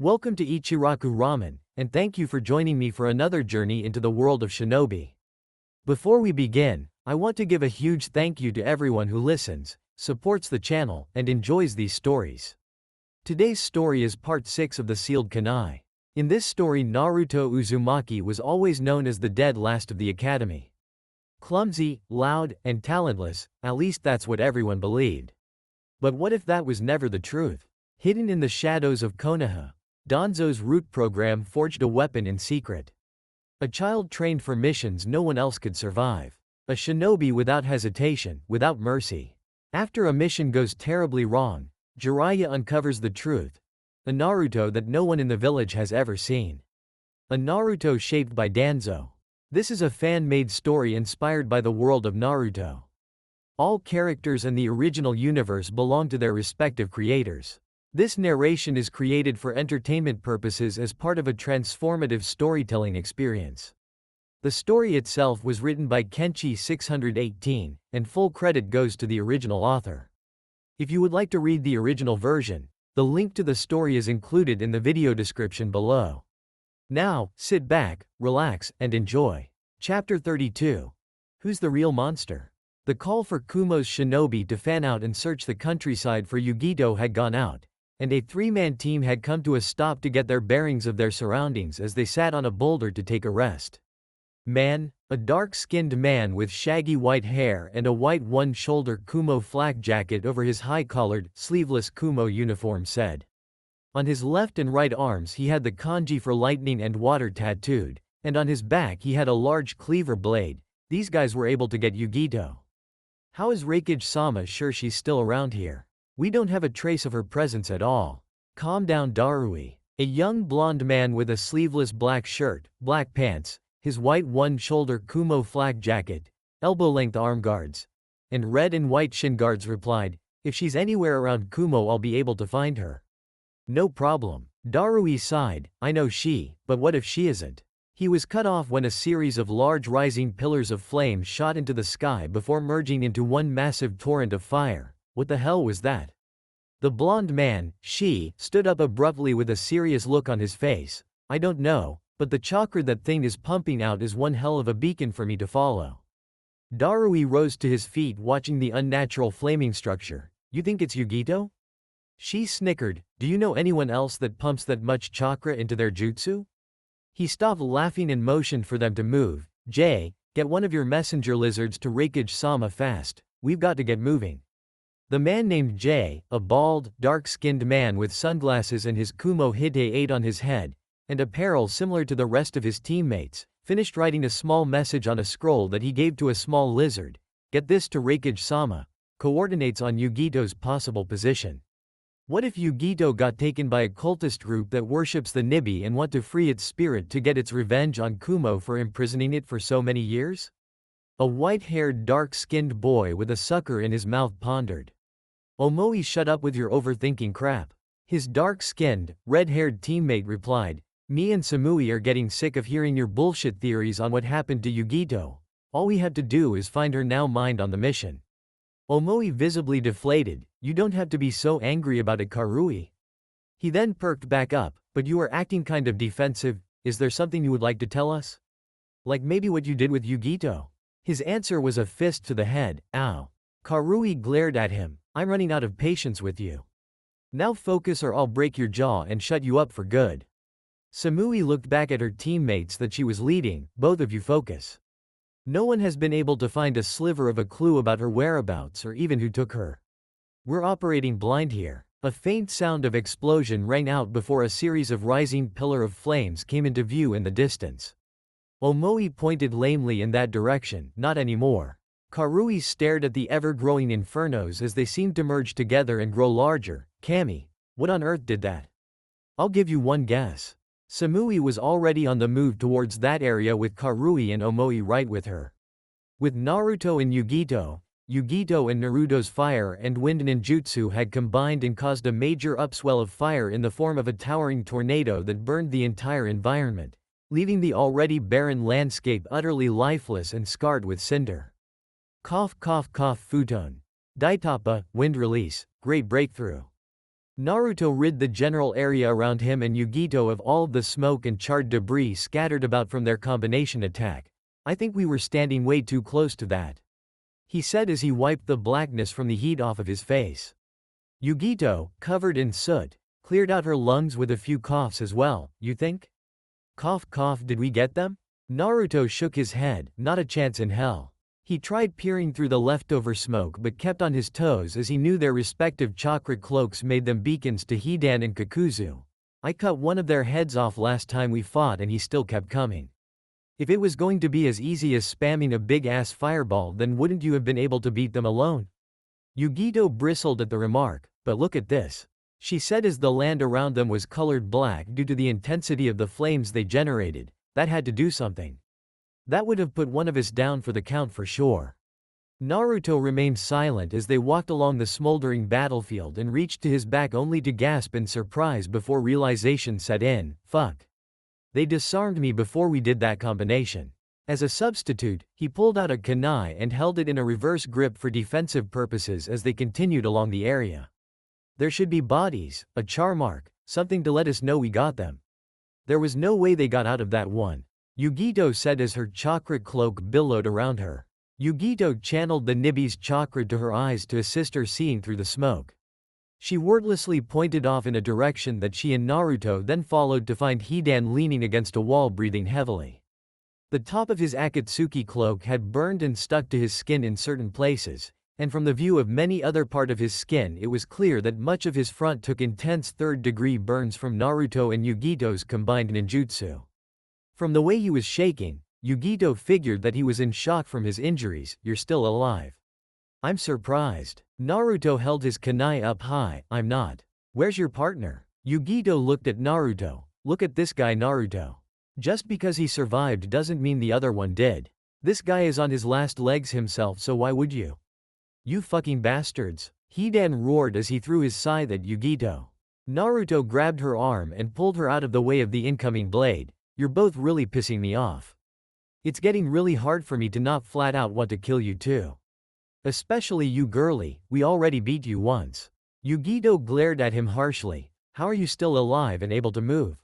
Welcome to Ichiraku Ramen, and thank you for joining me for another journey into the world of shinobi. Before we begin, I want to give a huge thank you to everyone who listens, supports the channel, and enjoys these stories. Today's story is part 6 of the sealed Kunai. In this story, Naruto Uzumaki was always known as the dead last of the academy. Clumsy, loud, and talentless, at least that's what everyone believed. But what if that was never the truth? Hidden in the shadows of Konoha, Danzo's root program forged a weapon in secret. A child trained for missions no one else could survive. A shinobi without hesitation, without mercy. After a mission goes terribly wrong, Jiraiya uncovers the truth. A Naruto that no one in the village has ever seen. A Naruto shaped by Danzo. This is a fan-made story inspired by the world of Naruto. All characters in the original universe belong to their respective creators. This narration is created for entertainment purposes as part of a transformative storytelling experience. The story itself was written by Kenshi 618, and full credit goes to the original author. If you would like to read the original version, the link to the story is included in the video description below. Now, sit back, relax, and enjoy. Chapter 32. Who's the real monster? The call for Kumo's shinobi to fan out and search the countryside for Yugito had gone out, and a three-man team had come to a stop to get their bearings of their surroundings as they sat on a boulder to take a rest. Man, a dark-skinned man with shaggy white hair and a white one-shoulder Kumo flak jacket over his high-collared, sleeveless Kumo uniform said. On his left and right arms he had the kanji for lightning and water tattooed, and on his back he had a large cleaver blade. These guys were able to get Yugito. How is Raikage-sama sure she's still around here? We don't have a trace of her presence at all. Calm down, Darui. A young blonde man with a sleeveless black shirt, black pants, his white one-shoulder Kumo flak jacket, elbow-length arm guards, and red and white shin guards replied, "If she's anywhere around Kumo I'll be able to find her." "No problem." Darui sighed, "I know she, but what if she isn't?" He was cut off when a series of large rising pillars of flame shot into the sky before merging into one massive torrent of fire. What the hell was that? The blonde man, she, stood up abruptly with a serious look on his face. "I don't know, but the chakra that thing is pumping out is one hell of a beacon for me to follow." Darui rose to his feet watching the unnatural flaming structure. "You think it's Yugito?" She snickered. "Do you know anyone else that pumps that much chakra into their jutsu?" He stopped laughing and motioned for them to move. "Jay, get one of your messenger lizards to Raikage-sama fast. We've got to get moving." The man named Jay, a bald, dark-skinned man with sunglasses and his Kumo Hite-8 on his head, and apparel similar to the rest of his teammates, finished writing a small message on a scroll that he gave to a small lizard. "Get this to Raikage-sama. Coordinates on Yugito's possible position." What if Yugito got taken by a cultist group that worships the Nibi and want to free its spirit to get its revenge on Kumo for imprisoning it for so many years? A white-haired dark-skinned boy with a sucker in his mouth pondered. "Omoi, shut up with your overthinking crap." His dark-skinned, red-haired teammate replied, "Me and Samui are getting sick of hearing your bullshit theories on what happened to Yugito. All we have to do is find her now. Mind on the mission." Omoi visibly deflated. "You don't have to be so angry about it, Karui." He then perked back up. "But you are acting kind of defensive. Is there something you would like to tell us? Like maybe what you did with Yugito?" His answer was a fist to the head. "Ow." Karui glared at him. "I'm running out of patience with you. Now focus or I'll break your jaw and shut you up for good." Samui looked back at her teammates that she was leading. "Both of you focus. No one has been able to find a sliver of a clue about her whereabouts or even who took her. We're operating blind here." A faint sound of explosion rang out before a series of rising pillar of flames came into view in the distance. Omoi pointed lamely in that direction. "Not anymore." Karui stared at the ever-growing infernos as they seemed to merge together and grow larger. "Kami, what on earth did that?" "I'll give you one guess." Samui was already on the move towards that area with Karui and Omoi right with her. With Naruto and Yugito, Yugito and Naruto's fire and wind ninjutsu had combined and caused a major upswell of fire in the form of a towering tornado that burned the entire environment, leaving the already barren landscape utterly lifeless and scarred with cinder. Cough cough cough futon. Daitappa, wind release, great breakthrough. Naruto rid the general area around him and Yugito of all of the smoke and charred debris scattered about from their combination attack. I think we were standing way too close to that, he said as he wiped the blackness from the heat off of his face. Yugito, covered in soot, cleared out her lungs with a few coughs as well. You think? Cough cough, did we get them? Naruto shook his head, not a chance in hell. He tried peering through the leftover smoke but kept on his toes as he knew their respective chakra cloaks made them beacons to Hidan and Kakuzu. I cut one of their heads off last time we fought and he still kept coming. If it was going to be as easy as spamming a big-ass fireball, then wouldn't you have been able to beat them alone? Yugito bristled at the remark, but look at this, she said as the land around them was colored black due to the intensity of the flames they generated. That had to do something. That would have put one of us down for the count for sure. Naruto remained silent as they walked along the smoldering battlefield and reached to his back only to gasp in surprise before realization set in. Fuck. They disarmed me before we did that combination. As a substitute, he pulled out a kunai and held it in a reverse grip for defensive purposes as they continued along the area. There should be bodies, a char mark, something to let us know we got them. There was no way they got out of that one, Yugito said as her chakra cloak billowed around her. Yugito channeled the Nibi's chakra to her eyes to assist her seeing through the smoke. She wordlessly pointed off in a direction that she and Naruto then followed to find Hidan leaning against a wall breathing heavily. The top of his Akatsuki cloak had burned and stuck to his skin in certain places, and from the view of many other part of his skin it was clear that much of his front took intense third-degree burns from Naruto and Yugito's combined ninjutsu. From the way he was shaking, Yugito figured that he was in shock from his injuries. You're still alive. I'm surprised. Naruto held his kunai up high. I'm not. Where's your partner? Yugito looked at Naruto. Look at this guy Naruto. Just because he survived doesn't mean the other one did. This guy is on his last legs himself, so why would you? You fucking bastards. Hidan roared as he threw his scythe at Yugito. Naruto grabbed her arm and pulled her out of the way of the incoming blade. You're both really pissing me off. It's getting really hard for me to not flat out want to kill you too. Especially you girly, we already beat you once. Yugito glared at him harshly. How are you still alive and able to move?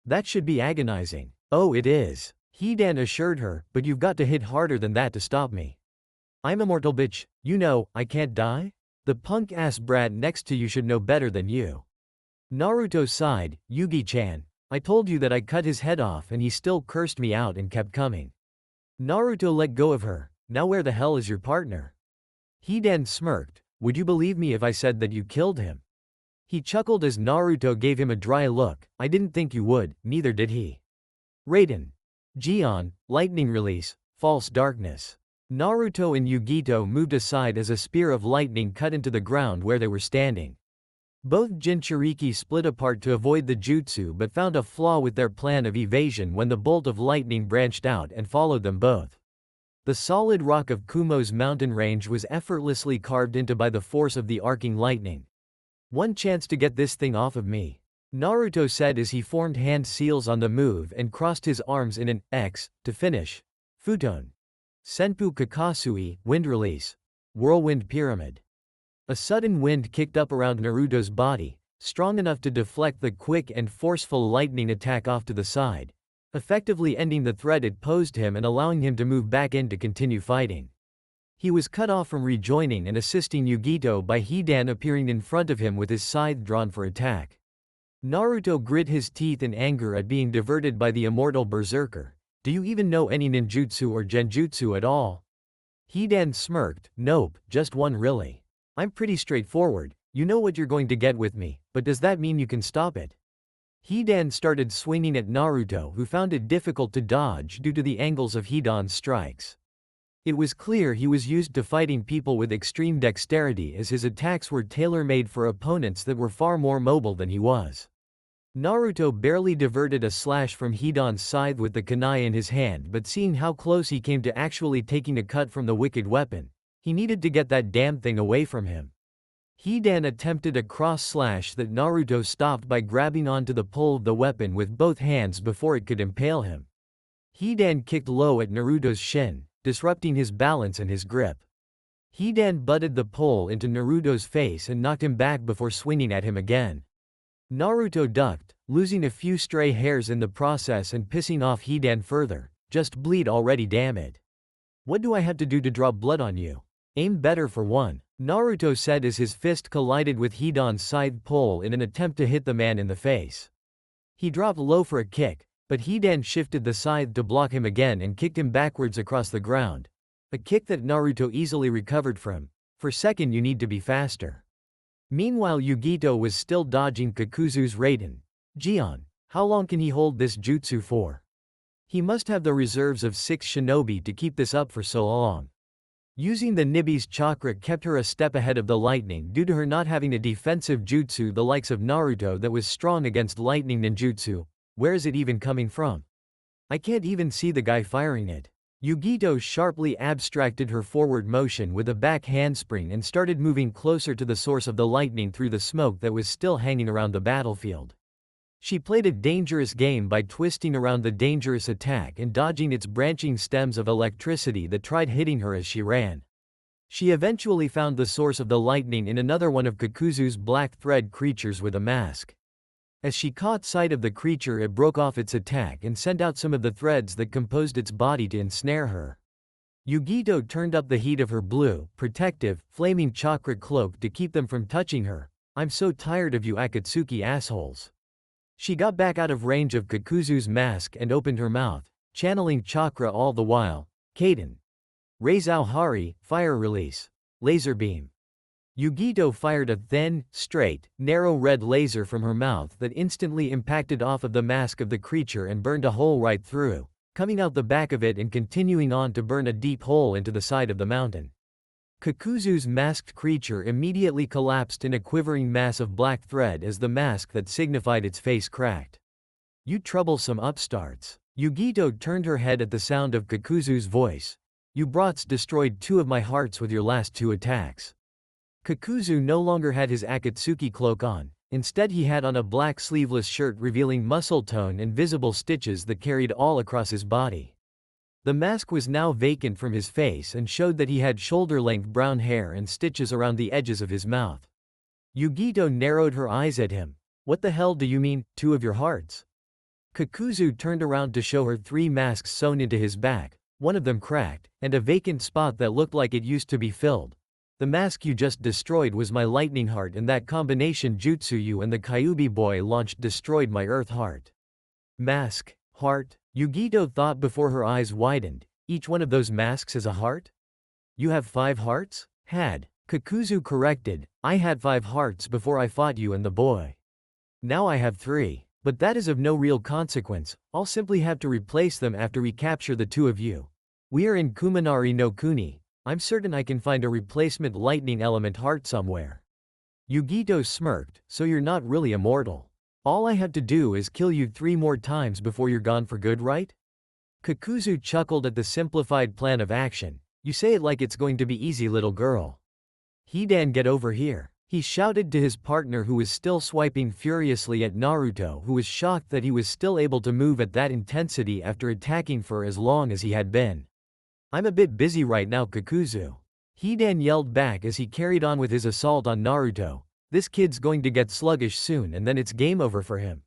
That should be agonizing. Oh, it is, Hidan assured her, but you've got to hit harder than that to stop me. I'm immortal, bitch. You know, I can't die? The punk-ass brat next to you should know better than you. Naruto sighed. Yugi-chan, I told you that I cut his head off and he still cursed me out and kept coming. Naruto let go of her. Now where the hell is your partner? Hidan smirked. Would you believe me if I said that you killed him? He chuckled as Naruto gave him a dry look. I didn't think you would, neither did he. Raiden. Gion, lightning release, false darkness. Naruto and Yugito moved aside as a spear of lightning cut into the ground where they were standing. Both Jinchuriki split apart to avoid the jutsu but found a flaw with their plan of evasion when the bolt of lightning branched out and followed them both. The solid rock of Kumo's mountain range was effortlessly carved into by the force of the arcing lightning. One chance to get this thing off of me, Naruto said as he formed hand seals on the move and crossed his arms in an X to finish. Futon. Senpu Kakasui, wind release. Whirlwind pyramid. A sudden wind kicked up around Naruto's body, strong enough to deflect the quick and forceful lightning attack off to the side, effectively ending the threat it posed him and allowing him to move back in to continue fighting. He was cut off from rejoining and assisting Yugito by Hidan appearing in front of him with his scythe drawn for attack. Naruto grit his teeth in anger at being diverted by the immortal berserker. Do you even know any ninjutsu or genjutsu at all? Hidan smirked. Nope, just one really. I'm pretty straightforward. You know what you're going to get with me, but does that mean you can stop it? Hidan started swinging at Naruto, who found it difficult to dodge due to the angles of Hidan's strikes. It was clear he was used to fighting people with extreme dexterity as his attacks were tailor-made for opponents that were far more mobile than he was. Naruto barely diverted a slash from Hidan's scythe with the kunai in his hand, but seeing how close he came to actually taking a cut from the wicked weapon, he needed to get that damn thing away from him. Hidan attempted a cross slash that Naruto stopped by grabbing onto the pole of the weapon with both hands before it could impale him. Hidan kicked low at Naruto's shin, disrupting his balance and his grip. Hidan butted the pole into Naruto's face and knocked him back before swinging at him again. Naruto ducked, losing a few stray hairs in the process and pissing off Hidan further. Just bleed already, damn it. What do I have to do to draw blood on you? Aim better for one, Naruto said as his fist collided with Hidan's scythe pole in an attempt to hit the man in the face. He dropped low for a kick, but Hidan shifted the scythe to block him again and kicked him backwards across the ground. A kick that Naruto easily recovered from. For second you need to be faster. Meanwhile Yugito was still dodging Kakuzu's Raiden. Gion, how long can he hold this jutsu for? He must have the reserves of 6 shinobi to keep this up for so long. Using the Nibi's chakra kept her a step ahead of the lightning due to her not having a defensive jutsu the likes of Naruto that was strong against lightning ninjutsu. Where is it even coming from? I can't even see the guy firing it. Yugito sharply abstracted her forward motion with a back handspring and started moving closer to the source of the lightning through the smoke that was still hanging around the battlefield. She played a dangerous game by twisting around the dangerous attack and dodging its branching stems of electricity that tried hitting her as she ran. She eventually found the source of the lightning in another one of Kakuzu's black thread creatures with a mask. As she caught sight of the creature, it broke off its attack and sent out some of the threads that composed its body to ensnare her. Yugito turned up the heat of her blue, protective, flaming chakra cloak to keep them from touching her. I'm so tired of you Akatsuki assholes. She got back out of range of Kakuzu's mask and opened her mouth, channeling chakra all the while. Kaden. Reizou Hari, fire release. Laser beam. Yugito fired a thin, straight, narrow red laser from her mouth that instantly impacted off of the mask of the creature and burned a hole right through, coming out the back of it and continuing on to burn a deep hole into the side of the mountain. Kakuzu's masked creature immediately collapsed in a quivering mass of black thread as the mask that signified its face cracked. You troublesome upstarts. Yugito turned her head at the sound of Kakuzu's voice. You brats destroyed 2 of my hearts with your last 2 attacks. Kakuzu no longer had his Akatsuki cloak on, instead he had on a black sleeveless shirt revealing muscle tone and visible stitches that carried all across his body. The mask was now vacant from his face and showed that he had shoulder-length brown hair and stitches around the edges of his mouth. Yugito narrowed her eyes at him. What the hell do you mean, 2 of your hearts? Kakuzu turned around to show her 3 masks sewn into his back, one of them cracked, and a vacant spot that looked like it used to be filled. The mask you just destroyed was my lightning heart, and that combination jutsu you and the Kyuubi boy launched destroyed my earth heart. Mask, heart? Yugito thought before her eyes widened. Each one of those masks is a heart? You have 5 hearts? Had. Kakuzu corrected. I had 5 hearts before I fought you and the boy. Now I have 3. But that is of no real consequence. I'll simply have to replace them after we capture the 2 of you. We are in Kuminari no Kuni. I'm certain I can find a replacement lightning element heart somewhere. Yugito smirked. So you're not really immortal. All I have to do is kill you 3 more times before you're gone for good, right? Kakuzu chuckled at the simplified plan of action. You say it like it's going to be easy, little girl. Hidan, get over here. He shouted to his partner, who was still swiping furiously at Naruto, who was shocked that he was still able to move at that intensity after attacking for as long as he had been. I'm a bit busy right now, Kakuzu. Hidan yelled back as he carried on with his assault on Naruto. This kid's going to get sluggish soon and then it's game over for him.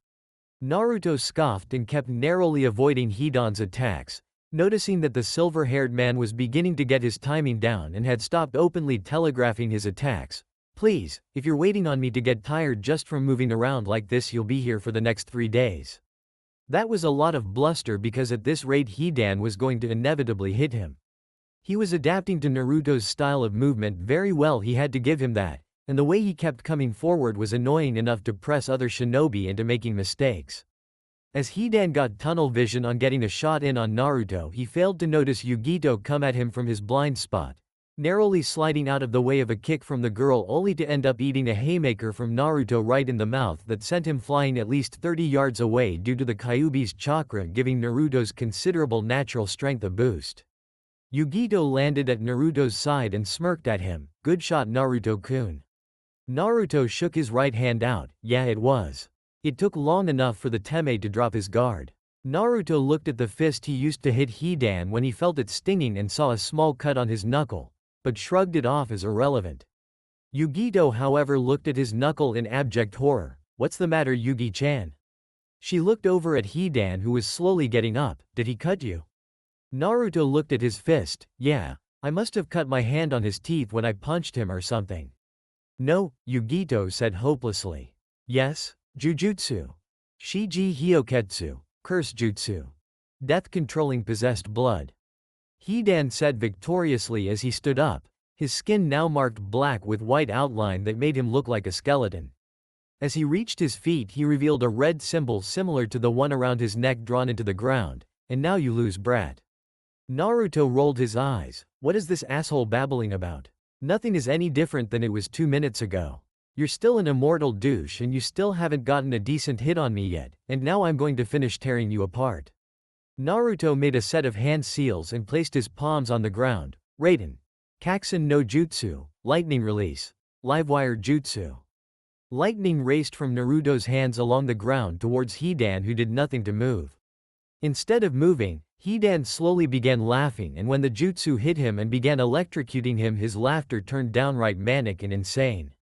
Naruto scoffed and kept narrowly avoiding Hidan's attacks, noticing that the silver-haired man was beginning to get his timing down and had stopped openly telegraphing his attacks. Please, if you're waiting on me to get tired just from moving around like this, you'll be here for the next 3 days. That was a lot of bluster because at this rate Hidan was going to inevitably hit him. He was adapting to Naruto's style of movement very well, he had to give him that, and the way he kept coming forward was annoying enough to press other shinobi into making mistakes. As Hidan got tunnel vision on getting a shot in on Naruto, he failed to notice Yugito come at him from his blind spot, narrowly sliding out of the way of a kick from the girl only to end up eating a haymaker from Naruto right in the mouth that sent him flying at least 30 yards away due to the Kyuubi's chakra giving Naruto's considerable natural strength a boost. Yugito landed at Naruto's side and smirked at him. Good shot, Naruto-kun. Naruto shook his right hand out. Yeah, it was. It took long enough for the Teme to drop his guard. Naruto looked at the fist he used to hit Hidan when he felt it stinging and saw a small cut on his knuckle. but shrugged it off as irrelevant. Yugito however looked at his knuckle in abject horror. "What's the matter, Yugi-chan?" She looked over at Hidan who was slowly getting up. "Did he cut you?" Naruto looked at his fist. "Yeah. I must have cut my hand on his teeth when I punched him or something." "No," Yugito said hopelessly. "Yes? Jujutsu. Shiji Hyoketsu. Curse Jutsu. Death-controlling possessed blood." Hidan said victoriously as he stood up, his skin now marked black with white outline that made him look like a skeleton. As he reached his feet he revealed a red symbol similar to the one around his neck drawn into the ground. "And now you lose, brat." Naruto rolled his eyes. "What is this asshole babbling about? Nothing is any different than it was 2 minutes ago. You're still an immortal douche and you still haven't gotten a decent hit on me yet, and now I'm going to finish tearing you apart." Naruto made a set of hand seals and placed his palms on the ground. "Raiden. Kaksen no Jutsu. Lightning release. Livewire Jutsu." Lightning raced from Naruto's hands along the ground towards Hidan who did nothing to move. Instead of moving, Hidan slowly began laughing, and when the jutsu hit him and began electrocuting him his laughter turned downright manic and insane.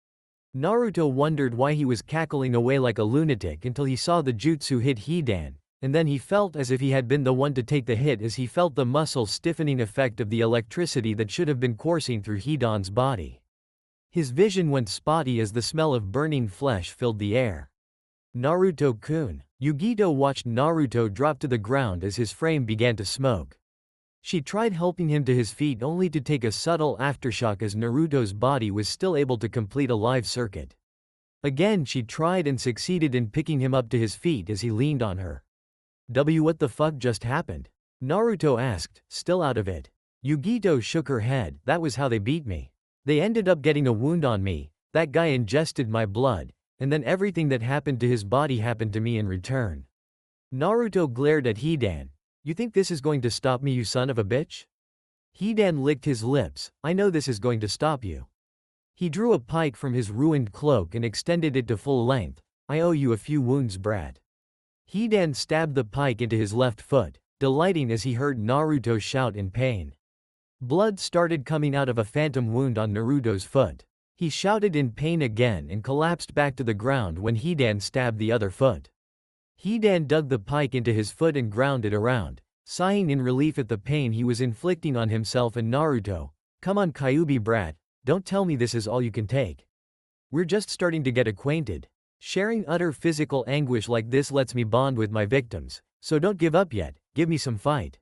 Naruto wondered why he was cackling away like a lunatic until he saw the jutsu hit Hidan, and then he felt as if he had been the one to take the hit as he felt the muscle stiffening effect of the electricity that should have been coursing through Hidan's body. His vision went spotty as the smell of burning flesh filled the air. "Naruto-kun." Yugito watched Naruto drop to the ground as his frame began to smoke. She tried helping him to his feet only to take a subtle aftershock as Naruto's body was still able to complete a live circuit. Again she tried and succeeded in picking him up to his feet as he leaned on her. What the fuck just happened?" Naruto asked, still out of it. Yugito shook her head. "That was how they beat me. They ended up getting a wound on me, that guy ingested my blood, and then everything that happened to his body happened to me in return." Naruto glared at Hidan. "You think this is going to stop me, you son of a bitch?" Hidan licked his lips. "I know this is going to stop you." He drew a pike from his ruined cloak and extended it to full length. "I owe you a few wounds, brat." Hidan stabbed the pike into his left foot, delighting as he heard Naruto shout in pain. Blood started coming out of a phantom wound on Naruto's foot. He shouted in pain again and collapsed back to the ground when Hidan stabbed the other foot. Hidan dug the pike into his foot and ground it around, sighing in relief at the pain he was inflicting on himself and Naruto. "Come on, Kyuubi brat, don't tell me this is all you can take. We're just starting to get acquainted. Sharing utter physical anguish like this lets me bond with my victims, so don't give up yet, give me some fight."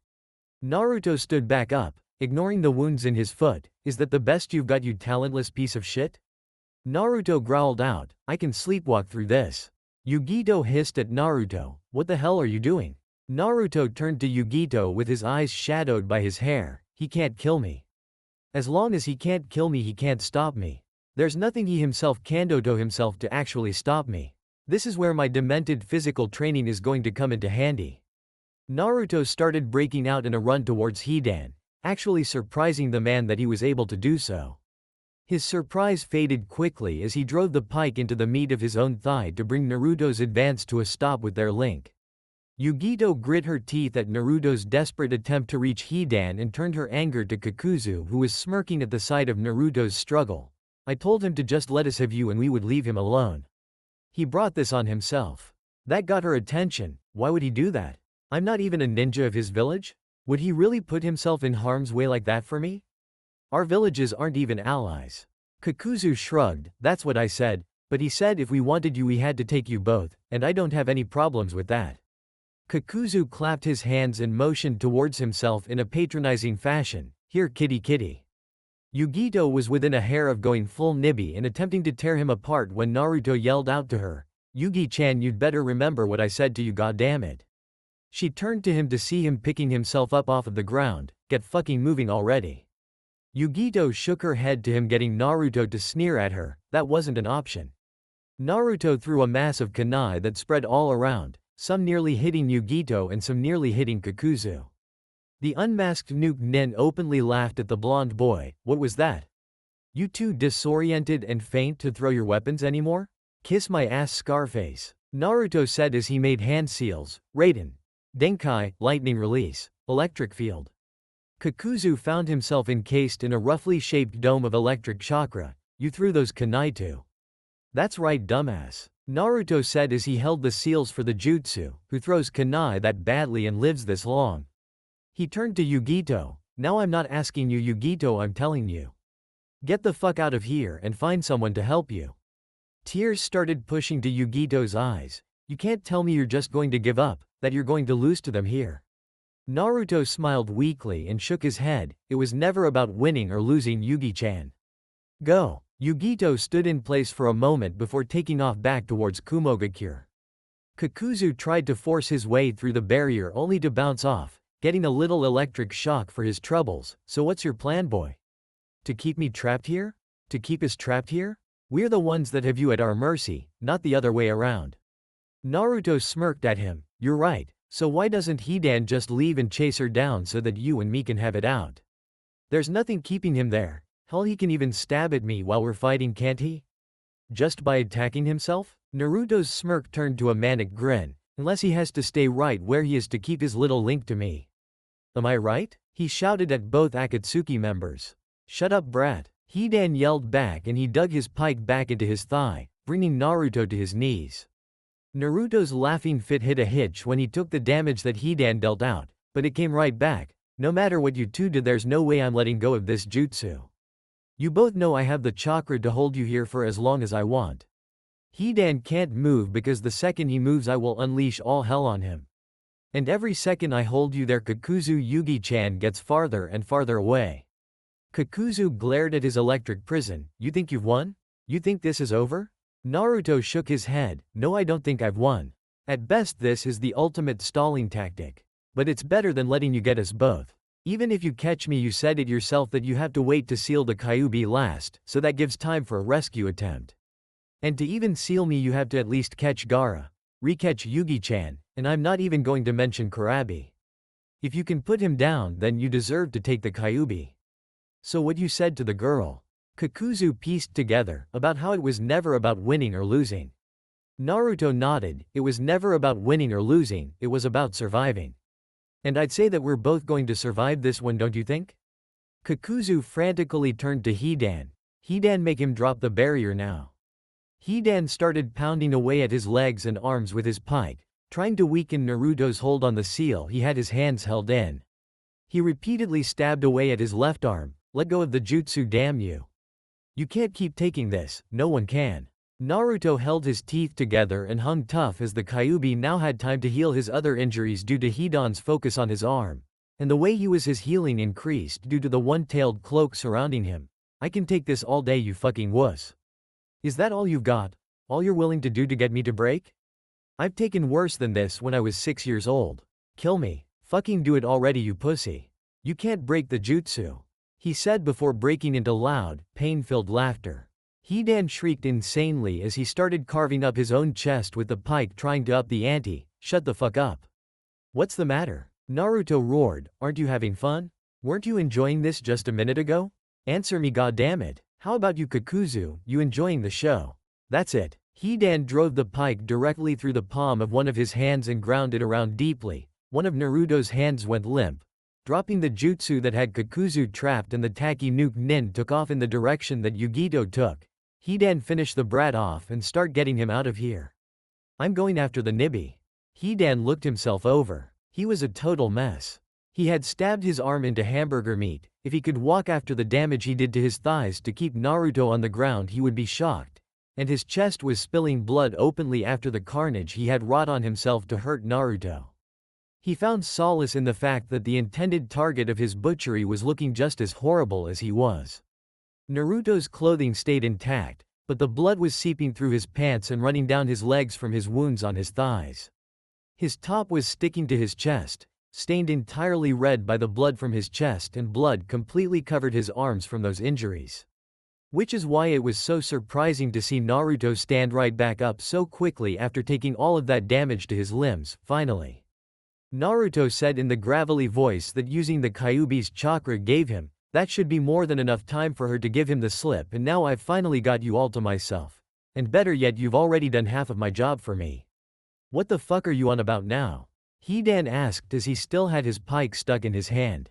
Naruto stood back up, ignoring the wounds in his foot. "Is that the best you've got, you talentless piece of shit?" Naruto growled out, "I can sleepwalk through this." Yugito hissed at Naruto, "What the hell are you doing?" Naruto turned to Yugito with his eyes shadowed by his hair. "He can't kill me. As long as he can't kill me he can't stop me. There's nothing he himself can do to himself to actually stop me. This is where my demented physical training is going to come into handy." Naruto started breaking out in a run towards Hidan, actually surprising the man that he was able to do so. His surprise faded quickly as he drove the pike into the meat of his own thigh to bring Naruto's advance to a stop with their link. Yugito grit her teeth at Naruto's desperate attempt to reach Hidan and turned her anger to Kakuzu who was smirking at the sight of Naruto's struggle. "I told him to just let us have you and we would leave him alone. He brought this on himself." That got her attention. "Why would he do that? I'm not even a ninja of his village? Would he really put himself in harm's way like that for me? Our villages aren't even allies." Kakuzu shrugged. "That's what I said, but he said if we wanted you we had to take you both, and I don't have any problems with that." Kakuzu clapped his hands and motioned towards himself in a patronizing fashion. "Here kitty kitty." Yugito was within a hair of going full Nibby and attempting to tear him apart when Naruto yelled out to her, "Yugi-chan, you'd better remember what I said to you, goddammit." She turned to him to see him picking himself up off of the ground. "Get fucking moving already." Yugito shook her head to him, getting Naruto to sneer at her. That wasn't an option. Naruto threw a mass of kunai that spread all around, some nearly hitting Yugito and some nearly hitting Kakuzu. The unmasked Nuke Nin openly laughed at the blonde boy. "What was that? You too disoriented and faint to throw your weapons anymore? Kiss my ass, Scarface." Naruto said as he made hand seals. "Raiden. Denkai, lightning release. Electric field." Kakuzu found himself encased in a roughly shaped dome of electric chakra. You threw those kunai too. That's right, dumbass. Naruto said as he held the seals for the jutsu. Who throws kunai that badly and lives this long? He turned to Yugito. Now I'm not asking you, Yugito, I'm telling you. Get the fuck out of here and find someone to help you. Tears started pushing to Yugito's eyes. You can't tell me you're just going to give up, that you're going to lose to them here. Naruto smiled weakly and shook his head. It was never about winning or losing, Yugi-chan. Go. Yugito stood in place for a moment before taking off back towards Kumogakure. Kakuzu tried to force his way through the barrier only to bounce off, getting a little electric shock for his troubles. So what's your plan, boy? To keep me trapped here? To keep us trapped here? We're the ones that have you at our mercy, not the other way around. Naruto smirked at him. You're right, so why doesn't Hidan just leave and chase her down so that you and me can have it out? There's nothing keeping him there. Hell, he can even stab at me while we're fighting, can't he? Just by attacking himself? Naruto's smirk turned to a manic grin. Unless he has to stay right where he is to keep his little link to me. Am I right? He shouted at both Akatsuki members. Shut up, brat. Hidan yelled back and he dug his pike back into his thigh, bringing Naruto to his knees. Naruto's laughing fit hit a hitch when he took the damage that Hidan dealt out, but it came right back. No matter what you two did, there's no way I'm letting go of this jutsu. You both know I have the chakra to hold you here for as long as I want. Hidan can't move because the second he moves I will unleash all hell on him. And every second I hold you there, Kakuzu, Yugi-chan gets farther and farther away. Kakuzu glared at his electric prison. You think you've won? You think this is over? Naruto shook his head. No, I don't think I've won. At best this is the ultimate stalling tactic. But it's better than letting you get us both. Even if you catch me, you said it yourself that you have to wait to seal the Kyuubi last, so that gives time for a rescue attempt. And to even seal me you have to at least catch Gaara. Recatch Yugi-chan, and I'm not even going to mention Kurabi. If you can put him down then you deserve to take the Kyuubi. So what you said to the girl. Kakuzu pieced together, about how it was never about winning or losing. Naruto nodded, it was never about winning or losing, it was about surviving. And I'd say that we're both going to survive this one, don't you think? Kakuzu frantically turned to Hidan. Hidan, make him drop the barrier now. Hidan started pounding away at his legs and arms with his pike, trying to weaken Naruto's hold on the seal he had his hands held in. He repeatedly stabbed away at his left arm. Let go of the jutsu, damn you. You can't keep taking this, no one can. Naruto held his teeth together and hung tough as the Kyuubi now had time to heal his other injuries due to Hidan's focus on his arm. And the way his healing increased due to the one-tailed cloak surrounding him. I can take this all day, you fucking wuss. Is that all you've got? All you're willing to do to get me to break? I've taken worse than this when I was 6 years old. Kill me. Fucking do it already, you pussy. You can't break the jutsu. He said before breaking into loud, pain-filled laughter. Hidan shrieked insanely as he started carving up his own chest with the pike, trying to up the ante. Shut the fuck up. What's the matter? Naruto roared. Aren't you having fun? Weren't you enjoying this just a minute ago? Answer me, goddammit. How about you, Kakuzu, you enjoying the show? That's it. Hidan drove the pike directly through the palm of one of his hands and ground it around deeply. One of Naruto's hands went limp. Dropping the jutsu that had Kakuzu trapped, and the Taki nuke nin took off in the direction that Yugito took. Hidan finished the brat off and start getting him out of here. I'm going after the Nibi. Hidan looked himself over. He was a total mess. He had stabbed his arm into hamburger meat. If he could walk after the damage he did to his thighs to keep Naruto on the ground he would be shocked. And his chest was spilling blood openly after the carnage he had wrought on himself to hurt Naruto. He found solace in the fact that the intended target of his butchery was looking just as horrible as he was. Naruto's clothing stayed intact, but the blood was seeping through his pants and running down his legs from his wounds on his thighs. His top was sticking to his chest, stained entirely red by the blood from his chest, and blood completely covered his arms from those injuries. Which is why it was so surprising to see Naruto stand right back up so quickly after taking all of that damage to his limbs, finally. Naruto said in the gravelly voice that using the Kyuubi's chakra gave him, that should be more than enough time for her to give him the slip, and now I've finally got you all to myself. And better yet, you've already done half of my job for me. What the fuck are you on about now? Hidan asked as he still had his pike stuck in his hand.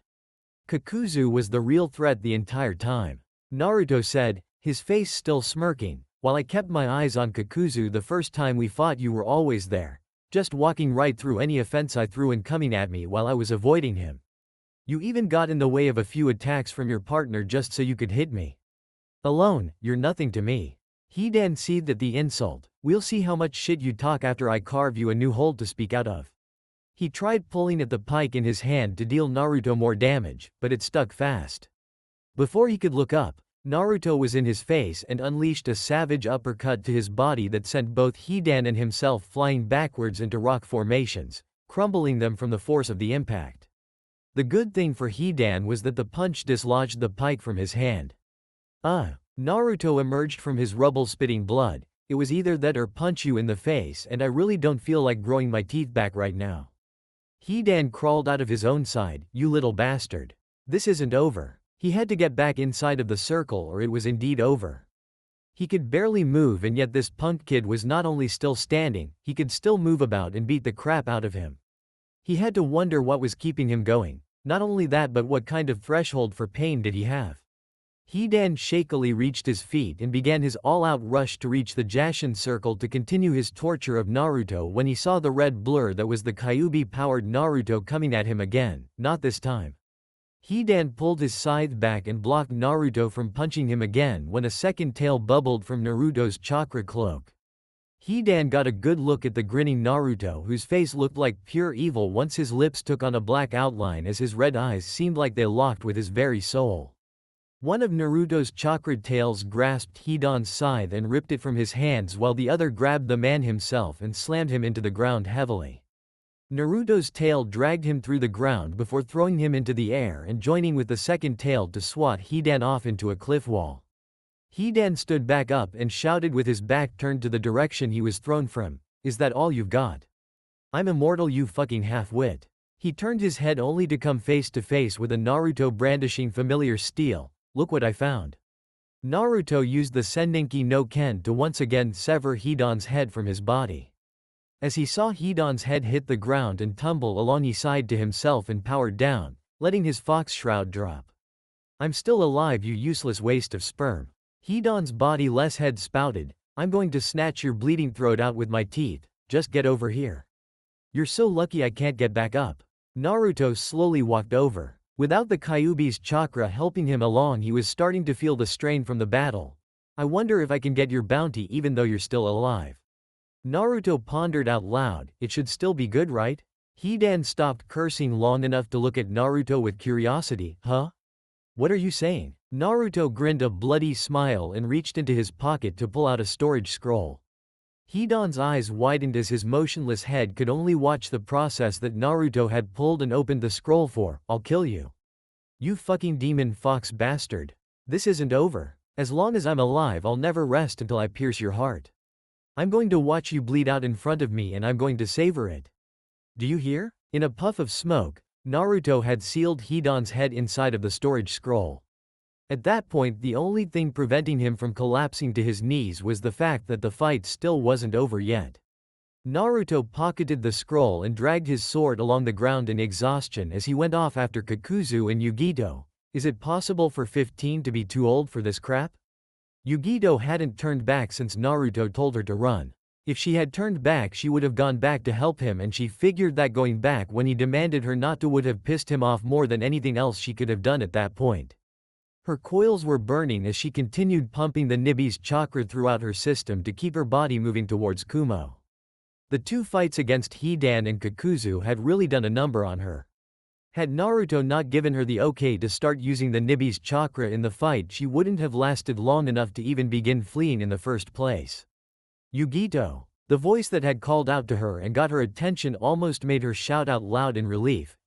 Kakuzu was the real threat the entire time. Naruto said, his face still smirking, while I kept my eyes on Kakuzu the first time we fought you were always there, just walking right through any offense I threw and coming at me while I was avoiding him. You even got in the way of a few attacks from your partner just so you could hit me. Alone, you're nothing to me. Hidan seethed at the insult. We'll see how much shit you talk after I carve you a new hole to speak out of. He tried pulling at the pike in his hand to deal Naruto more damage, but it stuck fast. Before he could look up, Naruto was in his face and unleashed a savage uppercut to his body that sent both Hidan and himself flying backwards into rock formations, crumbling them from the force of the impact. The good thing for Hidan was that the punch dislodged the pike from his hand. Naruto emerged from his rubble spitting blood. It was either that or punch you in the face, and I really don't feel like growing my teeth back right now. Hidan crawled out of his own side. You little bastard. This isn't over. He had to get back inside of the circle or it was indeed over. He could barely move, and yet this punk kid was not only still standing, he could still move about and beat the crap out of him. He had to wonder what was keeping him going. Not only that, but what kind of threshold for pain did he have? Hidan shakily reached his feet and began his all-out rush to reach the Jashin circle to continue his torture of Naruto when he saw the red blur that was the Kyuubi-powered Naruto coming at him again, not this time. Hidan pulled his scythe back and blocked Naruto from punching him again when a second tail bubbled from Naruto's chakra cloak. Hidan got a good look at the grinning Naruto, whose face looked like pure evil once his lips took on a black outline as his red eyes seemed like they locked with his very soul. One of Naruto's chakra tails grasped Hidan's scythe and ripped it from his hands while the other grabbed the man himself and slammed him into the ground heavily. Naruto's tail dragged him through the ground before throwing him into the air and joining with the second tail to swat Hidan off into a cliff wall. Hidan stood back up and shouted with his back turned to the direction he was thrown from, "Is that all you've got? I'm immortal, you fucking half-wit." He turned his head only to come face to face with a Naruto brandishing familiar steel. "Look what I found." Naruto used the Senninki no Ken to once again sever Hidan's head from his body. As he saw Hidan's head hit the ground and tumble along, he sighed to himself and powered down, letting his fox shroud drop. "I'm still alive, you useless waste of sperm." Hidan's body-less head spouted, "I'm going to snatch your bleeding throat out with my teeth, just get over here." "You're so lucky I can't get back up." Naruto slowly walked over. Without the Kyuubi's chakra helping him along, he was starting to feel the strain from the battle. "I wonder if I can get your bounty even though you're still alive." Naruto pondered out loud, "It should still be good, right?" Hidan stopped cursing long enough to look at Naruto with curiosity. "Huh? What are you saying?" Naruto grinned a bloody smile and reached into his pocket to pull out a storage scroll. Hidan's eyes widened as his motionless head could only watch the process that Naruto had pulled and opened the scroll for. "I'll kill you. You fucking demon fox bastard. This isn't over. As long as I'm alive, I'll never rest until I pierce your heart. I'm going to watch you bleed out in front of me and I'm going to savor it. Do you hear?" In a puff of smoke, Naruto had sealed Hidan's head inside of the storage scroll. At that point, the only thing preventing him from collapsing to his knees was the fact that the fight still wasn't over yet. Naruto pocketed the scroll and dragged his sword along the ground in exhaustion as he went off after Kakuzu and Yugito. Is it possible for 15 to be too old for this crap? Yugito hadn't turned back since Naruto told her to run. If she had turned back, she would have gone back to help him, and she figured that going back when he demanded her not to would have pissed him off more than anything else she could have done at that point. Her coils were burning as she continued pumping the Nibi's chakra throughout her system to keep her body moving towards Kumo. The two fights against Hidan and Kakuzu had really done a number on her. Had Naruto not given her the okay to start using the Nibi's chakra in the fight, she wouldn't have lasted long enough to even begin fleeing in the first place. Yugito, the voice that had called out to her and got her attention, almost made her shout out loud in relief.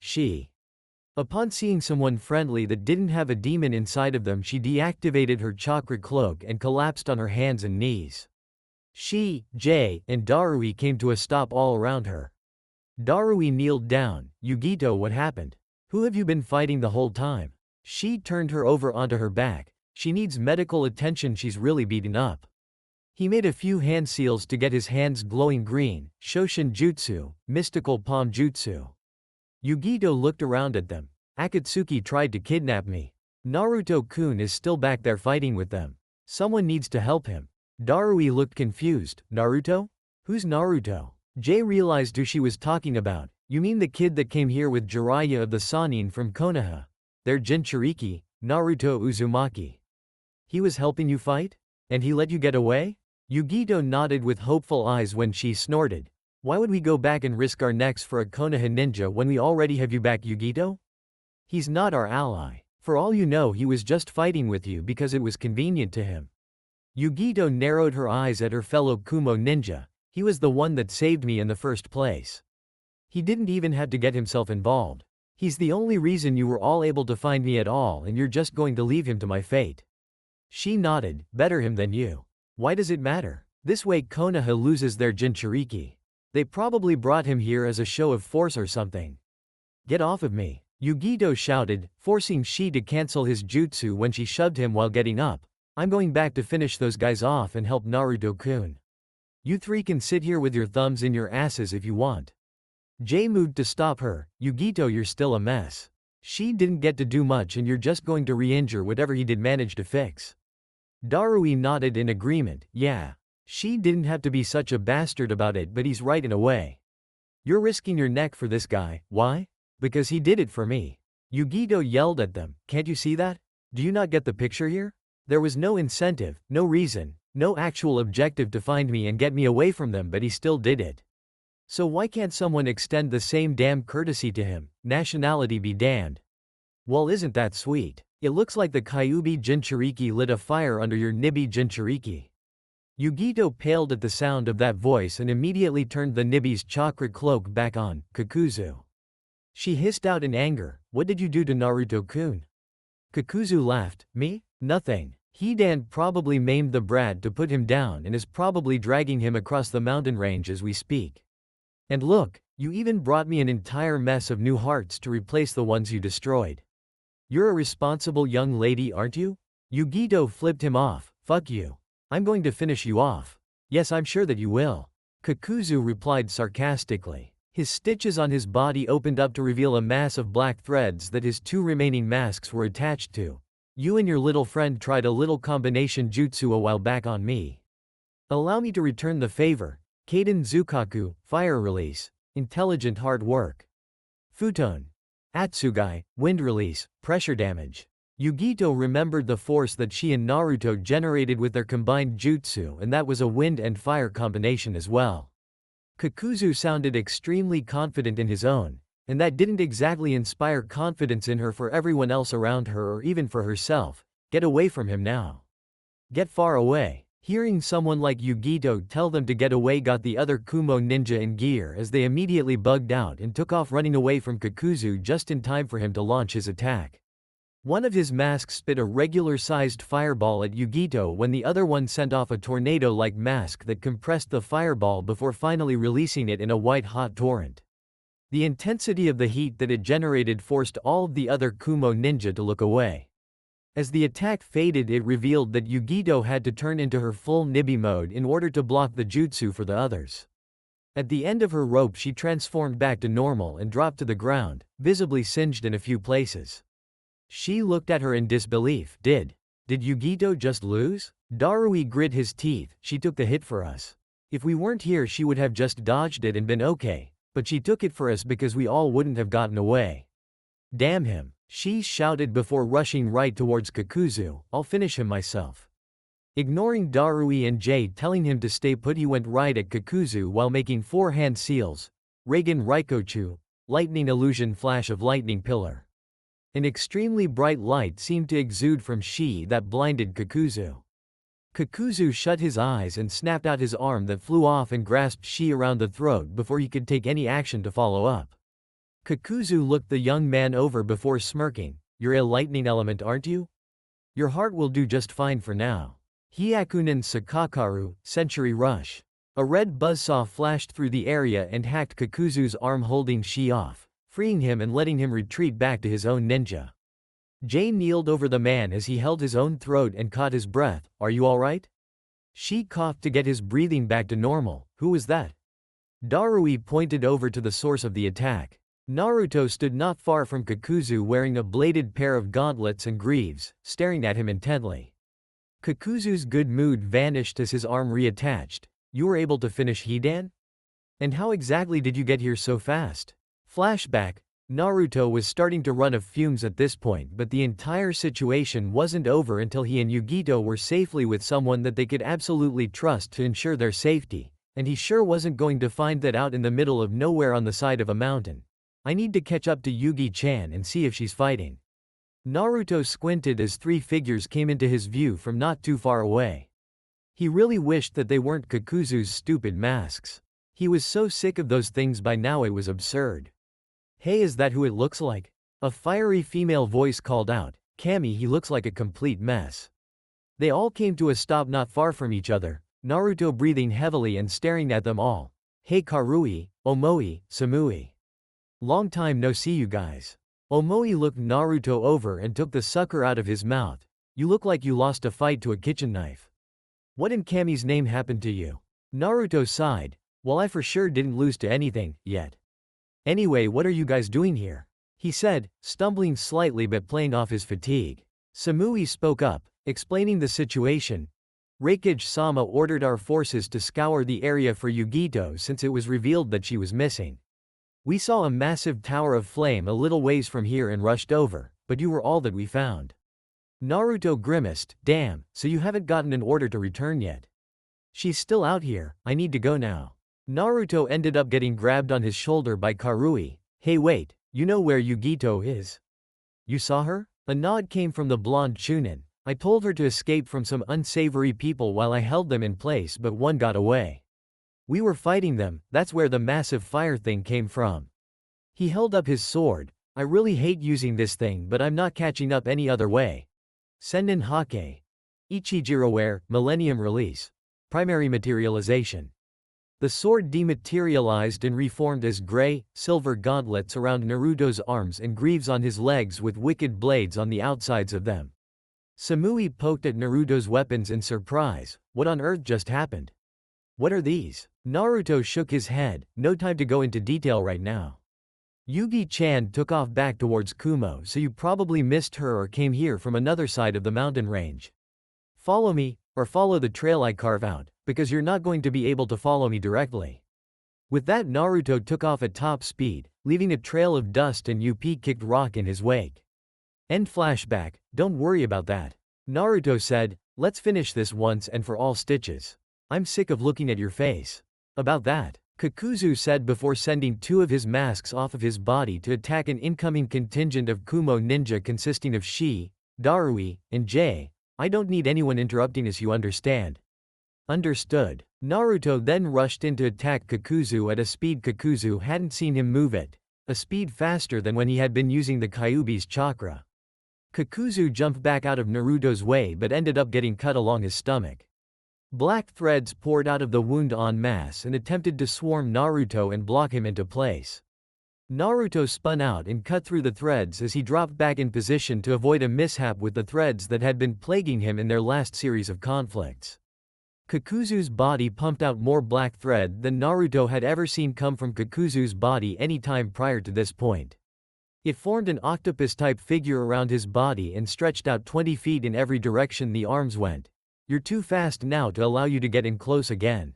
Upon seeing someone friendly that didn't have a demon inside of them, she deactivated her chakra cloak and collapsed on her hands and knees. Jay, and Darui came to a stop all around her. Darui kneeled down. "Yugito, what happened? Who have you been fighting the whole time?" She turned her over onto her back. "She needs medical attention, she's really beaten up." He made a few hand seals to get his hands glowing green. "Shoshin Jutsu, mystical palm jutsu." Yugito looked around at them. Akatsuki tried to kidnap me. Naruto-kun is still back there fighting with them. Someone needs to help him. Darui looked confused. Naruto? Who's Naruto? Jay realized who she was talking about. You mean the kid that came here with Jiraiya of the Sannin from Konoha? Their Jinchuriki, Naruto Uzumaki. He was helping you fight? And he let you get away? Yugito nodded with hopeful eyes when she snorted. Why would we go back and risk our necks for a Konoha ninja when we already have you back, Yugito? He's not our ally. For all you know, he was just fighting with you because it was convenient to him. Yugito narrowed her eyes at her fellow Kumo ninja. He was the one that saved me in the first place. He didn't even have to get himself involved. He's the only reason you were all able to find me at all, and you're just going to leave him to my fate. She nodded. Better him than you. Why does it matter? This way Konoha loses their Jinchuriki. They probably brought him here as a show of force or something. Get off of me. Yugito shouted, forcing Shi to cancel his jutsu when she shoved him while getting up. I'm going back to finish those guys off and help Naruto-kun. You three can sit here with your thumbs in your asses if you want. Jay moved to stop her. Yugito, you're still a mess. She didn't get to do much and you're just going to re-injure whatever he did manage to fix. Darui nodded in agreement. Yeah. She didn't have to be such a bastard about it, but he's right in a way. You're risking your neck for this guy. Why? Because he did it for me. Yugito yelled at them. Can't you see that? Do you not get the picture here? There was no incentive, no reason, no actual objective to find me and get me away from them, but he still did it. So why can't someone extend the same damn courtesy to him? Nationality be damned. Well, isn't that sweet? It looks like the Kyuubi Jinchuriki lit a fire under your Nibi Jinchuriki. Yugito paled at the sound of that voice and immediately turned the Nibi's chakra cloak back on. Kakuzu. She hissed out in anger. What did you do to Naruto-kun? Kakuzu laughed. Me? Nothing. Hidan probably maimed the brat to put him down and is probably dragging him across the mountain range as we speak. And look, you even brought me an entire mess of new hearts to replace the ones you destroyed. You're a responsible young lady, aren't you? Yugito flipped him off. Fuck you. I'm going to finish you off. Yes, I'm sure that you will. Kakuzu replied sarcastically. His stitches on his body opened up to reveal a mass of black threads that his two remaining masks were attached to. You and your little friend tried a little combination jutsu a while back on me. Allow me to return the favor. Kaden Zukaku, fire release. Intelligent hard work. Futon. Atsugai, wind release, pressure damage. Yugito remembered the force that she and Naruto generated with their combined jutsu, and that was a wind and fire combination as well. Kakuzu sounded extremely confident in his own, and that didn't exactly inspire confidence in her for everyone else around her or even for herself. Get away from him now. Get far away. Hearing someone like Yugito tell them to get away got the other Kumo ninja in gear as they immediately bugged out and took off running away from Kakuzu just in time for him to launch his attack. One of his masks spit a regular-sized fireball at Yugito when the other one sent off a tornado-like mask that compressed the fireball before finally releasing it in a white-hot torrent. The intensity of the heat that it generated forced all of the other Kumo ninja to look away. As the attack faded, it revealed that Yugito had to turn into her full Nibi mode in order to block the jutsu for the others. At the end of her rope, she transformed back to normal and dropped to the ground, visibly singed in a few places. She looked at her in disbelief. Did Yugito just lose? Darui grit his teeth. She took the hit for us. If we weren't here, she would have just dodged it and been okay, but she took it for us because we all wouldn't have gotten away. Damn him. She shouted before rushing right towards Kakuzu. I'll finish him myself. Ignoring Darui and Jay telling him to stay put, he went right at Kakuzu while making 4 hand seals. Reigen Raikochu, lightning illusion, flash of lightning pillar. An extremely bright light seemed to exude from Shi that blinded Kakuzu. Kakuzu shut his eyes and snapped out his arm that flew off and grasped Shi around the throat before he could take any action to follow up. Kakuzu looked the young man over before smirking. You're a lightning element, aren't you? Your heart will do just fine for now. Hyakunin Sakakaru, Century Rush. A red buzzsaw flashed through the area and hacked Kakuzu's arm, holding Shi off, freeing him and letting him retreat back to his own ninja. Jay kneeled over the man as he held his own throat and caught his breath. Are you alright? Shi coughed to get his breathing back to normal. Who was that? Darui pointed over to the source of the attack. Naruto stood not far from Kakuzu wearing a bladed pair of gauntlets and greaves, staring at him intently. Kakuzu's good mood vanished as his arm reattached. You were able to finish Hidan? And how exactly did you get here so fast? Flashback. Naruto was starting to run of fumes at this point, but the entire situation wasn't over until he and Yugito were safely with someone that they could absolutely trust to ensure their safety, and he sure wasn't going to find that out in the middle of nowhere on the side of a mountain. I need to catch up to Yugi-chan and see if she's fighting. Naruto squinted as three figures came into his view from not too far away. He really wished that they weren't Kakuzu's stupid masks. He was so sick of those things by now it was absurd. Hey, is that who it looks like? A fiery female voice called out, Kami, he looks like a complete mess. They all came to a stop not far from each other, Naruto breathing heavily and staring at them all. Hey Karui, Omoi, Samui. Long time no see you guys. Omoi looked Naruto over and took the sucker out of his mouth. You look like you lost a fight to a kitchen knife. What in Kami's name happened to you? Naruto sighed. Well, I for sure didn't lose to anything, yet. Anyway, what are you guys doing here? He said, stumbling slightly but playing off his fatigue. Samui spoke up, explaining the situation. Reikage-sama ordered our forces to scour the area for Yugito since it was revealed that she was missing. We saw a massive tower of flame a little ways from here and rushed over, but you were all that we found. Naruto grimaced, damn, so you haven't gotten an order to return yet. She's still out here, I need to go now. Naruto ended up getting grabbed on his shoulder by Karui. Hey wait, you know where Yugito is? You saw her? A nod came from the blonde Chunin. I told her to escape from some unsavory people while I held them in place, but one got away. We were fighting them, that's where the massive fire thing came from. He held up his sword. I really hate using this thing, but I'm not catching up any other way. Sennin Hake. Ichijiro Millennium Release. Primary materialization. The sword dematerialized and reformed as gray, silver gauntlets around Naruto's arms and greaves on his legs with wicked blades on the outsides of them. Samui poked at Naruto's weapons in surprise. What on earth just happened? What are these? Naruto shook his head, no time to go into detail right now. Yugi-chan took off back towards Kumo, so you probably missed her or came here from another side of the mountain range. Follow me, or follow the trail I carve out, because you're not going to be able to follow me directly. With that, Naruto took off at top speed, leaving a trail of dust and UP-kicked rock in his wake. End flashback. Don't worry about that. Naruto said, let's finish this once and for all stitches. I'm sick of looking at your face. About that, Kakuzu said before sending two of his masks off of his body to attack an incoming contingent of Kumo ninja consisting of Shi, Darui, and Jay. I don't need anyone interrupting us, you understand? Understood. Naruto then rushed in to attack Kakuzu at a speed Kakuzu hadn't seen him move at, a speed faster than when he had been using the Kyuubi's chakra. Kakuzu jumped back out of Naruto's way but ended up getting cut along his stomach. Black threads poured out of the wound en masse and attempted to swarm Naruto and block him into place. Naruto spun out and cut through the threads as he dropped back in position to avoid a mishap with the threads that had been plaguing him in their last series of conflicts. Kakuzu's body pumped out more black thread than Naruto had ever seen come from Kakuzu's body any time prior to this point. It formed an octopus-type figure around his body and stretched out 20 feet in every direction the arms went. You're too fast now to allow you to get in close again.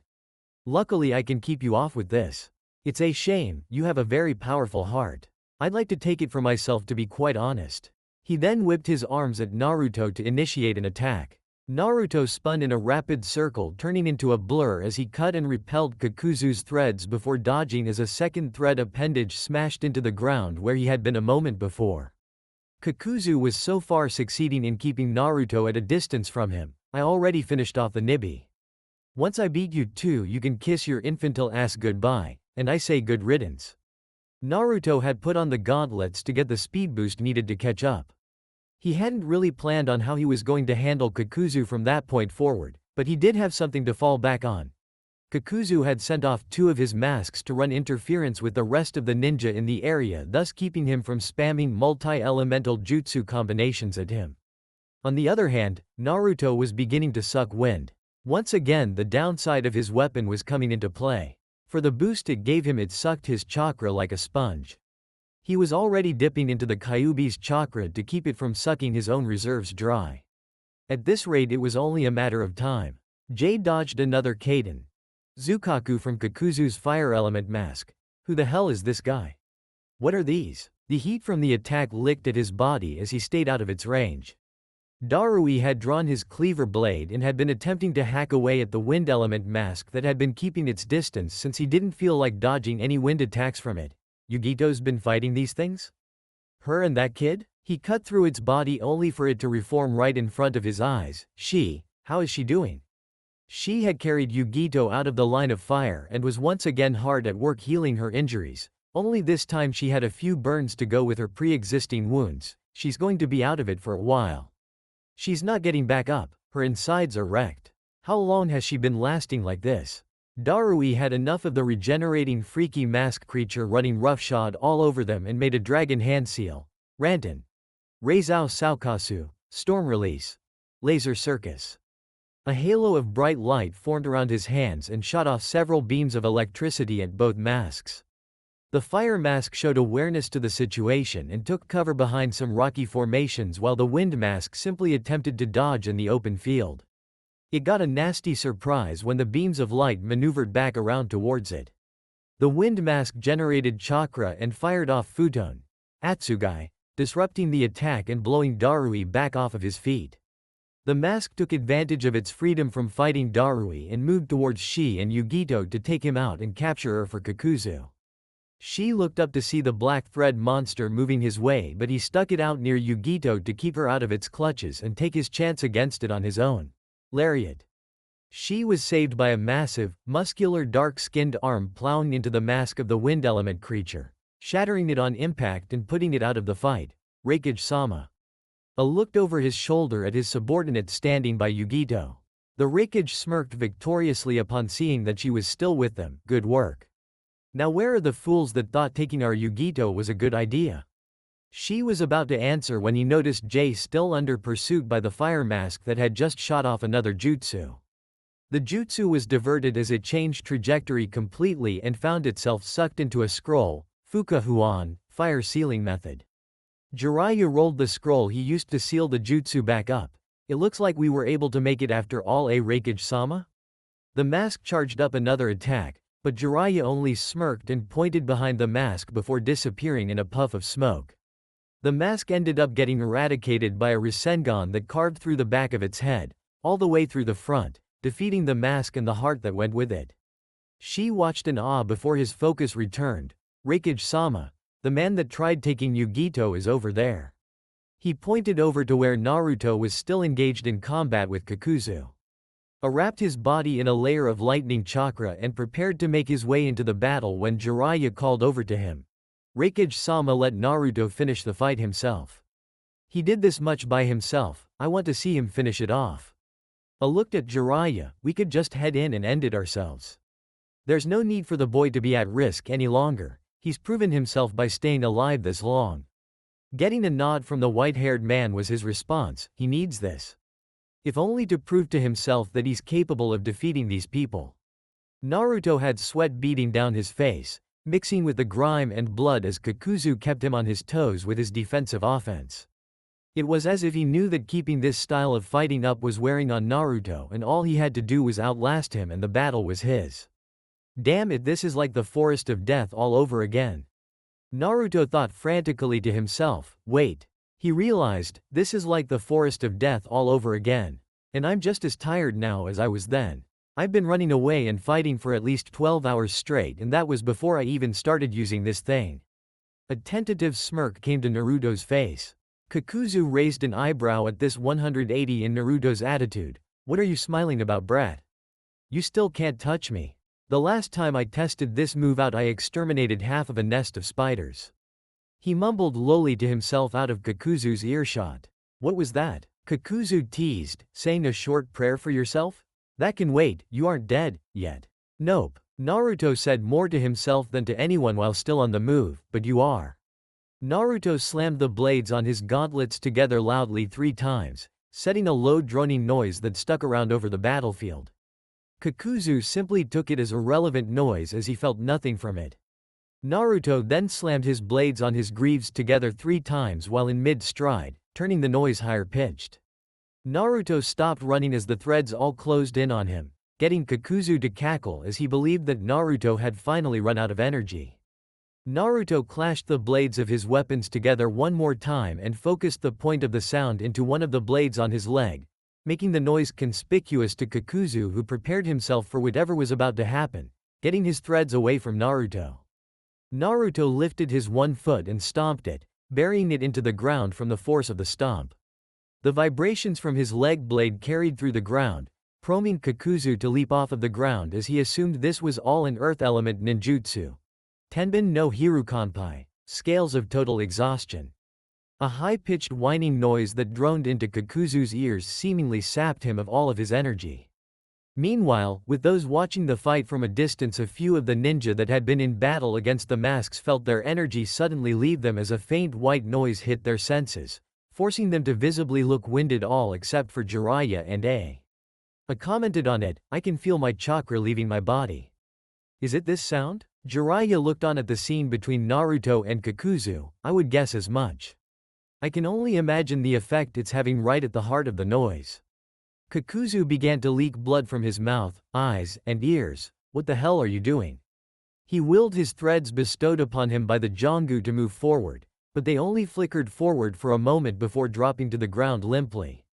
Luckily I can keep you off with this. It's a shame, you have a very powerful heart. I'd like to take it for myself, to be quite honest. He then whipped his arms at Naruto to initiate an attack. Naruto spun in a rapid circle, turning into a blur as he cut and repelled Kakuzu's threads before dodging as a second thread appendage smashed into the ground where he had been a moment before. Kakuzu was so far succeeding in keeping Naruto at a distance from him. I already finished off the Nibi. Once I beat you too, you can kiss your infantile ass goodbye, and I say good riddance. Naruto had put on the gauntlets to get the speed boost needed to catch up. He hadn't really planned on how he was going to handle Kakuzu from that point forward, but he did have something to fall back on. Kakuzu had sent off two of his masks to run interference with the rest of the ninja in the area, thus keeping him from spamming multi-elemental jutsu combinations at him. On the other hand, Naruto was beginning to suck wind. Once again, the downside of his weapon was coming into play. For the boost it gave him, it sucked his chakra like a sponge. He was already dipping into the Kyuubi's chakra to keep it from sucking his own reserves dry. At this rate it was only a matter of time. Jade dodged another Kaden. Zukaku from Kakuzu's fire element mask. Who the hell is this guy? What are these? The heat from the attack licked at his body as he stayed out of its range. Darui had drawn his cleaver blade and had been attempting to hack away at the wind element mask that had been keeping its distance since he didn't feel like dodging any wind attacks from it. Yugito's been fighting these things? Her and that kid? He cut through its body only for it to reform right in front of his eyes. How is she doing? She had carried Yugito out of the line of fire and was once again hard at work healing her injuries. Only this time she had a few burns to go with her pre-existing wounds. She's going to be out of it for a while. She's not getting back up, her insides are wrecked. How long has she been lasting like this? Darui had enough of the regenerating freaky mask creature running roughshod all over them and made a dragon hand seal. Ranton. Reizao Saukasu. Storm release. Laser circus. A halo of bright light formed around his hands and shot off several beams of electricity at both masks. The fire mask showed awareness to the situation and took cover behind some rocky formations while the wind mask simply attempted to dodge in the open field. It got a nasty surprise when the beams of light maneuvered back around towards it. The wind mask generated chakra and fired off Futon, Atsugai, disrupting the attack and blowing Darui back off of his feet. The mask took advantage of its freedom from fighting Darui and moved towards Shi and Yugito to take him out and capture her for Kakuzu. Shi looked up to see the black thread monster moving his way, but he stuck it out near Yugito to keep her out of its clutches and take his chance against it on his own. Lariat. Shi was saved by a massive, muscular dark-skinned arm plowing into the mask of the wind element creature, shattering it on impact and putting it out of the fight. Raikage-sama. Looked over his shoulder at his subordinate standing by Yugito. The Raikage smirked victoriously upon seeing that she was still with them. Good work. Now where are the fools that thought taking our Yugito was a good idea? Shi was about to answer when he noticed Jay still under pursuit by the fire mask that had just shot off another jutsu. The jutsu was diverted as it changed trajectory completely and found itself sucked into a scroll, Fukahuan, fire sealing method. Jiraiya rolled the scroll he used to seal the jutsu back up. It looks like we were able to make it after all, Raikage-sama? The mask charged up another attack, but Jiraiya only smirked and pointed behind the mask before disappearing in a puff of smoke. The mask ended up getting eradicated by a Rasengan that carved through the back of its head, all the way through the front, defeating the mask and the heart that went with it. Shi watched in awe before his focus returned. Raikage-sama, the man that tried taking Yugito is over there. He pointed over to where Naruto was still engaged in combat with Kakuzu. Wrapped his body in a layer of lightning chakra and prepared to make his way into the battle when Jiraiya called over to him. Raikage-sama let Naruto finish the fight himself. He did this much by himself, I want to see him finish it off. Looked at Jiraiya, we could just head in and end it ourselves. There's no need for the boy to be at risk any longer, he's proven himself by staying alive this long. Getting a nod from the white-haired man was his response, he needs this. If only to prove to himself that he's capable of defeating these people. Naruto had sweat beading down his face, mixing with the grime and blood as Kakuzu kept him on his toes with his defensive offense. It was as if he knew that keeping this style of fighting up was wearing on Naruto and all he had to do was outlast him and the battle was his. Damn it, this is like the forest of death all over again. Naruto thought frantically to himself, wait. He realized, this is like the forest of death all over again. And I'm just as tired now as I was then. I've been running away and fighting for at least 12 hours straight and that was before I even started using this thing. A tentative smirk came to Naruto's face. Kakuzu raised an eyebrow at this 180 in Naruto's attitude. What are you smiling about, brat? You still can't touch me. The last time I tested this move out I exterminated half of a nest of spiders. He mumbled lowly to himself out of Kakuzu's earshot. What was that? Kakuzu teased, saying a short prayer for yourself? That can wait, you aren't dead, yet. Nope. Naruto said more to himself than to anyone while still on the move, but you are. Naruto slammed the blades on his gauntlets together loudly 3 times, setting a low droning noise that stuck around over the battlefield. Kakuzu simply took it as irrelevant noise as he felt nothing from it. Naruto then slammed his blades on his greaves together 3 times while in mid-stride, turning the noise higher-pitched. Naruto stopped running as the threads all closed in on him, getting Kakuzu to cackle as he believed that Naruto had finally run out of energy. Naruto clashed the blades of his weapons together one more time and focused the point of the sound into one of the blades on his leg, making the noise conspicuous to Kakuzu, who prepared himself for whatever was about to happen, getting his threads away from Naruto. Naruto lifted his one foot and stomped it, burying it into the ground from the force of the stomp. The vibrations from his leg blade carried through the ground, prompting Kakuzu to leap off of the ground as he assumed this was all an earth element ninjutsu. Tenbin no Hirukanpai, scales of total exhaustion. A high-pitched whining noise that droned into Kakuzu's ears seemingly sapped him of all of his energy. Meanwhile, with those watching the fight from a distance, a few of the ninja that had been in battle against the masks felt their energy suddenly leave them as a faint white noise hit their senses, forcing them to visibly look winded, all except for Jiraiya and A. I commented on it, "I can feel my chakra leaving my body. Is it this sound?" Jiraiya looked on at the scene between Naruto and Kakuzu. "I would guess as much. I can only imagine the effect it's having right at the heart of the noise." Kakuzu began to leak blood from his mouth, eyes, and ears. "What the hell are you doing?" He willed his threads bestowed upon him by the Jongu to move forward, but they only flickered forward for a moment before dropping to the ground limply.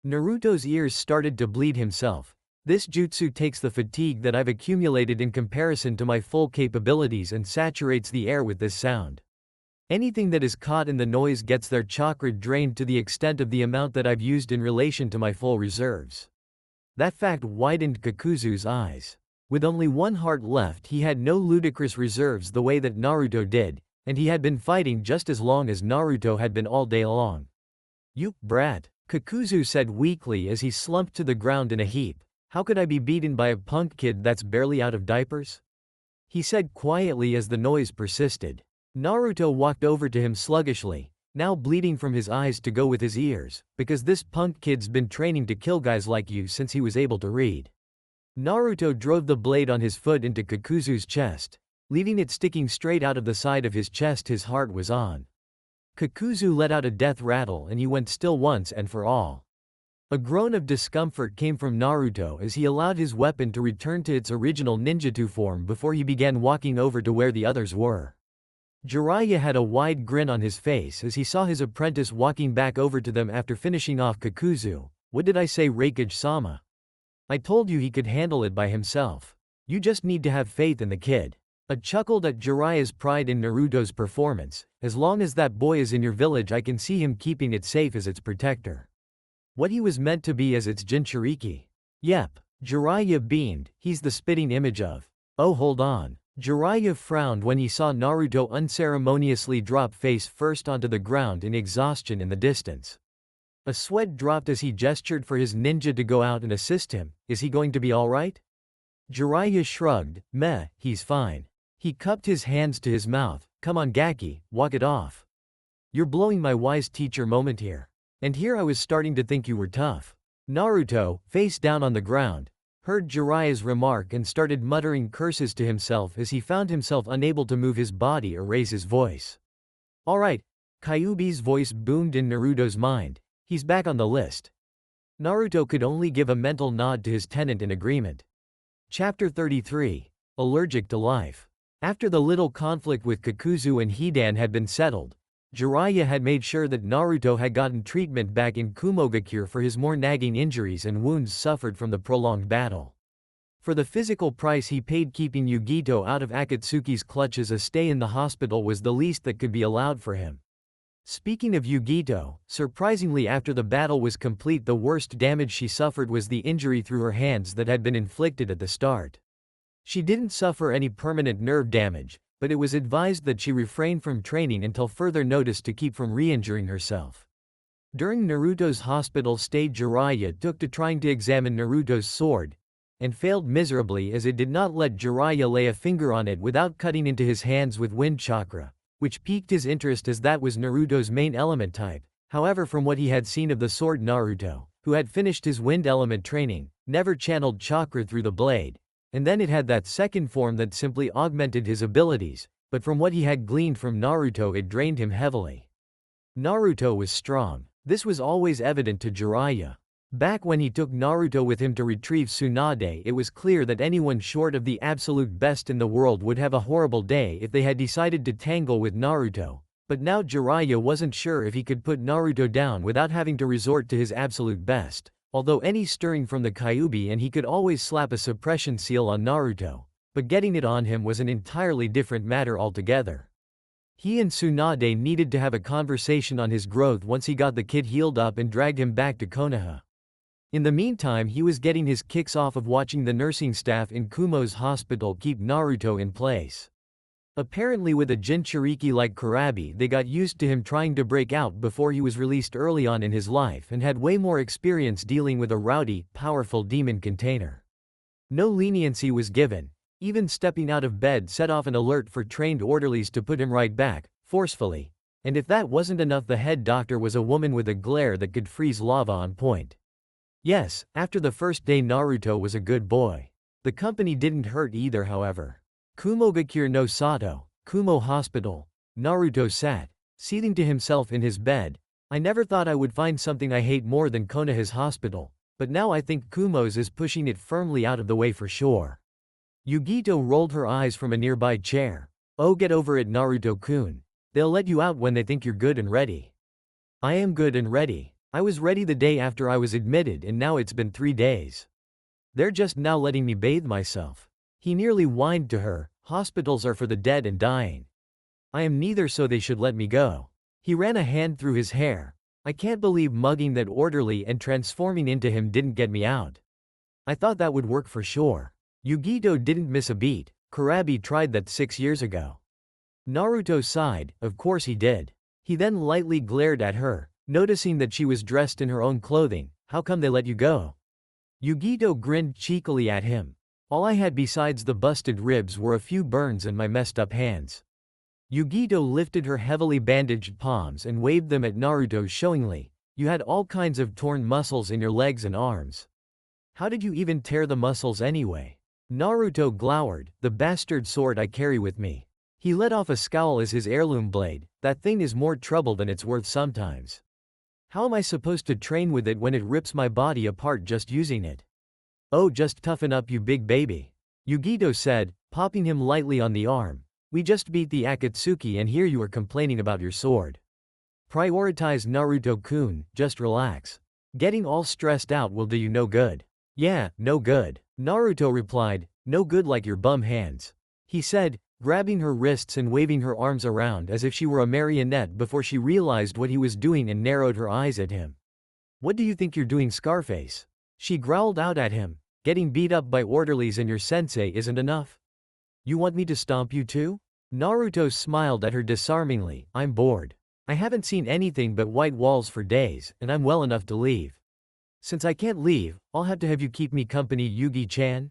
Naruto's ears started to bleed himself. "This jutsu takes the fatigue that I've accumulated in comparison to my full capabilities and saturates the air with this sound. Anything that is caught in the noise gets their chakra drained to the extent of the amount that I've used in relation to my full reserves." That fact widened Kakuzu's eyes. With only one heart left, he had no ludicrous reserves the way that Naruto did, and he had been fighting just as long as Naruto had been all day long. "You brat," Kakuzu said weakly as he slumped to the ground in a heap. "How could I be beaten by a punk kid that's barely out of diapers?" he said quietly as the noise persisted. Naruto walked over to him sluggishly, now bleeding from his eyes to go with his ears, "because this punk kid's been training to kill guys like you since he was able to read." Naruto drove the blade on his foot into Kakuzu's chest, leaving it sticking straight out of the side of his chest his heart was on. Kakuzu let out a death rattle and he went still once and for all. A groan of discomfort came from Naruto as he allowed his weapon to return to its original ninjutsu form before he began walking over to where the others were. Jiraiya had a wide grin on his face as he saw his apprentice walking back over to them after finishing off Kakuzu. "What did I say, Raikage-sama? I told you he could handle it by himself. You just need to have faith in the kid." I chuckled at Jiraiya's pride in Naruto's performance. "As long as that boy is in your village, I can see him keeping it safe as its protector. What he was meant to be as its Jinchuriki." "Yep." Jiraiya beamed, "He's the spitting image of—" "Oh, hold on." Jiraiya frowned when he saw Naruto unceremoniously drop face first onto the ground in exhaustion in the distance. A sweat dropped as he gestured for his ninja to go out and assist him. "Is he going to be alright?" Jiraiya shrugged. "Meh, he's fine." He cupped his hands to his mouth. "Come on Gaki, walk it off. You're blowing my wise teacher moment here. And here I was starting to think you were tough." Naruto, face down on the ground, heard Jiraiya's remark and started muttering curses to himself as he found himself unable to move his body or raise his voice. "Alright." Kyuubi's voice boomed in Naruto's mind. "He's back on the list." Naruto could only give a mental nod to his tenant in agreement. Chapter 33. Allergic to Life. After the little conflict with Kakuzu and Hidan had been settled, Jiraiya had made sure that Naruto had gotten treatment back in Kumogakure for his more nagging injuries and wounds suffered from the prolonged battle. For the physical price he paid keeping Yugito out of Akatsuki's clutches, a stay in the hospital was the least that could be allowed for him. Speaking of Yugito, surprisingly after the battle was complete, the worst damage she suffered was the injury through her hands that had been inflicted at the start. She didn't suffer any permanent nerve damage, but it was advised that she refrain from training until further notice to keep from re-injuring herself. During Naruto's hospital stay, Jiraiya took to trying to examine Naruto's sword, and failed miserably as it did not let Jiraiya lay a finger on it without cutting into his hands with wind chakra, which piqued his interest as that was Naruto's main element type. However, from what he had seen of the sword, Naruto, who had finished his wind element training, never channeled chakra through the blade, and then it had that second form that simply augmented his abilities, but from what he had gleaned from Naruto it drained him heavily. Naruto was strong. This was always evident to Jiraiya. Back when he took Naruto with him to retrieve Tsunade, it was clear that anyone short of the absolute best in the world would have a horrible day if they had decided to tangle with Naruto. But now Jiraiya wasn't sure if he could put Naruto down without having to resort to his absolute best, although any stirring from the Kyuubi and he could always slap a suppression seal on Naruto, but getting it on him was an entirely different matter altogether. He and Tsunade needed to have a conversation on his growth once he got the kid healed up and dragged him back to Konoha. In the meantime, he was getting his kicks off of watching the nursing staff in Kumo's hospital keep Naruto in place. Apparently with a Jinchuriki like Kurabi, they got used to him trying to break out before he was released early on in his life and had way more experience dealing with a rowdy, powerful demon container. No leniency was given. Even stepping out of bed set off an alert for trained orderlies to put him right back, forcefully. And if that wasn't enough, the head doctor was a woman with a glare that could freeze lava on point. Yes, after the first day Naruto was a good boy. The company didn't hurt either, however. Kumogakure no Sato, Kumo Hospital. Naruto sat, seething to himself in his bed. I never thought I would find something I hate more than Konoha's hospital, but now I think Kumo's is pushing it firmly out of the way for sure. Yugito rolled her eyes from a nearby chair. Oh, get over it, Naruto-kun. They'll let you out when they think you're good and ready. I am good and ready. I was ready the day after I was admitted and now it's been 3 days. They're just now letting me bathe myself. He nearly whined to her. Hospitals are for the dead and dying. I am neither, so they should let me go. He ran a hand through his hair. I can't believe mugging that orderly and transforming into him didn't get me out. I thought that would work for sure. Yugito didn't miss a beat. Kurabi tried that 6 years ago. Naruto sighed. Of course he did. He then lightly glared at her, noticing that she was dressed in her own clothing. How come they let you go? Yugito grinned cheekily at him. All I had besides the busted ribs were a few burns and my messed up hands. Yugito lifted her heavily bandaged palms and waved them at Naruto showingly. You had all kinds of torn muscles in your legs and arms. How did you even tear the muscles anyway? Naruto glowered. The bastard sword I carry with me. He let off a scowl as his heirloom blade. That thing is more trouble than it's worth sometimes. How am I supposed to train with it when it rips my body apart just using it? Oh, just toughen up, you big baby. Yugito said, popping him lightly on the arm. We just beat the Akatsuki and here you are complaining about your sword. Prioritize, Naruto-kun, just relax. Getting all stressed out will do you no good. Yeah, no good. Naruto replied, no good like your bum hands. He said, grabbing her wrists and waving her arms around as if she were a marionette before she realized what he was doing and narrowed her eyes at him. What do you think you're doing, Scarface? She growled out at him. Getting beat up by orderlies and your sensei isn't enough? You want me to stomp you too? Naruto smiled at her disarmingly. I'm bored. I haven't seen anything but white walls for days, and I'm well enough to leave. Since I can't leave, I'll have to have you keep me company, Yugi-chan.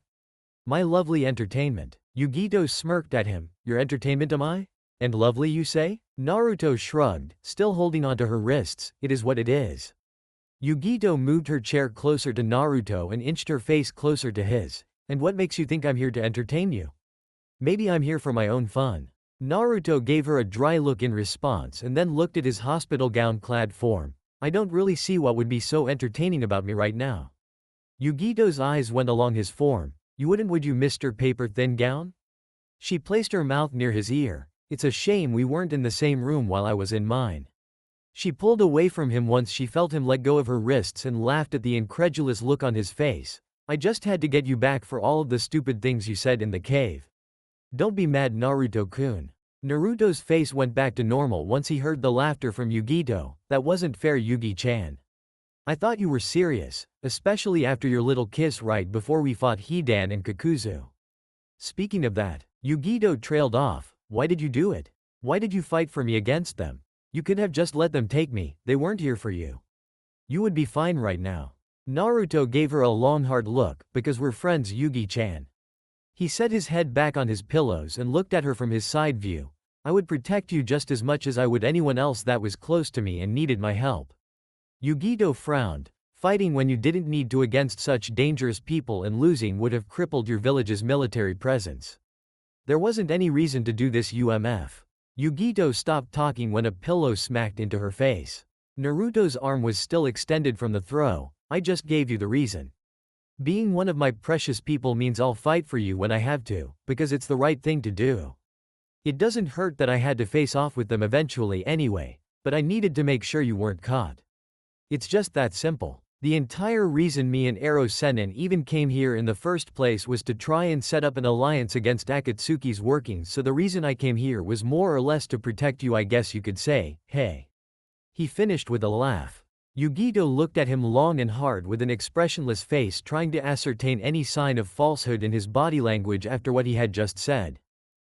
My lovely entertainment. Yugito smirked at him. Your entertainment am I? And lovely, you say? Naruto shrugged, still holding onto her wrists. It is what it is. Yugito moved her chair closer to Naruto and inched her face closer to his. And what makes you think I'm here to entertain you? Maybe I'm here for my own fun. Naruto gave her a dry look in response and then looked at his hospital gown-clad form. I don't really see what would be so entertaining about me right now. Yugito's eyes went along his form. You wouldn't, would you, Mr. Paper Thin Gown? She placed her mouth near his ear. It's a shame we weren't in the same room while I was in mine. She pulled away from him once she felt him let go of her wrists and laughed at the incredulous look on his face. I just had to get you back for all of the stupid things you said in the cave. Don't be mad, Naruto-kun. Naruto's face went back to normal once he heard the laughter from Yugito. That wasn't fair, Yugi-chan. I thought you were serious, especially after your little kiss right before we fought Hidan and Kakuzu. Speaking of that, Yugito trailed off. Why did you do it? Why did you fight for me against them? You could have just let them take me, they weren't here for you. You would be fine right now. Naruto gave her a long hard look. Because we're friends, Yugi-chan. He set his head back on his pillows and looked at her from his side view. I would protect you just as much as I would anyone else that was close to me and needed my help. Yugito frowned. Fighting when you didn't need to against such dangerous people and losing would have crippled your village's military presence. There wasn't any reason to do this UMF. Yugito stopped talking when a pillow smacked into her face. Naruto's arm was still extended from the throw. I just gave you the reason. Being one of my precious people means I'll fight for you when I have to, because it's the right thing to do. It doesn't hurt that I had to face off with them eventually anyway, but I needed to make sure you weren't caught. It's just that simple. The entire reason me and Ero-Sennin even came here in the first place was to try and set up an alliance against Akatsuki's workings, so the reason I came here was more or less to protect you, I guess you could say. Hey. He finished with a laugh. Yugito looked at him long and hard with an expressionless face, trying to ascertain any sign of falsehood in his body language after what he had just said.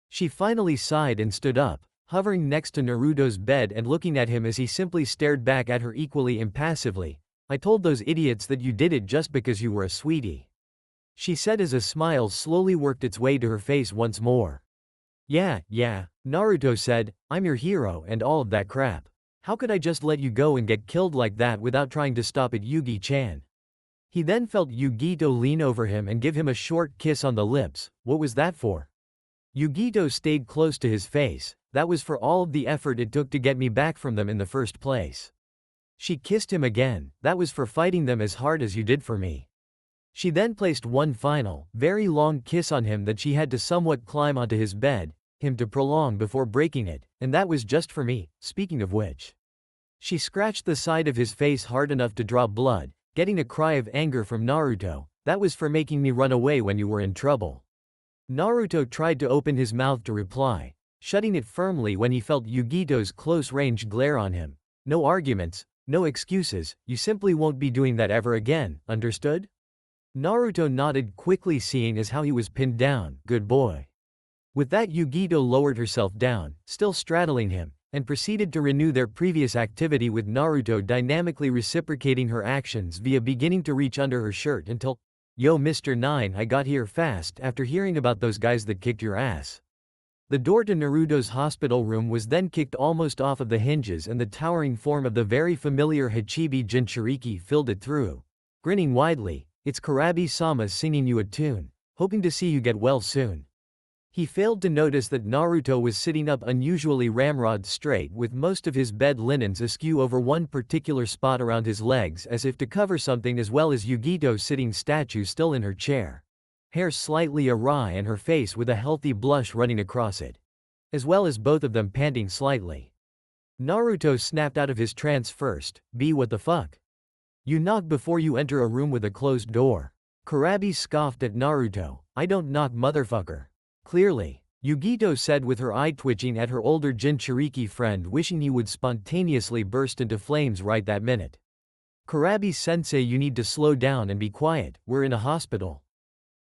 She finally sighed and stood up, hovering next to Naruto's bed and looking at him as he simply stared back at her equally impassively. I told those idiots that you did it just because you were a sweetie, she said as a smile slowly worked its way to her face once more. Yeah, Naruto said, I'm your hero and all of that crap. How could I just let you go and get killed like that without trying to stop it, Yugi-chan? He then felt Yugito lean over him and give him a short kiss on the lips. What was that for? Yugito stayed close to his face. That was for all of the effort it took to get me back from them in the first place. She kissed him again. That was for fighting them as hard as you did for me. She then placed one final, very long kiss on him that she had to somewhat climb onto his bed, him to prolong before breaking it, and that was just for me. Speaking of which. She scratched the side of his face hard enough to draw blood, getting a cry of anger from Naruto. That was for making me run away when you were in trouble. Naruto tried to open his mouth to reply, shutting it firmly when he felt Yugito's close-range glare on him. No arguments, no excuses, you simply won't be doing that ever again, understood? Naruto nodded quickly, seeing as how he was pinned down. Good boy. With that, Yugito lowered herself down, still straddling him, and proceeded to renew their previous activity, with Naruto dynamically reciprocating her actions via beginning to reach under her shirt until, yo Mr. 9, I got here fast after hearing about those guys that kicked your ass. The door to Naruto's hospital room was then kicked almost off of the hinges, and the towering form of the very familiar Hachibi Jinchuriki filled it through. Grinning widely, it's Kurabi-sama singing you a tune, hoping to see you get well soon. He failed to notice that Naruto was sitting up unusually ramrod straight, with most of his bed linens askew over one particular spot around his legs as if to cover something, as well as Yugito sitting statue still in her chair. Hair slightly awry and her face with a healthy blush running across it. As well as both of them panting slightly. Naruto snapped out of his trance first. What the fuck? You knock before you enter a room with a closed door. Kurabi scoffed at Naruto. I don't knock, motherfucker. Clearly, Yugito said with her eye twitching at her older Jinchuriki friend, wishing he would spontaneously burst into flames right that minute. Kurabi-sensei, you need to slow down and be quiet, we're in a hospital.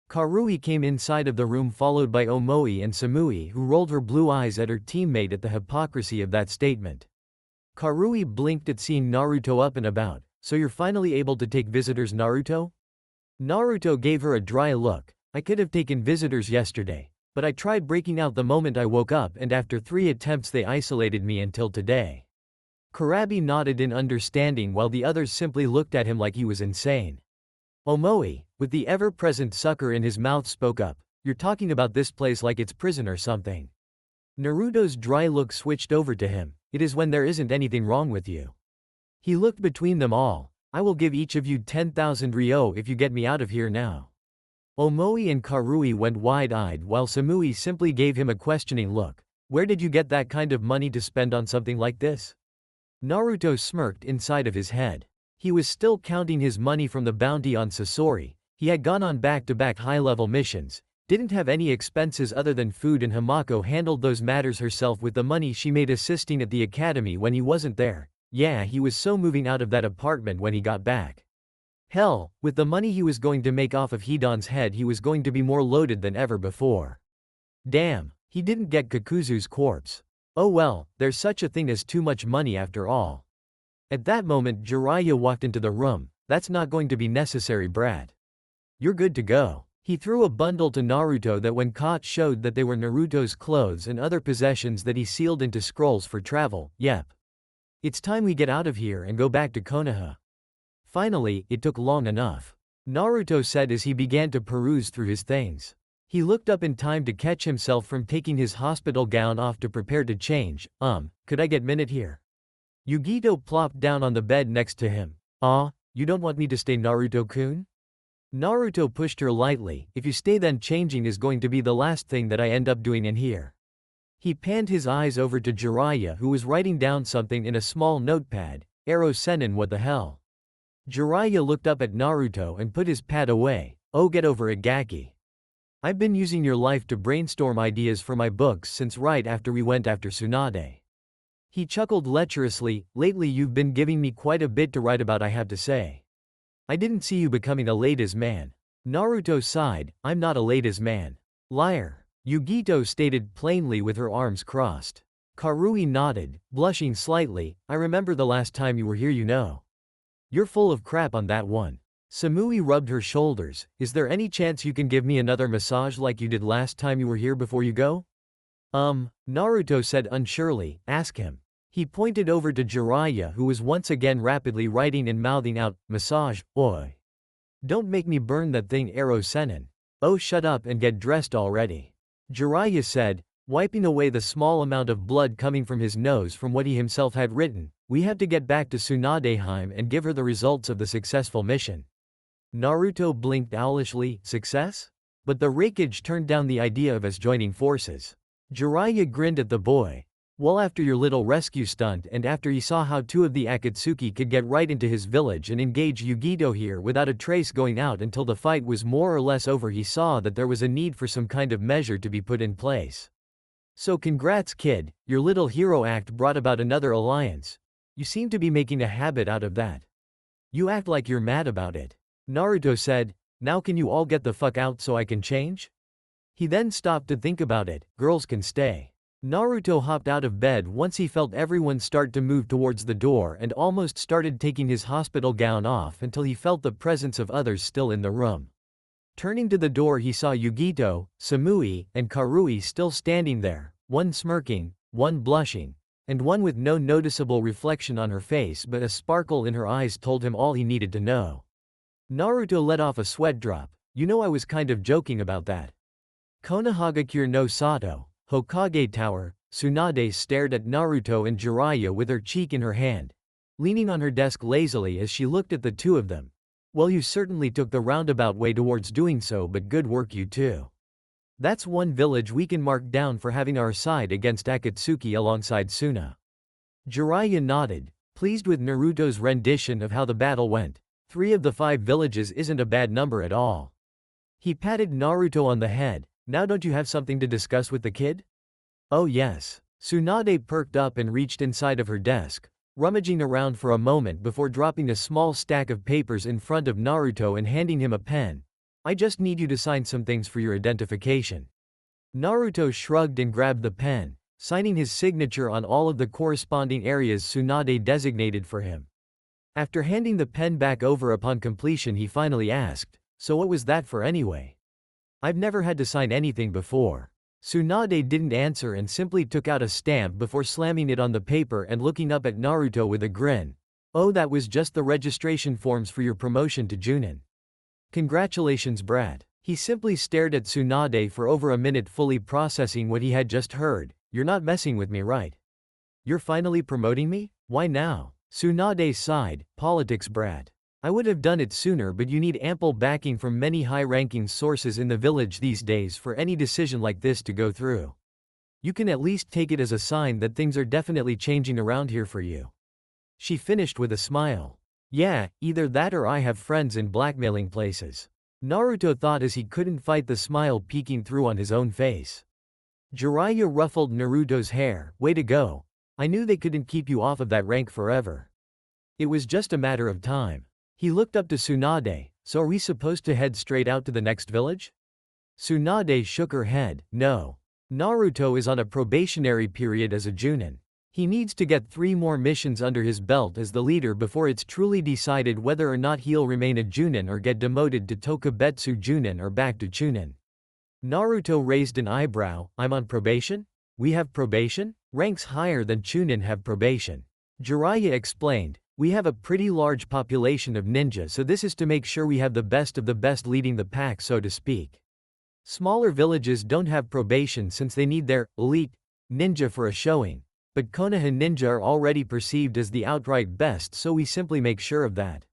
Karui came inside of the room, followed by Omoi and Samui, who rolled her blue eyes at her teammate at the hypocrisy of that statement. Karui blinked at seeing Naruto up and about. So you're finally able to take visitors, Naruto? Naruto gave her a dry look. I could have taken visitors yesterday, but I tried breaking out the moment I woke up, and after 3 attempts they isolated me until today. Kurabi nodded in understanding while the others simply looked at him like he was insane. Omoi, with the ever-present sucker in his mouth, spoke up. You're talking about this place like it's prison or something. Naruto's dry look switched over to him. It is when there isn't anything wrong with you. He looked between them all. I will give each of you 10,000 ryo if you get me out of here now. Omoi and Karui went wide-eyed while Samui simply gave him a questioning look. Where did you get that kind of money to spend on something like this? Naruto smirked inside of his head. He was still counting his money from the bounty on Sasori. He had gone on back-to-back high-level missions, didn't have any expenses other than food, and Hamako handled those matters herself with the money she made assisting at the academy when he wasn't there. Yeah, he was so moving out of that apartment when he got back. Hell, with the money he was going to make off of Hidan's head, he was going to be more loaded than ever before. Damn, he didn't get Kakuzu's corpse. Oh well, there's such a thing as too much money after all. At that moment Jiraiya walked into the room. That's not going to be necessary, brat. You're good to go. He threw a bundle to Naruto that when caught showed that they were Naruto's clothes and other possessions that he sealed into scrolls for travel. Yep. It's time we get out of here and go back to Konoha. Finally, it took long enough. Naruto said as he began to peruse through his things. He looked up in time to catch himself from taking his hospital gown off to prepare to change. Could I get minute here? Yugito plopped down on the bed next to him. You don't want me to stay, Naruto-kun? Naruto pushed her lightly. If you stay, then changing is going to be the last thing that I end up doing in here. He panned his eyes over to Jiraiya, who was writing down something in a small notepad. Ero-Sennin, what the hell? Jiraiya looked up at Naruto and put his pad away. Oh, get over it, Gaki. I've been using your life to brainstorm ideas for my books since right after we went after Tsunade. He chuckled lecherously. Lately you've been giving me quite a bit to write about, I have to say. I didn't see you becoming a ladies' man. Naruto sighed. I'm not a ladies' man. Liar. Yugito stated plainly with her arms crossed. Karui nodded, blushing slightly. I remember the last time you were here, you know. You're full of crap on that one. Samui rubbed her shoulders. Is there any chance you can give me another massage like you did last time you were here before you go? Naruto said unsurely. Ask him. He pointed over to Jiraiya, who was once again rapidly writing and mouthing out, massage, oi. Don't make me burn that thing, Ero-Sennin. Oh, shut up and get dressed already. Jiraiya said, wiping away the small amount of blood coming from his nose from what he himself had written. We have to get back to Tsunadeheim and give her the results of the successful mission. Naruto blinked owlishly. Success? But the Raikage turned down the idea of us joining forces. Jiraiya grinned at the boy. Well, after your little rescue stunt and after he saw how two of the Akatsuki could get right into his village and engage Yugito here without a trace going out until the fight was more or less over, he saw that there was a need for some kind of measure to be put in place. So congrats, kid, your little hero act brought about another alliance. You seem to be making a habit out of that. You act like you're mad about it. Naruto said, now can you all get the fuck out so I can change? He then stopped to think about it. Girls can stay. Naruto hopped out of bed once he felt everyone start to move towards the door and almost started taking his hospital gown off until he felt the presence of others still in the room. Turning to the door, he saw Yugito, Samui, and Karui still standing there, one smirking, one blushing, and one with no noticeable reflection on her face but a sparkle in her eyes told him all he needed to know. Naruto let off a sweat drop. You know, I was kind of joking about that. Konohagakure no Sato, Hokage Tower. Tsunade stared at Naruto and Jiraiya with her cheek in her hand, leaning on her desk lazily as she looked at the two of them. Well, you certainly took the roundabout way towards doing so, but good work, you two. That's one village we can mark down for having our side against Akatsuki alongside Suna. Jiraiya nodded, pleased with Naruto's rendition of how the battle went. 3 of the 5 villages isn't a bad number at all. He patted Naruto on the head. Now don't you have something to discuss with the kid? Oh yes. Tsunade perked up and reached inside of her desk, rummaging around for a moment before dropping a small stack of papers in front of Naruto and handing him a pen. I just need you to sign some things for your identification. Naruto shrugged and grabbed the pen, signing his signature on all of the corresponding areas Tsunade designated for him. After handing the pen back over upon completion, he finally asked, so what was that for anyway? I've never had to sign anything before. Tsunade didn't answer and simply took out a stamp before slamming it on the paper and looking up at Naruto with a grin. Oh, that was just the registration forms for your promotion to Junin. Congratulations, brat. He simply stared at Tsunade for over a minute, fully processing what he had just heard. You're not messing with me, right? You're finally promoting me? Why now? Tsunade sighed. Politics, brat. I would have done it sooner, but you need ample backing from many high-ranking sources in the village these days for any decision like this to go through. You can at least take it as a sign that things are definitely changing around here for you. She finished with a smile. Yeah, either that or I have friends in blackmailing places. Naruto thought as he couldn't fight the smile peeking through on his own face. Jiraiya ruffled Naruto's hair. Way to go. I knew they couldn't keep you off of that rank forever. It was just a matter of time. He looked up to Tsunade. So are we supposed to head straight out to the next village? Tsunade shook her head. No. Naruto is on a probationary period as a Junin. He needs to get 3 more missions under his belt as the leader before it's truly decided whether or not he'll remain a Junin or get demoted to Tokubetsu Junin or back to Chunin. Naruto raised an eyebrow. I'm on probation? We have probation? Ranks higher than Chunin have probation. Jiraiya explained. We have a pretty large population of ninja, so this is to make sure we have the best of the best leading the pack, so to speak. Smaller villages don't have probation since they need their elite ninja for a showing, but Konoha ninja are already perceived as the outright best, so we simply make sure of that.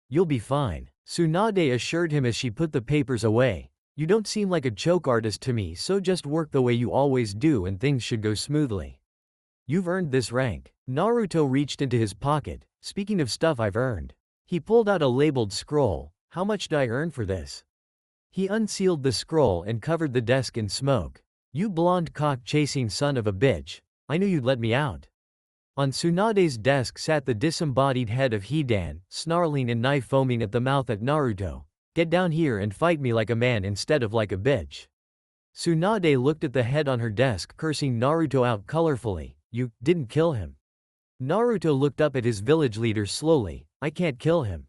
You'll be fine, Tsunade assured him as she put the papers away. You don't seem like a choke artist to me, so just work the way you always do and things should go smoothly. You've earned this rank. Naruto reached into his pocket. Speaking of stuff I've earned. He pulled out a labeled scroll. How much did I earn for this? He unsealed the scroll and covered the desk in smoke. You blonde cock-chasing son of a bitch. I knew you'd let me out. On Tsunade's desk sat the disembodied head of Hidan, snarling and knife foaming at the mouth at Naruto. Get down here and fight me like a man instead of like a bitch. Tsunade looked at the head on her desk, cursing Naruto out colorfully. You didn't kill him. Naruto looked up at his village leader slowly. I can't kill him.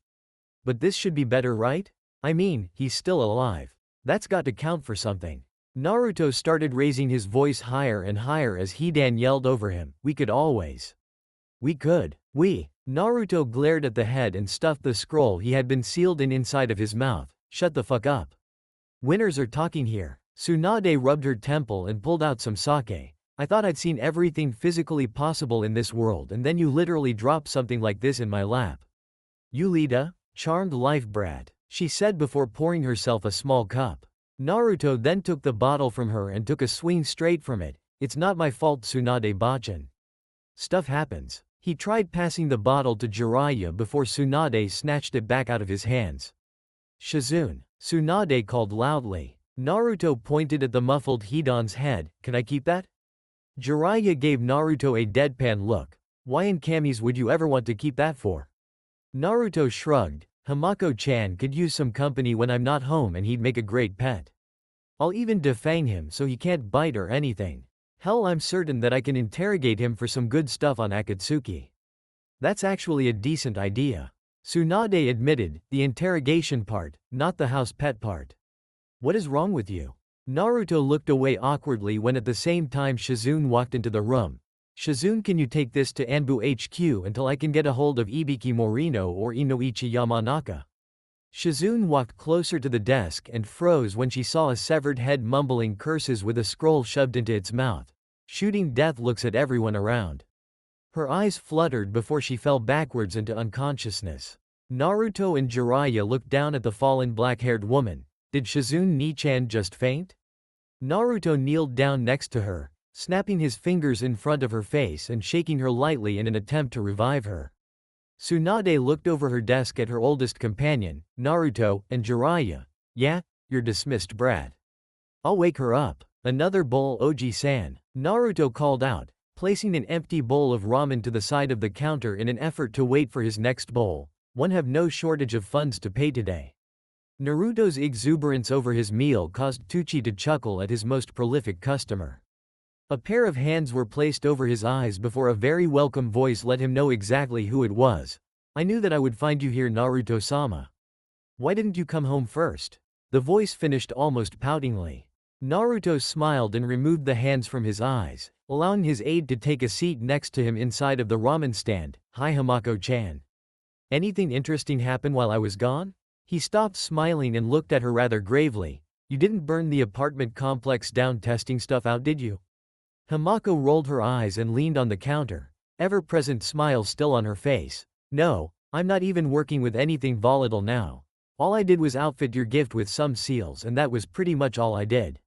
But this should be better, right? I mean, he's still alive. That's got to count for something. Naruto started raising his voice higher and higher as Hidan yelled over him. We could always. We could. Naruto glared at the head and stuffed the scroll he had been sealed in inside of his mouth. Shut the fuck up. Winners are talking here. Tsunade rubbed her temple and pulled out some sake. I thought I'd seen everything physically possible in this world, and then you literally dropped something like this in my lap. You lead a charmed life, brat, she said before pouring herself a small cup. Naruto then took the bottle from her and took a swing straight from it. It's not my fault, Tsunade-bachan. Stuff happens. He tried passing the bottle to Jiraiya before Tsunade snatched it back out of his hands. Shizune, Tsunade called loudly. Naruto pointed at the muffled Hidan's head. Can I keep that? Jiraiya gave Naruto a deadpan look. Why in Kami's would you ever want to keep that for? Naruto shrugged. Hamako-chan could use some company when I'm not home and he'd make a great pet. I'll even defang him so he can't bite or anything. Hell, I'm certain that I can interrogate him for some good stuff on Akatsuki. That's actually a decent idea. Tsunade admitted, the interrogation part, not the house pet part. What is wrong with you? Naruto looked away awkwardly when at the same time Shizune walked into the room. Shizune, can you take this to ANBU HQ until I can get a hold of Ibiki Morino or Inoichi Yamanaka? Shizune walked closer to the desk and froze when she saw a severed head mumbling curses with a scroll shoved into its mouth, shooting death looks at everyone around. Her eyes fluttered before she fell backwards into unconsciousness. Naruto and Jiraiya looked down at the fallen black-haired woman. Did Shizune Nichan just faint? Naruto kneeled down next to her, snapping his fingers in front of her face and shaking her lightly in an attempt to revive her. Tsunade looked over her desk at her oldest companion, Naruto, and Jiraiya. Yeah, you're dismissed, brat. I'll wake her up. Another bowl, Oji-san, Naruto called out, placing an empty bowl of ramen to the side of the counter in an effort to wait for his next bowl. One have no shortage of funds to pay today. Naruto's exuberance over his meal caused Tucci to chuckle at his most prolific customer. A pair of hands were placed over his eyes before a very welcome voice let him know exactly who it was. I knew that I would find you here, Naruto-sama. Why didn't you come home first? The voice finished almost poutingly. Naruto smiled and removed the hands from his eyes, allowing his aide to take a seat next to him inside of the ramen stand. Hi, Hamako-chan. Anything interesting happen while I was gone? He stopped smiling and looked at her rather gravely. You didn't burn the apartment complex down testing stuff out, did you? Hamako rolled her eyes and leaned on the counter, ever-present smile still on her face. No, I'm not even working with anything volatile now. All I did was outfit your gift with some seals, and that was pretty much all I did.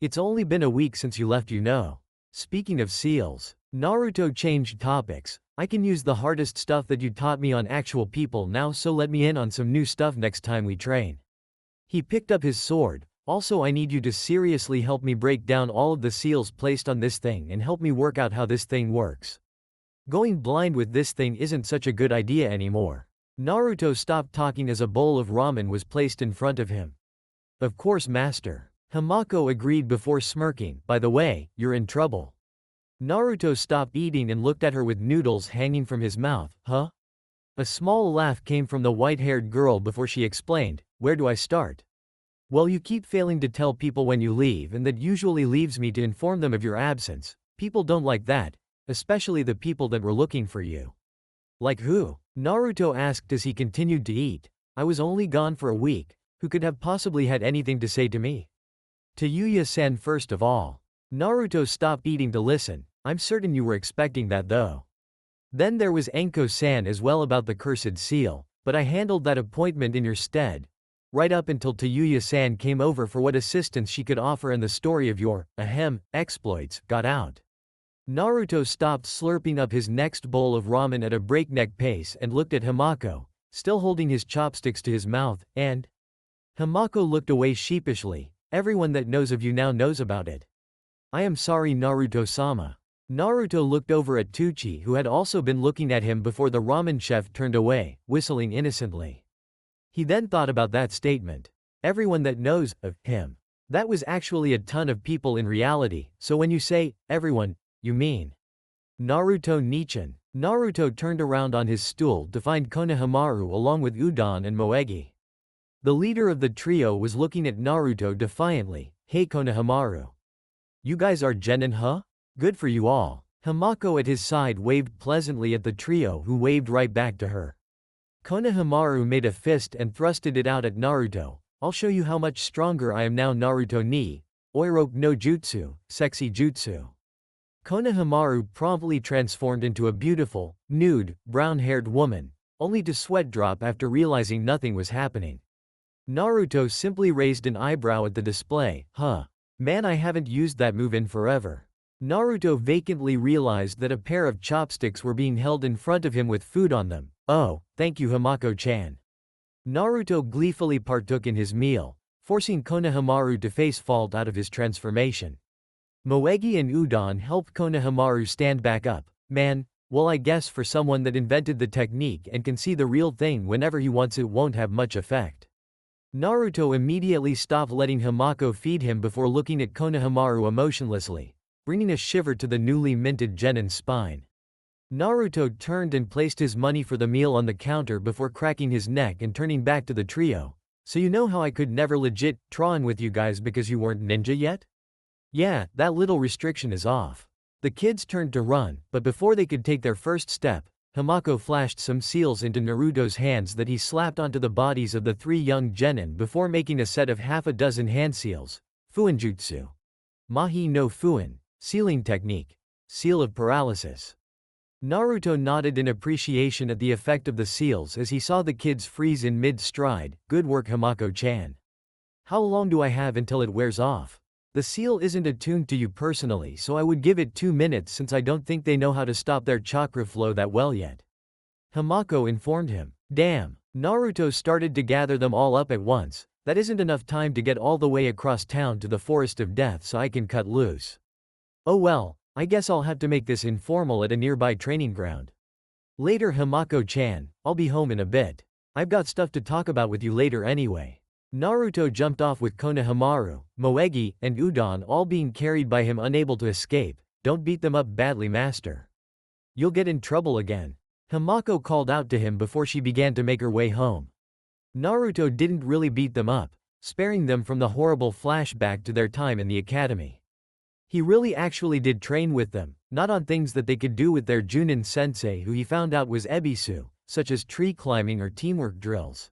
It's only been a week since you left, you know. Speaking of seals, Naruto changed topics. I can use the hardest stuff that you taught me on actual people now, so let me in on some new stuff next time we train. He picked up his sword. Also, I need you to seriously help me break down all of the seals placed on this thing and help me work out how this thing works. Going blind with this thing isn't such a good idea anymore. Naruto stopped talking as a bowl of ramen was placed in front of him. Of course, master. Hamako agreed before smirking. By the way, you're in trouble. Naruto stopped eating and looked at her with noodles hanging from his mouth. Huh? A small laugh came from the white-haired girl before she explained. Where do I start? Well, you keep failing to tell people when you leave, and that usually leaves me to inform them of your absence. People don't like that, especially the people that were looking for you. Like who? Naruto asked as he continued to eat. I was only gone for a week. Who could have possibly had anything to say to me? To Yuya-san first of all. Naruto stopped eating to listen. I'm certain you were expecting that though. Then there was Enko-san as well about the cursed seal, but I handled that appointment in your stead. Right up until Tayuya-san came over for what assistance she could offer and the story of your, exploits, got out. Naruto stopped slurping up his next bowl of ramen at a breakneck pace and looked at Hamako, still holding his chopsticks to his mouth, and Hamako looked away sheepishly. Everyone that knows of you now knows about it. I am sorry, Naruto-sama. Naruto looked over at Tucci, who had also been looking at him before the ramen chef turned away, whistling innocently. He then thought about that statement. Everyone that knows of him. That was actually a ton of people in reality, so when you say, everyone, you mean Naruto Nichan. Naruto turned around on his stool to find Konohamaru along with Udon and Moegi. The leader of the trio was looking at Naruto defiantly. Hey Konohamaru. You guys are genin, huh? Good for you all. Hamako at his side waved pleasantly at the trio, who waved right back to her. Konohamaru made a fist and thrusted it out at Naruto. I'll show you how much stronger I am now. Naruto ni Oiroke no Jutsu, sexy jutsu. Konohamaru promptly transformed into a beautiful, nude, brown-haired woman, only to sweat drop after realizing nothing was happening. Naruto simply raised an eyebrow at the display. Huh. Man, I haven't used that move in forever. Naruto vacantly realized that a pair of chopsticks were being held in front of him with food on them. Oh, thank you Hamako-chan. Naruto gleefully partook in his meal, forcing Konohamaru to face fault out of his transformation. Moegi and Udon helped Konohamaru stand back up. Man, well, I guess for someone that invented the technique and can see the real thing whenever he wants, it won't have much effect. Naruto immediately stopped letting Hamako feed him before looking at Konohamaru emotionlessly, bringing a shiver to the newly minted genin's spine. Naruto turned and placed his money for the meal on the counter before cracking his neck and turning back to the trio. So you know how I could never legit train with you guys because you weren't ninja yet? Yeah, that little restriction is off. The kids turned to run, but before they could take their first step, Hamako flashed some seals into Naruto's hands that he slapped onto the bodies of the three young genin before making a set of half a dozen hand seals. Fuinjutsu. Mahi no Fuin. Sealing technique. Seal of paralysis. Naruto nodded in appreciation at the effect of the seals as he saw the kids freeze in mid-stride. Good work Hamako-chan. How long do I have until it wears off? The seal isn't attuned to you personally, so I would give it 2 minutes since I don't think they know how to stop their chakra flow that well yet. Hamako informed him. Damn. Naruto started to gather them all up at once. That isn't enough time to get all the way across town to the Forest of Death so I can cut loose. Oh well, I guess I'll have to make this informal at a nearby training ground. Later Hamako-chan, I'll be home in a bit. I've got stuff to talk about with you later anyway. Naruto jumped off with Konohamaru, Moegi, and Udon all being carried by him unable to escape. Don't beat them up badly, master. You'll get in trouble again. Hamako called out to him before she began to make her way home. Naruto didn't really beat them up, sparing them from the horrible flashback to their time in the academy. He really actually did train with them, not on things that they could do with their Junin sensei who he found out was Ebisu, such as tree climbing or teamwork drills.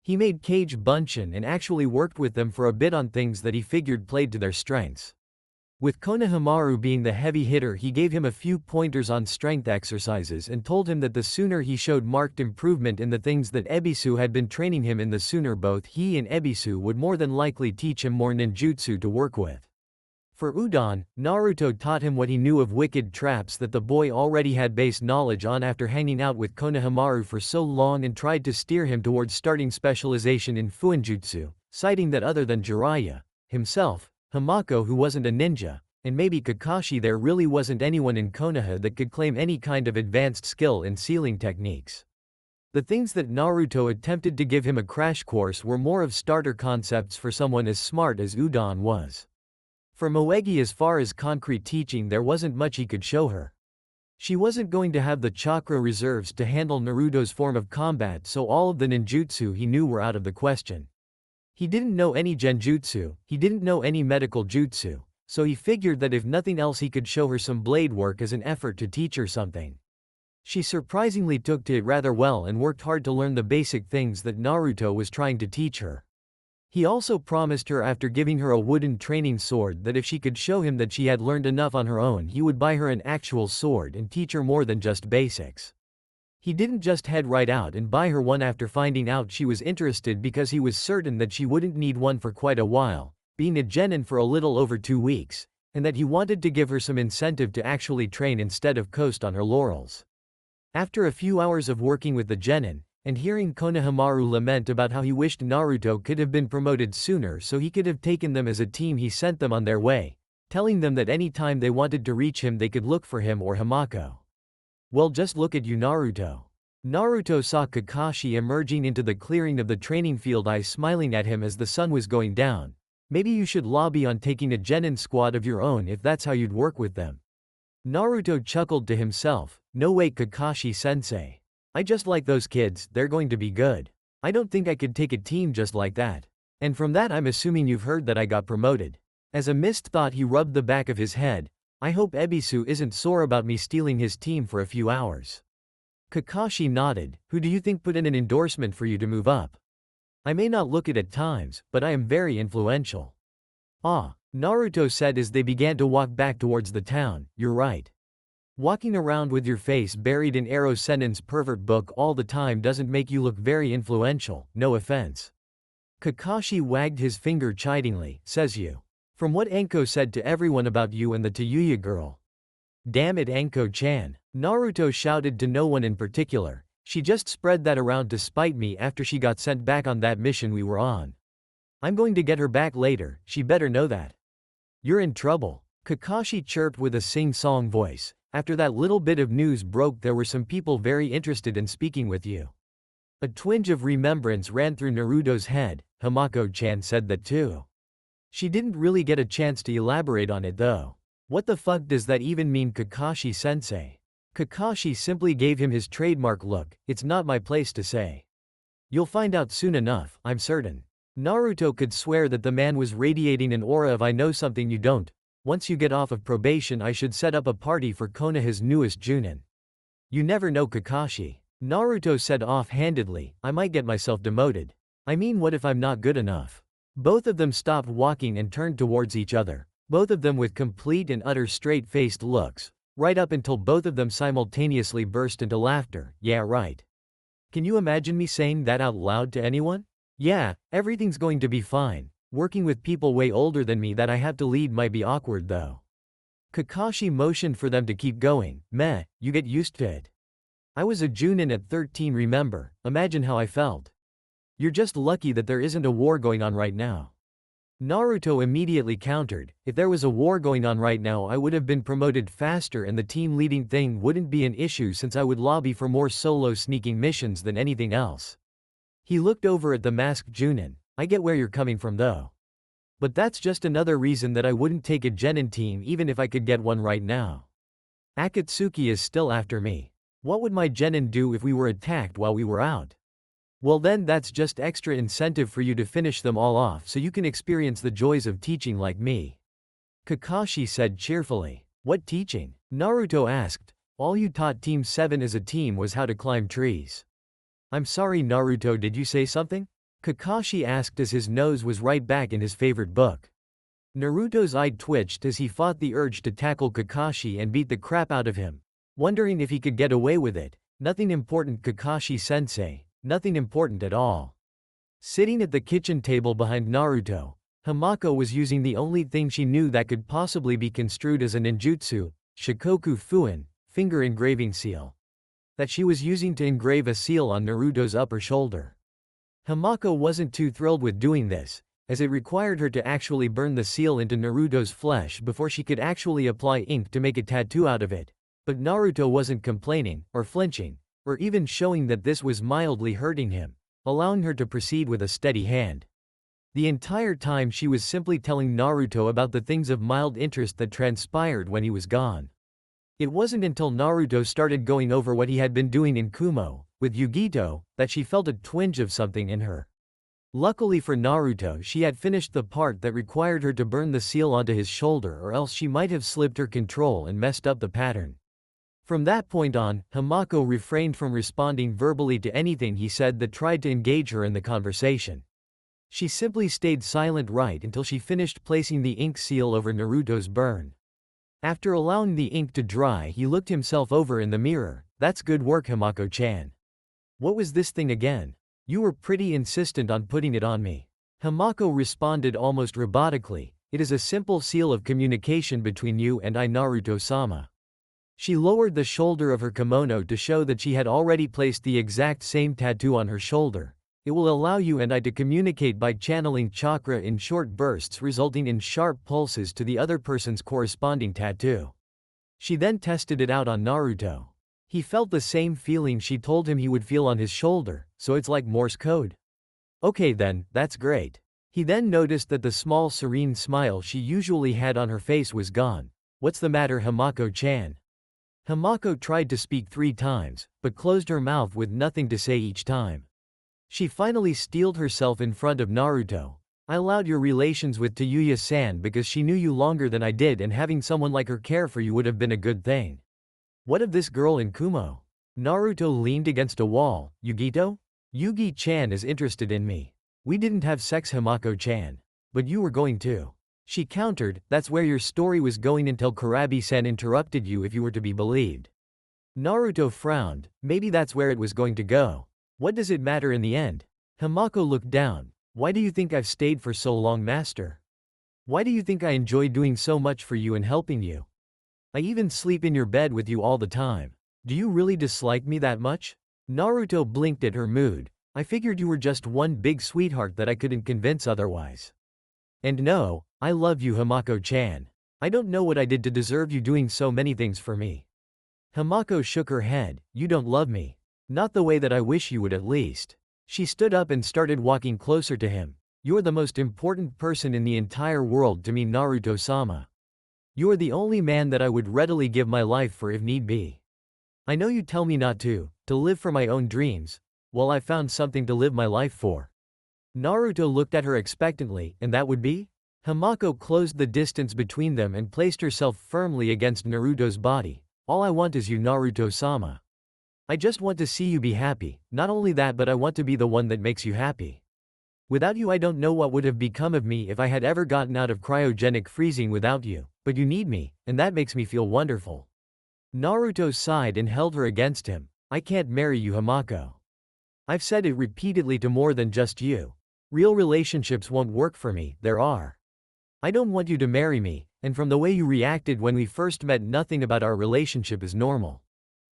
He made Kage Bunshin and actually worked with them for a bit on things that he figured played to their strengths. With Konohamaru being the heavy hitter, he gave him a few pointers on strength exercises and told him that the sooner he showed marked improvement in the things that Ebisu had been training him in, the sooner both he and Ebisu would more than likely teach him more ninjutsu to work with. For Udon, Naruto taught him what he knew of wicked traps that the boy already had base knowledge on after hanging out with Konohamaru for so long, and tried to steer him towards starting specialization in Fuinjutsu, citing that other than Jiraiya, himself, Hamako who wasn't a ninja, and maybe Kakashi, there really wasn't anyone in Konoha that could claim any kind of advanced skill in sealing techniques. The things that Naruto attempted to give him a crash course were more of starter concepts for someone as smart as Udon was. For Moegi, as far as concrete teaching, there wasn't much he could show her. She wasn't going to have the chakra reserves to handle Naruto's form of combat, so all of the ninjutsu he knew were out of the question. He didn't know any genjutsu, he didn't know any medical jutsu, so he figured that if nothing else he could show her some blade work as an effort to teach her something. She surprisingly took to it rather well and worked hard to learn the basic things that Naruto was trying to teach her. He also promised her after giving her a wooden training sword that if she could show him that she had learned enough on her own he would buy her an actual sword and teach her more than just basics. He didn't just head right out and buy her one after finding out she was interested because he was certain that she wouldn't need one for quite a while, being a genin for a little over 2 weeks, and that he wanted to give her some incentive to actually train instead of coast on her laurels. After a few hours of working with the genin, and hearing Konohamaru lament about how he wished Naruto could have been promoted sooner so he could have taken them as a team, he sent them on their way, telling them that any time they wanted to reach him they could look for him or Hamako. Well, just look at you, Naruto. Naruto saw Kakashi emerging into the clearing of the training field, eyes smiling at him as the sun was going down. Maybe you should lobby on taking a genin squad of your own if that's how you'd work with them. Naruto chuckled to himself. No way, Kakashi-sensei. I just like those kids, they're going to be good. I don't think I could take a team just like that. And from that I'm assuming you've heard that I got promoted. As a mist thought, he rubbed the back of his head. I hope Ebisu isn't sore about me stealing his team for a few hours. Kakashi nodded. Who do you think put in an endorsement for you to move up? I may not look it at times, but I am very influential. Ah, Naruto said as they began to walk back towards the town. You're right. Walking around with your face buried in Ero-Sennin's pervert book all the time doesn't make you look very influential, no offense. Kakashi wagged his finger chidingly. Says you. From what Anko said to everyone about you and the Tayuya girl. Damn it, Anko-chan. Naruto shouted to no one in particular. She just spread that around to spite me after she got sent back on that mission we were on. I'm going to get her back later, she better know that. You're in trouble. Kakashi chirped with a sing-song voice. After that little bit of news broke, there were some people very interested in speaking with you. A twinge of remembrance ran through Naruto's head. Hamako-chan said that too. She didn't really get a chance to elaborate on it though. What the fuck does that even mean, Kakashi-sensei? Kakashi simply gave him his trademark look. It's not my place to say. You'll find out soon enough, I'm certain. Naruto could swear that the man was radiating an aura of I know something you don't. Once you get off of probation I should set up a party for Konoha's newest Junin. You never know, Kakashi. Naruto said offhandedly. I might get myself demoted. I mean, what if I'm not good enough? Both of them stopped walking and turned towards each other, both of them with complete and utter straight-faced looks, right up until both of them simultaneously burst into laughter. Yeah, right. Can you imagine me saying that out loud to anyone? Yeah, everything's going to be fine. Working with people way older than me that I have to lead might be awkward though. Kakashi motioned for them to keep going. Meh, you get used to it. I was a Junin at 13, remember? Imagine how I felt. You're just lucky that there isn't a war going on right now. Naruto immediately countered. If there was a war going on right now I would have been promoted faster and the team leading thing wouldn't be an issue since I would lobby for more solo sneaking missions than anything else. He looked over at the masked Junin. I get where you're coming from though. But that's just another reason that I wouldn't take a genin team even if I could get one right now. Akatsuki is still after me. What would my genin do if we were attacked while we were out? Well then that's just extra incentive for you to finish them all off so you can experience the joys of teaching like me. Kakashi said cheerfully. What teaching? Naruto asked. All you taught Team 7 as a team was how to climb trees. I'm sorry, Naruto, did you say something? Kakashi asked as his nose was right back in his favorite book. Naruto's eye twitched as he fought the urge to tackle Kakashi and beat the crap out of him, wondering if he could get away with it. Nothing important, Kakashi-sensei. Nothing important at all. Sitting at the kitchen table behind Naruto, Hamako was using the only thing she knew that could possibly be construed as a ninjutsu, Shikoku Fuin, finger engraving seal, that she was using to engrave a seal on Naruto's upper shoulder. Hamako wasn't too thrilled with doing this, as it required her to actually burn the seal into Naruto's flesh before she could actually apply ink to make a tattoo out of it, but Naruto wasn't complaining, or flinching, or even showing that this was mildly hurting him, allowing her to proceed with a steady hand. The entire time she was simply telling Naruto about the things of mild interest that transpired when he was gone. It wasn't until Naruto started going over what he had been doing in Kumo, with Yugito, that she felt a twinge of something in her. Luckily for Naruto, she had finished the part that required her to burn the seal onto his shoulder, or else she might have slipped her control and messed up the pattern. From that point on, Hamako refrained from responding verbally to anything he said that tried to engage her in the conversation. She simply stayed silent right until she finished placing the ink seal over Naruto's burn. After allowing the ink to dry, he looked himself over in the mirror. That's good work, Hamako-chan. What was this thing again? You were pretty insistent on putting it on me. Hamako responded almost robotically. It is a simple seal of communication between you and I, Naruto-sama. She lowered the shoulder of her kimono to show that she had already placed the exact same tattoo on her shoulder. It will allow you and I to communicate by channeling chakra in short bursts, resulting in sharp pulses to the other person's corresponding tattoo. She then tested it out on Naruto. He felt the same feeling she told him he would feel on his shoulder, so it's like Morse code. Okay then, that's great. He then noticed that the small serene smile she usually had on her face was gone. What's the matter, Hamako-chan? Hamako tried to speak 3 times, but closed her mouth with nothing to say each time. She finally steeled herself in front of Naruto. I allowed your relations with Tayuya-san because she knew you longer than I did, and having someone like her care for you would have been a good thing. What of this girl in Kumo? Naruto leaned against a wall. Yugito? Yugi-chan is interested in me. We didn't have sex, Hamako-chan. But you were going to. She countered. That's where your story was going until Kurabi-san interrupted you, if you were to be believed. Naruto frowned. Maybe that's where it was going to go. What does it matter in the end? Hamako looked down. Why do you think I've stayed for so long, master? Why do you think I enjoy doing so much for you and helping you? I even sleep in your bed with you all the time. Do you really dislike me that much? Naruto blinked at her mood. I figured you were just one big sweetheart that I couldn't convince otherwise. And no, I love you, Hamako-chan. I don't know what I did to deserve you doing so many things for me. Hamako shook her head. You don't love me. Not the way that I wish you would, at least. She stood up and started walking closer to him. You're the most important person in the entire world to me, Naruto-sama. You are the only man that I would readily give my life for if need be. I know you tell me not to live for my own dreams. Well, I found something to live my life for. Naruto looked at her expectantly. And that would be? Hamako closed the distance between them and placed herself firmly against Naruto's body. All I want is you, Naruto-sama. I just want to see you be happy. Not only that, but I want to be the one that makes you happy. Without you, I don't know what would have become of me if I had ever gotten out of cryogenic freezing without you. But you need me, and that makes me feel wonderful. Naruto sighed and held her against him. I can't marry you, Hamako. I've said it repeatedly to more than just you. Real relationships won't work for me. There are. I don't want you to marry me, and from the way you reacted when we first met, nothing about our relationship is normal.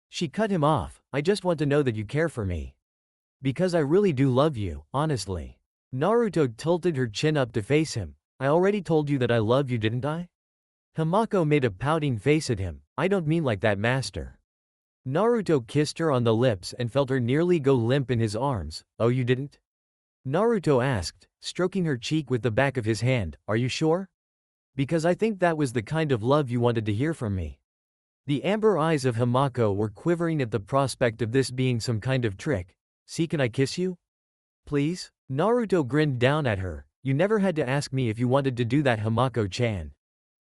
She cut him off. I just want to know that you care for me. Because I really do love you, honestly. Naruto tilted her chin up to face him. I already told you that I love you, didn't I? Hamako made a pouting face at him. I don't mean like that, master. Naruto kissed her on the lips and felt her nearly go limp in his arms. Oh, you didn't? Naruto asked, stroking her cheek with the back of his hand. Are you sure? Because I think that was the kind of love you wanted to hear from me. The amber eyes of Hamako were quivering at the prospect of this being some kind of trick. See, can I kiss you? Please? Naruto grinned down at her. You never had to ask me if you wanted to do that, Hamako-chan.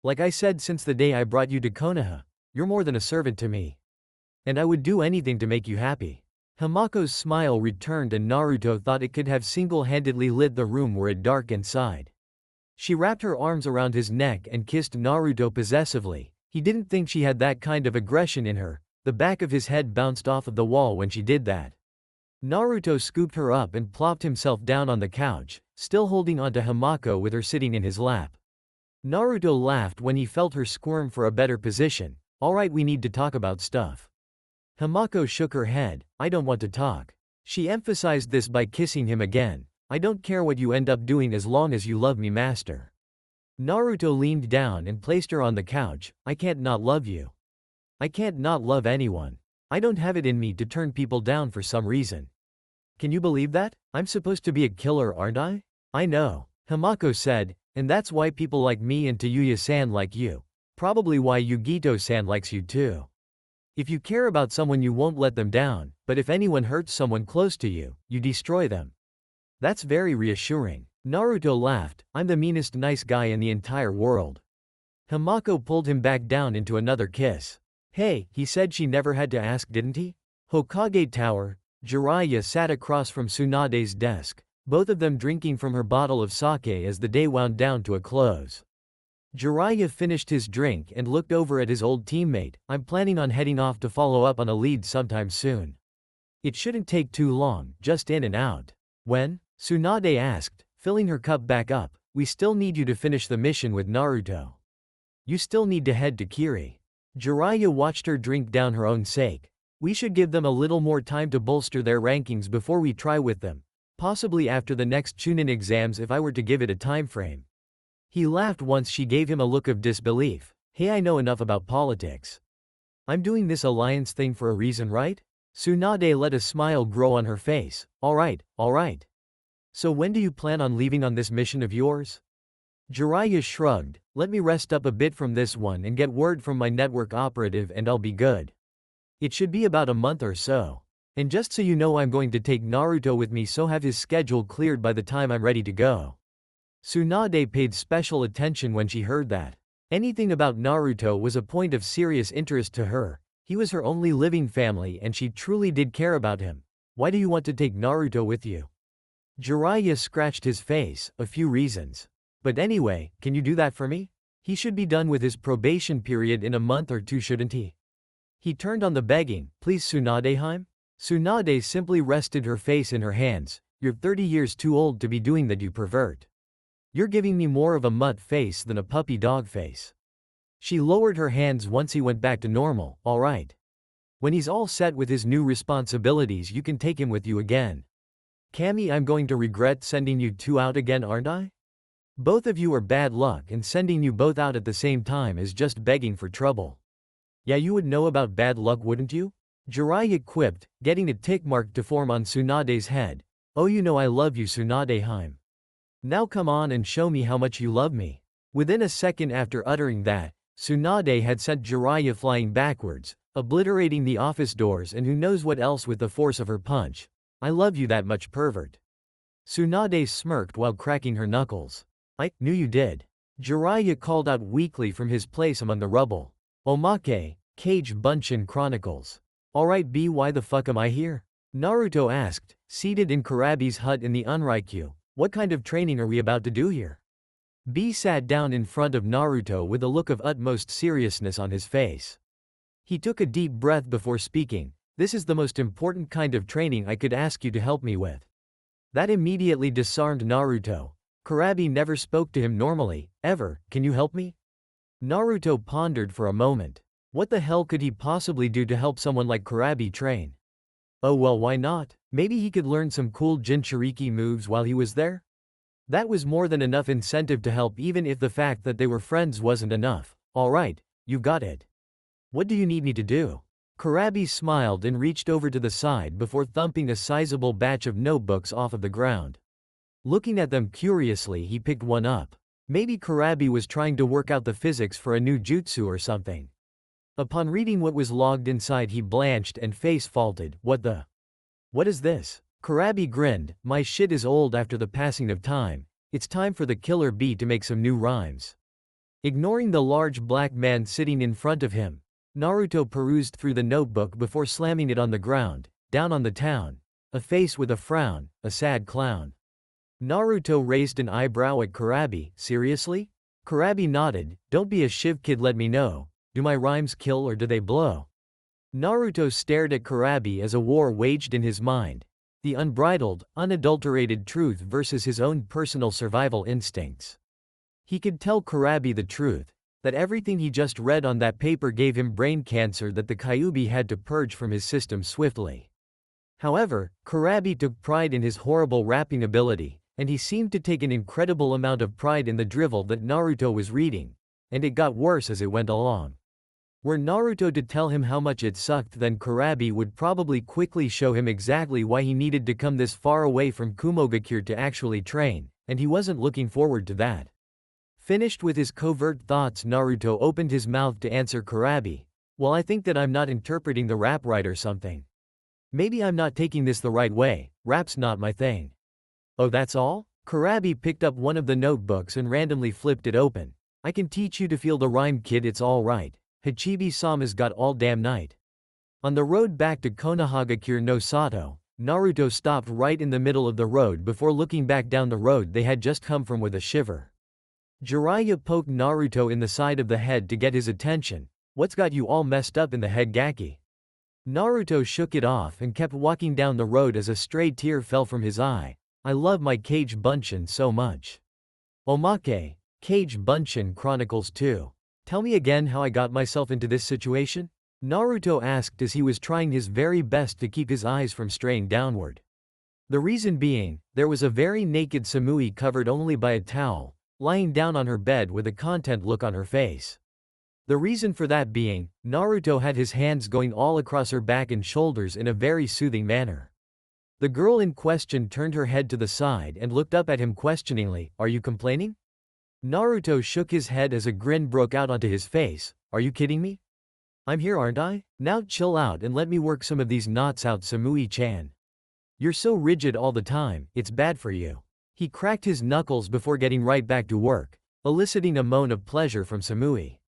Like I said since the day I brought you to Konoha, you're more than a servant to me. And I would do anything to make you happy. Hamako's smile returned and Naruto thought it could have single-handedly lit the room were it dark inside. She wrapped her arms around his neck and kissed Naruto possessively. He didn't think she had that kind of aggression in her. The back of his head bounced off of the wall when she did that. Naruto scooped her up and plopped himself down on the couch, still holding onto Hamako with her sitting in his lap. Naruto laughed when he felt her squirm for a better position. Alright, we need to talk about stuff. Hamako shook her head. I don't want to talk. She emphasized this by kissing him again. I don't care what you end up doing as long as you love me, master. Naruto leaned down and placed her on the couch. I can't not love you. I can't not love anyone. I don't have it in me to turn people down for some reason. Can you believe that? I'm supposed to be a killer, aren't I? I know, Hamako said, and that's why people like me and Tayuya-san like you. Probably why Yugito-san likes you too. If you care about someone, you won't let them down, but if anyone hurts someone close to you, you destroy them. That's very reassuring. Naruto laughed. I'm the meanest nice guy in the entire world. Hamako pulled him back down into another kiss. Hey, he said she never had to ask, didn't he? Hokage Tower. Jiraiya sat across from Tsunade's desk. both of them drinking from her bottle of sake as the day wound down to a close. Jiraiya finished his drink and looked over at his old teammate. I'm planning on heading off to follow up on a lead sometime soon. It shouldn't take too long, just in and out. When? Tsunade asked, filling her cup back up. We still need you to finish the mission with Naruto. You still need to head to Kiri. Jiraiya watched her drink down her own sake. We should give them a little more time to bolster their rankings before we try with them. Possibly after the next Chunin exams if I were to give it a time frame. He laughed once she gave him a look of disbelief. Hey, I know enough about politics. I'm doing this alliance thing for a reason, right? Tsunade let a smile grow on her face. Alright. So when do you plan on leaving on this mission of yours? Jiraiya shrugged. Let me rest up a bit from this one and get word from my network operative and I'll be good. It should be about a month or so. And just so you know, I'm going to take Naruto with me, so have his schedule cleared by the time I'm ready to go. Tsunade paid special attention when she heard that. Anything about Naruto was a point of serious interest to her. He was her only living family and she truly did care about him. Why do you want to take Naruto with you? Jiraiya scratched his face. A few reasons. But anyway, can you do that for me? He should be done with his probation period in a month or two, shouldn't he? He turned on the begging. Please, Tsunade-heim? Tsunade simply rested her face in her hands. You're 30 years too old to be doing that, you pervert. You're giving me more of a mutt face than a puppy dog face. She lowered her hands once he went back to normal. Alright. When he's all set with his new responsibilities, you can take him with you again. Cammy, I'm going to regret sending you two out again, aren't I? Both of you are bad luck, and sending you both out at the same time is just begging for trouble. Yeah, you would know about bad luck, wouldn't you? Jiraiya quipped, getting a tick mark to form on Tsunade's head. Oh, you know I love you, Tsunade-heim. Now come on and show me how much you love me. Within a second after uttering that, Tsunade had sent Jiraiya flying backwards, obliterating the office doors and who knows what else with the force of her punch. I love you that much, pervert. Tsunade smirked while cracking her knuckles. I knew you did. Jiraiya called out weakly from his place among the rubble. Omake, Cage Bunshin Chronicles. Alright B, why the fuck am I here? Naruto asked, seated in Kurabi's hut in the Unraikyu. What kind of training are we about to do here? B sat down in front of Naruto with a look of utmost seriousness on his face. He took a deep breath before speaking. This is the most important kind of training I could ask you to help me with. That immediately disarmed Naruto. Kurabi never spoke to him normally, ever. Can you help me? Naruto pondered for a moment. What the hell could he possibly do to help someone like Kurabi train? Oh well, why not? Maybe he could learn some cool Jinchuriki moves while he was there? That was more than enough incentive to help, even if the fact that they were friends wasn't enough. Alright, you got it. What do you need me to do? Kurabi smiled and reached over to the side before thumping a sizable batch of notebooks off of the ground. Looking at them curiously, he picked one up. Maybe Kurabi was trying to work out the physics for a new jutsu or something. Upon reading what was logged inside, he blanched and face faulted. What is this? Kurabi grinned. My shit is old after the passing of time. It's time for the killer bee to make some new rhymes. Ignoring the large black man sitting in front of him, Naruto perused through the notebook before slamming it on the ground. Down on the town. A face with a frown, a sad clown. Naruto raised an eyebrow at Kurabi. Seriously? Kurabi nodded. Don't be a shiv kid, let me know. Do my rhymes kill or do they blow? Naruto stared at Kurabi as a war waged in his mind. The unbridled, unadulterated truth versus his own personal survival instincts. He could tell Kurabi the truth, that everything he just read on that paper gave him brain cancer that the Kyuubi had to purge from his system swiftly. However, Kurabi took pride in his horrible rapping ability, and he seemed to take an incredible amount of pride in the drivel that Naruto was reading, and it got worse as it went along. Were Naruto to tell him how much it sucked, then Kurabi would probably quickly show him exactly why he needed to come this far away from Kumogakure to actually train, and he wasn't looking forward to that. Finished with his covert thoughts, Naruto opened his mouth to answer Kurabi. Well, I think that I'm not interpreting the rap right or something. Maybe I'm not taking this the right way, rap's not my thing. Oh, that's all? Kurabi picked up one of the notebooks and randomly flipped it open. I can teach you to feel the rhyme, kid, it's all right. Hachibi-sama's got all damn night. On the road back to Konohagakure no Sato, Naruto stopped right in the middle of the road before looking back down the road they had just come from with a shiver. Jiraiya poked Naruto in the side of the head to get his attention. What's got you all messed up in the head, Gaki? Naruto shook it off and kept walking down the road as a stray tear fell from his eye. I love my Kage Bunshin so much. Omake, Kage Bunshin Chronicles 2. Tell me again how I got myself into this situation? Naruto asked as he was trying his very best to keep his eyes from straying downward. The reason being, there was a very naked Samui covered only by a towel, lying down on her bed with a content look on her face. The reason for that being, Naruto had his hands going all across her back and shoulders in a very soothing manner. The girl in question turned her head to the side and looked up at him questioningly. Are you complaining? Naruto shook his head as a grin broke out onto his face. Are you kidding me? I'm here, aren't I? Now chill out and let me work some of these knots out, Samui-chan. You're so rigid all the time, it's bad for you. He cracked his knuckles before getting right back to work, eliciting a moan of pleasure from Samui.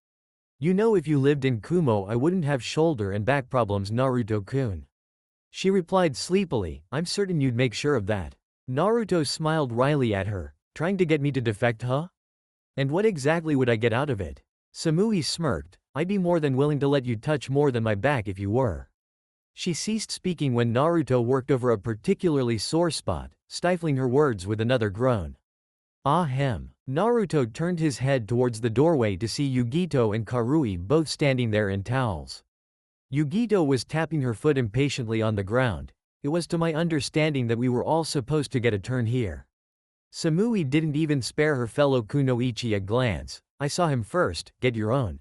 You know, if you lived in Kumo I wouldn't have shoulder and back problems, Naruto-kun. She replied sleepily, I'm certain you'd make sure of that. Naruto smiled wryly at her, trying to get me to defect, huh? And what exactly would I get out of it? Samui smirked, I'd be more than willing to let you touch more than my back if you were. She ceased speaking when Naruto worked over a particularly sore spot, stifling her words with another groan. Ahem. Naruto turned his head towards the doorway to see Yugito and Karui both standing there in towels. Yugito was tapping her foot impatiently on the ground. It was to my understanding that we were all supposed to get a turn here. Samui didn't even spare her fellow kunoichi a glance. I saw him first, get your own.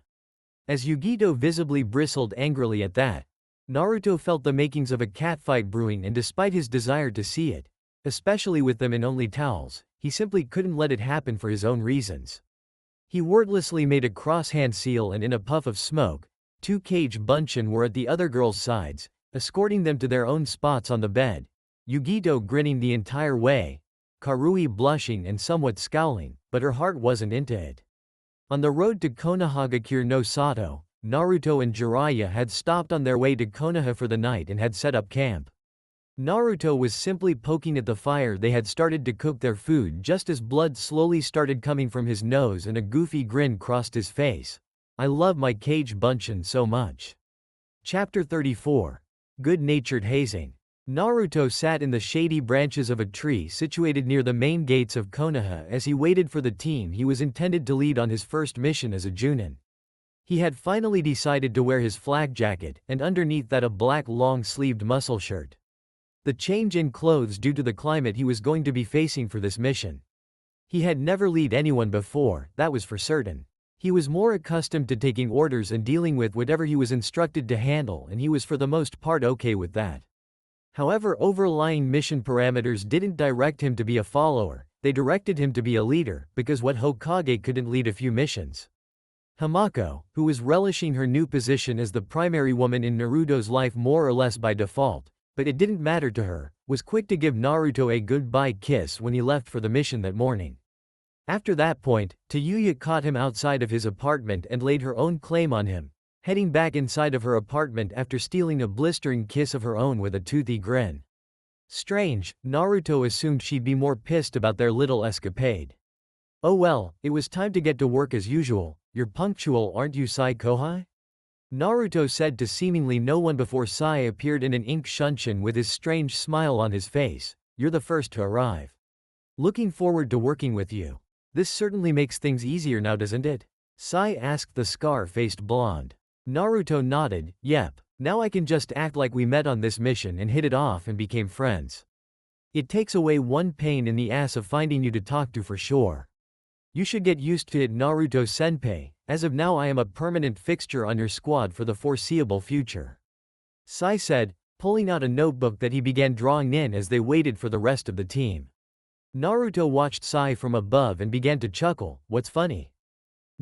As Yugito visibly bristled angrily at that, Naruto felt the makings of a catfight brewing, and despite his desire to see it, especially with them in only towels, he simply couldn't let it happen for his own reasons. He wordlessly made a cross-hand seal, and in a puff of smoke, 2 Kage Bunshin were at the other girls' sides, escorting them to their own spots on the bed, Yugito grinning the entire way, Karui blushing and somewhat scowling, but her heart wasn't into it. On the road to Konohagakure no Sato, Naruto and Jiraiya had stopped on their way to Konoha for the night and had set up camp. Naruto was simply poking at the fire they had started to cook their food just as blood slowly started coming from his nose and a goofy grin crossed his face. I love my Kage Bunshin so much. Chapter 34. Good-natured hazing. Naruto sat in the shady branches of a tree situated near the main gates of Konoha as he waited for the team he was intended to lead on his first mission as a Junin. He had finally decided to wear his flak jacket, and underneath that a black long-sleeved muscle shirt. The change in clothes due to the climate he was going to be facing for this mission. He had never led anyone before, that was for certain. He was more accustomed to taking orders and dealing with whatever he was instructed to handle, and he was for the most part okay with that. However, overlying mission parameters didn't direct him to be a follower, they directed him to be a leader, because what Hokage couldn't lead a few missions? Hamako, who was relishing her new position as the primary woman in Naruto's life more or less by default, but it didn't matter to her, was quick to give Naruto a goodbye kiss when he left for the mission that morning. After that point, Tayuya caught him outside of his apartment and laid her own claim on him, heading back inside of her apartment after stealing a blistering kiss of her own with a toothy grin. Strange, Naruto assumed she'd be more pissed about their little escapade. Oh well, it was time to get to work as usual. You're punctual, aren't you, Sai Kohai? Naruto said to seemingly no one before Sai appeared in an ink shunshin with his strange smile on his face. You're the first to arrive. Looking forward to working with you. This certainly makes things easier now, doesn't it? Sai asked the scar-faced blonde. Naruto nodded, yep, now I can just act like we met on this mission and hit it off and became friends. It takes away one pain in the ass of finding you to talk to for sure. You should get used to it, Naruto-senpai. As of now I am a permanent fixture on your squad for the foreseeable future. Sai said, pulling out a notebook that he began drawing in as they waited for the rest of the team. Naruto watched Sai from above and began to chuckle. What's funny?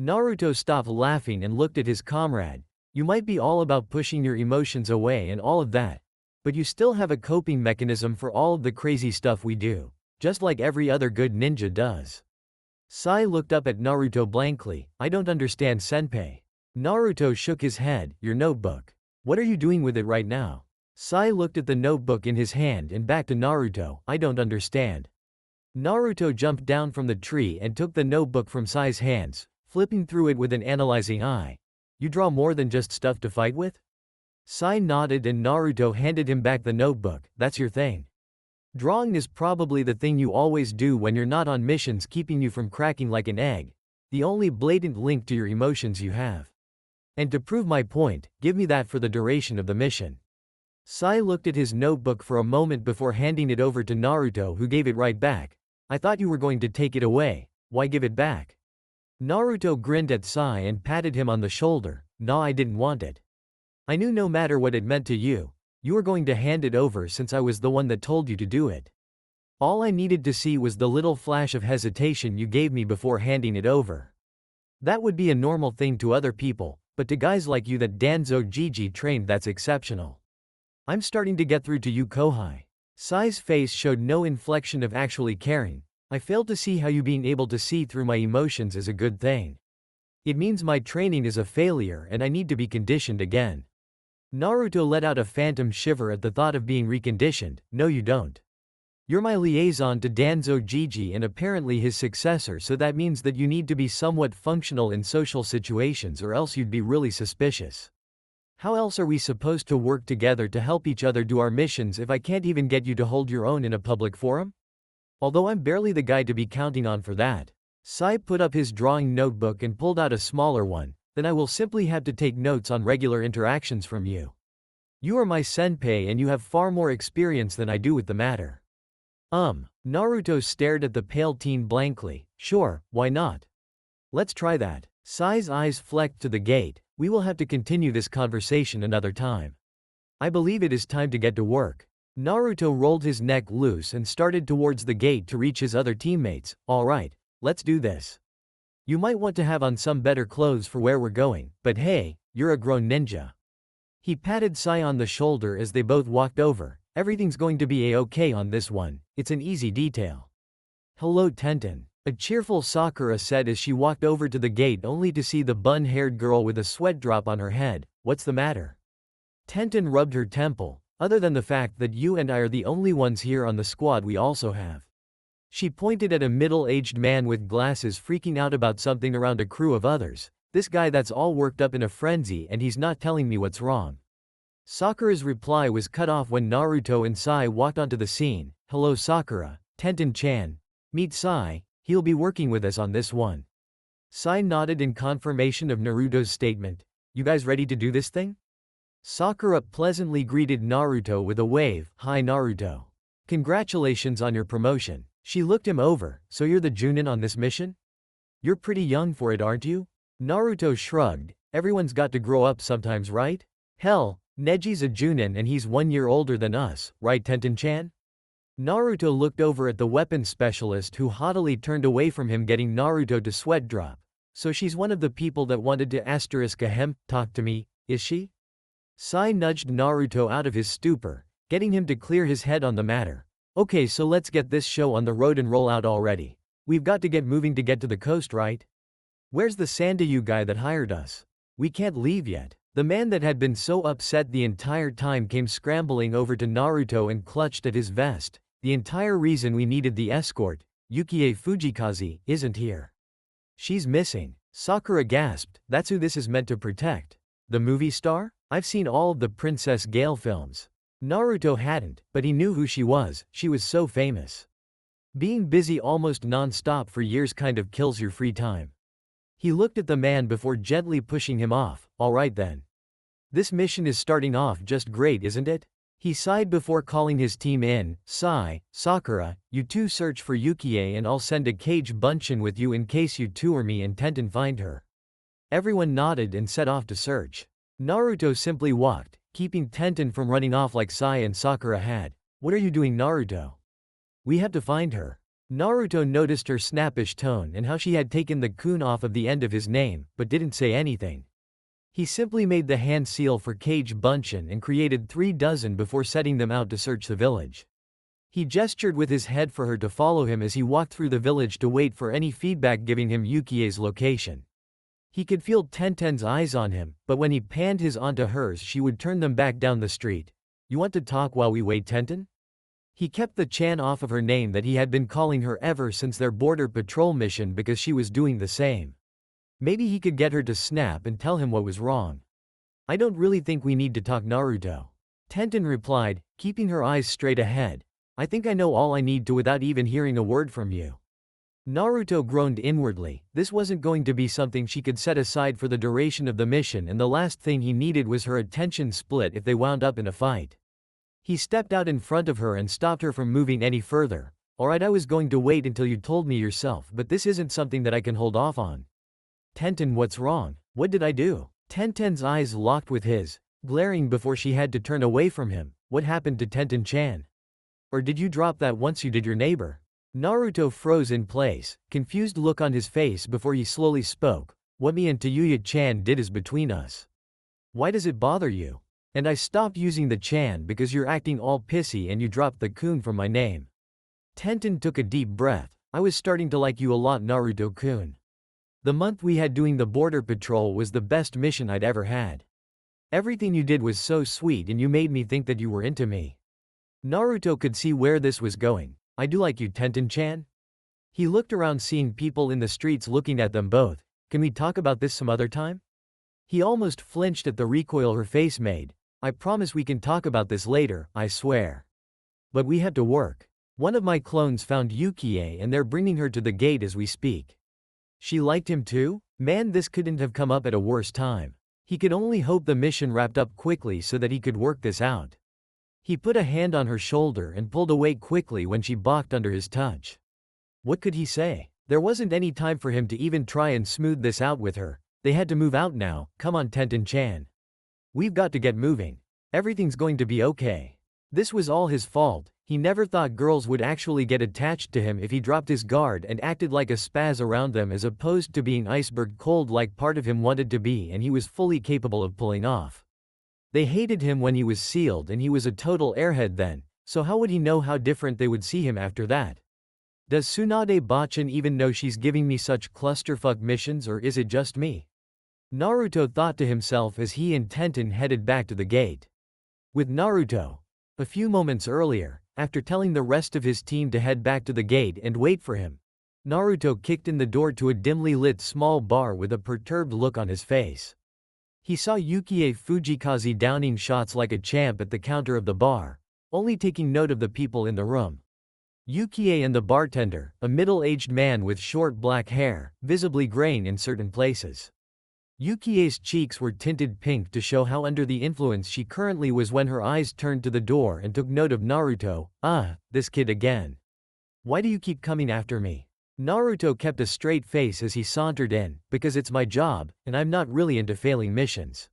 Naruto stopped laughing and looked at his comrade. You might be all about pushing your emotions away and all of that, but you still have a coping mechanism for all of the crazy stuff we do, just like every other good ninja does. Sai looked up at Naruto blankly. I don't understand, senpai. Naruto shook his head. Your notebook. What are you doing with it right now? Sai looked at the notebook in his hand and back to Naruto. I don't understand. Naruto jumped down from the tree and took the notebook from Sai's hands, flipping through it with an analyzing eye. You draw more than just stuff to fight with? Sai nodded and Naruto handed him back the notebook. That's your thing. Drawing is probably the thing you always do when you're not on missions, keeping you from cracking like an egg. The only blatant link to your emotions you have. And to prove my point, give me that for the duration of the mission. Sai looked at his notebook for a moment before handing it over to Naruto, who gave it right back. I thought you were going to take it away. Why give it back? Naruto grinned at Sai and patted him on the shoulder. Nah, I didn't want it. I knew no matter what it meant to you, you were going to hand it over since I was the one that told you to do it. All I needed to see was the little flash of hesitation you gave me before handing it over. That would be a normal thing to other people, but to guys like you that Danzo Gigi trained, that's exceptional. I'm starting to get through to you, Kohai. Sai's face showed no inflection of actually caring. I failed to see how you being able to see through my emotions is a good thing. It means my training is a failure and I need to be conditioned again. Naruto let out a phantom shiver at the thought of being reconditioned. No, you don't. You're my liaison to Danzo Gigi and apparently his successor, so that means that you need to be somewhat functional in social situations or else you'd be really suspicious. How else are we supposed to work together to help each other do our missions if I can't even get you to hold your own in a public forum? Although I'm barely the guy to be counting on for that. Sai put up his drawing notebook and pulled out a smaller one. Then I will simply have to take notes on regular interactions from you. You are my senpai and you have far more experience than I do with the matter. Naruto stared at the pale teen blankly. Sure, why not? Let's try that. Sai's eyes flecked to the gate. We will have to continue this conversation another time. I believe it is time to get to work. Naruto rolled his neck loose and started towards the gate to reach his other teammates. Alright, let's do this. You might want to have on some better clothes for where we're going, but hey, you're a grown ninja. He patted Sai on the shoulder as they both walked over. Everything's going to be a-okay on this one, it's an easy detail. Hello, Tenten. A cheerful Sakura said as she walked over to the gate only to see the bun-haired girl with a sweat drop on her head. What's the matter? Tenten rubbed her temple. Other than the fact that you and I are the only ones here on the squad, we also have. She pointed at a middle-aged man with glasses freaking out about something around a crew of others. This guy that's all worked up in a frenzy and he's not telling me what's wrong. Sakura's reply was cut off when Naruto and Sai walked onto the scene. Hello Sakura, Tenten-chan. Meet Sai. He'll be working with us on this one. Sai nodded in confirmation of Naruto's statement. You guys ready to do this thing? Sakura pleasantly greeted Naruto with a wave. Hi Naruto. Congratulations on your promotion. She looked him over. So you're the Junin on this mission? You're pretty young for it, aren't you? Naruto shrugged. Everyone's got to grow up sometimes, right? Hell, Neji's a Junin and he's 1 year older than us, right Tenten-chan? Naruto looked over at the weapons specialist who haughtily turned away from him, getting Naruto to sweat drop. So she's one of the people that wanted to *ahem, talk to me, is she? Sai nudged Naruto out of his stupor, getting him to clear his head on the matter. Okay, so let's get this show on the road and roll out already. We've got to get moving to get to the coast, right? Where's the Sandayu guy that hired us? We can't leave yet. The man that had been so upset the entire time came scrambling over to Naruto and clutched at his vest. The entire reason we needed the escort, Yukie Fujikaze, isn't here. She's missing. Sakura gasped. That's who this is meant to protect. The movie star? I've seen all of the Princess Gale films. Naruto hadn't, but he knew who she was so famous. Being busy almost non-stop for years kind of kills your free time. He looked at the man before gently pushing him off. Alright then. This mission is starting off just great, isn't it? He sighed before calling his team in. Sai, Sakura, you two search for Yukie and I'll send a Cage Bunshin with you in case you two or me and Tenten find her. Everyone nodded and set off to search. Naruto simply walked, keeping Tenten from running off like Sai and Sakura had. What are you doing, Naruto? We have to find her. Naruto noticed her snappish tone and how she had taken the kun off of the end of his name, but didn't say anything. He simply made the hand seal for Cage Bunshin and created 3 dozen before setting them out to search the village. He gestured with his head for her to follow him as he walked through the village to wait for any feedback giving him Yukie's location. He could feel Tenten's eyes on him, but when he panned his onto hers she would turn them back down the street. You want to talk while we wait, Tenten? He kept the Chan off of her name that he had been calling her ever since their border patrol mission because she was doing the same. Maybe he could get her to snap and tell him what was wrong. I don't really think we need to talk, Naruto. Tenten replied, keeping her eyes straight ahead. I think I know all I need to without even hearing a word from you. Naruto groaned inwardly. This wasn't going to be something she could set aside for the duration of the mission, and the last thing he needed was her attention split if they wound up in a fight. He stepped out in front of her and stopped her from moving any further. Alright, I was going to wait until you told me yourself, but this isn't something that I can hold off on. Tenten, what's wrong? What did I do? Tenten's eyes locked with his, glaring before she had to turn away from him. What happened to Tenten-chan? Or did you drop that once you did your neighbor? Naruto froze in place, confused look on his face before he slowly spoke. What me and Tayuya-chan did is between us. Why does it bother you? And I stopped using the Chan because you're acting all pissy and you dropped the Kun from my name. Tenten took a deep breath. I was starting to like you a lot, Naruto-kun. The month we had doing the border patrol was the best mission I'd ever had. Everything you did was so sweet and you made me think that you were into me. Naruto could see where this was going. I do like you, Tenten-chan. He looked around seeing people in the streets looking at them both. Can we talk about this some other time? He almost flinched at the recoil her face made. I promise we can talk about this later, I swear. But we have to work. One of my clones found Yukie and they're bringing her to the gate as we speak. She liked him too? Man, this couldn't have come up at a worse time. He could only hope the mission wrapped up quickly so that he could work this out. He put a hand on her shoulder and pulled away quickly when she balked under his touch. What could he say? There wasn't any time for him to even try and smooth this out with her. They had to move out now. Come on, Tenten-chan. We've got to get moving. Everything's going to be okay. This was all his fault. He never thought girls would actually get attached to him if he dropped his guard and acted like a spaz around them as opposed to being iceberg cold like part of him wanted to be and he was fully capable of pulling off. They hated him when he was sealed and he was a total airhead then, so how would he know how different they would see him after that? Does Tsunade Bachan even know she's giving me such clusterfuck missions, or is it just me? Naruto thought to himself as he and Tenten headed back to the gate. With Naruto. A few moments earlier, after telling the rest of his team to head back to the gate and wait for him, Naruto kicked in the door to a dimly lit small bar with a perturbed look on his face. He saw Yukie Fujikaze downing shots like a champ at the counter of the bar, only taking note of the people in the room. Yukie and the bartender, a middle-aged man with short black hair, visibly graying in certain places. Yukie's cheeks were tinted pink to show how under the influence she currently was when her eyes turned to the door and took note of Naruto. This kid again. Why do you keep coming after me? Naruto kept a straight face as he sauntered in, because it's my job, and I'm not really into failing missions.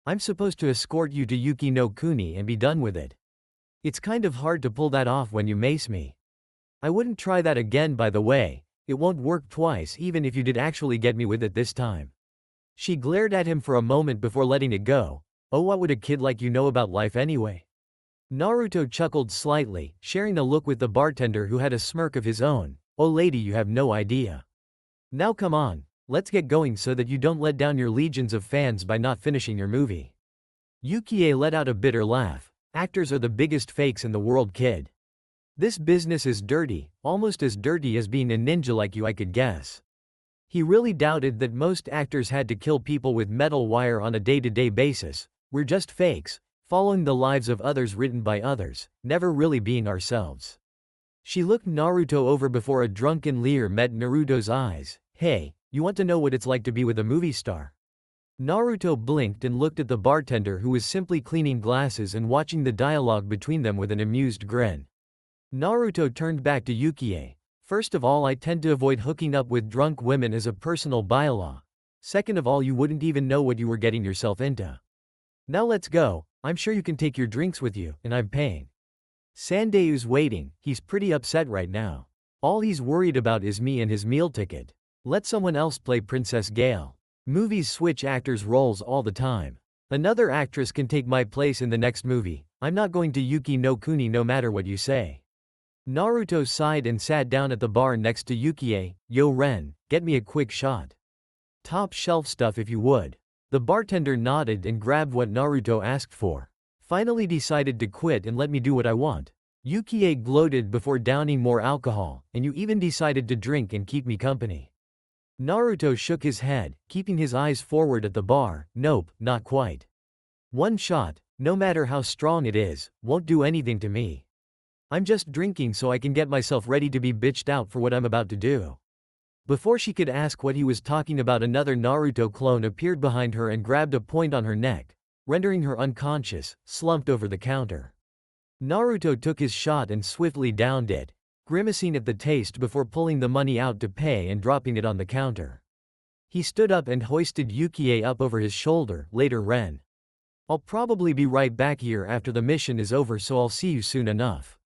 I'm supposed to escort you to Yuki no Kuni and be done with it. It's kind of hard to pull that off when you mace me. I wouldn't try that again, by the way. It won't work twice even if you did actually get me with it this time. She glared at him for a moment before letting it go. Oh, what would a kid like you know about life anyway? Naruto chuckled slightly, sharing a look with the bartender who had a smirk of his own. Oh lady, you have no idea. Now come on, let's get going so that you don't let down your legions of fans by not finishing your movie. Yukie let out a bitter laugh. Actors are the biggest fakes in the world, kid. This business is dirty, almost as dirty as being a ninja like you, I could guess. He really doubted that most actors had to kill people with metal wire on a day-to-day basis. We're just fakes, following the lives of others written by others, never really being ourselves. She looked Naruto over before a drunken leer met Naruto's eyes. Hey, you want to know what it's like to be with a movie star? Naruto blinked and looked at the bartender who was simply cleaning glasses and watching the dialogue between them with an amused grin. Naruto turned back to Yukie. First of all, I tend to avoid hooking up with drunk women as a personal bylaw. Second of all, you wouldn't even know what you were getting yourself into. Now let's go. I'm sure you can take your drinks with you, and I'm paying. Sandayu's waiting. He's pretty upset right now. All he's worried about is me and his meal ticket. Let someone else play Princess Gale. Movies switch actors' roles all the time. Another actress can take my place in the next movie. I'm not going to Yuki no Kuni no matter what you say. Naruto sighed and sat down at the bar next to Yukie. Yo Ren, get me a quick shot. Top shelf stuff if you would. The bartender nodded and grabbed what Naruto asked for. Finally decided to quit and let me do what I want. Yukie gloated before downing more alcohol, and you even decided to drink and keep me company. Naruto shook his head, keeping his eyes forward at the bar. Nope, not quite. One shot, no matter how strong it is, won't do anything to me. I'm just drinking so I can get myself ready to be bitched out for what I'm about to do. Before she could ask what he was talking about, another Naruto clone appeared behind her and grabbed a point on her neck, rendering her unconscious, slumped over the counter. Naruto took his shot and swiftly downed it, grimacing at the taste before pulling the money out to pay and dropping it on the counter. He stood up and hoisted Yukie up over his shoulder. Later, Ren. I'll probably be right back here after the mission is over, so I'll see you soon enough.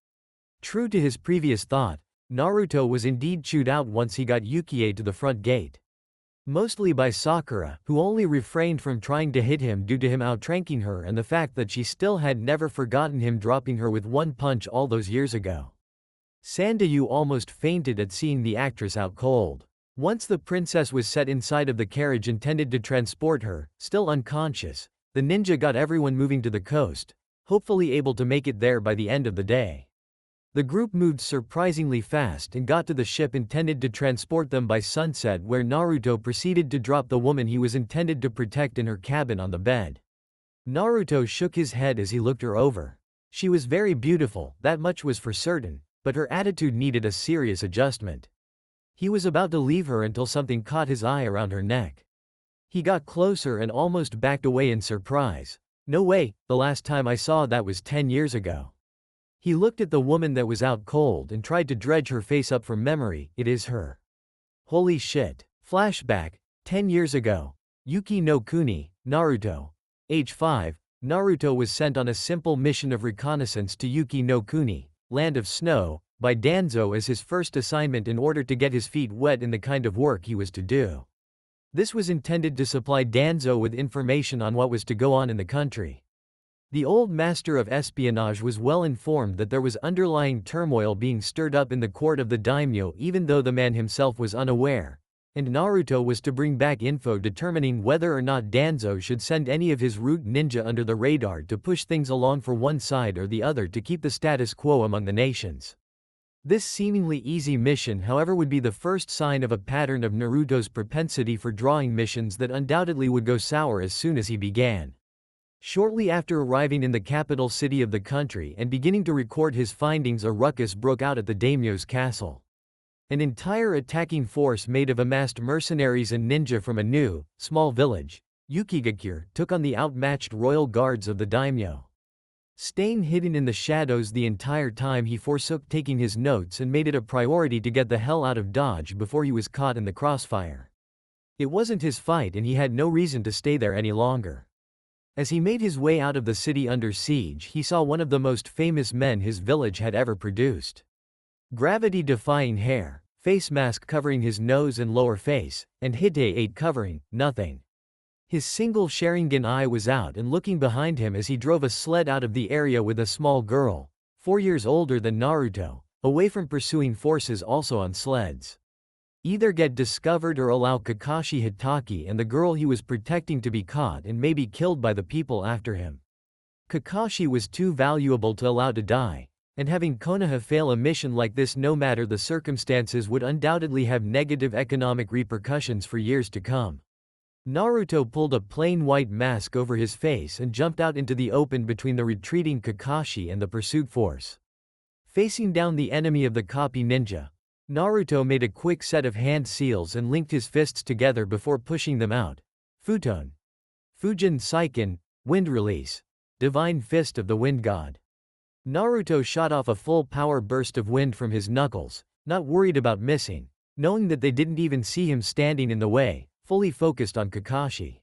True to his previous thought, Naruto was indeed chewed out once he got Yukie to the front gate. Mostly by Sakura, who only refrained from trying to hit him due to him outtranking her and the fact that she still had never forgotten him dropping her with one punch all those years ago. Sandayu almost fainted at seeing the actress out cold. Once the princess was set inside of the carriage intended to transport her, still unconscious, the ninja got everyone moving to the coast, hopefully able to make it there by the end of the day. The group moved surprisingly fast and got to the ship intended to transport them by sunset, where Naruto proceeded to drop the woman he was intended to protect in her cabin on the bed. Naruto shook his head as he looked her over. She was very beautiful, that much was for certain, but her attitude needed a serious adjustment. He was about to leave her until something caught his eye around her neck. He got closer and almost backed away in surprise. No way, the last time I saw that was 10 years ago. He looked at the woman that was out cold and tried to dredge her face up from memory. It is her. Holy shit. Flashback, 10 years ago. Yuki no Kuni, Naruto. Age 5, Naruto was sent on a simple mission of reconnaissance to Yuki no Kuni, Land of Snow, by Danzo as his first assignment in order to get his feet wet in the kind of work he was to do. This was intended to supply Danzo with information on what was to go on in the country. The old master of espionage was well informed that there was underlying turmoil being stirred up in the court of the daimyo, even though the man himself was unaware, and Naruto was to bring back info determining whether or not Danzo should send any of his root ninja under the radar to push things along for one side or the other to keep the status quo among the nations. This seemingly easy mission, however, would be the first sign of a pattern of Naruto's propensity for drawing missions that undoubtedly would go sour as soon as he began. Shortly after arriving in the capital city of the country and beginning to record his findings, a ruckus broke out at the daimyo's castle. An entire attacking force made of amassed mercenaries and ninja from a new, small village, Yukigakure, took on the outmatched royal guards of the daimyo. Staying hidden in the shadows the entire time, he forsook taking his notes and made it a priority to get the hell out of Dodge before he was caught in the crossfire. It wasn't his fight and he had no reason to stay there any longer. As he made his way out of the city under siege, he saw one of the most famous men his village had ever produced. Gravity-defying hair, face mask covering his nose and lower face, and Hite-8 covering nothing. His single Sharingan eye was out and looking behind him as he drove a sled out of the area with a small girl, 4 years older than Naruto, away from pursuing forces also on sleds. Either get discovered or allow Kakashi Hitaki and the girl he was protecting to be caught and maybe killed by the people after him. Kakashi was too valuable to allow to die, and having Konoha fail a mission like this, no matter the circumstances, would undoubtedly have negative economic repercussions for years to come. Naruto pulled a plain white mask over his face and jumped out into the open between the retreating Kakashi and the pursuit force. Facing down the enemy of the copy ninja, Naruto made a quick set of hand seals and linked his fists together before pushing them out. Futon. Fujin Saiken, Wind Release. Divine Fist of the Wind God. Naruto shot off a full power burst of wind from his knuckles, not worried about missing, knowing that they didn't even see him standing in the way, fully focused on Kakashi.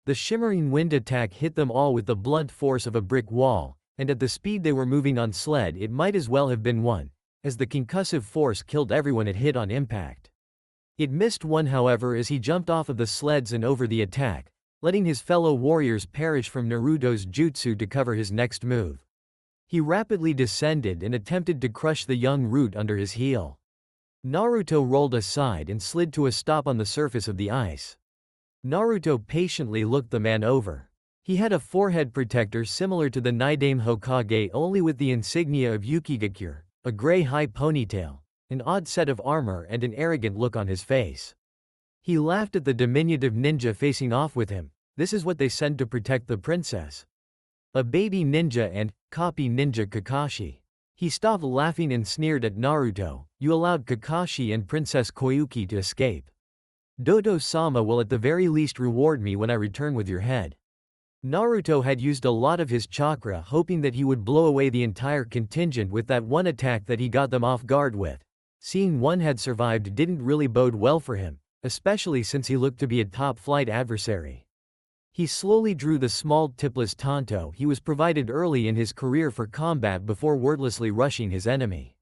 The shimmering wind attack hit them all with the blunt force of a brick wall, and at the speed they were moving on sled, it might as well have been one, as the concussive force killed everyone it hit on impact. It missed one, however, as he jumped off of the sleds and over the attack, letting his fellow warriors perish from Naruto's jutsu to cover his next move. He rapidly descended and attempted to crush the young root under his heel. Naruto rolled aside and slid to a stop on the surface of the ice. Naruto patiently looked the man over. He had a forehead protector similar to the Nidaime Hokage, only with the insignia of Yukigakure, a gray high ponytail, an odd set of armor, and an arrogant look on his face. He laughed at the diminutive ninja facing off with him. This is what they send to protect the princess. A baby ninja and copy ninja Kakashi. He stopped laughing and sneered at Naruto. You allowed Kakashi and Princess Koyuki to escape. Dodo-sama will at the very least reward me when I return with your head. Naruto had used a lot of his chakra, hoping that he would blow away the entire contingent with that one attack that he got them off guard with. Seeing one had survived didn't really bode well for him, especially since he looked to be a top-flight adversary. He slowly drew the small tipless tanto he was provided early in his career for combat before wordlessly rushing his enemy.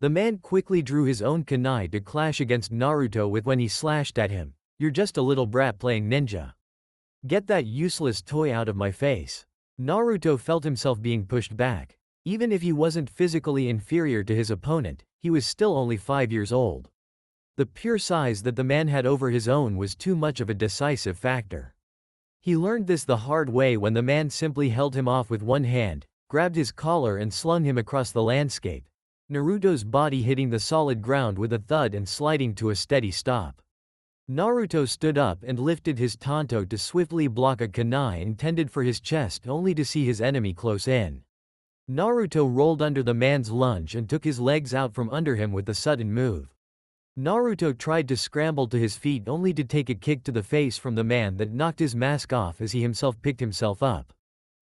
The man quickly drew his own kunai to clash against Naruto with when he slashed at him. You're just a little brat playing ninja. Get that useless toy out of my face. Naruto felt himself being pushed back. Even if he wasn't physically inferior to his opponent, he was still only 5 years old. The pure size that the man had over his own was too much of a decisive factor. He learned this the hard way when the man simply held him off with one hand, grabbed his collar and slung him across the landscape, Naruto's body hitting the solid ground with a thud and sliding to a steady stop. Naruto stood up and lifted his tanto to swiftly block a kunai intended for his chest, only to see his enemy close in. Naruto rolled under the man's lunge and took his legs out from under him with a sudden move. Naruto tried to scramble to his feet, only to take a kick to the face from the man that knocked his mask off as he himself picked himself up.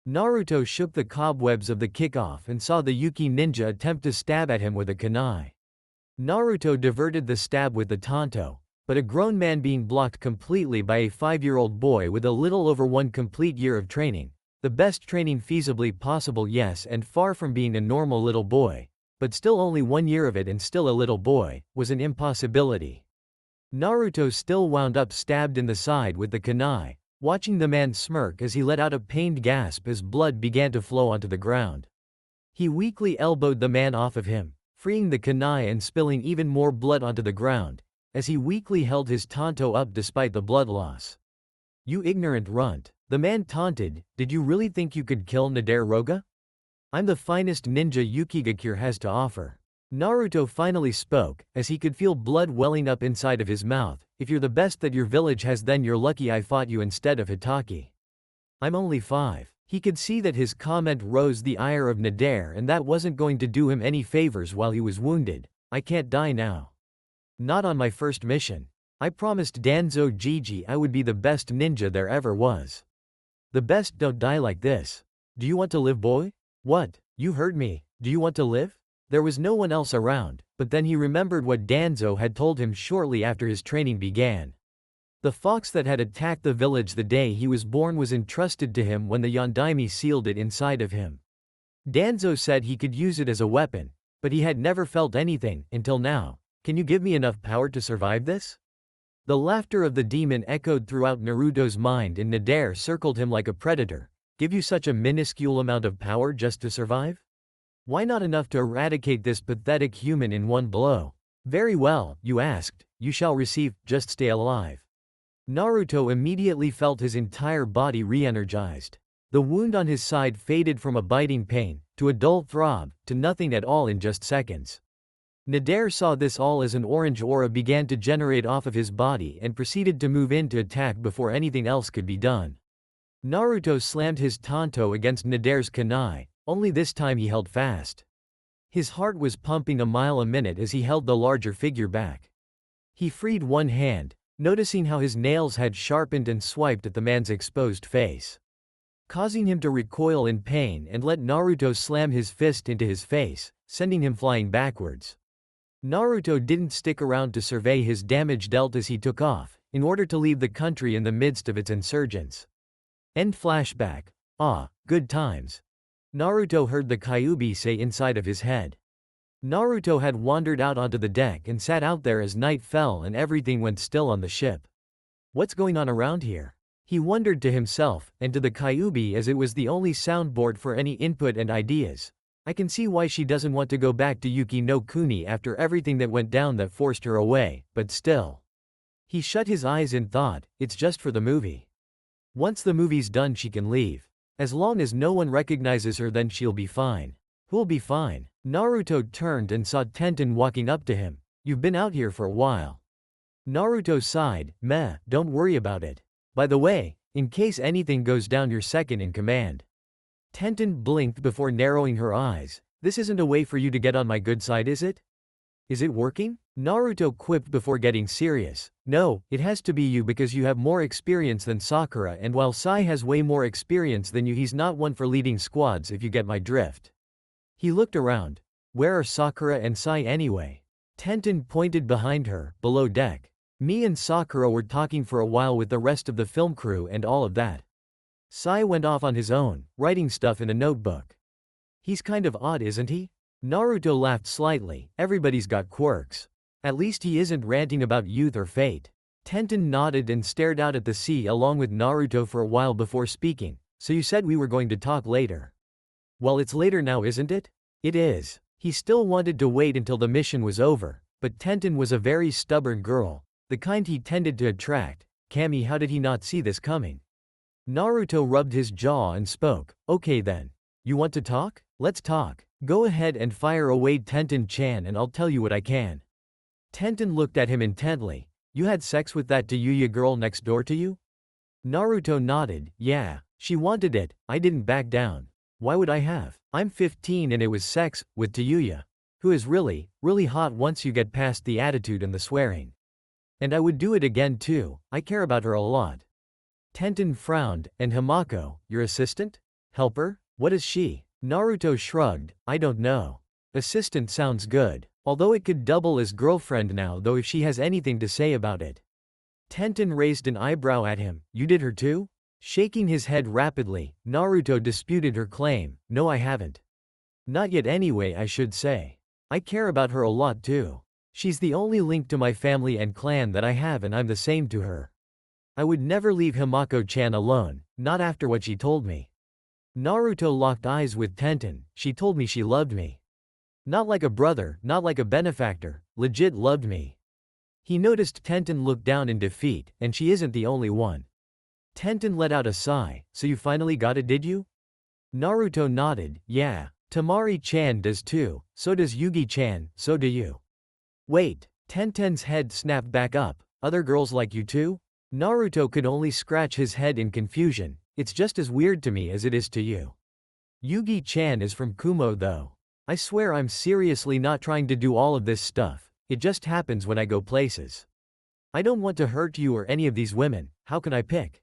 Naruto shook the cobwebs of the kick off and saw the Yuki ninja attempt to stab at him with a kunai. Naruto diverted the stab with the tanto, but a grown man being blocked completely by a 5-year-old boy with a little over 1 complete year of training, the best training feasibly possible, yes, and far from being a normal little boy, but still only 1 year of it and still a little boy, was an impossibility. Naruto still wound up stabbed in the side with the kunai, watching the man smirk as he let out a pained gasp as blood began to flow onto the ground. He weakly elbowed the man off of him, freeing the kunai and spilling even more blood onto the ground, as he weakly held his tanto up despite the blood loss. You ignorant runt, the man taunted, did you really think you could kill Nadare? I'm the finest ninja Yukigakure has to offer. Naruto finally spoke, as he could feel blood welling up inside of his mouth. If you're the best that your village has, then you're lucky I fought you instead of Hitaki. I'm only 5. He could see that his comment rose the ire of Nadare, and that wasn't going to do him any favors while he was wounded. I can't die now. Not on my first mission. I promised Danzo Gigi I would be the best ninja there ever was. The best don't die like this. Do you want to live, boy? What? You heard me. Do you want to live? There was no one else around, but then he remembered what Danzo had told him shortly after his training began. The fox that had attacked the village the day he was born was entrusted to him when the Yondaime sealed it inside of him. Danzo said he could use it as a weapon, but he had never felt anything until now. Can you give me enough power to survive this? The laughter of the demon echoed throughout Naruto's mind, and Nadare circled him like a predator. Give you such a minuscule amount of power just to survive? Why not enough to eradicate this pathetic human in one blow? Very well, you asked, you shall receive, just stay alive. Naruto immediately felt his entire body re-energized. The wound on his side faded from a biting pain, to a dull throb, to nothing at all in just seconds. Nadare saw this all as an orange aura began to generate off of his body and proceeded to move in to attack before anything else could be done. Naruto slammed his tanto against Nadare's kunai, only this time he held fast. His heart was pumping a mile a minute as he held the larger figure back. He freed one hand, noticing how his nails had sharpened and swiped at the man's exposed face, causing him to recoil in pain and let Naruto slam his fist into his face, sending him flying backwards. Naruto didn't stick around to survey his damage dealt as he took off, in order to leave the country in the midst of its insurgents. End flashback. Ah, good times. Naruto heard the Kyuubi say inside of his head. Naruto had wandered out onto the deck and sat out there as night fell and everything went still on the ship. What's going on around here? He wondered to himself, and to the Kyuubi, as it was the only soundboard for any input and ideas. I can see why she doesn't want to go back to Yuki no Kuni after everything that went down that forced her away, but still. He shut his eyes in thought, it's just for the movie. Once the movie's done she can leave. As long as no one recognizes her then she'll be fine. Who'll be fine? Naruto turned and saw Tenten walking up to him. You've been out here for a while. Naruto sighed, meh, don't worry about it. By the way, in case anything goes down you're second in command. Tenten blinked before narrowing her eyes. This isn't a way for you to get on my good side, is it? Is it working? Naruto quipped before getting serious. No, it has to be you because you have more experience than Sakura, and while Sai has way more experience than you he's not one for leading squads if you get my drift. He looked around. Where are Sakura and Sai anyway? Tenten pointed behind her, below deck. Me and Sakura were talking for a while with the rest of the film crew and all of that. Sai went off on his own, writing stuff in a notebook. He's kind of odd, isn't he? Naruto laughed slightly. Everybody's got quirks. At least he isn't ranting about youth or fate. Tenten nodded and stared out at the sea along with Naruto for a while before speaking. So you said we were going to talk later. Well, it's later now, isn't it? It is. He still wanted to wait until the mission was over, but Tenten was a very stubborn girl, the kind he tended to attract. Kami, how did he not see this coming? Naruto rubbed his jaw and spoke. Okay then. You want to talk? Let's talk. Go ahead and fire away, Tenten-chan, and I'll tell you what I can. Tenten looked at him intently. You had sex with that Tayuya girl next door to you? Naruto nodded. Yeah, she wanted it. I didn't back down. Why would I have? I'm 15 and it was sex, with Tayuya. Who is really, really hot once you get past the attitude and the swearing. And I would do it again too, I care about her a lot. Tenten frowned, and Himako, your assistant? Helper? What is she? Naruto shrugged, I don't know. Assistant sounds good. Although it could double as girlfriend now though if she has anything to say about it. Tenten raised an eyebrow at him, you did her too? Shaking his head rapidly, Naruto disputed her claim, no I haven't. Not yet anyway I should say. I care about her a lot too. She's the only link to my family and clan that I have and I'm the same to her. I would never leave Himako-chan alone, not after what she told me. Naruto locked eyes with Tenten, she told me she loved me. Not like a brother, not like a benefactor, legit loved me. He noticed Tenten look down in defeat, and she isn't the only one. Tenten let out a sigh, so you finally got it, did you? Naruto nodded, yeah, Temari-chan does too, so does Yugi-chan, so do you. Wait, Tenten's head snapped back up, other girls like you too? Naruto could only scratch his head in confusion, it's just as weird to me as it is to you. Yugi-chan is from Kumo though. I swear I'm seriously not trying to do all of this stuff, it just happens when I go places. I don't want to hurt you or any of these women, how can I pick?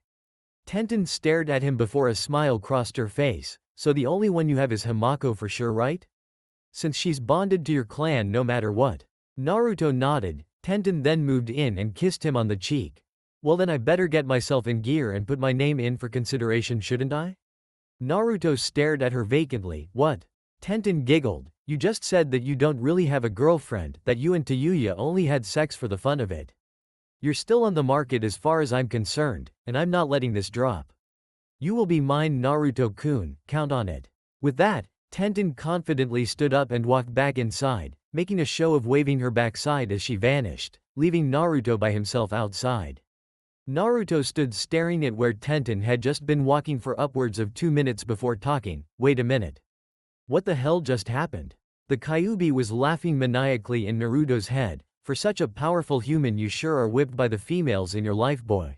Tenten stared at him before a smile crossed her face, so the only one you have is Himako for sure, right? Since she's bonded to your clan no matter what. Naruto nodded, Tenten then moved in and kissed him on the cheek. Well then I better get myself in gear and put my name in for consideration, shouldn't I? Naruto stared at her vacantly, what? Tenten giggled, you just said that you don't really have a girlfriend, that you and Tayuya only had sex for the fun of it. You're still on the market as far as I'm concerned, and I'm not letting this drop. You will be mine, Naruto-kun, count on it. With that, Tenten confidently stood up and walked back inside, making a show of waving her backside as she vanished, leaving Naruto by himself outside. Naruto stood staring at where Tenten had just been walking for upwards of 2 minutes before talking. Wait a minute. What the hell just happened? The Kyuubi was laughing maniacally in Naruto's head. For such a powerful human you sure are whipped by the females in your life, boy.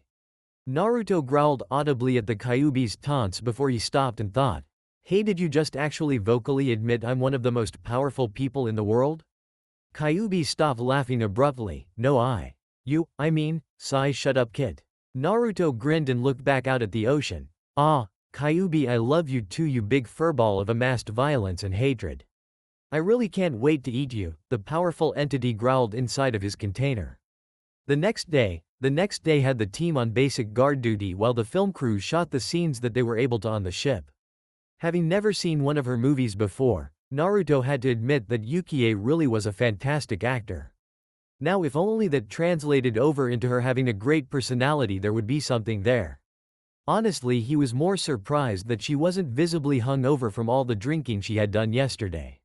Naruto growled audibly at the Kyuubi's taunts before he stopped and thought. Hey, did you just actually vocally admit I'm one of the most powerful people in the world? Kyuubi stopped laughing abruptly. No I mean, sigh, shut up kid. Naruto grinned and looked back out at the ocean. Ah, Kyuubi, I love you too, you big furball of amassed violence and hatred. I really can't wait to eat you, the powerful entity growled inside of his container. The next day had the team on basic guard duty while the film crew shot the scenes that they were able to on the ship. Having never seen one of her movies before, Naruto had to admit that Yukie really was a fantastic actor. Now if only that translated over into her having a great personality, there would be something there. Honestly, he was more surprised that she wasn't visibly hungover from all the drinking she had done yesterday.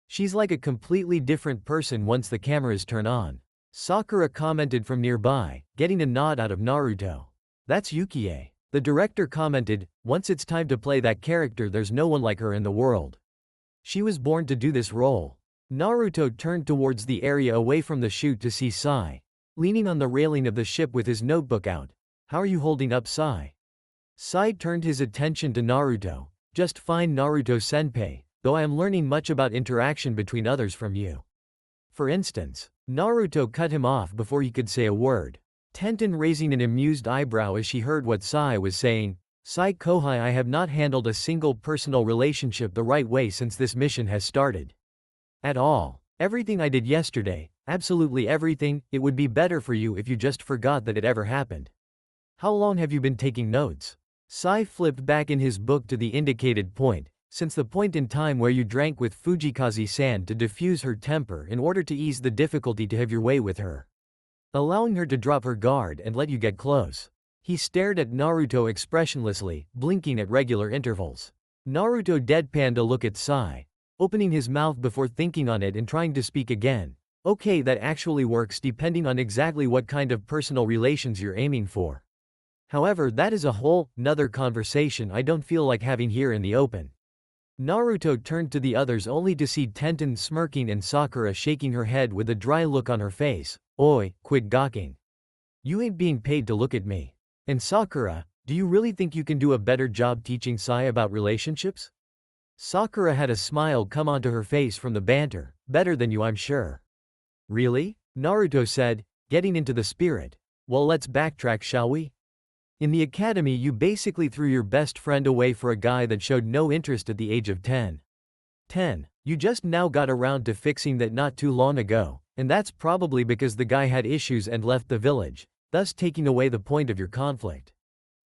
She's like a completely different person once the cameras turn on. Sakura commented from nearby, getting a nod out of Naruto. That's Yukie. The director commented, "Once it's time to play that character, there's no one like her in the world. She was born to do this role." Naruto turned towards the area away from the chute to see Sai, leaning on the railing of the ship with his notebook out. "How are you holding up, Sai?" Sai turned his attention to Naruto. "Just fine, Naruto-senpai, though I am learning much about interaction between others from you. For instance." Naruto cut him off before he could say a word. Tenten raising an amused eyebrow as she heard what Sai was saying. "Sai Kohai, I have not handled a single personal relationship the right way since this mission has started. At all. Everything I did yesterday, absolutely everything, it would be better for you if you just forgot that it ever happened. How long have you been taking notes?" Sai flipped back in his book to the indicated point, "Since the point in time where you drank with Fujikaze-san to diffuse her temper in order to ease the difficulty to have your way with her. Allowing her to drop her guard and let you get close." He stared at Naruto expressionlessly, blinking at regular intervals. Naruto deadpanned a look at Sai, opening his mouth before thinking on it and trying to speak again. "Okay, that actually works depending on exactly what kind of personal relations you're aiming for. However, that is a whole nother conversation I don't feel like having here in the open." Naruto turned to the others only to see Tenten smirking and Sakura shaking her head with a dry look on her face. "Oi, quit gawking. You ain't being paid to look at me. And Sakura, do you really think you can do a better job teaching Sai about relationships?" Sakura had a smile come onto her face from the banter. "Better than you, I'm sure." "Really?" Naruto said, getting into the spirit. "Well, let's backtrack, shall we? In the academy you basically threw your best friend away for a guy that showed no interest at the age of 10. You just now got around to fixing that not too long ago, and that's probably because the guy had issues and left the village, thus taking away the point of your conflict.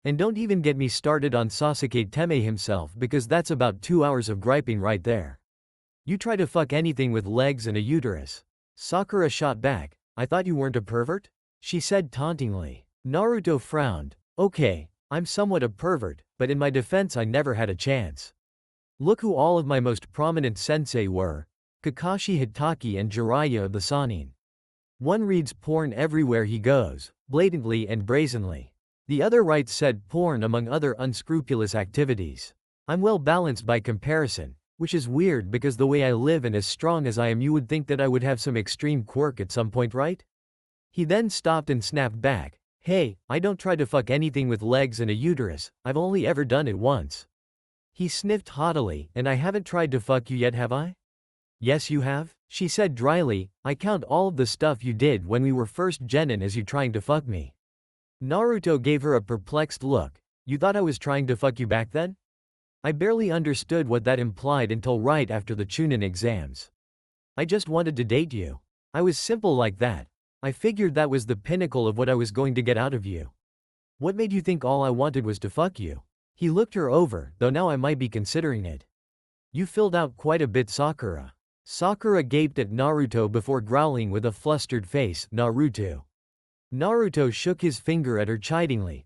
And don't even get me started on Sasuke Teme himself, because that's about 2 hours of griping right there. You try to fuck anything with legs and a uterus." Sakura shot back, "I thought you weren't a pervert?" she said tauntingly. Naruto frowned. "Okay, I'm somewhat a pervert, but in my defense I never had a chance. Look who all of my most prominent sensei were. Kakashi Hitaki and Jiraiya of the Sannin. One reads porn everywhere he goes, blatantly and brazenly. The other writes said porn among other unscrupulous activities. I'm well balanced by comparison, which is weird because the way I live and as strong as I am, you would think that I would have some extreme quirk at some point, right?" He then stopped and snapped back. "Hey, I don't try to fuck anything with legs and a uterus, I've only ever done it once." He sniffed haughtily, "And I haven't tried to fuck you yet, have I?" "Yes you have," she said dryly, "I count all of the stuff you did when we were first genin as you trying to fuck me." Naruto gave her a perplexed look. "You thought I was trying to fuck you back then?" "I barely understood what that implied until right after the Chunin exams. I just wanted to date you. I was simple like that. I figured that was the pinnacle of what I was going to get out of you. What made you think all I wanted was to fuck you?" He looked her over, "Though now I might be considering it. You filled out quite a bit, Sakura." Sakura gaped at Naruto before growling with a flustered face, "Naruto." Naruto shook his finger at her chidingly.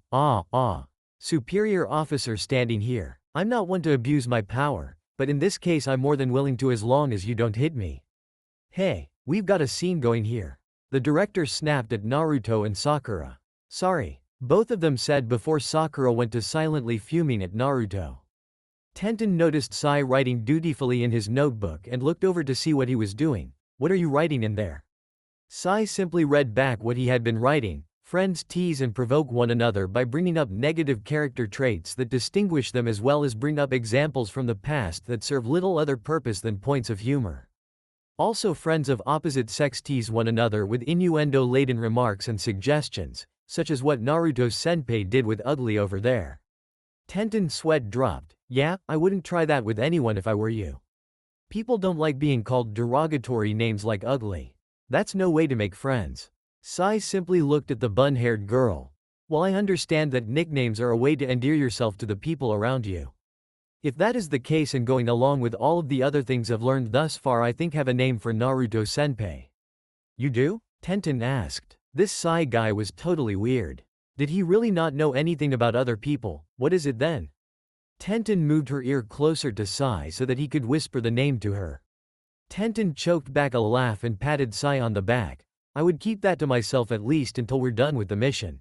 Superior officer standing here. I'm not one to abuse my power, but in this case I'm more than willing to as long as you don't hit me. Hey, we've got a scene going here." The director snapped at Naruto and Sakura. "Sorry," both of them said before Sakura went to silently fuming at Naruto. Tenten noticed Sai writing dutifully in his notebook and looked over to see what he was doing. "What are you writing in there?" Sai simply read back what he had been writing. Friends tease and provoke one another by bringing up negative character traits that distinguish them, as well as bring up examples from the past that serve little other purpose than points of humor. Also, friends of opposite sex tease one another with innuendo-laden remarks and suggestions, such as what Naruto-senpai did with Ugly over there. Tenten's sweat dropped. "Yeah, I wouldn't try that with anyone if I were you. People don't like being called derogatory names like ugly. That's no way to make friends." Sai simply looked at the bun-haired girl. "Well, I understand that nicknames are a way to endear yourself to the people around you. If that is the case and going along with all of the other things I've learned thus far, I think have a name for Naruto-senpai." "You do?" Tenten asked. This Sai guy was totally weird. Did he really not know anything about other people? What is it then? Tenten moved her ear closer to Sai so that he could whisper the name to her. Tenten choked back a laugh and patted Sai on the back. "I would keep that to myself at least until we're done with the mission."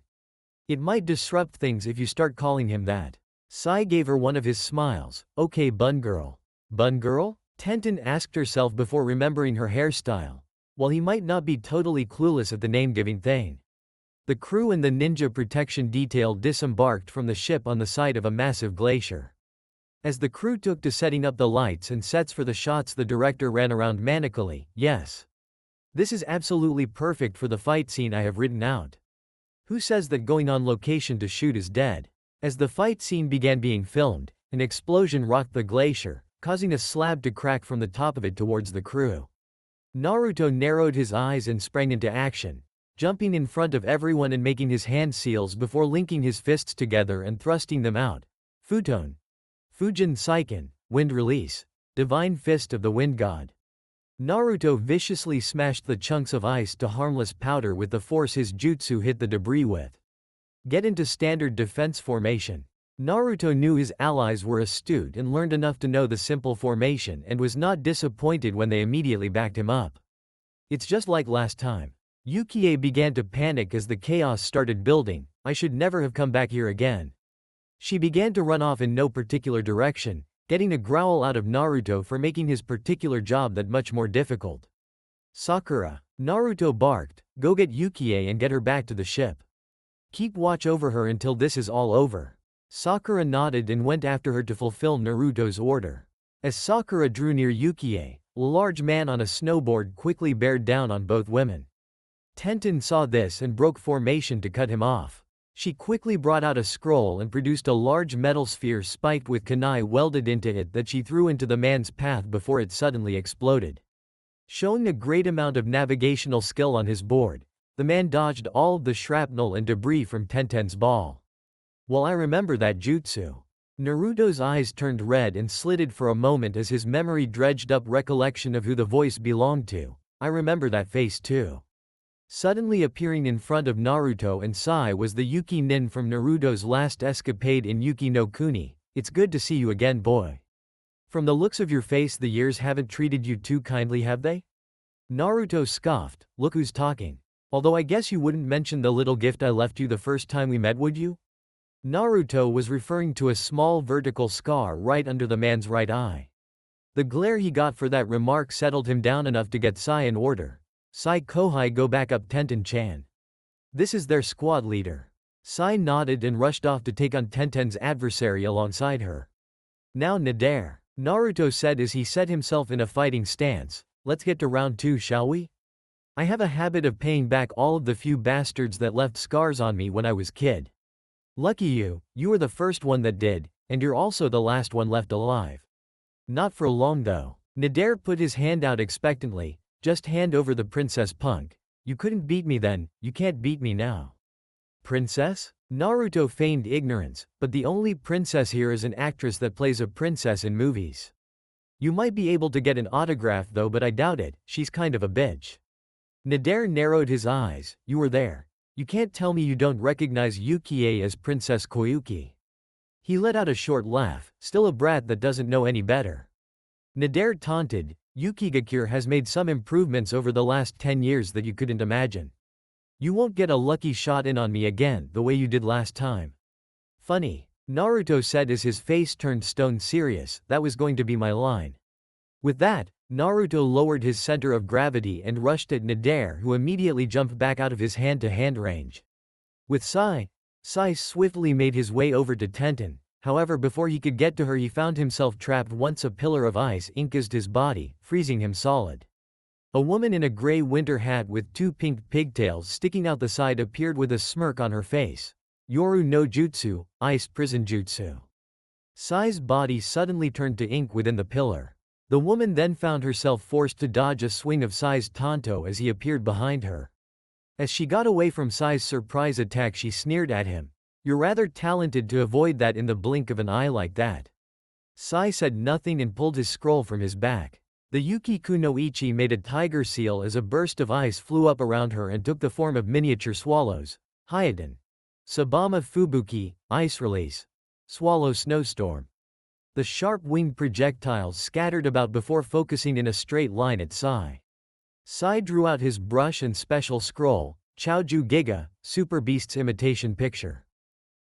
It might disrupt things if you start calling him that. Sai gave her one of his smiles. Okay, bun girl. Bun girl? Tenten asked herself before remembering her hairstyle. While he might not be totally clueless at the name-giving thing. The crew and the ninja protection detail disembarked from the ship on the side of a massive glacier. As the crew took to setting up the lights and sets for the shots, the director ran around manically. Yes. This is absolutely perfect for the fight scene I have written out. Who says that going on location to shoot is dead? As the fight scene began being filmed, an explosion rocked the glacier, causing a slab to crack from the top of it towards the crew. Naruto narrowed his eyes and sprang into action, jumping in front of everyone and making his hand seals before linking his fists together and thrusting them out. Futon. Fujin Saiken, Wind Release. Divine Fist of the Wind God. Naruto viciously smashed the chunks of ice to harmless powder with the force his jutsu hit the debris with. Get into standard defense formation. Naruto knew his allies were astute and learned enough to know the simple formation and was not disappointed when they immediately backed him up. It's just like last time. Yukie began to panic as the chaos started building. I should never have come back here again. She began to run off in no particular direction, getting a growl out of Naruto for making his particular job that much more difficult. Sakura. Naruto barked, go get Yukie and get her back to the ship. Keep watch over her until this is all over. Sakura nodded and went after her to fulfill Naruto's order. As Sakura drew near Yukie, a large man on a snowboard quickly bared down on both women. Tenten saw this and broke formation to cut him off. She quickly brought out a scroll and produced a large metal sphere spiked with kunai welded into it that she threw into the man's path before it suddenly exploded. Showing a great amount of navigational skill on his board, the man dodged all of the shrapnel and debris from Tenten's ball. Well, I remember that jutsu. Naruto's eyes turned red and slitted for a moment as his memory dredged up recollection of who the voice belonged to. I remember that face too. Suddenly appearing in front of Naruto and Sai was the Yuki Nin from Naruto's last escapade in Yuki no Kuni. It's good to see you again, boy. From the looks of your face, the years haven't treated you too kindly, have they? Naruto scoffed, look who's talking. Although I guess you wouldn't mention the little gift I left you the first time we met, would you? Naruto was referring to a small vertical scar right under the man's right eye. The glare he got for that remark settled him down enough to get Sai in order. Sai Kohai, go back up Tenten-chan. This is their squad leader. Sai nodded and rushed off to take on Tenten's adversary alongside her. Now Nadare, Naruto said as he set himself in a fighting stance, let's get to round 2, shall we? I have a habit of paying back all of the few bastards that left scars on me when I was kid. Lucky you, you were the first one that did, and you're also the last one left alive. Not for long though. Nadare put his hand out expectantly, just hand over the princess, punk. You couldn't beat me then, you can't beat me now. Princess? Naruto feigned ignorance, but the only princess here is an actress that plays a princess in movies. You might be able to get an autograph though, but I doubt it, she's kind of a bitch. Nadare narrowed his eyes, you were there. You can't tell me you don't recognize Yukie as Princess Koyuki. He let out a short laugh, still a brat that doesn't know any better. Nadare taunted, Yukigakure has made some improvements over the last 10 years that you couldn't imagine. You won't get a lucky shot in on me again the way you did last time. Funny, Naruto said as his face turned stone serious, that was going to be my line. With that, Naruto lowered his center of gravity and rushed at Nadare, who immediately jumped back out of his hand-to-hand range. With Sai swiftly made his way over to Tenten, however before he could get to her he found himself trapped once a pillar of ice encased his body, freezing him solid. A woman in a gray winter hat with 2 pink pigtails sticking out the side appeared with a smirk on her face. Yoru no Jutsu, Ice Prison Jutsu. Sai's body suddenly turned to ink within the pillar. The woman then found herself forced to dodge a swing of Sai's tanto as he appeared behind her. As she got away from Sai's surprise attack she sneered at him. You're rather talented to avoid that in the blink of an eye like that. Sai said nothing and pulled his scroll from his back. The Yuki Kunoichi made a tiger seal as a burst of ice flew up around her and took the form of miniature swallows. Hyodin. Sabama Fubuki, Ice Release. Swallow Snowstorm. The sharp-winged projectiles scattered about before focusing in a straight line at Sai. Sai drew out his brush and special scroll, Chaoju Giga, Super Beast's imitation picture.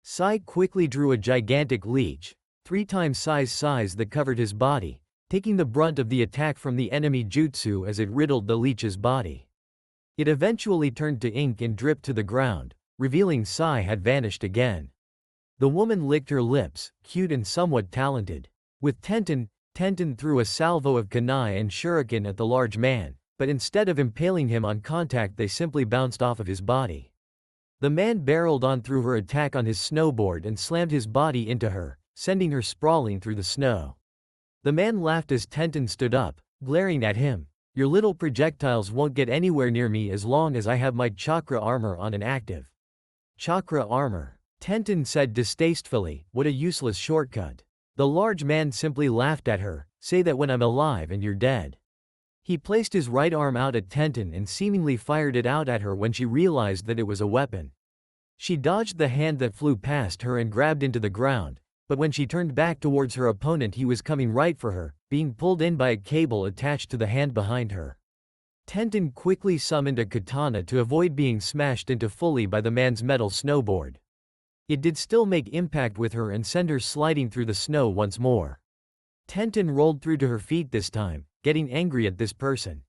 Sai quickly drew a gigantic leech, 3 times size that covered his body, taking the brunt of the attack from the enemy jutsu as it riddled the leech's body. It eventually turned to ink and dripped to the ground, revealing Sai had vanished again. The woman licked her lips, cute and somewhat talented. With Tenten threw a salvo of kunai and shuriken at the large man, but instead of impaling him on contact they simply bounced off of his body. The man barreled on through her attack on his snowboard and slammed his body into her, sending her sprawling through the snow. The man laughed as Tenten stood up, glaring at him. Your little projectiles won't get anywhere near me as long as I have my chakra armor on and active. Chakra armor. Tenten said distastefully, what a useless shortcut. The large man simply laughed at her, say that when I'm alive and you're dead. He placed his right arm out at Tenten and seemingly fired it out at her when she realized that it was a weapon. She dodged the hand that flew past her and grabbed into the ground, but when she turned back towards her opponent he was coming right for her, being pulled in by a cable attached to the hand behind her. Tenten quickly summoned a katana to avoid being smashed into fully by the man's metal snowboard. It did still make impact with her and send her sliding through the snow once more. Tenten rolled through to her feet this time, getting angry at this person.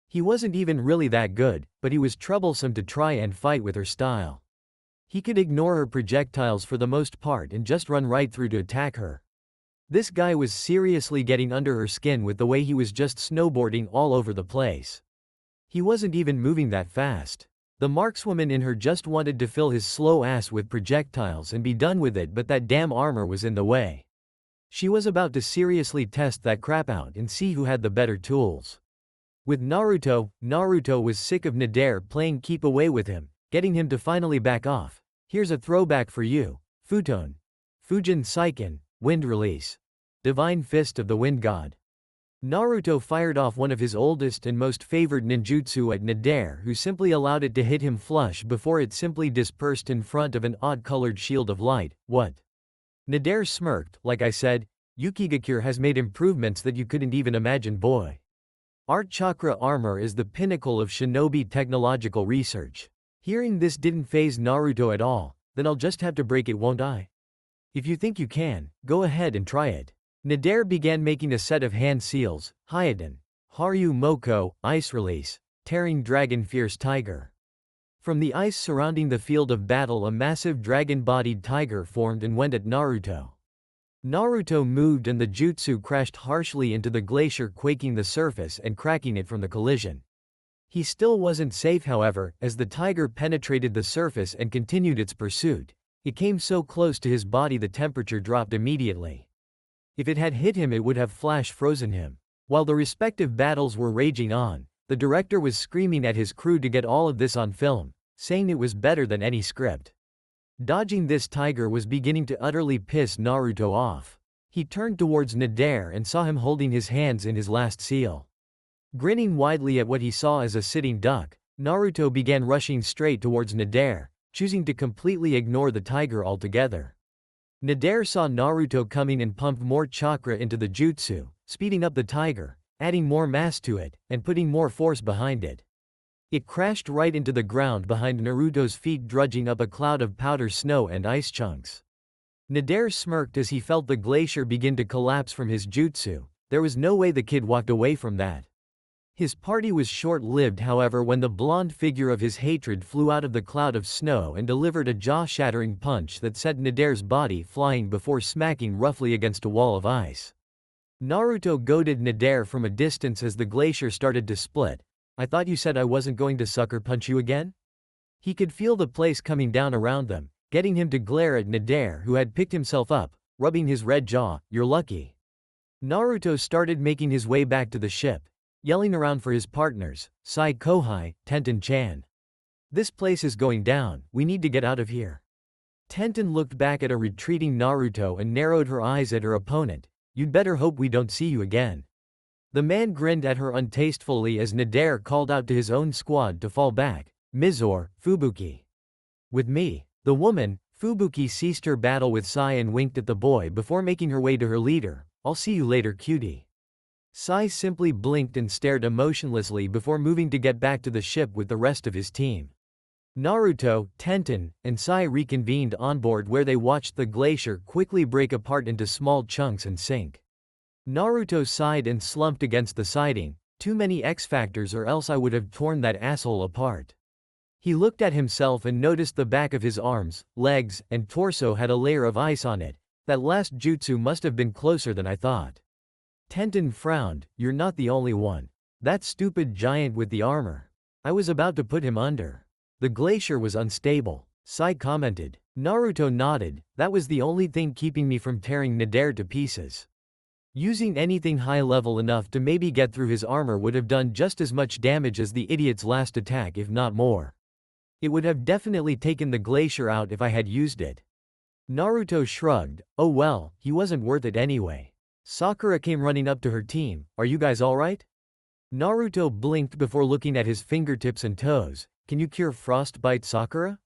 He wasn't even really that good, but he was troublesome to try and fight with her style. He could ignore her projectiles for the most part and just run right through to attack her. This guy was seriously getting under her skin with the way he was just snowboarding all over the place. He wasn't even moving that fast. The markswoman in her just wanted to fill his slow ass with projectiles and be done with it, but that damn armor was in the way. She was about to seriously test that crap out and see who had the better tools. With Naruto was sick of Naruto playing keep away with him, getting him to finally back off. Here's a throwback for you. Futon. Fujin Saiken, Wind Release. Divine Fist of the Wind God. Naruto fired off one of his oldest and most favored ninjutsu at Naruto, who simply allowed it to hit him flush before it simply dispersed in front of an odd-colored shield of light. What? Naruto smirked, like I said, Yukigakure has made improvements that you couldn't even imagine, boy. Art chakra armor is the pinnacle of shinobi technological research. Hearing this didn't faze Naruto at all. Then I'll just have to break it, won't I? If you think you can, go ahead and try it. Naruto began making a set of hand seals, Hyaden, Haru Moko, Ice Release, Tearing Dragon Fierce Tiger. From the ice surrounding the field of battle a massive dragon-bodied tiger formed and went at Naruto. Naruto moved and the jutsu crashed harshly into the glacier, quaking the surface and cracking it from the collision. He still wasn't safe, however, as the tiger penetrated the surface and continued its pursuit. It came so close to his body the temperature dropped immediately. If it had hit him it would have flash frozen him. While the respective battles were raging on, the director was screaming at his crew to get all of this on film, saying it was better than any script. Dodging this tiger was beginning to utterly piss Naruto off. He turned towards Naruto and saw him holding his hands in his last seal. Grinning widely at what he saw as a sitting duck, Naruto began rushing straight towards Naruto, choosing to completely ignore the tiger altogether. Naruto saw Naruto coming and pumped more chakra into the jutsu, speeding up the tiger, adding more mass to it, and putting more force behind it. It crashed right into the ground behind Naruto's feet, drudging up a cloud of powder snow and ice chunks. Naruto smirked as he felt the glacier begin to collapse from his jutsu. There was no way the kid walked away from that. His party was short-lived, however, when the blonde figure of his hatred flew out of the cloud of snow and delivered a jaw-shattering punch that sent Naruto's body flying before smacking roughly against a wall of ice. Naruto goaded Naruto from a distance as the glacier started to split. I thought you said I wasn't going to sucker punch you again? He could feel the place coming down around them, getting him to glare at Naruto, who had picked himself up, rubbing his red jaw. You're lucky. Naruto started making his way back to the ship, yelling around for his partners, Sai Kohai, Tenten-chan. This place is going down, we need to get out of here. Tenten looked back at a retreating Naruto and narrowed her eyes at her opponent. You'd better hope we don't see you again. The man grinned at her untastefully as Naruto called out to his own squad to fall back. Mizore, Fubuki. With me. The woman, Fubuki, ceased her battle with Sai and winked at the boy before making her way to her leader. I'll see you later, cutie. Sai simply blinked and stared emotionlessly before moving to get back to the ship with the rest of his team. Naruto, Tenten, and Sai reconvened on board where they watched the glacier quickly break apart into small chunks and sink. Naruto sighed and slumped against the siding. Too many X factors or else I would have torn that asshole apart. He looked at himself and noticed the back of his arms, legs, and torso had a layer of ice on it. That last jutsu must have been closer than I thought. Tenten frowned. You're not the only one. That stupid giant with the armor. I was about to put him under. The glacier was unstable. Sai commented. Naruto nodded. That was the only thing keeping me from tearing Nadare to pieces. Using anything high level enough to maybe get through his armor would have done just as much damage as the idiot's last attack, if not more. It would have definitely taken the glacier out if I had used it. Naruto shrugged. Oh well, he wasn't worth it anyway. Sakura came running up to her team. Are you guys alright? Naruto blinked before looking at his fingertips and toes. Can you cure frostbite, Sakura?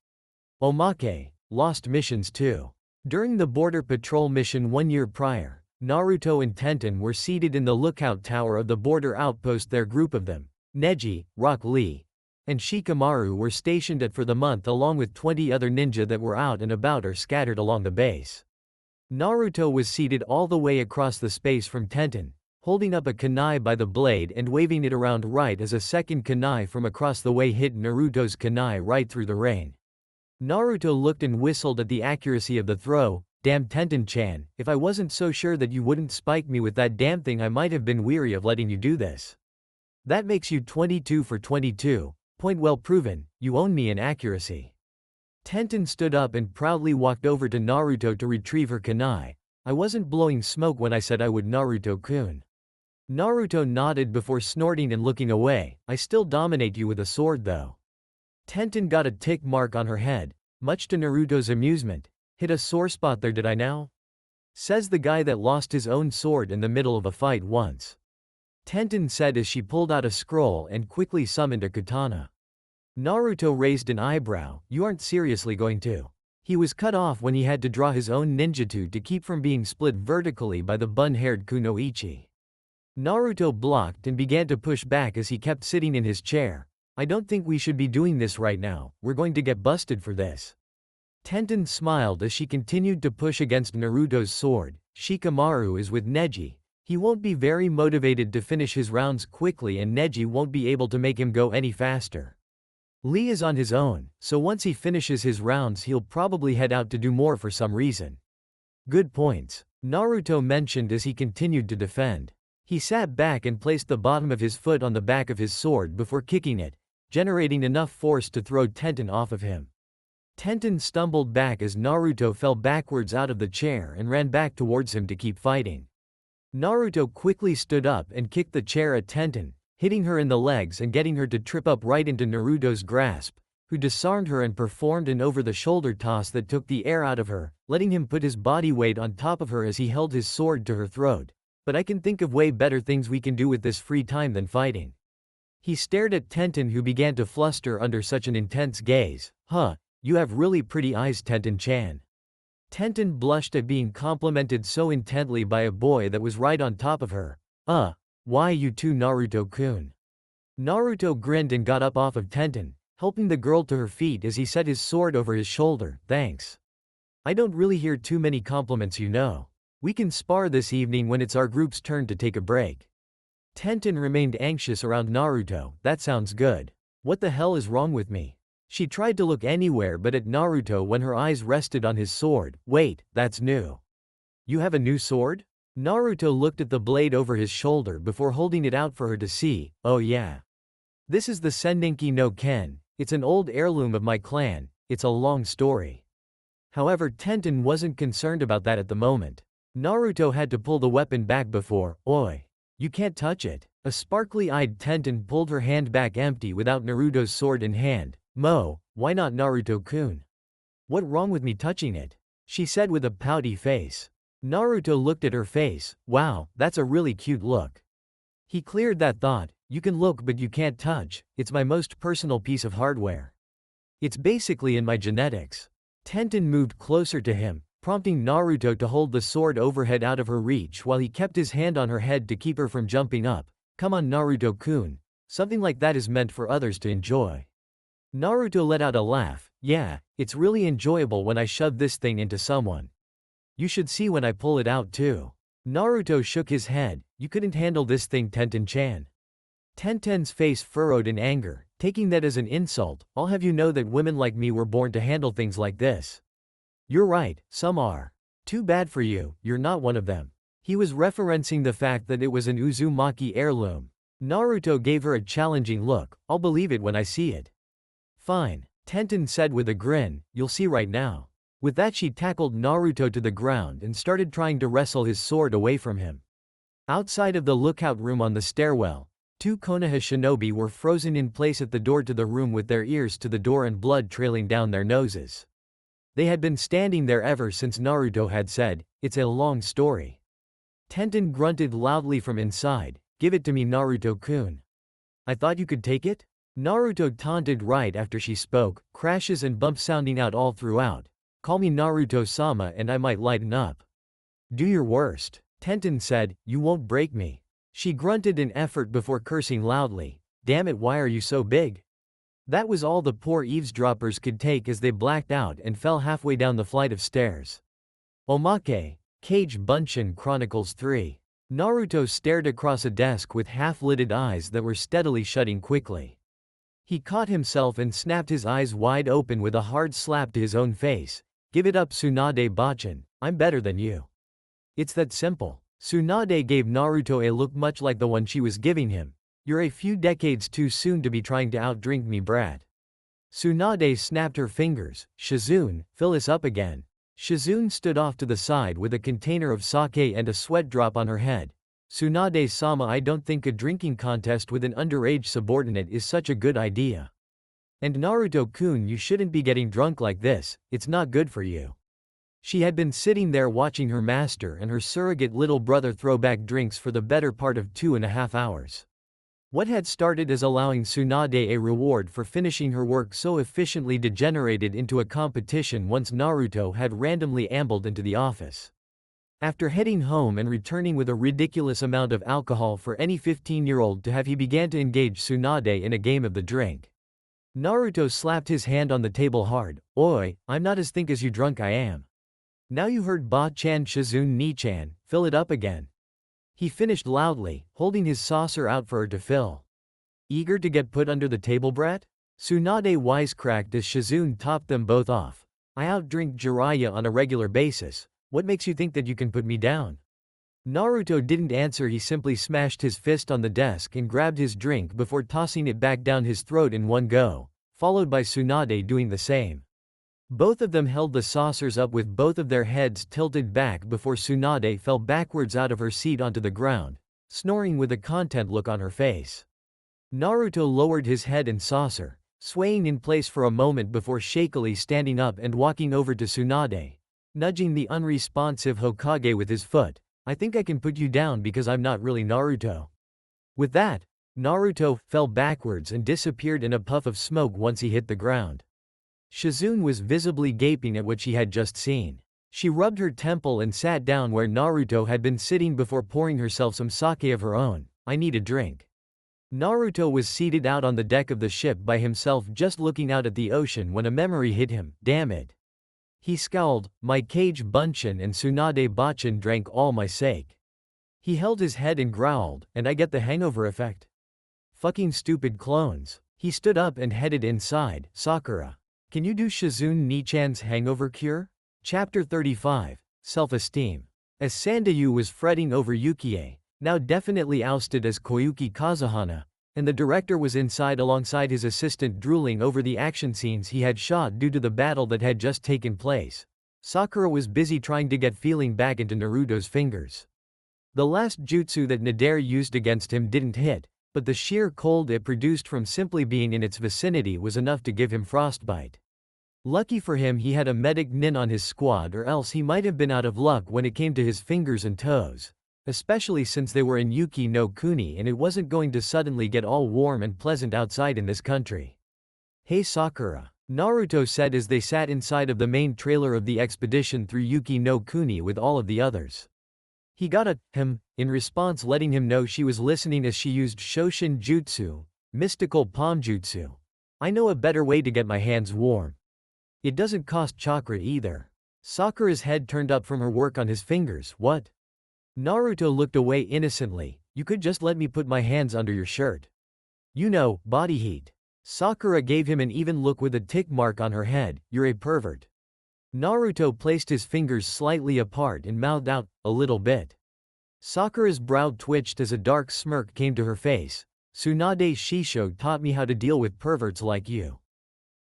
Omake. Lost missions too. During the border patrol mission 1 year prior, Naruto and Tenten were seated in the lookout tower of the border outpost. Their group of them, Neji, Rock Lee, and Shikamaru, were stationed at for the month along with 20 other ninja that were out and about or scattered along the base. Naruto was seated all the way across the space from Tenten, holding up a kunai by the blade and waving it around right as a second kunai from across the way hit Naruto's kunai right through the rain. Naruto looked and whistled at the accuracy of the throw. Damn Tenten-chan, if I wasn't so sure that you wouldn't spike me with that damn thing, I might have been weary of letting you do this. That makes you 22 for 22. Point well proven, you own me in accuracy. Tenten stood up and proudly walked over to Naruto to retrieve her kunai. I wasn't blowing smoke when I said I would, Naruto-kun. Naruto nodded before snorting and looking away. I still dominate you with a sword though. Tenten got a tick mark on her head, much to Naruto's amusement. Hit a sore spot there, did I now? Says the guy that lost his own sword in the middle of a fight once. Tenten said as she pulled out a scroll and quickly summoned a katana. Naruto raised an eyebrow. You aren't seriously going to? He was cut off when he had to draw his own ninjutsu to keep from being split vertically by the bun-haired Kunoichi. Naruto blocked and began to push back as he kept sitting in his chair. I don't think we should be doing this right now, we're going to get busted for this. Tenten smiled as she continued to push against Naruto's sword. Shikamaru is with Neji. He won't be very motivated to finish his rounds quickly and Neji won't be able to make him go any faster. Lee is on his own, so once he finishes his rounds he'll probably head out to do more for some reason. Good points, Naruto mentioned as he continued to defend. He sat back and placed the bottom of his foot on the back of his sword before kicking it, generating enough force to throw Tenten off of him. Tenten stumbled back as Naruto fell backwards out of the chair and ran back towards him to keep fighting. Naruto quickly stood up and kicked the chair at Tenten, hitting her in the legs and getting her to trip up right into Naruto's grasp, who disarmed her and performed an over-the-shoulder toss that took the air out of her, letting him put his body weight on top of her as he held his sword to her throat. But I can think of way better things we can do with this free time than fighting. He stared at Tenten, who began to fluster under such an intense gaze. Huh. You have really pretty eyes, Tenten-chan. Tenten blushed at being complimented so intently by a boy that was right on top of her. Why you too, Naruto-kun? Naruto grinned and got up off of Tenten, helping the girl to her feet as he set his sword over his shoulder. Thanks. I don't really hear too many compliments, you know. We can spar this evening when it's our group's turn to take a break. Tenten remained anxious around Naruto. That sounds good. What the hell is wrong with me? She tried to look anywhere but at Naruto when her eyes rested on his sword. Wait, that's new. You have a new sword? Naruto looked at the blade over his shoulder before holding it out for her to see. Oh yeah. This is the Senninki no Ken. It's an old heirloom of my clan. It's a long story. However, Tenten wasn't concerned about that at the moment. Naruto had to pull the weapon back before. Oi. You can't touch it. A sparkly-eyed Tenten pulled her hand back empty without Naruto's sword in hand. Why not, Naruto-kun? What wrong with me touching it? She said with a pouty face. Naruto looked at her face. Wow, that's a really cute look. He cleared that thought. You can look but you can't touch. It's my most personal piece of hardware. It's basically in my genetics. Tenten moved closer to him, prompting Naruto to hold the sword overhead out of her reach while he kept his hand on her head to keep her from jumping up. Come on, Naruto-kun. Something like that is meant for others to enjoy. Naruto let out a laugh. Yeah, it's really enjoyable when I shove this thing into someone. You should see when I pull it out too. Naruto shook his head. You couldn't handle this thing, Tenten-chan. Tenten's face furrowed in anger. Taking that as an insult, I'll have you know that women like me were born to handle things like this. You're right, some are. Too bad for you, you're not one of them. He was referencing the fact that it was an Uzumaki heirloom. Naruto gave her a challenging look. I'll believe it when I see it. Fine, Tenten said with a grin, you'll see right now. With that she tackled Naruto to the ground and started trying to wrestle his sword away from him. Outside of the lookout room on the stairwell, two Konoha shinobi were frozen in place at the door to the room with their ears to the door and blood trailing down their noses. They had been standing there ever since Naruto had said, "It's a long story." Tenten grunted loudly from inside, "Give it to me, Naruto-kun. I thought you could take it?" Naruto taunted right after she spoke, crashes and bumps sounding out all throughout. "Call me Naruto-sama and I might lighten up." "Do your worst," Tenten said, "you won't break me." She grunted in effort before cursing loudly. "Damn it, why are you so big?" That was all the poor eavesdroppers could take as they blacked out and fell halfway down the flight of stairs. Omake, Cage Bunshin Chronicles 3. Naruto stared across a desk with half-lidded eyes that were steadily shutting quickly. He caught himself and snapped his eyes wide open with a hard slap to his own face. "Give it up, Tsunade Bachin, I'm better than you." It's that simple. Tsunade gave Naruto a look much like the one she was giving him. "You're a few decades too soon to be trying to outdrink me, brat." Tsunade snapped her fingers. "Shizune, fill us up again." Shizune stood off to the side with a container of sake and a sweat drop on her head. "Tsunade-sama, I don't think a drinking contest with an underage subordinate is such a good idea. And Naruto-kun, you shouldn't be getting drunk like this, it's not good for you." She had been sitting there watching her master and her surrogate little brother throw back drinks for the better part of 2.5 hours. What had started as allowing Tsunade a reward for finishing her work so efficiently degenerated into a competition once Naruto had randomly ambled into the office. After heading home and returning with a ridiculous amount of alcohol for any 15-year-old to have, he began to engage Tsunade in a game of the drink. Naruto slapped his hand on the table hard. "Oi, I'm not as think as you drunk I am. Now you heard Ba-chan, Shizune Ni-chan, fill it up again." He finished loudly, holding his saucer out for her to fill. "Eager to get put under the table, brat?" Tsunade wisecracked as Shizune topped them both off. "I outdrink Jiraiya on a regular basis. What makes you think that you can put me down?" Naruto didn't answer. He simply smashed his fist on the desk and grabbed his drink before tossing it back down his throat in one go, followed by Tsunade doing the same. Both of them held the saucers up with both of their heads tilted back before Tsunade fell backwards out of her seat onto the ground, snoring with a content look on her face. Naruto lowered his head and saucer, swaying in place for a moment before shakily standing up and walking over to Tsunade, nudging the unresponsive Hokage with his foot. "I think I can put you down because I'm not really Naruto." With that, Naruto fell backwards and disappeared in a puff of smoke once he hit the ground. Shizune was visibly gaping at what she had just seen. She rubbed her temple and sat down where Naruto had been sitting before pouring herself some sake of her own. "I need a drink." Naruto was seated out on the deck of the ship by himself, just looking out at the ocean when a memory hit him. Damn it. He scowled. "My Cage Bunshin and Tsunade Bachin drank all my sake." He held his head and growled, "And I get the hangover effect? Fucking stupid clones." He stood up and headed inside. "Sakura, can you do Shizune Ni-chan's hangover cure?" Chapter 35, Self-Esteem. As Sandayu was fretting over Yukie, now definitely ousted as Koyuki Kazuhana, and the director was inside alongside his assistant drooling over the action scenes he had shot due to the battle that had just taken place, Sakura was busy trying to get feeling back into Naruto's fingers. The last jutsu that Nadare used against him didn't hit, but the sheer cold it produced from simply being in its vicinity was enough to give him frostbite. Lucky for him he had a medic nin on his squad, or else he might have been out of luck when it came to his fingers and toes, especially since they were in Yuki no Kuni and it wasn't going to suddenly get all warm and pleasant outside in this country. "Hey Sakura," Naruto said as they sat inside of the main trailer of the expedition through Yuki no Kuni with all of the others. He got a "him" in response, letting him know she was listening as she used Shoshin Jutsu, mystical palm jutsu. I know a better way to get my hands warm. It doesn't cost chakra either. Sakura's head turned up from her work on his fingers. What? Naruto looked away innocently. You could just let me put my hands under your shirt. You know, body heat. Sakura gave him an even look with a tick mark on her head. You're a pervert. Naruto placed his fingers slightly apart and mouthed out, a little bit. Sakura's brow twitched as a dark smirk came to her face. Tsunade Shisho taught me how to deal with perverts like you.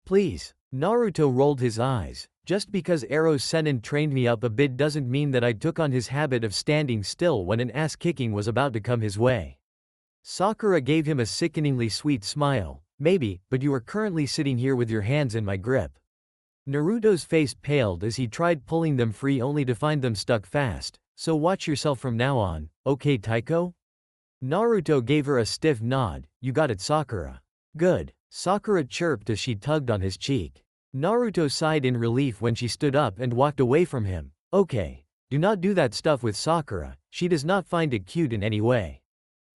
Please. Naruto rolled his eyes. Just because Ero-Sennin trained me up a bit doesn't mean that I took on his habit of standing still when an ass-kicking was about to come his way. Sakura gave him a sickeningly sweet smile. Maybe, but you are currently sitting here with your hands in my grip. Naruto's face paled as he tried pulling them free only to find them stuck fast. So watch yourself from now on, okay Taiko? Naruto gave her a stiff nod. You got it Sakura. Good. Sakura chirped as she tugged on his cheek. Naruto sighed in relief when she stood up and walked away from him. Okay. Do not do that stuff with Sakura, she does not find it cute in any way.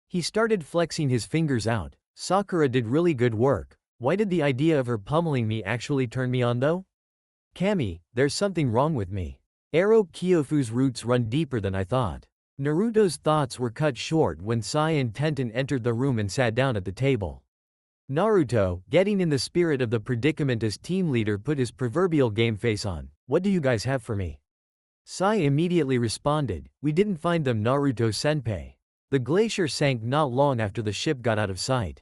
He started flexing his fingers out. Sakura did really good work. Why did the idea of her pummeling me actually turn me on though? Kami, there's something wrong with me. Ero Kyofu's roots run deeper than I thought. Naruto's thoughts were cut short when Sai and Tenten entered the room and sat down at the table. Naruto, getting in the spirit of the predicament as team leader, put his proverbial game face on. What do you guys have for me? Sai immediately responded, we didn't find them Naruto-senpai. The glacier sank not long after the ship got out of sight.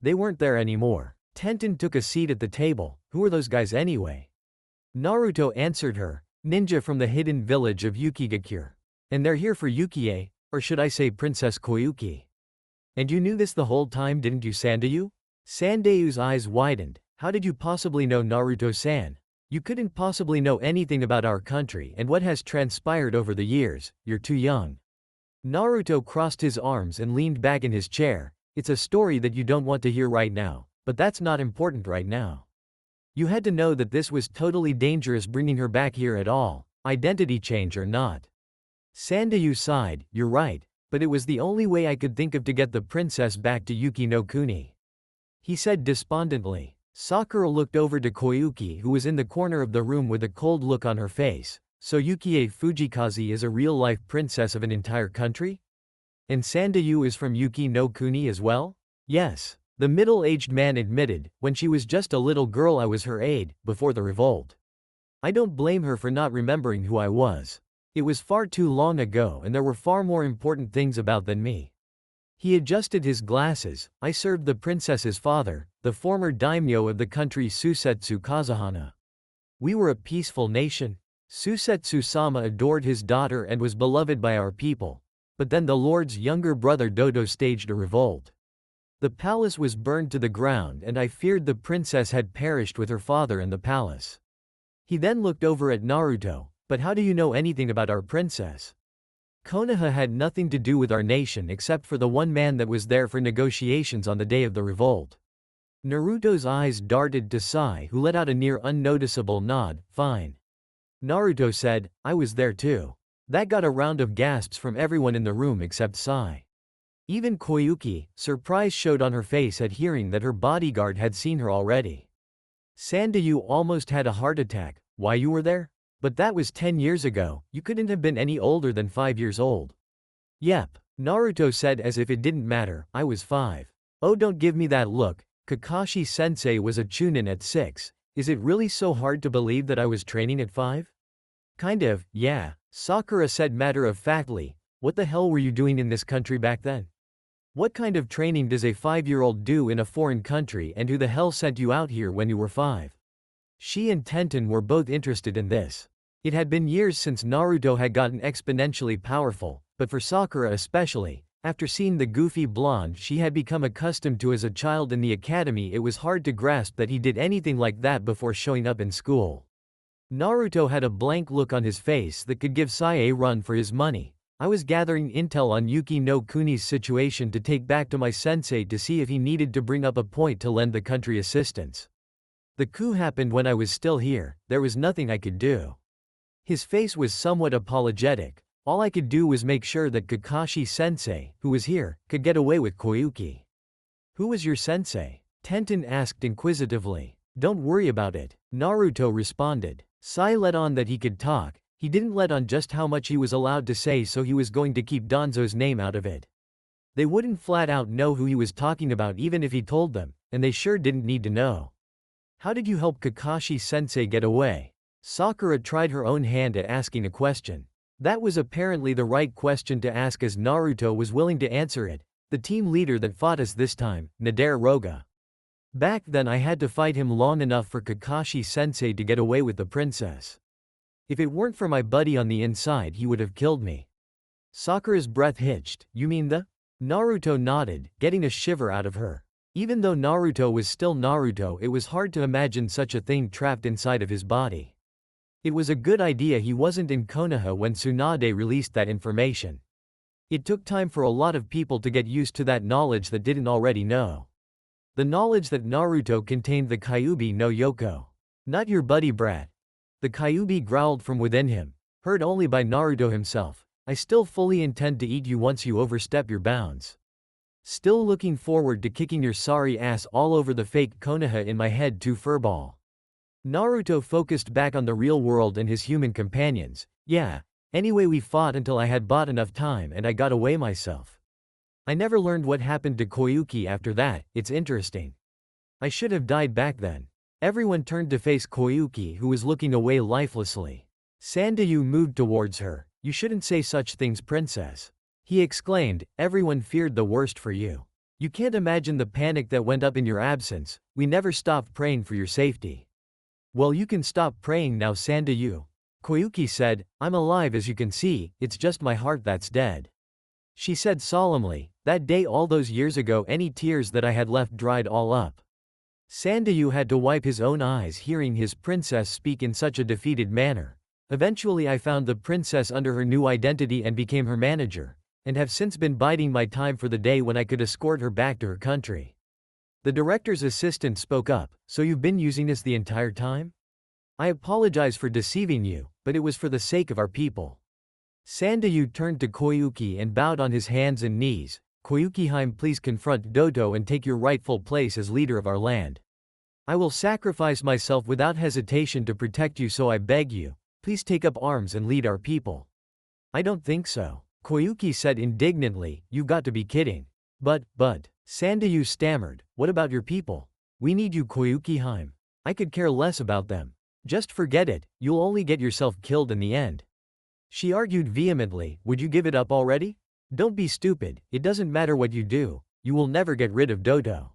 They weren't there anymore. Tenten took a seat at the table. Who are those guys anyway? Naruto answered her, ninja from the hidden village of Yukigakure. And they're here for Yukie, or should I say Princess Koyuki. And you knew this the whole time, didn't you Sandayu? Sandayu's eyes widened. How did you possibly know Naruto-san? You couldn't possibly know anything about our country and what has transpired over the years, you're too young. Naruto crossed his arms and leaned back in his chair. It's a story that you don't want to hear right now, but that's not important right now. You had to know that this was totally dangerous bringing her back here at all, identity change or not. Sandayu sighed, you're right, but it was the only way I could think of to get the princess back to Yuki no Kuni. He said despondently. Sakura looked over to Koyuki, who was in the corner of the room with a cold look on her face. So Yukie Fujikaze is a real-life princess of an entire country? And Sandayu is from Yuki no Kuni as well? Yes. The middle-aged man admitted, when she was just a little girl I was her aide, before the revolt. I don't blame her for not remembering who I was. It was far too long ago and there were far more important things about than me. He adjusted his glasses. I served the princess's father, the former daimyo of the country Susetsu Kazuhana. We were a peaceful nation. Susetsu-sama adored his daughter and was beloved by our people. But then the lord's younger brother Dodo staged a revolt. The palace was burned to the ground and I feared the princess had perished with her father and the palace. He then looked over at Naruto. But how do you know anything about our princess? Konoha had nothing to do with our nation except for the one man that was there for negotiations on the day of the revolt. Naruto's eyes darted to Sai, who let out a near unnoticeable nod. Fine. Naruto said, I was there too. That got a round of gasps from everyone in the room except Sai. Even Koyuki, surprise showed on her face at hearing that her bodyguard had seen her already. Sandayu almost had a heart attack. Why you were there? But that was 10 years ago, you couldn't have been any older than 5 years old. Yep, Naruto said as if it didn't matter, I was 5. Oh don't give me that look, Kakashi-sensei was a chunin at 6, is it really so hard to believe that I was training at 5? Kind of, yeah, Sakura said matter-of-factly, what the hell were you doing in this country back then? What kind of training does a 5-year-old do in a foreign country and who the hell sent you out here when you were 5? She and Tenten were both interested in this. It had been years since Naruto had gotten exponentially powerful, but for Sakura especially, after seeing the goofy blonde she had become accustomed to as a child in the academy, it was hard to grasp that he did anything like that before showing up in school. Naruto had a blank look on his face that could give Sai a run for his money. I was gathering intel on Yuki no Kuni's situation to take back to my sensei to see if he needed to bring up a point to lend the country assistance. The coup happened when I was still here, there was nothing I could do. His face was somewhat apologetic. All I could do was make sure that Kakashi-sensei, who was here, could get away with Koyuki. Who was your sensei? Tenten asked inquisitively. Don't worry about it, Naruto responded. Sai let on that he could talk. He didn't let on just how much he was allowed to say, so he was going to keep Danzo's name out of it. They wouldn't flat out know who he was talking about even if he told them, and they sure didn't need to know. How did you help Kakashi-sensei get away? Sakura tried her own hand at asking a question. That was apparently the right question to ask, as Naruto was willing to answer it. The team leader that fought us this time, Nadare. Back then I had to fight him long enough for Kakashi-sensei to get away with the princess. If it weren't for my buddy on the inside, he would have killed me. Sakura's breath hitched. You mean the? Naruto nodded, getting a shiver out of her. Even though Naruto was still Naruto, it was hard to imagine such a thing trapped inside of his body. It was a good idea he wasn't in Konoha when Tsunade released that information. It took time for a lot of people to get used to that knowledge that didn't already know. The knowledge that Naruto contained the Kyuubi no Yoko. Not your buddy brat. The Kyuubi growled from within him, heard only by Naruto himself. I still fully intend to eat you once you overstep your bounds. Still looking forward to kicking your sorry ass all over the fake Konoha in my head too, furball. Naruto focused back on the real world and his human companions. Yeah, anyway, we fought until I had bought enough time and I got away myself. I never learned what happened to Koyuki after that. It's interesting. I should have died back then. Everyone turned to face Koyuki, who was looking away lifelessly. Sandayu moved towards her. You shouldn't say such things, princess. He exclaimed, everyone feared the worst for you. You can't imagine the panic that went up in your absence. We never stopped praying for your safety. Well, you can stop praying now, Sandayu. Koyuki said, I'm alive as you can see, it's just my heart that's dead. She said solemnly, that day all those years ago any tears that I had left dried all up. Sandayu had to wipe his own eyes hearing his princess speak in such a defeated manner. Eventually I found the princess under her new identity and became her manager, and have since been biding my time for the day when I could escort her back to her country. The director's assistant spoke up, so you've been using this the entire time? I apologize for deceiving you, but it was for the sake of our people. Sandayu turned to Koyuki and bowed on his hands and knees. Koyuki-hime, please confront Dodo and take your rightful place as leader of our land. I will sacrifice myself without hesitation to protect you, so I beg you, please take up arms and lead our people. I don't think so, Koyuki said indignantly, you've got to be kidding. But, Sandayu stammered, what about your people? We need you, Koyuki-hime. I could care less about them. Just forget it, you'll only get yourself killed in the end. She argued vehemently, would you give it up already? Don't be stupid, it doesn't matter what you do, you will never get rid of Dodo.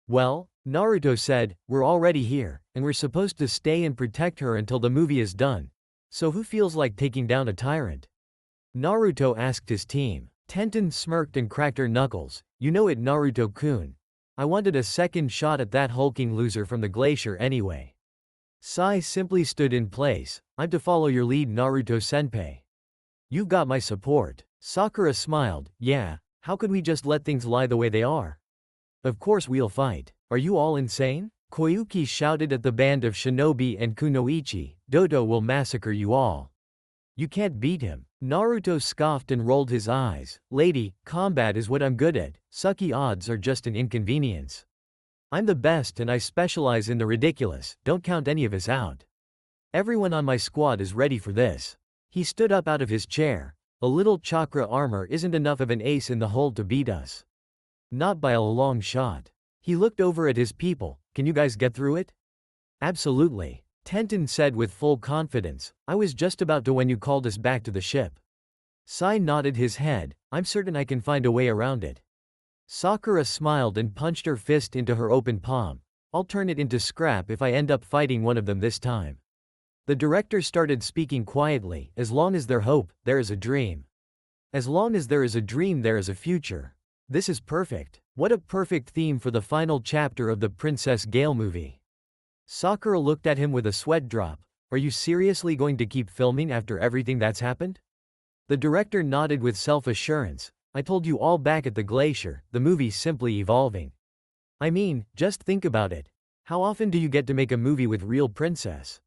Well, Naruto said, we're already here, and we're supposed to stay and protect her until the movie is done. So who feels like taking down a tyrant? Naruto asked his team. Tenten smirked and cracked her knuckles. You know it, Naruto-kun. I wanted a second shot at that hulking loser from the glacier anyway. Sai simply stood in place. I'm to follow your lead, Naruto-senpai. You've got my support. Sakura smiled. Yeah, how could we just let things lie the way they are? Of course we'll fight. Are you all insane? Koyuki shouted at the band of shinobi and kunoichi. Dodo will massacre you all. You can't beat him. Naruto scoffed and rolled his eyes. Lady, combat is what I'm good at. Sucky odds are just an inconvenience. I'm the best and I specialize in the ridiculous. Don't count any of us out. Everyone on my squad is ready for this. He stood up out of his chair. A little chakra armor isn't enough of an ace in the hole to beat us. Not by a long shot. He looked over at his people. Can you guys get through it? Absolutely, Tenten said with full confidence. I was just about to when you called us back to the ship. Sai nodded his head. I'm certain I can find a way around it. Sakura smiled and punched her fist into her open palm. I'll turn it into scrap if I end up fighting one of them this time. The director started speaking quietly. As long as there's hope, there is a dream. As long as there is a dream, there is a future. This is perfect. What a perfect theme for the final chapter of the Princess Gale movie. Sakura looked at him with a sweat drop. Are you seriously going to keep filming after everything that's happened? The director nodded with self-assurance. I told you all back at the glacier, the movie's simply evolving. I mean, just think about it. How often do you get to make a movie with real princess?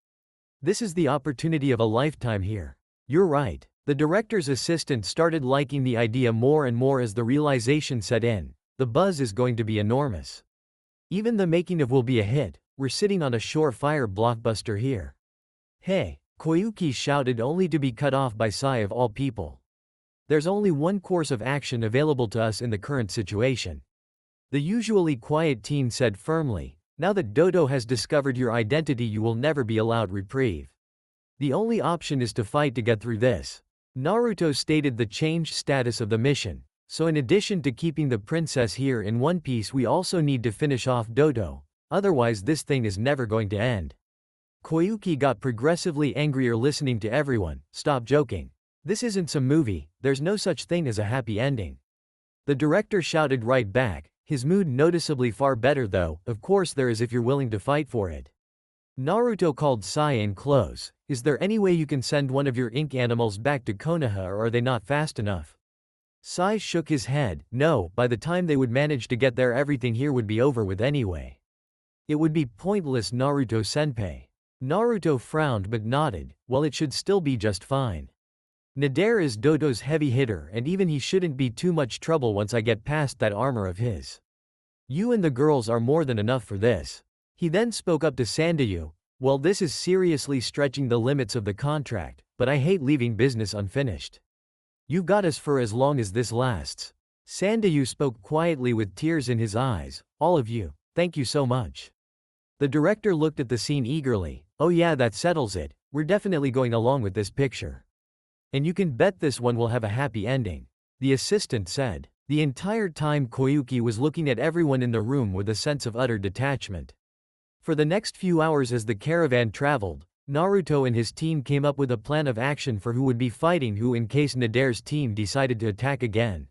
This is the opportunity of a lifetime here. You're right. The director's assistant started liking the idea more and more as the realization set in. The buzz is going to be enormous. Even the making of will be a hit, we're sitting on a surefire blockbuster here. Hey, Koyuki shouted only to be cut off by Sai of all people. There's only one course of action available to us in the current situation. The usually quiet teen said firmly, now that Dodo has discovered your identity you will never be allowed reprieve. The only option is to fight to get through this. Naruto stated the changed status of the mission, so in addition to keeping the princess here in one piece we also need to finish off Dodo, otherwise this thing is never going to end. Koyuki got progressively angrier listening to everyone, stop joking. This isn't some movie, there's no such thing as a happy ending. The director shouted right back, his mood noticeably far better though, of course there is if you're willing to fight for it. Naruto called Sai in close, is there any way you can send one of your ink animals back to Konoha or are they not fast enough? Sai shook his head, no, by the time they would manage to get there everything here would be over with anyway. It would be pointless Naruto-senpai. Naruto frowned but nodded, well it should still be just fine. Nader is Dodo's heavy hitter and even he shouldn't be too much trouble once I get past that armor of his. You and the girls are more than enough for this. He then spoke up to Sandayu, well this is seriously stretching the limits of the contract, but I hate leaving business unfinished. You got us for as long as this lasts. Sandayu spoke quietly with tears in his eyes, all of you, thank you so much. The director looked at the scene eagerly, oh yeah that settles it, we're definitely going along with this picture. And you can bet this one will have a happy ending. The assistant said. The entire time Koyuki was looking at everyone in the room with a sense of utter detachment. For the next few hours as the caravan traveled, Naruto and his team came up with a plan of action for who would be fighting who in case Nader's team decided to attack again.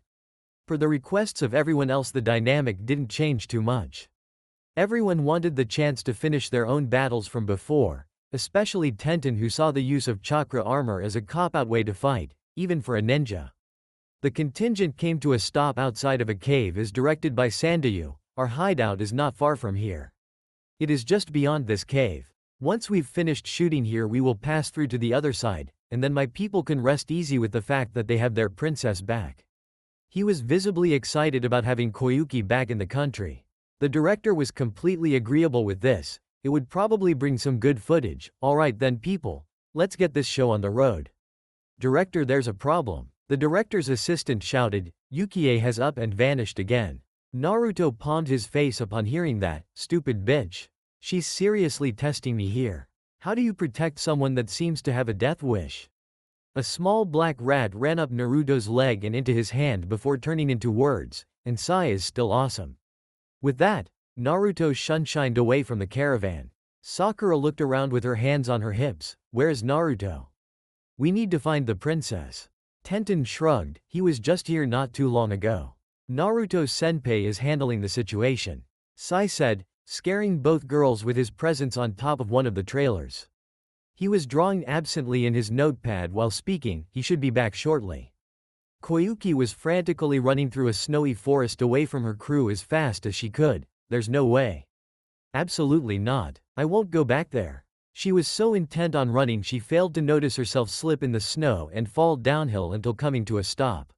Per the requests of everyone else the dynamic didn't change too much. Everyone wanted the chance to finish their own battles from before, especially Tenten who saw the use of chakra armor as a cop-out way to fight, even for a ninja. The contingent came to a stop outside of a cave as directed by Sandayu, our hideout is not far from here. It is just beyond this cave. Once we've finished shooting here we will pass through to the other side, and then my people can rest easy with the fact that they have their princess back. He was visibly excited about having Koyuki back in the country. The director was completely agreeable with this, it would probably bring some good footage, alright then people, let's get this show on the road. Director there's a problem. The director's assistant shouted, Yukie has up and vanished again. Naruto palmed his face upon hearing that, stupid bitch. She's seriously testing me here. How do you protect someone that seems to have a death wish? A small black rat ran up Naruto's leg and into his hand before turning into words, and Sai is still awesome. With that, Naruto shunshined away from the caravan. Sakura looked around with her hands on her hips, where's Naruto? We need to find the princess. Tenten shrugged, he was just here not too long ago. Naruto-senpai is handling the situation. Sai said, scaring both girls with his presence on top of one of the trailers. He was drawing absently in his notepad while speaking, he should be back shortly. Koyuki was frantically running through a snowy forest away from her crew as fast as she could. There's no way. Absolutely not. I won't go back there. She was so intent on running she failed to notice herself slip in the snow and fall downhill until coming to a stop.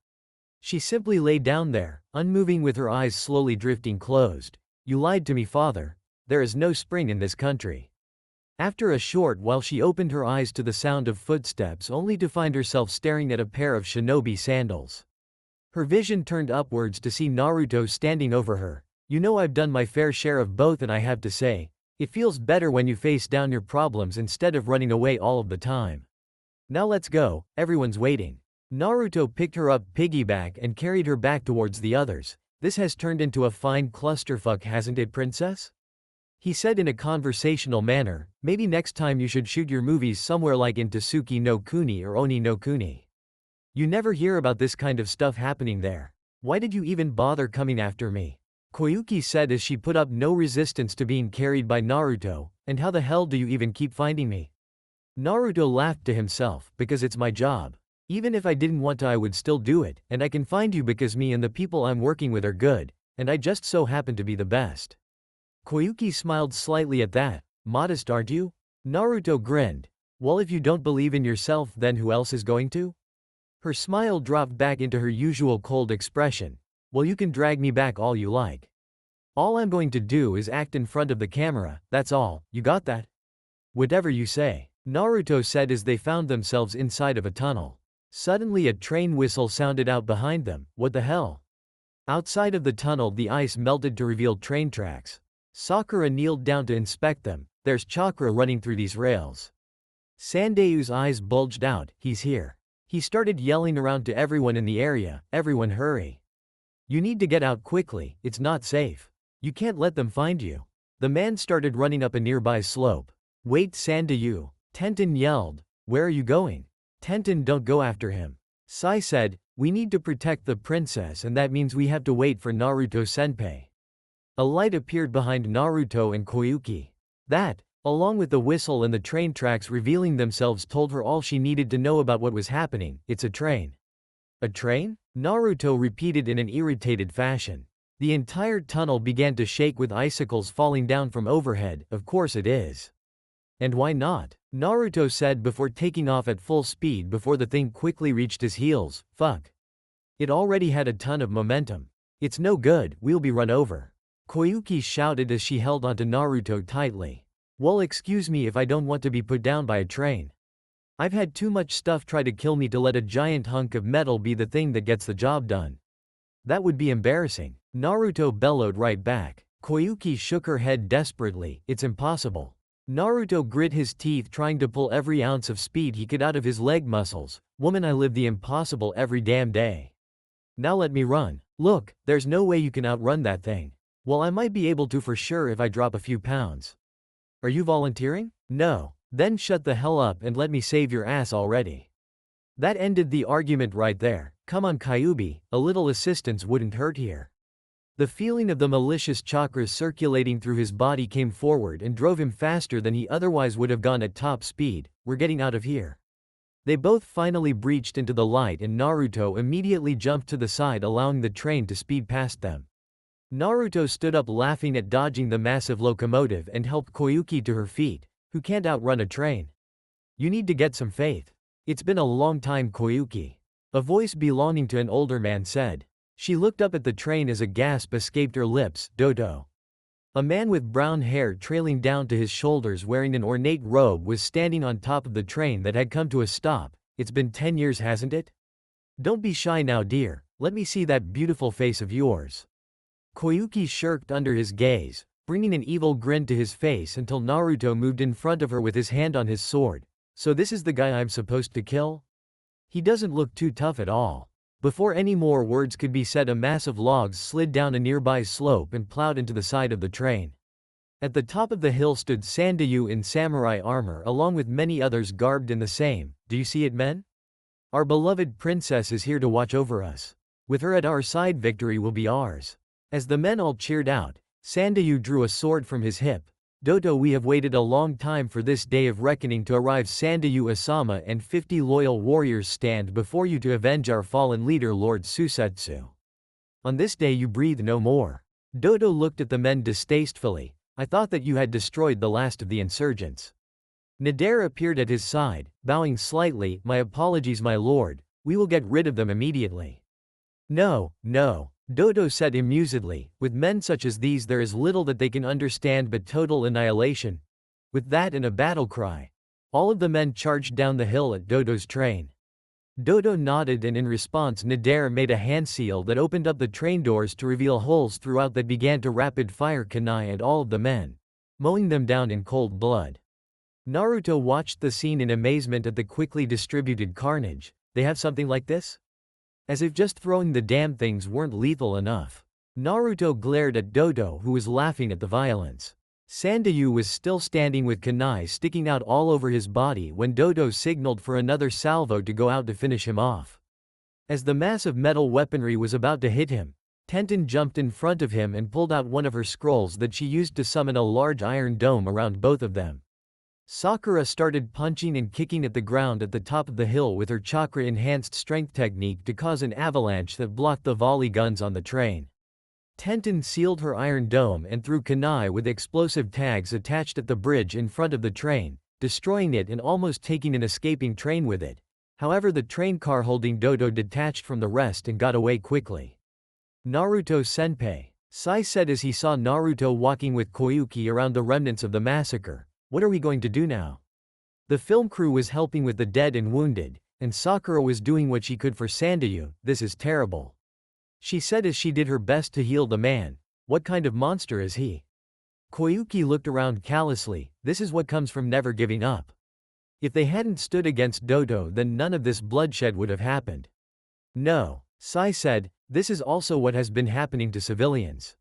She simply lay down there, unmoving with her eyes slowly drifting closed. You lied to me, father. There is no spring in this country. After a short while she opened her eyes to the sound of footsteps only to find herself staring at a pair of shinobi sandals. Her vision turned upwards to see Naruto standing over her. You know I've done my fair share of both and I have to say, it feels better when you face down your problems instead of running away all of the time. Now let's go, everyone's waiting. Naruto picked her up piggyback and carried her back towards the others. This has turned into a fine clusterfuck hasn't it, princess? He said in a conversational manner, maybe next time you should shoot your movies somewhere like in Tasuki no Kuni or Oni no Kuni. You never hear about this kind of stuff happening there. Why did you even bother coming after me? Koyuki said as she put up no resistance to being carried by Naruto, and how the hell do you even keep finding me? Naruto laughed to himself, because it's my job. Even if I didn't want to I would still do it, and I can find you because me and the people I'm working with are good, and I just so happen to be the best. Koyuki smiled slightly at that, modest aren't you? Naruto grinned. Well if you don't believe in yourself then who else is going to? Her smile dropped back into her usual cold expression. Well you can drag me back all you like. All I'm going to do is act in front of the camera, that's all, you got that? Whatever you say, Naruto said as they found themselves inside of a tunnel. Suddenly a train whistle sounded out behind them. What the hell? Outside of the tunnel the ice melted to reveal train tracks. Sakura kneeled down to inspect them. There's chakra running through these rails. Sandayu's eyes bulged out. He's here. He started yelling around to everyone in the area. Everyone hurry. You need to get out quickly, it's not safe. You can't let them find you. The man started running up a nearby slope. Wait, Sandayu. Tenten yelled. Where are you going? Tenten, don't go after him. Sai said, we need to protect the princess and that means we have to wait for Naruto-senpai. A light appeared behind Naruto and Koyuki. That, along with the whistle and the train tracks revealing themselves, told her all she needed to know about what was happening. It's a train. A train? Naruto repeated in an irritated fashion. The entire tunnel began to shake with icicles falling down from overhead. Of course it is. And why not? Naruto said before taking off at full speed before the thing quickly reached his heels. Fuck. It already had a ton of momentum. It's no good, we'll be run over. Koyuki shouted as she held onto Naruto tightly. Well, excuse me if I don't want to be put down by a train. I've had too much stuff try to kill me to let a giant hunk of metal be the thing that gets the job done. That would be embarrassing. Naruto bellowed right back. Koyuki shook her head desperately. It's impossible. Naruto grit his teeth trying to pull every ounce of speed he could out of his leg muscles. Woman, I live the impossible every damn day. Now let me run. Look, there's no way you can outrun that thing. Well, I might be able to for sure if I drop a few pounds. Are you volunteering? No. Then shut the hell up and let me save your ass already. That ended the argument right there. Come on, Kyuubi, a little assistance wouldn't hurt here. The feeling of the malicious chakras circulating through his body came forward and drove him faster than he otherwise would have gone at top speed. We're getting out of here. They both finally breached into the light and Naruto immediately jumped to the side, allowing the train to speed past them. Naruto stood up laughing at dodging the massive locomotive and helped Koyuki to her feet. Who can't outrun a train? You need to get some faith. It's been a long time, Koyuki. A voice belonging to an older man said. She looked up at the train as a gasp escaped her lips. Dodo. A man with brown hair trailing down to his shoulders wearing an ornate robe was standing on top of the train that had come to a stop. It's been 10 years, hasn't it? Don't be shy now, dear. Let me see that beautiful face of yours. Koyuki shirked under his gaze, bringing an evil grin to his face until Naruto moved in front of her with his hand on his sword. So this is the guy I'm supposed to kill? He doesn't look too tough at all. Before any more words could be said, a mass of logs slid down a nearby slope and plowed into the side of the train. At the top of the hill stood Sandayu in samurai armor along with many others garbed in the same. Do you see it, men? Our beloved princess is here to watch over us. With her at our side, victory will be ours. As the men all cheered out, Sandayu drew a sword from his hip. Dodo, we have waited a long time for this day of reckoning to arrive. Sandayu Asama and 50 loyal warriors stand before you to avenge our fallen leader Lord Susetsu. On this day you breathe no more. Dodo looked at the men distastefully. I thought that you had destroyed the last of the insurgents. Nadare appeared at his side, bowing slightly. My apologies, my lord. We will get rid of them immediately. No, no. Dodo said amusedly, with men such as these there is little that they can understand but total annihilation. With that and a battle cry, all of the men charged down the hill at Dodo's train. Dodo nodded and in response Nadare made a hand seal that opened up the train doors to reveal holes throughout that began to rapid fire Kunai and all of the men, mowing them down in cold blood. Naruto watched the scene in amazement at the quickly distributed carnage. They have something like this? As if just throwing the damn things weren't lethal enough. Naruto glared at Dodo, who was laughing at the violence. Sandayu was still standing with Kunai sticking out all over his body when Dodo signaled for another salvo to go out to finish him off. As the massive metal weaponry was about to hit him, Tenten jumped in front of him and pulled out one of her scrolls that she used to summon a large iron dome around both of them. Sakura started punching and kicking at the ground at the top of the hill with her chakra-enhanced strength technique to cause an avalanche that blocked the volley guns on the train. Tenten sealed her iron dome and threw Kunai with explosive tags attached at the bridge in front of the train, destroying it and almost taking an escaping train with it. However, the train car holding Dodo detached from the rest and got away quickly. Naruto-senpai. Sai said as he saw Naruto walking with Koyuki around the remnants of the massacre. What are we going to do now? The film crew was helping with the dead and wounded, and Sakura was doing what she could for Sandayu. This is terrible. She said as she did her best to heal the man. What kind of monster is he? Koyuki looked around callously. This is what comes from never giving up. If they hadn't stood against Dodo, then none of this bloodshed would have happened. No, Sai said, this is also what has been happening to civilians.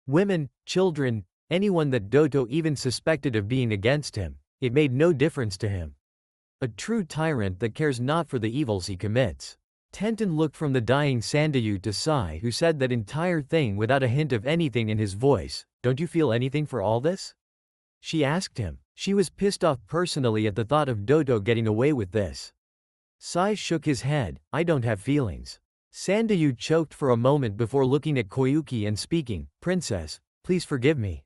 Women, children, anyone that Dodo even suspected of being against him, it made no difference to him. A true tyrant that cares not for the evils he commits. Tenten looked from the dying Sandayu to Sai, who said that entire thing without a hint of anything in his voice. Don't you feel anything for all this? She asked him. She was pissed off personally at the thought of Dodo getting away with this. Sai shook his head. I don't have feelings. Sandayu choked for a moment before looking at Koyuki and speaking. Princess, please forgive me.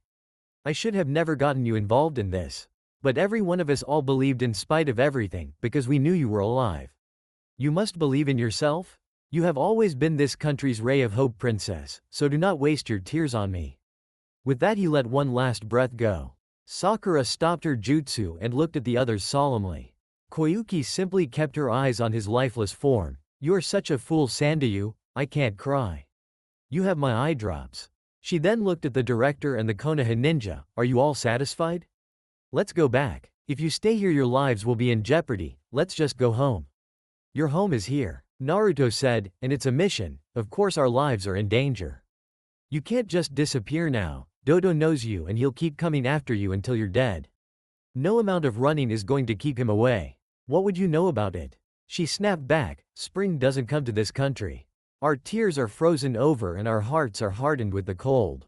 I should have never gotten you involved in this. But every one of us all believed in spite of everything, because we knew you were alive. You must believe in yourself? You have always been this country's ray of hope, princess, so do not waste your tears on me. With that he let one last breath go. Sakura stopped her jutsu and looked at the others solemnly. Koyuki simply kept her eyes on his lifeless form. You are such a fool, Sandayu, I can't cry. You have my eye drops. She then looked at the director and the Konoha ninja. Are you all satisfied? Let's go back. If you stay here your lives will be in jeopardy, let's just go home. Your home is here, Naruto said, and it's a mission, of course our lives are in danger. You can't just disappear now, Dodo knows you and he'll keep coming after you until you're dead. No amount of running is going to keep him away. What would you know about it? She snapped back, spring doesn't come to this country. Our tears are frozen over and our hearts are hardened with the cold.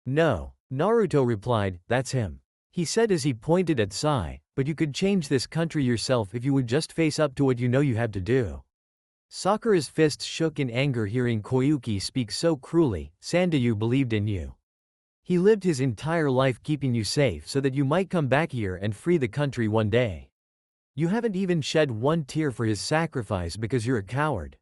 No, Naruto replied, that's him. He said as he pointed at Sai, but you could change this country yourself if you would just face up to what you know you have to do. Sakura's fists shook in anger hearing Koyuki speak so cruelly. Sandayu believed in you. He lived his entire life keeping you safe so that you might come back here and free the country one day. You haven't even shed one tear for his sacrifice because you're a coward.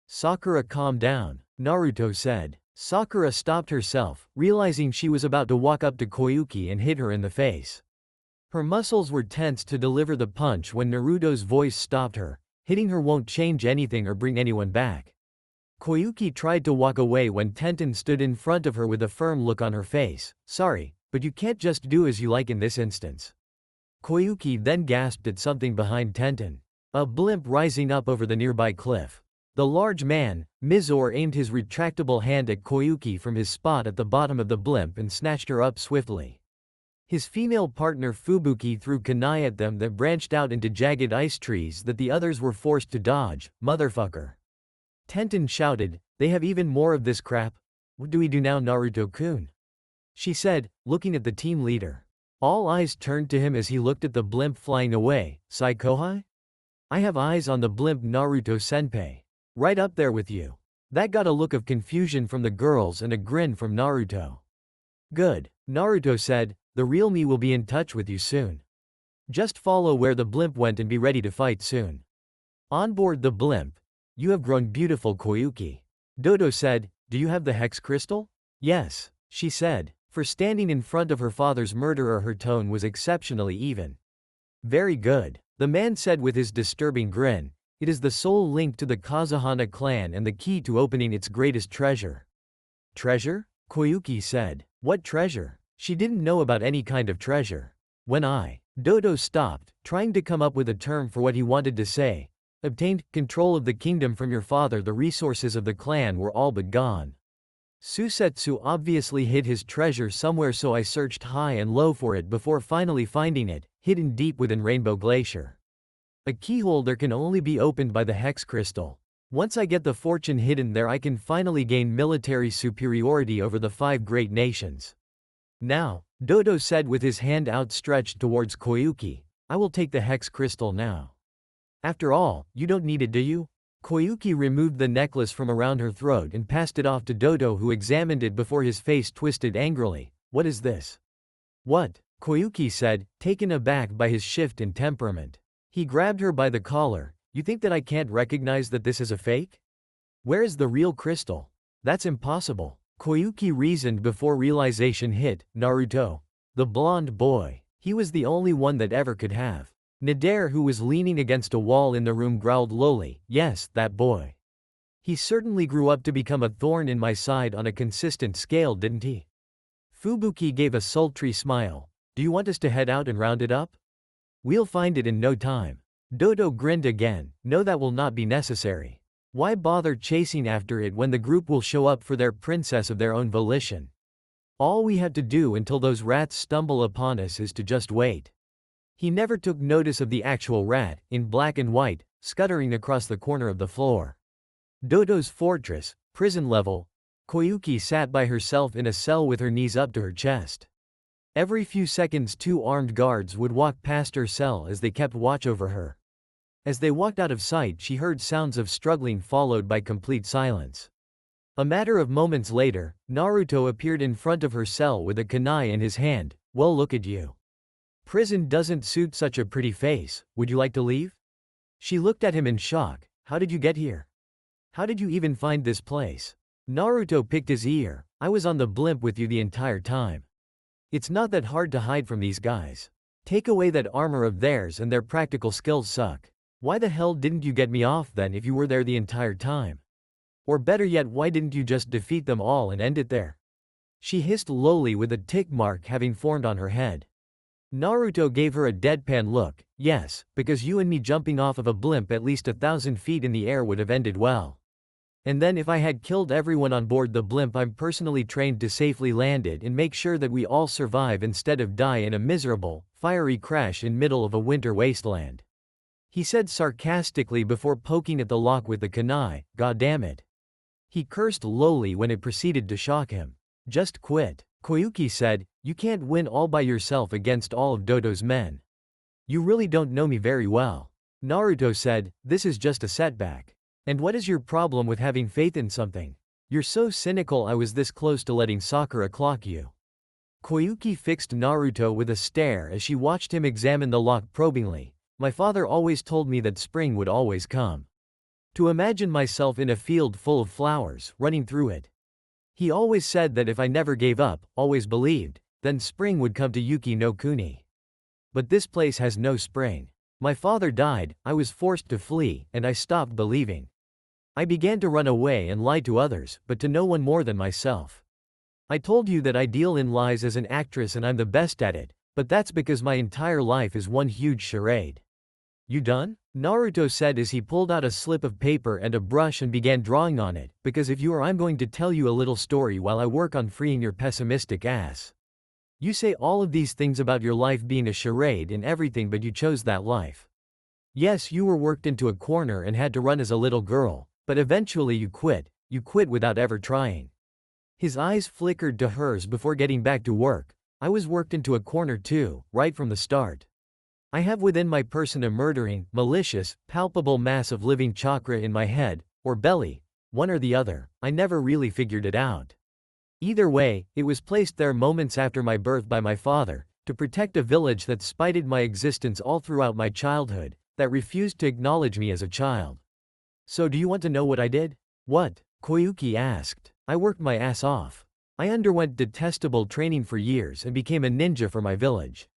Sakura, calm down, Naruto said. Sakura stopped herself, realizing she was about to walk up to Koyuki and hit her in the face. Her muscles were tense to deliver the punch when Naruto's voice stopped her. Hitting her won't change anything or bring anyone back. Koyuki tried to walk away when Tenten stood in front of her with a firm look on her face. Sorry, but you can't just do as you like in this instance. Koyuki then gasped at something behind Tenten. A blimp rising up over the nearby cliff. The large man, Mizor, aimed his retractable hand at Koyuki from his spot at the bottom of the blimp and snatched her up swiftly. His female partner Fubuki threw kunai at them that branched out into jagged ice trees that the others were forced to dodge. Motherfucker. Tenten shouted, they have even more of this crap? What do we do now, Naruto-kun? She said, looking at the team leader. All eyes turned to him as he looked at the blimp flying away. Sai Kohai? I have eyes on the blimp, Naruto-senpai. Right up there with you. That got a look of confusion from the girls and a grin from Naruto. Good, Naruto said, the real me will be in touch with you soon. Just follow where the blimp went and be ready to fight soon. On board the blimp. You have grown beautiful, Koyuki. Dodo said, do you have the hex crystal? Yes, she said. For standing in front of her father's murderer her tone was exceptionally even. Very good, the man said with his disturbing grin. It is the sole link to the Kazuhana clan and the key to opening its greatest treasure. Treasure? Koyuki said. What treasure? She didn't know about any kind of treasure. When Dodo stopped, trying to come up with a term for what he wanted to say. Obtained control of the kingdom from your father, the resources of the clan were all but gone. Susetsu obviously hid his treasure somewhere, so I searched high and low for it before finally finding it, hidden deep within Rainbow Glacier. A keyhole there can only be opened by the hex crystal. Once I get the fortune hidden there I can finally gain military superiority over the 5 great nations. Now, Dodo said with his hand outstretched towards Koyuki, I will take the hex crystal now. After all, you don't need it, do you? Koyuki removed the necklace from around her throat and passed it off to Dodo, who examined it before his face twisted angrily. What is this? What? Koyuki said, taken aback by his shift in temperament. He grabbed her by the collar. You think that I can't recognize that this is a fake? Where is the real crystal? That's impossible. Koyuki reasoned before realization hit. Naruto. The blonde boy. He was the only one that ever could have. Nadare, who was leaning against a wall in the room, growled lowly, "Yes, that boy. He certainly grew up to become a thorn in my side on a consistent scale, didn't he?" Fubuki gave a sultry smile. "Do you want us to head out and round it up? We'll find it in no time." Dodo grinned again. "No, that will not be necessary. Why bother chasing after it when the group will show up for their princess of their own volition? All we have to do until those rats stumble upon us is to just wait." He never took notice of the actual rat, in black and white, scuttering across the corner of the floor. Dodo's fortress, prison level. Koyuki sat by herself in a cell with her knees up to her chest. Every few seconds 2 armed guards would walk past her cell as they kept watch over her. As they walked out of sight, she heard sounds of struggling followed by complete silence. A matter of moments later, Naruto appeared in front of her cell with a kunai in his hand. "Well, look at you. Prison doesn't suit such a pretty face. Would you like to leave?" She looked at him in shock. "How did you get here? How did you even find this place?" Naruto picked his ear. "I was on the blimp with you the entire time. It's not that hard to hide from these guys. Take away that armor of theirs and their practical skills suck. Why the hell didn't you get me off then if you were there the entire time? Or better yet, why didn't you just defeat them all and end it there?" She hissed lowly with a tick mark having formed on her head. Naruto gave her a deadpan look. "Yes, because you and me jumping off of a blimp at least 1,000 feet in the air would have ended well. And then if I had killed everyone on board the blimp, I'm personally trained to safely land it and make sure that we all survive instead of die in a miserable, fiery crash in middle of a winter wasteland," he said sarcastically before poking at the lock with the kunai. "God damn it." He cursed lowly when it proceeded to shock him. "Just quit," Koyuki said. "You can't win all by yourself against all of Dodo's men. You really don't know me very well." Naruto said, "This is just a setback. And what is your problem with having faith in something? You're so cynical. I was this close to letting Sakura clock you." Koyuki fixed Naruto with a stare as she watched him examine the lock probingly. "My father always told me that spring would always come. To imagine myself in a field full of flowers, running through it. He always said that if I never gave up, always believed, then spring would come to Yuki no Kuni. But this place has no spring. My father died, I was forced to flee, and I stopped believing. I began to run away and lie to others, but to no one more than myself. I told you that I deal in lies as an actress and I'm the best at it, but that's because my entire life is one huge charade." "You done?" Naruto said as he pulled out a slip of paper and a brush and began drawing on it, "Because if you are, I'm going to tell you a little story while I work on freeing your pessimistic ass. You say all of these things about your life being a charade and everything, but you chose that life. Yes, you were worked into a corner and had to run as a little girl, but eventually you quit without ever trying." His eyes flickered to hers before getting back to work. "I was worked into a corner too, right from the start. I have within my person a murdering, malicious, palpable mass of living chakra in my head, or belly, one or the other, I never really figured it out. Either way, it was placed there moments after my birth by my father, to protect a village that spited my existence all throughout my childhood, that refused to acknowledge me as a child. So do you want to know what I did?" "What?" Koyuki asked. "I worked my ass off. I underwent detestable training for years and became a ninja for my village.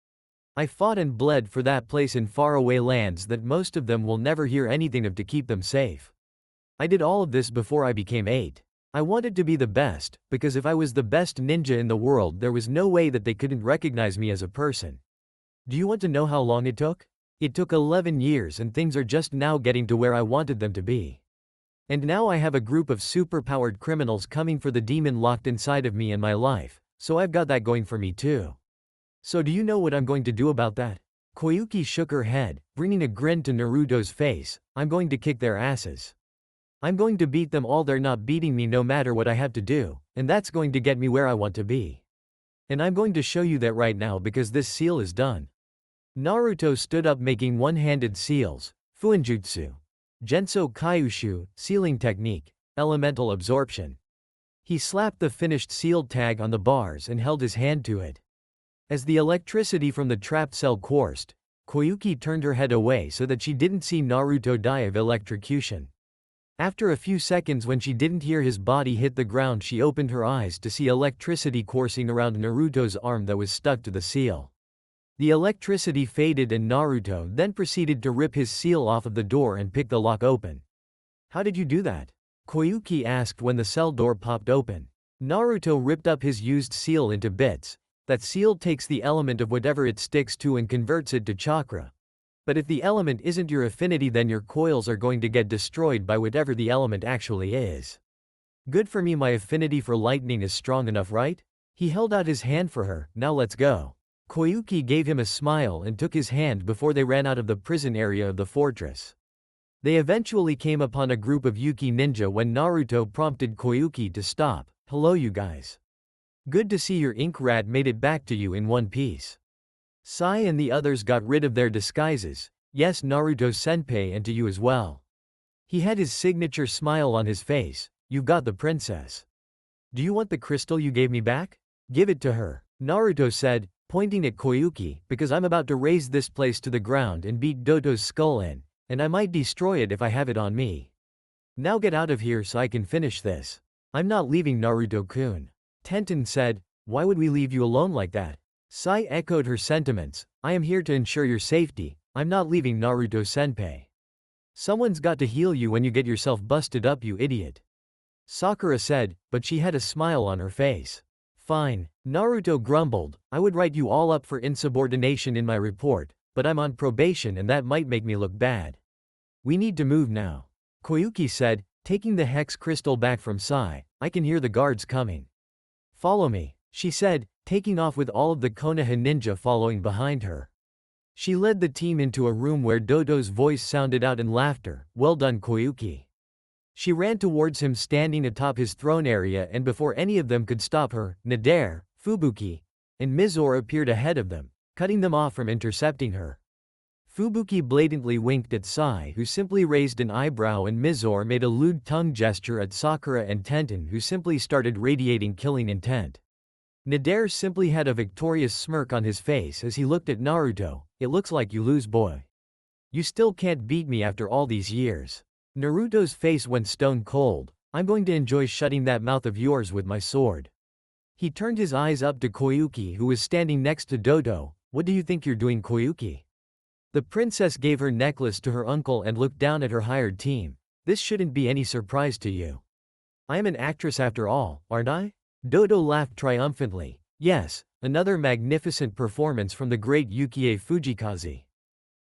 I fought and bled for that place in faraway lands that most of them will never hear anything of to keep them safe. I did all of this before I became 8. I wanted to be the best, because if I was the best ninja in the world, there was no way that they couldn't recognize me as a person. Do you want to know how long it took? It took 11 years and things are just now getting to where I wanted them to be. And now I have a group of superpowered criminals coming for the demon locked inside of me and my life, so I've got that going for me too. So do you know what I'm going to do about that?" Koyuki shook her head, bringing a grin to Naruto's face. "I'm going to kick their asses. I'm going to beat them all. They're not beating me no matter what I have to do, and that's going to get me where I want to be. And I'm going to show you that right now because this seal is done." Naruto stood up making one-handed seals, fuinjutsu, genso kyushu, sealing technique, elemental absorption. He slapped the finished sealed tag on the bars and held his hand to it. As the electricity from the trapped cell coursed, Koyuki turned her head away so that she didn't see Naruto die of electrocution. After a few seconds, when she didn't hear his body hit the ground, she opened her eyes to see electricity coursing around Naruto's arm that was stuck to the seal. The electricity faded and Naruto then proceeded to rip his seal off of the door and pick the lock open. "How did you do that?" Koyuki asked when the cell door popped open. Naruto ripped up his used seal into bits. That seal takes the element of whatever it sticks to and converts it to chakra. But if the element isn't your affinity, then your coils are going to get destroyed by whatever the element actually is. Good for me, my affinity for lightning is strong enough, right? He held out his hand for her. "Now let's go." Koyuki gave him a smile and took his hand before they ran out of the prison area of the fortress. They eventually came upon a group of Yuki ninja when Naruto prompted Koyuki to stop. "Hello you guys. Good to see your ink rat made it back to you in one piece." Sai and the others got rid of their disguises. "Yes, Naruto-senpai, and to you as well." He had his signature smile on his face. "You've got the princess. Do you want the crystal you gave me back? Give it to her," Naruto said, pointing at Koyuki, "because I'm about to raise this place to the ground and beat Doto's skull in, and I might destroy it if I have it on me. Now get out of here so I can finish this." "I'm not leaving, Naruto-kun," Tenten said. "Why would we leave you alone like that?" Sai echoed her sentiments. "I am here to ensure your safety. I'm not leaving, Naruto-senpai. Someone's got to heal you when you get yourself busted up, you idiot," Sakura said, but she had a smile on her face. "Fine," Naruto grumbled. "I would write you all up for insubordination in my report, but I'm on probation and that might make me look bad. We need to move now," Koyuki said, taking the hex crystal back from Sai. "I can hear the guards coming." "Follow me," she said, taking off with all of the Konoha ninja following behind her. She led the team into a room where Doto's voice sounded out in laughter. "Well done, Koyuki." She ran towards him standing atop his throne area, and before any of them could stop her, Nadare, Fubuki, and Mizore appeared ahead of them, cutting them off from intercepting her. Fubuki blatantly winked at Sai, who simply raised an eyebrow, and Mizore made a lewd tongue gesture at Sakura and Tenten, who simply started radiating killing intent. Nadare simply had a victorious smirk on his face as he looked at Naruto. "It looks like you lose, boy. You still can't beat me after all these years." Naruto's face went stone cold. "I'm going to enjoy shutting that mouth of yours with my sword." He turned his eyes up to Koyuki, who was standing next to Doto. "What do you think you're doing, Koyuki?" The princess gave her necklace to her uncle and looked down at her hired team. "This shouldn't be any surprise to you. I am an actress after all, aren't I?" Doto laughed triumphantly. "Yes, another magnificent performance from the great Yukie Fujikaze.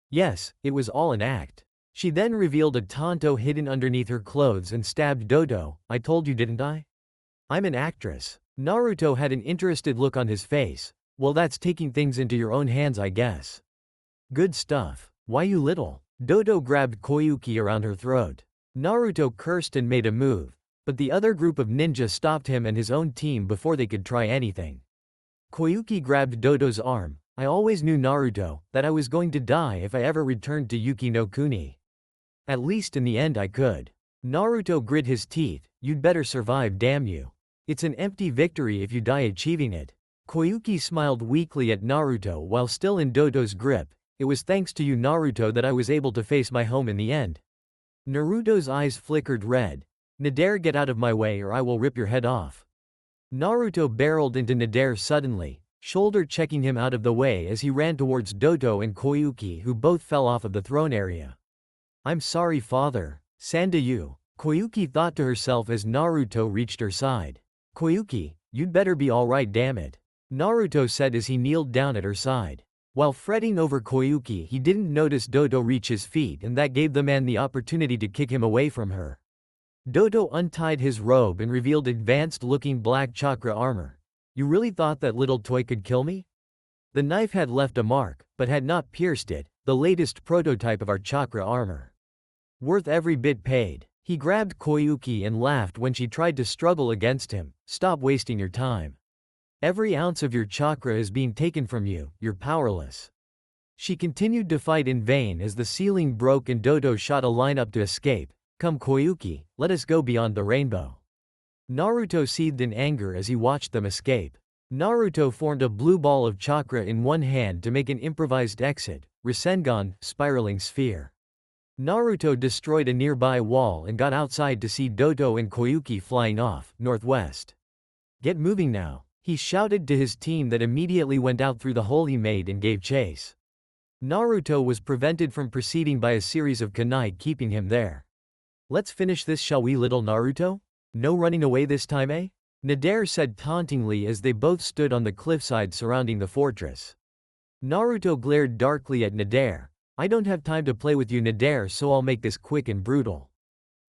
Yes, it was all an act." She then revealed a tanto hidden underneath her clothes and stabbed Doto. "I told you, didn't I? I'm an actress." Naruto had an interested look on his face. "Well, that's taking things into your own hands, I guess." "Good stuff. Why, you little..." Doto grabbed Koyuki around her throat. Naruto cursed and made a move, but the other group of ninja stopped him and his own team before they could try anything. Koyuki grabbed Doto's arm. "I always knew, Naruto, that I was going to die if I ever returned to Yuki no Kuni. At least in the end I could." Naruto grit his teeth. "You'd better survive, damn you. It's an empty victory if you die achieving it." Koyuki smiled weakly at Naruto while still in Doto's grip. "It was thanks to you, Naruto, that I was able to face my home in the end." Naruto's eyes flickered red. "Nadare, get out of my way or I will rip your head off." Naruto barreled into Nadare suddenly, shoulder checking him out of the way as he ran towards Doto and Koyuki, who both fell off of the throne area. "I'm sorry, father. Sandayu," Koyuki thought to herself as Naruto reached her side. "Koyuki, you'd better be alright, damn it," Naruto said as he kneeled down at her side. While fretting over Koyuki, he didn't notice Doto reach his feet, and that gave the man the opportunity to kick him away from her. Doto untied his robe and revealed advanced-looking black chakra armor. "You really thought that little toy could kill me?" The knife had left a mark, but had not pierced it, the latest prototype of our chakra armor. Worth every bit paid. He grabbed Koyuki and laughed when she tried to struggle against him. "Stop wasting your time. Every ounce of your chakra is being taken from you, you're powerless." She continued to fight in vain as the ceiling broke and Doto shot a line up to escape. "Come, Koyuki, let us go beyond the rainbow." Naruto seethed in anger as he watched them escape. Naruto formed a blue ball of chakra in one hand to make an improvised exit. Rasengan, spiraling sphere. Naruto destroyed a nearby wall and got outside to see Doto and Koyuki flying off, northwest. Get moving now, he shouted to his team that immediately went out through the hole he made and gave chase. Naruto was prevented from proceeding by a series of kunai keeping him there. Let's finish this, shall we, little Naruto? No running away this time, eh? Nadare said tauntingly as they both stood on the cliffside surrounding the fortress. Naruto glared darkly at Nadare. I don't have time to play with you, Nadare, so I'll make this quick and brutal.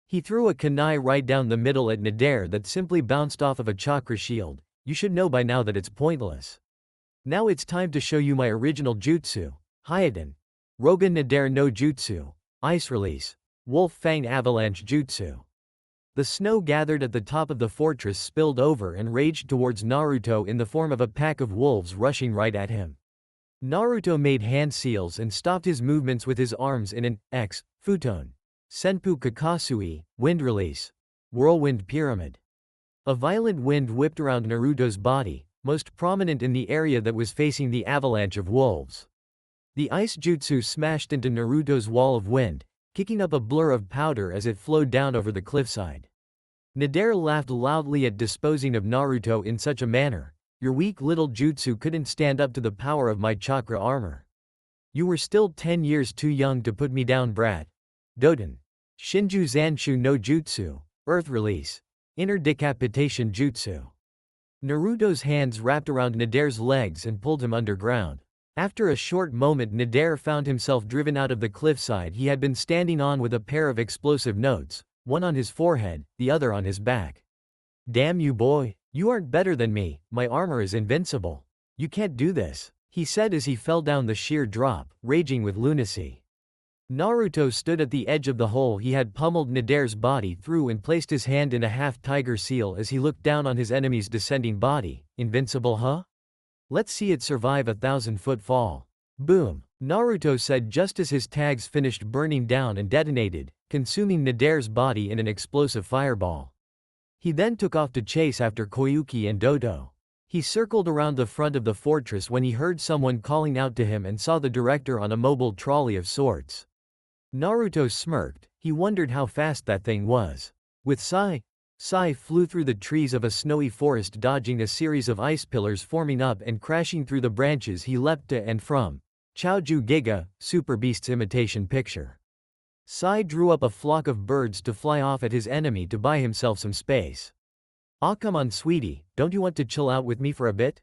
He threw a kunai right down the middle at Nadare that simply bounced off of a chakra shield. You should know by now that it's pointless. Now it's time to show you my original jutsu. Hyaden. Rogan Nadare no Jutsu. Ice Release. Wolf Fang Avalanche Jutsu. The snow gathered at the top of the fortress spilled over and raged towards Naruto in the form of a pack of wolves rushing right at him. Naruto made hand seals and stopped his movements with his arms in an X, futon. Senpu Kakasui, Wind Release. Whirlwind Pyramid. A violent wind whipped around Naruto's body, most prominent in the area that was facing the avalanche of wolves. The ice jutsu smashed into Naruto's wall of wind, kicking up a blur of powder as it flowed down over the cliffside. Nadare laughed loudly at disposing of Naruto in such a manner. Your weak little jutsu couldn't stand up to the power of my chakra armor. You were still 10 years too young to put me down, brat. Doden. Shinju Zanshu no Jutsu. Earth Release. Inner Decapitation Jutsu. Naruto's hands wrapped around Nadare's legs and pulled him underground. After a short moment, Nadare found himself driven out of the cliffside he had been standing on with a pair of explosive notes, one on his forehead, the other on his back. Damn you, boy. You aren't better than me, my armor is invincible. You can't do this, he said as he fell down the sheer drop, raging with lunacy. Naruto stood at the edge of the hole he had pummeled Nadare's body through and placed his hand in a half-tiger seal as he looked down on his enemy's descending body. Invincible, huh? Let's see it survive a 1,000-foot fall. Boom, Naruto said just as his tags finished burning down and detonated, consuming Nadare's body in an explosive fireball. He then took off to chase after Koyuki and Dodo. He circled around the front of the fortress when he heard someone calling out to him and saw the director on a mobile trolley of sorts. Naruto smirked, he wondered how fast that thing was. With Sai flew through the trees of a snowy forest, dodging a series of ice pillars forming up and crashing through the branches he leapt to and from. Chaoju Giga, Super Beast's imitation picture. Sai drew up a flock of birds to fly off at his enemy to buy himself some space. "Aw, come on, sweetie, don't you want to chill out with me for a bit?"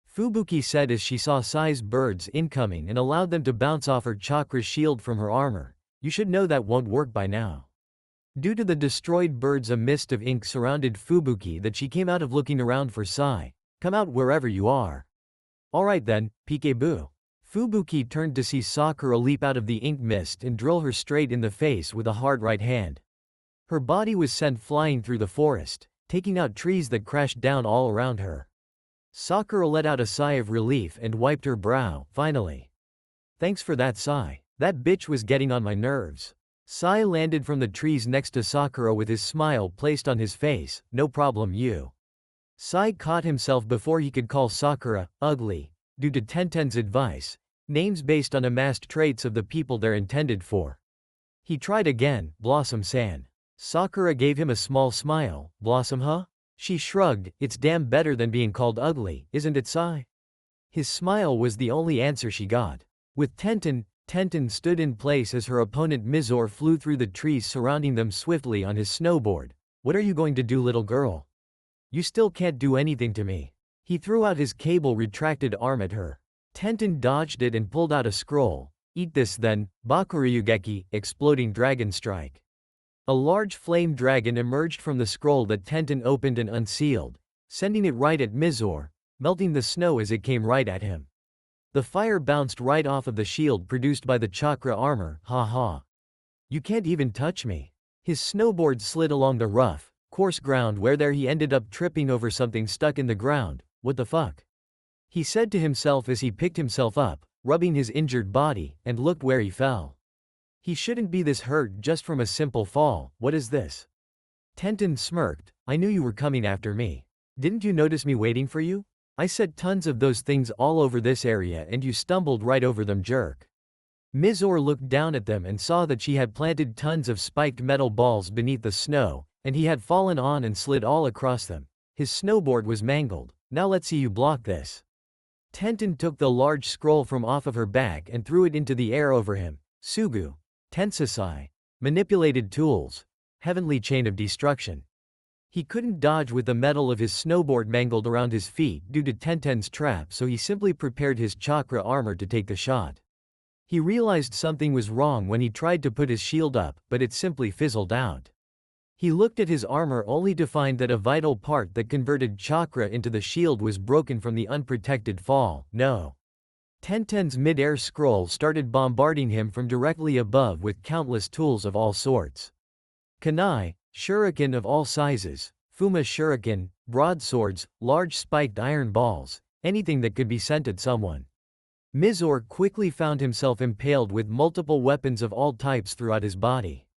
Fubuki said as she saw Sai's birds incoming and allowed them to bounce off her chakra shield from her armor. You should know that won't work by now. Due to the destroyed birds, a mist of ink surrounded Fubuki that she came out of looking around for Sai. Come out wherever you are. Alright then, peekaboo. Fubuki turned to see Sakura leap out of the ink mist and drill her straight in the face with a hard right hand. Her body was sent flying through the forest, taking out trees that crashed down all around her. Sakura let out a sigh of relief and wiped her brow. Finally. Thanks for that, Sai. That bitch was getting on my nerves. Sai landed from the trees next to Sakura with his smile placed on his face. No problem, you. Sai caught himself before he could call Sakura ugly, due to Tenten's advice, names based on amassed traits of the people they're intended for. He tried again, Blossom-san. Sakura gave him a small smile. Blossom, huh? She shrugged. It's damn better than being called ugly, isn't it, Sai? His smile was the only answer she got. With Tenten stood in place as her opponent Mizor flew through the trees surrounding them swiftly on his snowboard. What are you going to do, little girl? You still can't do anything to me. He threw out his cable-retracted arm at her. Tenten dodged it and pulled out a scroll. Eat this then, Bakuryugeki, Exploding Dragon Strike. A large flame dragon emerged from the scroll that Tenten opened and unsealed, sending it right at Mizor, melting the snow as it came right at him. The fire bounced right off of the shield produced by the chakra armor. Ha ha. You can't even touch me. His snowboard slid along the rough, coarse ground where there he ended up tripping over something stuck in the ground. What the fuck? He said to himself as he picked himself up, rubbing his injured body, and looked where he fell. He shouldn't be this hurt just from a simple fall. What is this? Tenten smirked. I knew you were coming after me. Didn't you notice me waiting for you? I said tons of those things all over this area and you stumbled right over them, jerk. Mizor looked down at them and saw that she had planted tons of spiked metal balls beneath the snow, and he had fallen on and slid all across them. His snowboard was mangled. Now let's see you block this. Tenten took the large scroll from off of her back and threw it into the air over him. Sugu. Tensasai. Manipulated tools. Heavenly chain of destruction. He couldn't dodge with the metal of his snowboard mangled around his feet due to Tenten's trap, so he simply prepared his chakra armor to take the shot. He realized something was wrong when he tried to put his shield up, but it simply fizzled out. He looked at his armor only to find that a vital part that converted chakra into the shield was broken from the unprotected fall. No. Tenten's mid-air scroll started bombarding him from directly above with countless tools of all sorts. Kunai, shuriken of all sizes, fuma shuriken, broadswords, large spiked iron balls, anything that could be sent at someone. Mizor quickly found himself impaled with multiple weapons of all types throughout his body.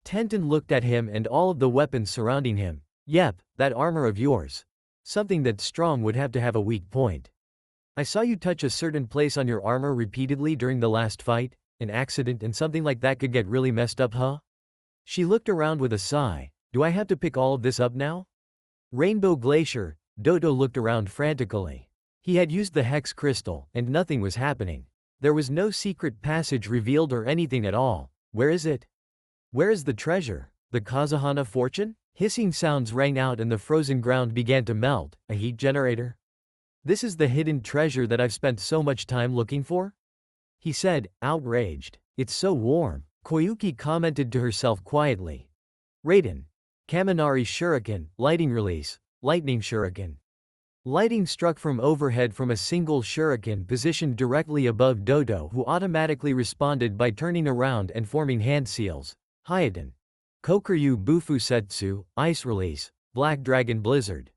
Tenten looked at him and all of the weapons surrounding him. Yep, that armor of yours. Something that strong would have to have a weak point. I saw you touch a certain place on your armor repeatedly during the last fight, an accident and something like that could get really messed up, huh? She looked around with a sigh. Do I have to pick all of this up now? Rainbow Glacier. Dodo looked around frantically. He had used the hex crystal, and nothing was happening. There was no secret passage revealed or anything at all. Where is it? Where is the treasure? The Kazuhana fortune? Hissing sounds rang out and the frozen ground began to melt. A heat generator? This is the hidden treasure that I've spent so much time looking for? He said, outraged. It's so warm. Koyuki commented to herself quietly. Raiden. Kaminari Shuriken, lighting release, lightning shuriken. Lighting struck from overhead from a single shuriken positioned directly above Dodo, who automatically responded by turning around and forming hand seals. Hyuden. Kokuryu Bufusetsu, ice release, black dragon blizzard.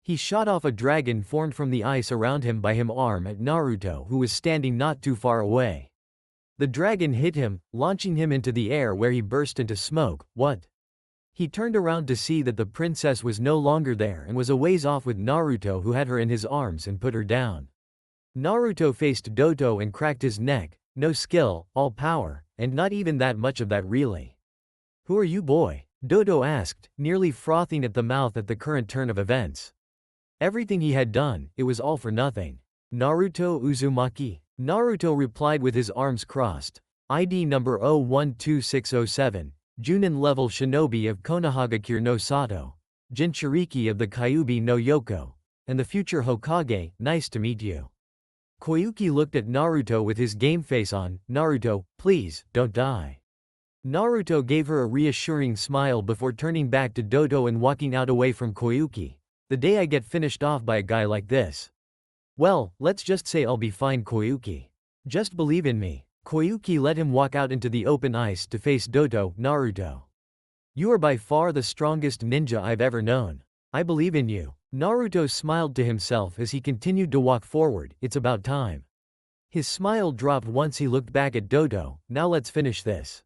He shot off a dragon formed from the ice around him by him arm at Naruto, who was standing not too far away. The dragon hit him, launching him into the air where he burst into smoke. What? He turned around to see that the princess was no longer there and was a ways off with Naruto, who had her in his arms and put her down. Naruto faced Dodo and cracked his neck. No skill, all power, and not even that much of that really. Who are you, boy? Dodo asked, nearly frothing at the mouth at the current turn of events. Everything he had done, it was all for nothing. Naruto Uzumaki. Naruto replied with his arms crossed. ID number 012607, Junin level shinobi of Konohagakure no Sato. Jinchuriki of the Kyuubi no Yoko. And the future Hokage, nice to meet you. Koyuki looked at Naruto with his game face on. Naruto, please, don't die. Naruto gave her a reassuring smile before turning back to Dodo and walking out away from Koyuki. The day I get finished off by a guy like this. Well, let's just say I'll be fine, Koyuki. Just believe in me. Koyuki let him walk out into the open ice to face Dodo. Naruto. You are by far the strongest ninja I've ever known. I believe in you. Naruto smiled to himself as he continued to walk forward. It's about time. His smile dropped once he looked back at Dodo. Now let's finish this.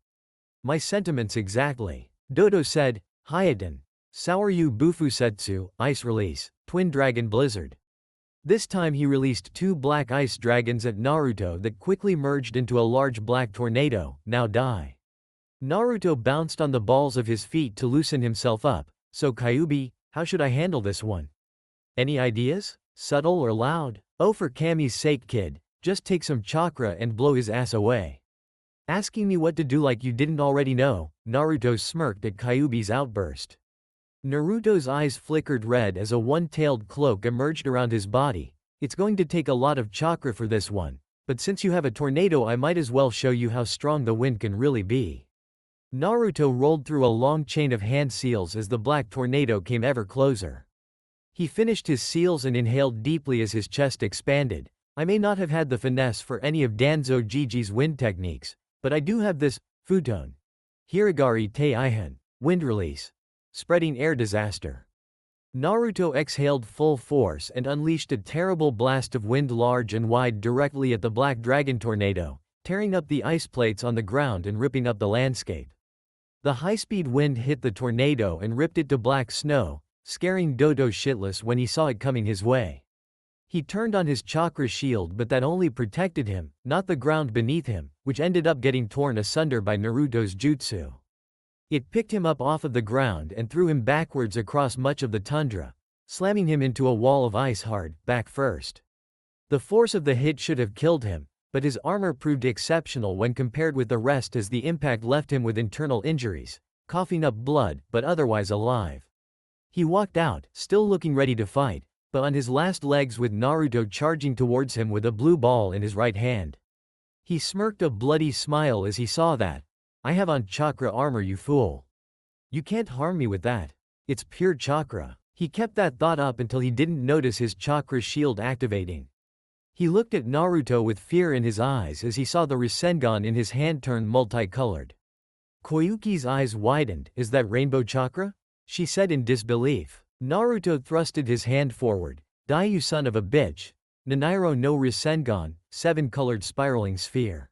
My sentiments exactly. Dodo said, Hyuden. Saoryu Bufusetsu, ice release, twin dragon blizzard. This time he released two black ice dragons at Naruto that quickly merged into a large black tornado. Now die. Naruto bounced on the balls of his feet to loosen himself up. So Kyuubi, how should I handle this one? Any ideas? Subtle or loud? Oh, for Kami's sake, kid, just take some chakra and blow his ass away. Asking me what to do like you didn't already know. Naruto smirked at Kyuubi's outburst. Naruto's eyes flickered red as a one-tailed cloak emerged around his body. It's going to take a lot of chakra for this one, but since you have a tornado I might as well show you how strong the wind can really be. Naruto rolled through a long chain of hand seals as the black tornado came ever closer. He finished his seals and inhaled deeply as his chest expanded. I may not have had the finesse for any of Danzo Jiji's wind techniques, but I do have this, futon. Hiragari te Ihan, wind release. Spreading air disaster. Naruto exhaled full force and unleashed a terrible blast of wind large and wide directly at the black dragon tornado, tearing up the ice plates on the ground and ripping up the landscape. The high-speed wind hit the tornado and ripped it to black snow, scaring Dodo shitless when he saw it coming his way. He turned on his chakra shield, but that only protected him, not the ground beneath him, which ended up getting torn asunder by Naruto's jutsu. It picked him up off of the ground and threw him backwards across much of the tundra, slamming him into a wall of ice hard, back first. The force of the hit should have killed him, but his armor proved exceptional when compared with the rest, as the impact left him with internal injuries, coughing up blood, but otherwise alive. He walked out, still looking ready to fight, but on his last legs, with Naruto charging towards him with a blue ball in his right hand. He smirked a bloody smile as he saw that. I have on chakra armor, you fool. You can't harm me with that. It's pure chakra. He kept that thought up until he didn't notice his chakra shield activating. He looked at Naruto with fear in his eyes as he saw the Rasengan in his hand turn multicolored. Koyuki's eyes widened. Is that rainbow chakra? She said in disbelief. Naruto thrusted his hand forward. Die, you son of a bitch. Nanairo no Rasengan, 7-colored spiraling sphere.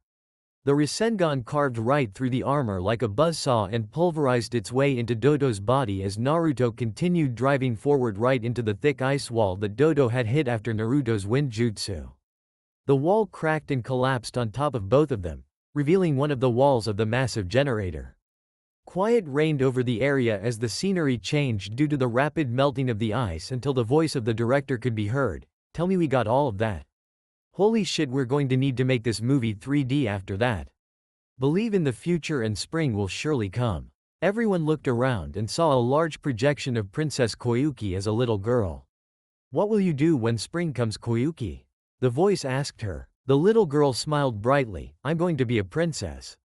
The Rasengan carved right through the armor like a buzzsaw and pulverized its way into Dodo's body as Naruto continued driving forward right into the thick ice wall that Dodo had hit after Naruto's wind jutsu. The wall cracked and collapsed on top of both of them, revealing one of the walls of the massive generator. Quiet reigned over the area as the scenery changed due to the rapid melting of the ice until the voice of the director could be heard. Tell me we got all of that. Holy shit, we're going to need to make this movie 3D after that. Believe in the future and spring will surely come. Everyone looked around and saw a large projection of Princess Koyuki as a little girl. What will you do when spring comes, Koyuki? The voice asked her. The little girl smiled brightly. I'm going to be a princess.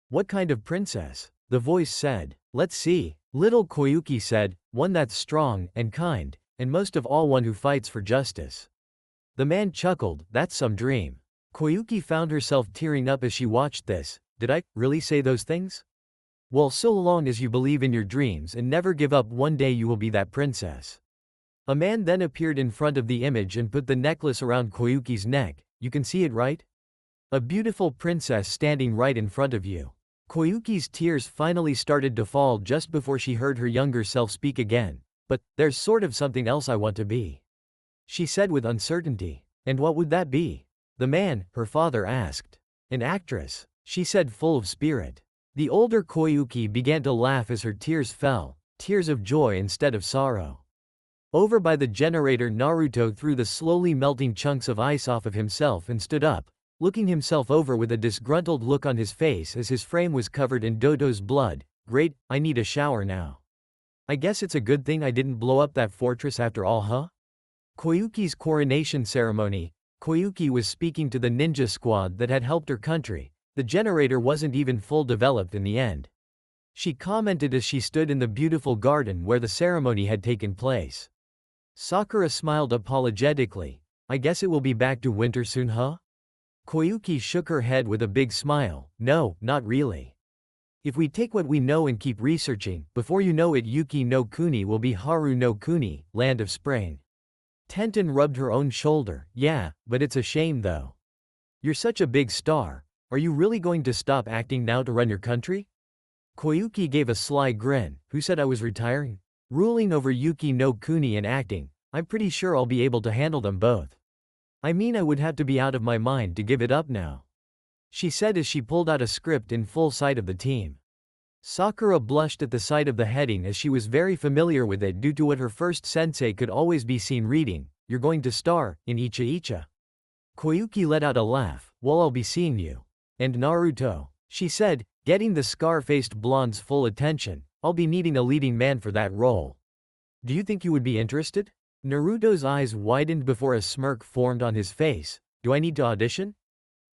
What kind of princess? The voice said. Let's see. Little Koyuki said, one that's strong and kind, and most of all one who fights for justice. The man chuckled. That's some dream. Koyuki found herself tearing up as she watched this. Did I really say those things? Well, so long as you believe in your dreams and never give up, one day you will be that princess. A man then appeared in front of the image and put the necklace around Koyuki's neck. You can see it, right? A beautiful princess standing right in front of you. Koyuki's tears finally started to fall just before she heard her younger self speak again. But there's sort of something else I want to be, she said with uncertainty. And what would that be? The man, her father, asked. An actress, she said, full of spirit. The older Koyuki began to laugh as her tears fell, tears of joy instead of sorrow. Over by the generator, Naruto threw the slowly melting chunks of ice off of himself and stood up, looking himself over with a disgruntled look on his face as his frame was covered in Dodo's blood. Great, I need a shower now. I guess it's a good thing I didn't blow up that fortress after all, huh? Koyuki's coronation ceremony. Koyuki was speaking to the ninja squad that had helped her country. The generator wasn't even full developed in the end. She commented as she stood in the beautiful garden where the ceremony had taken place. Sakura smiled apologetically. I guess it will be back to winter soon, huh? Koyuki shook her head with a big smile. No, not really. If we take what we know and keep researching, before you know it, Yuki no Kuni will be Haru no Kuni, land of spring. Tenten rubbed her own shoulder. Yeah, but it's a shame though. You're such a big star. Are you really going to stop acting now to run your country? Koyuki gave a sly grin. Who said I was retiring? Ruling over Yuki no Kuni and acting, I'm pretty sure I'll be able to handle them both. I mean, I would have to be out of my mind to give it up now, she said as she pulled out a script in full sight of the team. Sakura blushed at the sight of the heading as she was very familiar with it due to what her first sensei could always be seen reading. You're going to star in Icha Icha. Koyuki let out a laugh. Well, I'll be seeing you. And Naruto, she said, getting the scar-faced blonde's full attention. I'll be needing a leading man for that role. Do you think you would be interested? Naruto's eyes widened before a smirk formed on his face. Do I need to audition?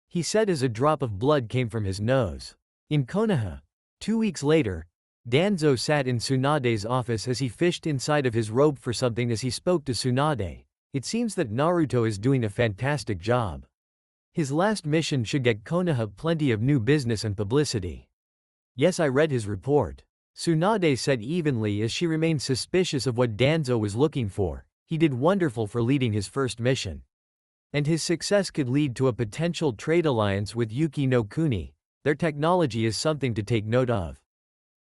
He said as a drop of blood came from his nose. In Konoha, 2 weeks later, Danzo sat in Tsunade's office as he fished inside of his robe for something as he spoke to Tsunade. It seems that Naruto is doing a fantastic job. His last mission should get Konoha plenty of new business and publicity. Yes, I read his report, Tsunade said evenly as she remained suspicious of what Danzo was looking for. He did wonderful for leading his first mission. And his success could lead to a potential trade alliance with Yuki no Kuni. Their technology is something to take note of.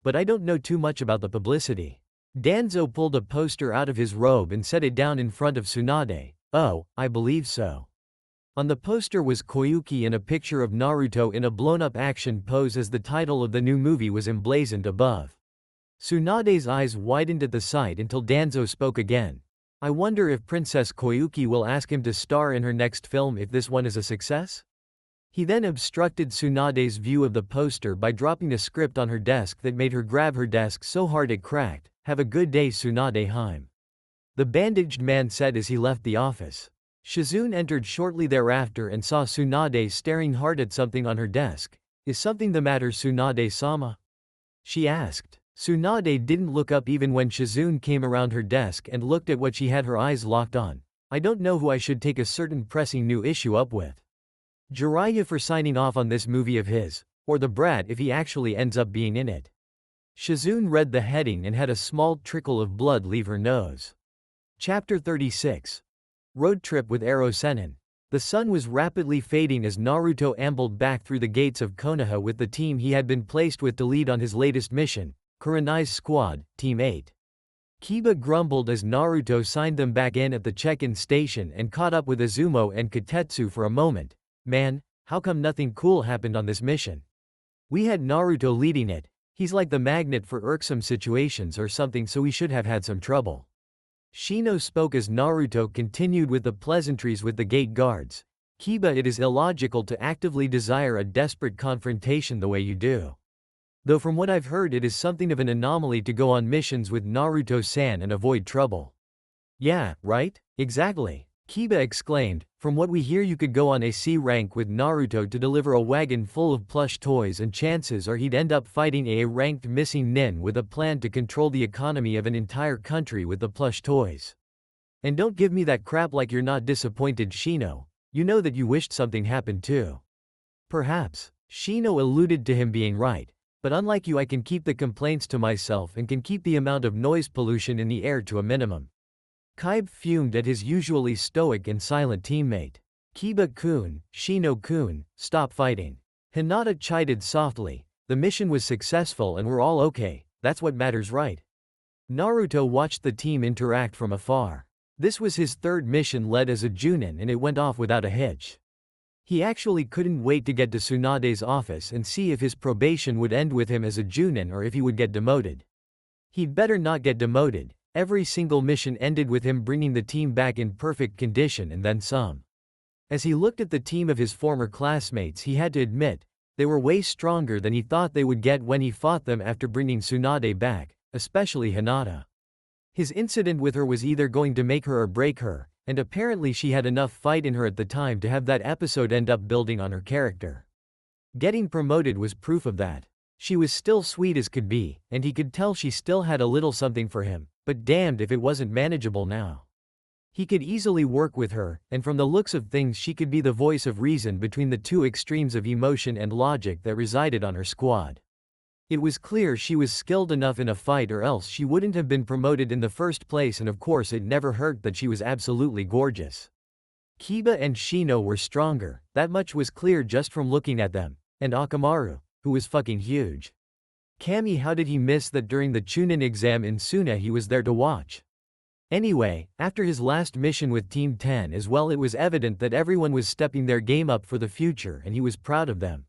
But I don't know too much about the publicity. Danzo pulled a poster out of his robe and set it down in front of Tsunade. Oh, I believe so. On the poster was Koyuki and a picture of Naruto in a blown-up action pose as the title of the new movie was emblazoned above. Tsunade's eyes widened at the sight until Danzo spoke again. I wonder if Princess Koyuki will ask him to star in her next film if this one is a success? He then obstructed Tsunade's view of the poster by dropping a script on her desk that made her grab her desk so hard it cracked. Have a good day, Tsunade Heim. The bandaged man said as he left the office. Shizune entered shortly thereafter and saw Tsunade staring hard at something on her desk. Is something the matter, Tsunade-sama? She asked. Tsunade didn't look up even when Shizune came around her desk and looked at what she had her eyes locked on. I don't know who I should take a certain pressing new issue up with. Jiraiya for signing off on this movie of his, or the brat if he actually ends up being in it. Shizune read the heading and had a small trickle of blood leave her nose. Chapter 36. Road Trip with Ero-Sennin. The sun was rapidly fading as Naruto ambled back through the gates of Konoha with the team he had been placed with to lead on his latest mission, Kunai's squad, Team 8. Kiba grumbled as Naruto signed them back in at the check-in station and caught up with Izumo and Kotetsu for a moment. Man, how come nothing cool happened on this mission? We had Naruto leading it. He's like the magnet for irksome situations or something, so we should have had some trouble. Shino spoke as Naruto continued with the pleasantries with the gate guards. Kiba, it is illogical to actively desire a desperate confrontation the way you do. Though from what I've heard it is something of an anomaly to go on missions with Naruto-san and avoid trouble. Yeah, right? Exactly. Kiba exclaimed, from what we hear you could go on a C rank with Naruto to deliver a wagon full of plush toys and chances are he'd end up fighting a ranked missing nin with a plan to control the economy of an entire country with the plush toys. And don't give me that crap like you're not disappointed, Shino. You know that you wished something happened too. Perhaps. Shino alluded to him being right, but unlike you I can keep the complaints to myself and can keep the amount of noise pollution in the air to a minimum. Kaiba fumed at his usually stoic and silent teammate. Kiba-kun, Shino-kun, stop fighting. Hinata chided softly. The mission was successful and we're all okay, that's what matters, right? Naruto watched the team interact from afar. This was his third mission led as a Junin and it went off without a hitch. He actually couldn't wait to get to Tsunade's office and see if his probation would end with him as a Junin or if he would get demoted. He'd better not get demoted. Every single mission ended with him bringing the team back in perfect condition and then some. As he looked at the team of his former classmates, he had to admit, they were way stronger than he thought they would get when he fought them after bringing Tsunade back, especially Hinata. His incident with her was either going to make her or break her, and apparently she had enough fight in her at the time to have that episode end up building on her character. Getting promoted was proof of that. She was still sweet as could be, and he could tell she still had a little something for him. But damned if it wasn't manageable now. He could easily work with her, and from the looks of things she could be the voice of reason between the two extremes of emotion and logic that resided on her squad. It was clear she was skilled enough in a fight or else she wouldn't have been promoted in the first place, and of course it never hurt that she was absolutely gorgeous. Kiba and Shino were stronger, that much was clear just from looking at them, and Akamaru, who was fucking huge. Kami, how did he miss that during the Chunin exam in Suna he was there to watch? Anyway, after his last mission with Team 10 as well, it was evident that everyone was stepping their game up for the future and he was proud of them.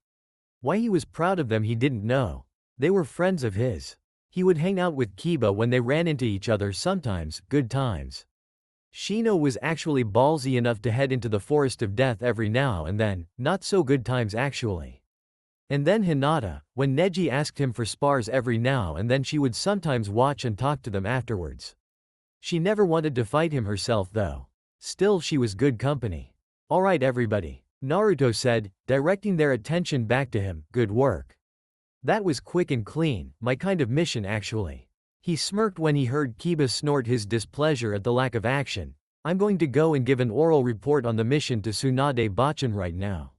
Why he was proud of them he didn't know. They were friends of his. He would hang out with Kiba when they ran into each other sometimes, good times. Shino was actually ballsy enough to head into the forest of death every now and then, not so good times actually. And then Hinata, when Neji asked him for spars every now and then she would sometimes watch and talk to them afterwards. She never wanted to fight him herself though. Still she was good company. Alright everybody, Naruto said, directing their attention back to him, good work. That was quick and clean, my kind of mission actually. He smirked when he heard Kiba snort his displeasure at the lack of action. I'm going to go and give an oral report on the mission to Tsunade Bachan right now.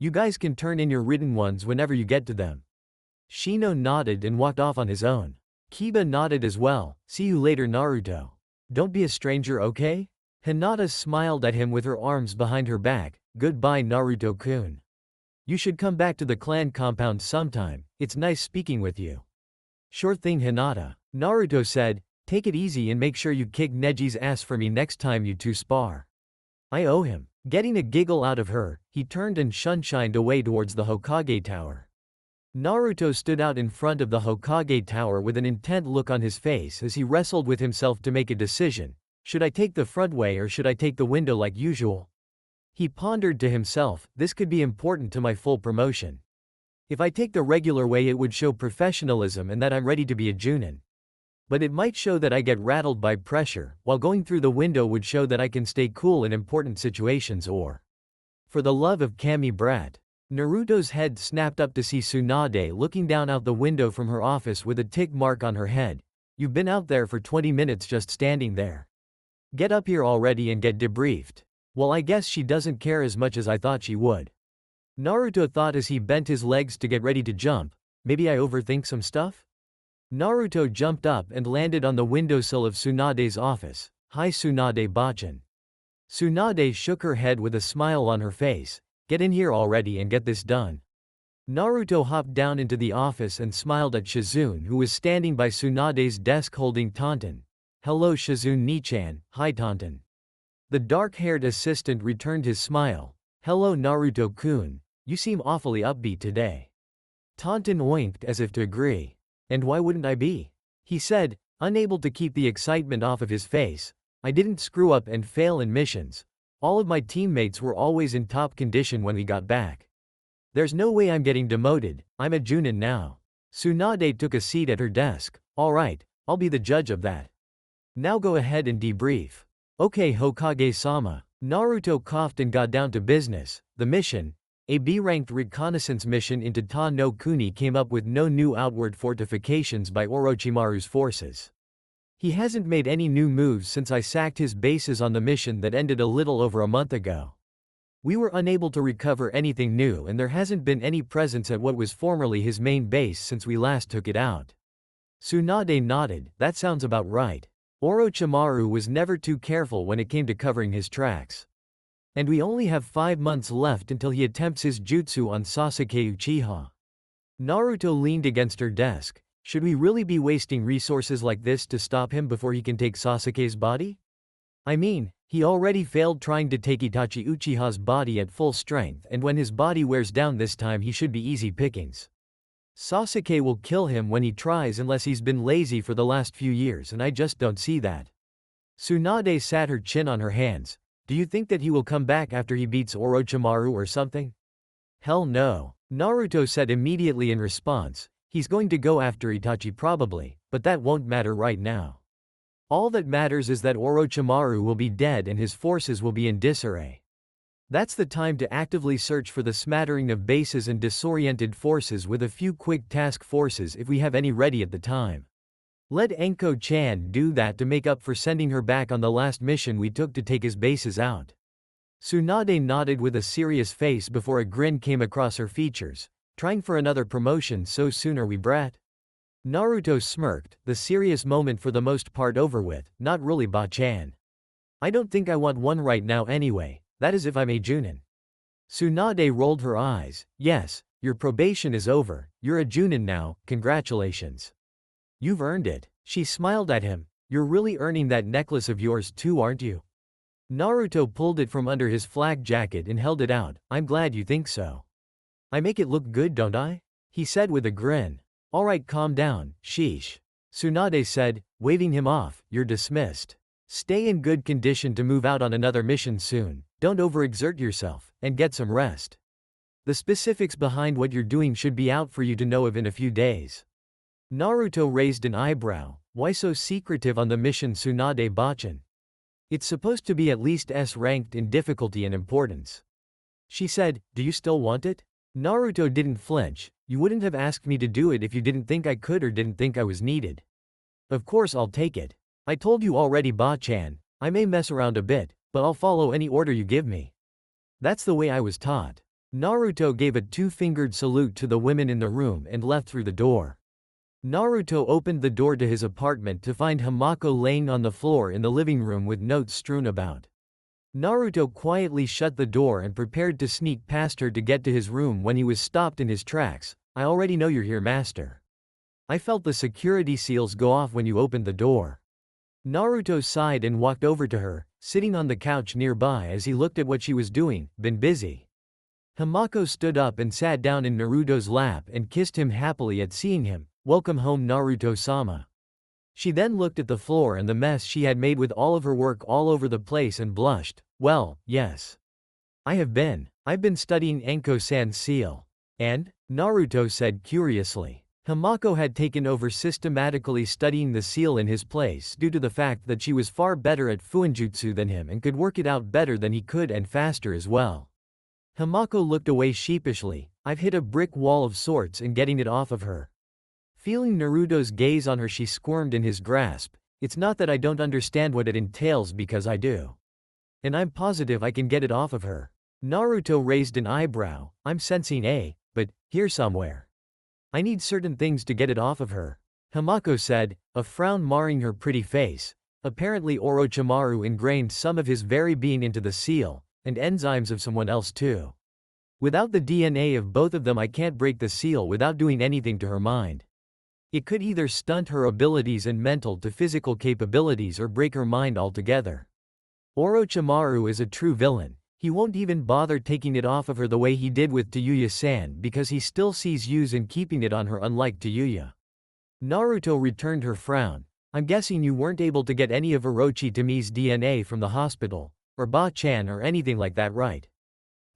You guys can turn in your written ones whenever you get to them. Shino nodded and walked off on his own. Kiba nodded as well. See you later, Naruto. Don't be a stranger, okay? Hinata smiled at him with her arms behind her back. Goodbye, Naruto-kun. You should come back to the clan compound sometime. It's nice speaking with you. Sure thing, Hinata. Naruto said, take it easy and make sure you kick Neji's ass for me next time you two spar. I owe him. Getting a giggle out of her, he turned and shunshined away towards the Hokage Tower. Naruto stood out in front of the Hokage Tower with an intent look on his face as he wrestled with himself to make a decision. Should I take the front way or should I take the window like usual? He pondered to himself, this could be important to my full promotion. If I take the regular way it would show professionalism and that I'm ready to be a Junin. But it might show that I get rattled by pressure, while going through the window would show that I can stay cool in important situations or. For the love of Kami brat. Naruto's head snapped up to see Tsunade looking down out the window from her office with a tick mark on her head. You've been out there for 20 minutes just standing there. Get up here already and get debriefed. Well, I guess she doesn't care as much as I thought she would. Naruto thought as he bent his legs to get ready to jump. Maybe I overthink some stuff? Naruto jumped up and landed on the windowsill of Tsunade's office. Hi Tsunade-bachan. Tsunade shook her head with a smile on her face. Get in here already and get this done. Naruto hopped down into the office and smiled at Shizune who was standing by Tsunade's desk holding Taunton. Hello Shizune-ni-chan, hi Taunton. The dark-haired assistant returned his smile. Hello Naruto-kun, you seem awfully upbeat today. Taunton winked as if to agree. And why wouldn't I be? He said, unable to keep the excitement off of his face. I didn't screw up and fail in missions. All of my teammates were always in top condition when we got back. There's no way I'm getting demoted, I'm a Junin now. Tsunade took a seat at her desk. Alright, I'll be the judge of that. Now go ahead and debrief. Okay Hokage-sama. Naruto coughed and got down to business. The mission, a B-ranked reconnaissance mission into Ta no Kuni, came up with no new outward fortifications by Orochimaru's forces. He hasn't made any new moves since I sacked his bases on the mission that ended a little over a month ago. We were unable to recover anything new and there hasn't been any presence at what was formerly his main base since we last took it out. Tsunade nodded, that sounds about right. Orochimaru was never too careful when it came to covering his tracks. And we only have 5 months left until he attempts his jutsu on Sasuke Uchiha. Naruto leaned against her desk. Should we really be wasting resources like this to stop him before he can take Sasuke's body? I mean, he already failed trying to take Itachi Uchiha's body at full strength and when his body wears down this time he should be easy pickings. Sasuke will kill him when he tries unless he's been lazy for the last few years and I just don't see that. Tsunade sat her chin on her hands. Do you think that he will come back after he beats Orochimaru or something? Hell no. Naruto said immediately in response. He's going to go after Itachi probably, but that won't matter right now. All that matters is that Orochimaru will be dead and his forces will be in disarray. That's the time to actively search for the smattering of bases and disoriented forces with a few quick task forces if we have any ready at the time. Let Enko-chan do that to make up for sending her back on the last mission we took to take his bases out. Tsunade nodded with a serious face before a grin came across her features. Trying for another promotion so soon are we, brat? Naruto smirked, the serious moment for the most part over with. Not really, Ba-chan. I don't think I want one right now anyway, that is if I'm a Junin. Tsunade rolled her eyes. Yes, your probation is over, you're a Junin now, congratulations. You've earned it. She smiled at him. You're really earning that necklace of yours too, aren't you? Naruto pulled it from under his flak jacket and held it out. I'm glad you think so. I make it look good, don't I? He said with a grin. Alright, calm down, sheesh. Tsunade said, waving him off, you're dismissed. Stay in good condition to move out on another mission soon, don't overexert yourself, and get some rest. The specifics behind what you're doing should be out for you to know of in a few days. Naruto raised an eyebrow. Why so secretive on the mission, Tsunade-bachan? It's supposed to be at least S-ranked in difficulty and importance. She said, do you still want it? Naruto didn't flinch. You wouldn't have asked me to do it if you didn't think I could or didn't think I was needed. Of course I'll take it. I told you already, Ba-chan. I may mess around a bit, but I'll follow any order you give me. That's the way I was taught. Naruto gave a two-fingered salute to the women in the room and left through the door. Naruto opened the door to his apartment to find Hamako laying on the floor in the living room with notes strewn about. Naruto quietly shut the door and prepared to sneak past her to get to his room when he was stopped in his tracks. I already know you're here, master. I felt the security seals go off when you opened the door. Naruto sighed and walked over to her. sitting on the couch nearby as he looked at what she was doing, been busy. Hamako stood up and sat down in Naruto's lap and kissed him happily at seeing him. Welcome home, Naruto-sama. She then looked at the floor and the mess she had made with all of her work all over the place and blushed. Well, yes. I've been studying Anko-san's seal. And? Naruto said curiously. Hamako had taken over systematically studying the seal in his place due to the fact that she was far better at fuinjutsu than him and could work it out better than he could and faster as well. Hamako looked away sheepishly. I've hit a brick wall of sorts in getting it off of her. Feeling Naruto's gaze on her, she squirmed in his grasp. It's not that I don't understand what it entails, because I do. And I'm positive I can get it off of her. Naruto raised an eyebrow. I'm sensing but here somewhere. I need certain things to get it off of her. Hamako said, a frown marring her pretty face. Apparently Orochimaru ingrained some of his very being into the seal, and enzymes of someone else too. Without the DNA of both of them, I can't break the seal without doing anything to her mind. It could either stunt her abilities and mental to physical capabilities or break her mind altogether. Orochimaru is a true villain. He won't even bother taking it off of her the way he did with Tayuya-san because he still sees use in keeping it on her, unlike Tayuya. Naruto returned her frown. I'm guessing you weren't able to get any of Orochi Tomi's DNA from the hospital, or Ba-chan or anything like that, right?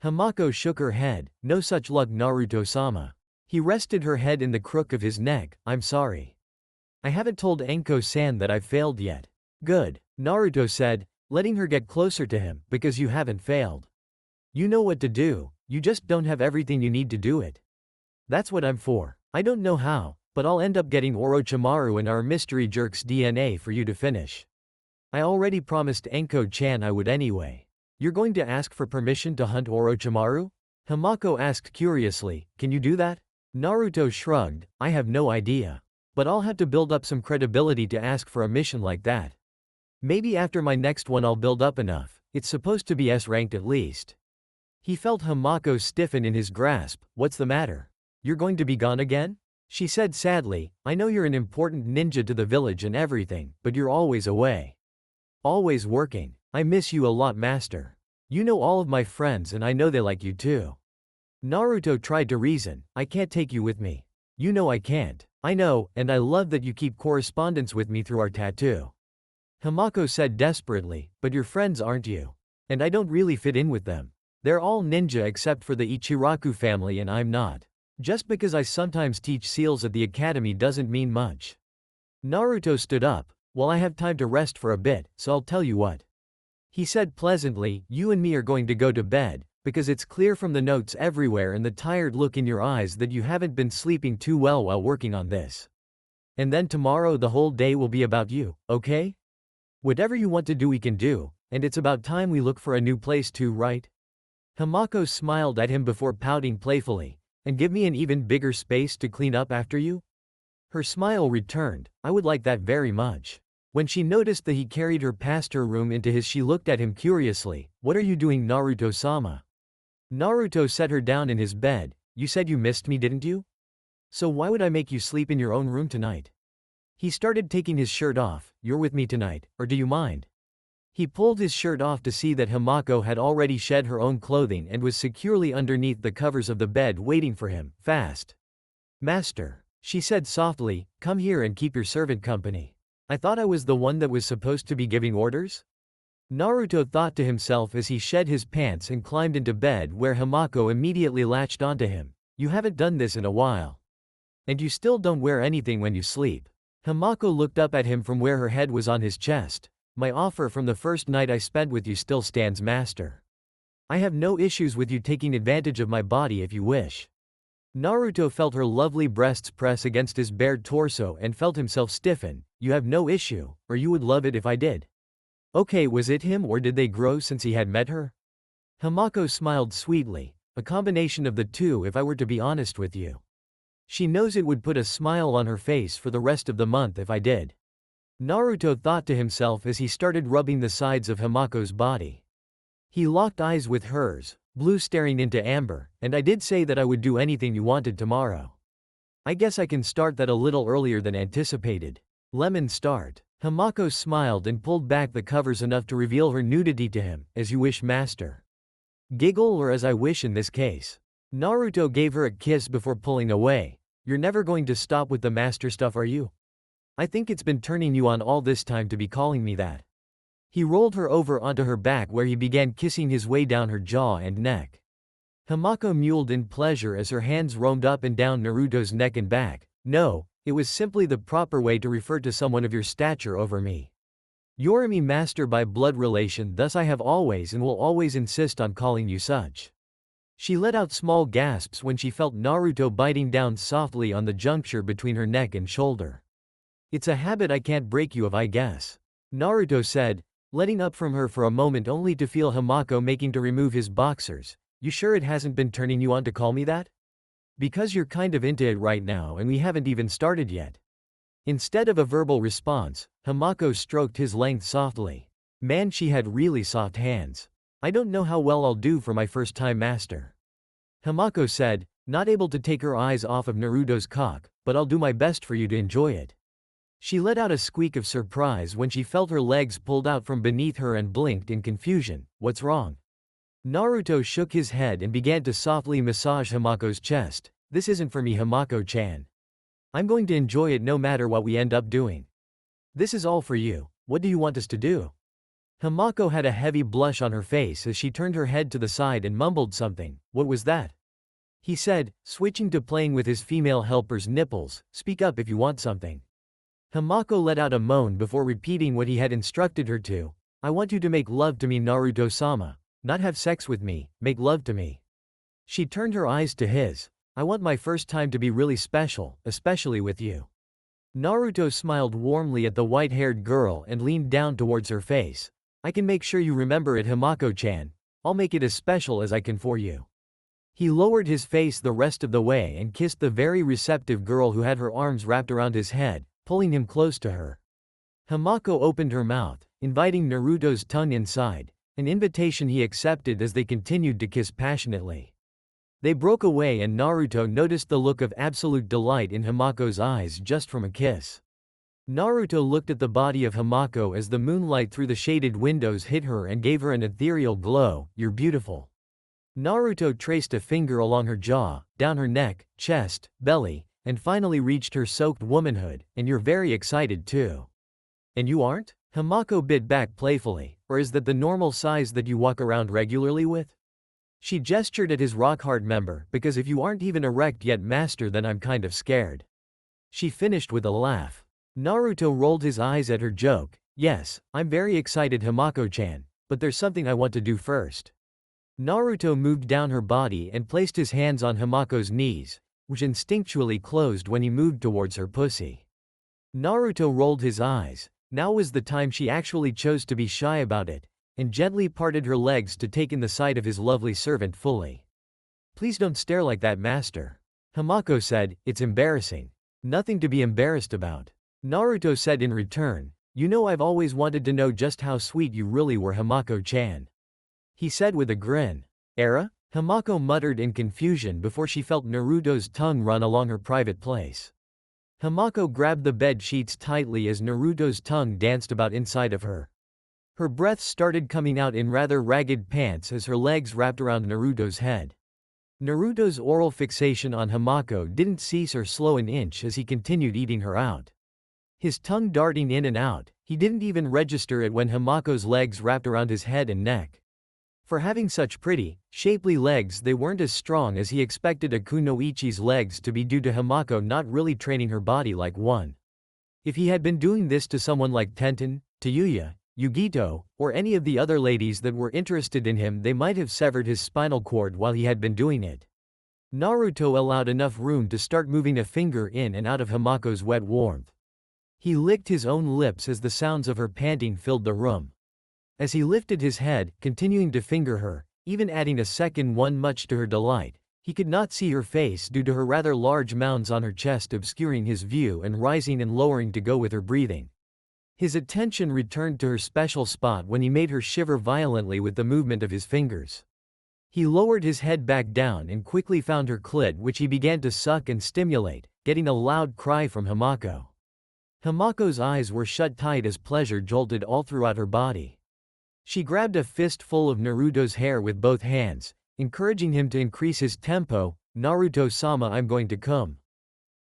Hamako shook her head. No such luck, Naruto-sama. He rested her head in the crook of his neck. I'm sorry. I haven't told Anko-san that I've failed yet. Good, Naruto said, letting her get closer to him, because you haven't failed. You know what to do, you just don't have everything you need to do it. That's what I'm for. I don't know how, but I'll end up getting Orochimaru and our mystery jerk's DNA for you to finish. I already promised Anko-chan I would anyway. You're going to ask for permission to hunt Orochimaru? Hamako asked curiously, can you do that? Naruto shrugged, I have no idea. But I'll have to build up some credibility to ask for a mission like that. Maybe after my next one I'll build up enough. It's supposed to be S-ranked at least. He felt Hamako stiffen in his grasp. What's the matter? You're going to be gone again? She said sadly, I know you're an important ninja to the village and everything, but you're always away. Always working. I miss you a lot, master. You know all of my friends and I know they like you too. Naruto tried to reason, I can't take you with me. You know I can't. I know, and I love that you keep correspondence with me through our tattoo. Hamako said desperately, but your friends aren't you? And I don't really fit in with them. They're all ninja except for the Ichiraku family and I'm not. Just because I sometimes teach seals at the academy doesn't mean much. Naruto stood up. Well, I have time to rest for a bit, so I'll tell you what. He said pleasantly, you and me are going to go to bed, because it's clear from the notes everywhere and the tired look in your eyes that you haven't been sleeping too well while working on this. And then tomorrow the whole day will be about you, okay? Whatever you want to do we can do, and it's about time we look for a new place too, right? Hamako smiled at him before pouting playfully, and give me an even bigger space to clean up after you? Her smile returned, I would like that very much. When she noticed that he carried her past her room into his, she looked at him curiously. What are you doing, Naruto-sama? Naruto set her down in his bed. You said you missed me, didn't you? So why would I make you sleep in your own room tonight? He started taking his shirt off. You're with me tonight, or do you mind? He pulled his shirt off to see that Hamako had already shed her own clothing and was securely underneath the covers of the bed waiting for him, fast. Master, she said softly, come here and keep your servant company. I thought I was the one that was supposed to be giving orders? Naruto thought to himself as he shed his pants and climbed into bed, where Hamako immediately latched onto him. You haven't done this in a while. And you still don't wear anything when you sleep. Hamako looked up at him from where her head was on his chest. My offer from the first night I spent with you still stands, master. I have no issues with you taking advantage of my body if you wish. Naruto felt her lovely breasts press against his bared torso and felt himself stiffen. You have no issue, or you would love it if I did. Okay, was it him or did they grow since he had met her? Hamako smiled sweetly. A combination of the two if I were to be honest with you. She knows it would put a smile on her face for the rest of the month if I did. Naruto thought to himself as he started rubbing the sides of Hamako's body. He locked eyes with hers, blue staring into amber, and I did say that I would do anything you wanted tomorrow. I guess I can start that a little earlier than anticipated. Lemon start. Hamako smiled and pulled back the covers enough to reveal her nudity to him. As you wish, master. Giggle, or as I wish in this case. Naruto gave her a kiss before pulling away. You're never going to stop with the master stuff, are you? I think it's been turning you on all this time to be calling me that. He rolled her over onto her back where he began kissing his way down her jaw and neck. Hamako mewled in pleasure as her hands roamed up and down Naruto's neck and back. No, it was simply the proper way to refer to someone of your stature over me. You're me master by blood relation, thus I have always and will always insist on calling you such. She let out small gasps when she felt Naruto biting down softly on the juncture between her neck and shoulder. It's a habit I can't break you of, I guess. Naruto said, letting up from her for a moment only to feel Hamako making to remove his boxers. You sure it hasn't been turning you on to call me that? Because you're kind of into it right now and we haven't even started yet. Instead of a verbal response, Hamako stroked his length softly. Man, she had really soft hands. I don't know how well I'll do for my first time, master. Hamako said, not able to take her eyes off of Naruto's cock, but I'll do my best for you to enjoy it. She let out a squeak of surprise when she felt her legs pulled out from beneath her and blinked in confusion. What's wrong? Naruto shook his head and began to softly massage Hamako's chest. This isn't for me, Hamako-chan. I'm going to enjoy it no matter what we end up doing. This is all for you. What do you want us to do? Hamako had a heavy blush on her face as she turned her head to the side and mumbled something. What was that? He said, switching to playing with his female helper's nipples. Speak up if you want something. Hamako let out a moan before repeating what he had instructed her to. I want you to make love to me, Naruto-sama. Not have sex with me, make love to me. She turned her eyes to his. I want my first time to be really special, especially with you. Naruto smiled warmly at the white-haired girl and leaned down towards her face. I can make sure you remember it, Hamako-chan. I'll make it as special as I can for you. He lowered his face the rest of the way and kissed the very receptive girl who had her arms wrapped around his head, pulling him close to her. Hamako opened her mouth, inviting Naruto's tongue inside, an invitation he accepted as they continued to kiss passionately. They broke away and Naruto noticed the look of absolute delight in Hamako's eyes just from a kiss. Naruto looked at the body of Hamako as the moonlight through the shaded windows hit her and gave her an ethereal glow. You're beautiful. Naruto traced a finger along her jaw, down her neck, chest, belly, and finally reached her soaked womanhood. And you're very excited too. And you aren't? Hamako bit back playfully. Or is that the normal size that you walk around regularly with? She gestured at his rock-hard member. Because if you aren't even erect yet, master, then I'm kind of scared. She finished with a laugh. Naruto rolled his eyes at her joke. Yes, I'm very excited, Hamako-chan, but there's something I want to do first. Naruto moved down her body and placed his hands on Hamako's knees, which instinctually closed when he moved towards her pussy. Naruto rolled his eyes. Now was the time she actually chose to be shy about it, and gently parted her legs to take in the sight of his lovely servant fully. Please don't stare like that, master. Hamako said, it's embarrassing. Nothing to be embarrassed about. Naruto said in return, you know I've always wanted to know just how sweet you really were, Hamako-chan. He said with a grin. Era? Hamako muttered in confusion before she felt Naruto's tongue run along her private place. Hamako grabbed the bed sheets tightly as Naruto's tongue danced about inside of her. Her breath started coming out in rather ragged pants as her legs wrapped around Naruto's head. Naruto's oral fixation on Hamako didn't cease or slow an inch as he continued eating her out. His tongue darting in and out, he didn't even register it when Hamako's legs wrapped around his head and neck. For having such pretty, shapely legs, they weren't as strong as he expected a kunoichi's legs to be due to Hamako not really training her body like one. If he had been doing this to someone like Tenten, Tayuya, Yugito, or any of the other ladies that were interested in him, they might have severed his spinal cord while he had been doing it. Naruto allowed enough room to start moving a finger in and out of Hamako's wet warmth. He licked his own lips as the sounds of her panting filled the room. As he lifted his head, continuing to finger her, even adding a second one much to her delight, he could not see her face due to her rather large mounds on her chest obscuring his view and rising and lowering to go with her breathing. His attention returned to her special spot when he made her shiver violently with the movement of his fingers. He lowered his head back down and quickly found her clit, which he began to suck and stimulate, getting a loud cry from Hamako. Hamako's eyes were shut tight as pleasure jolted all throughout her body. She grabbed a fistful of Naruto's hair with both hands, encouraging him to increase his tempo. "Naruto-sama, I'm going to come."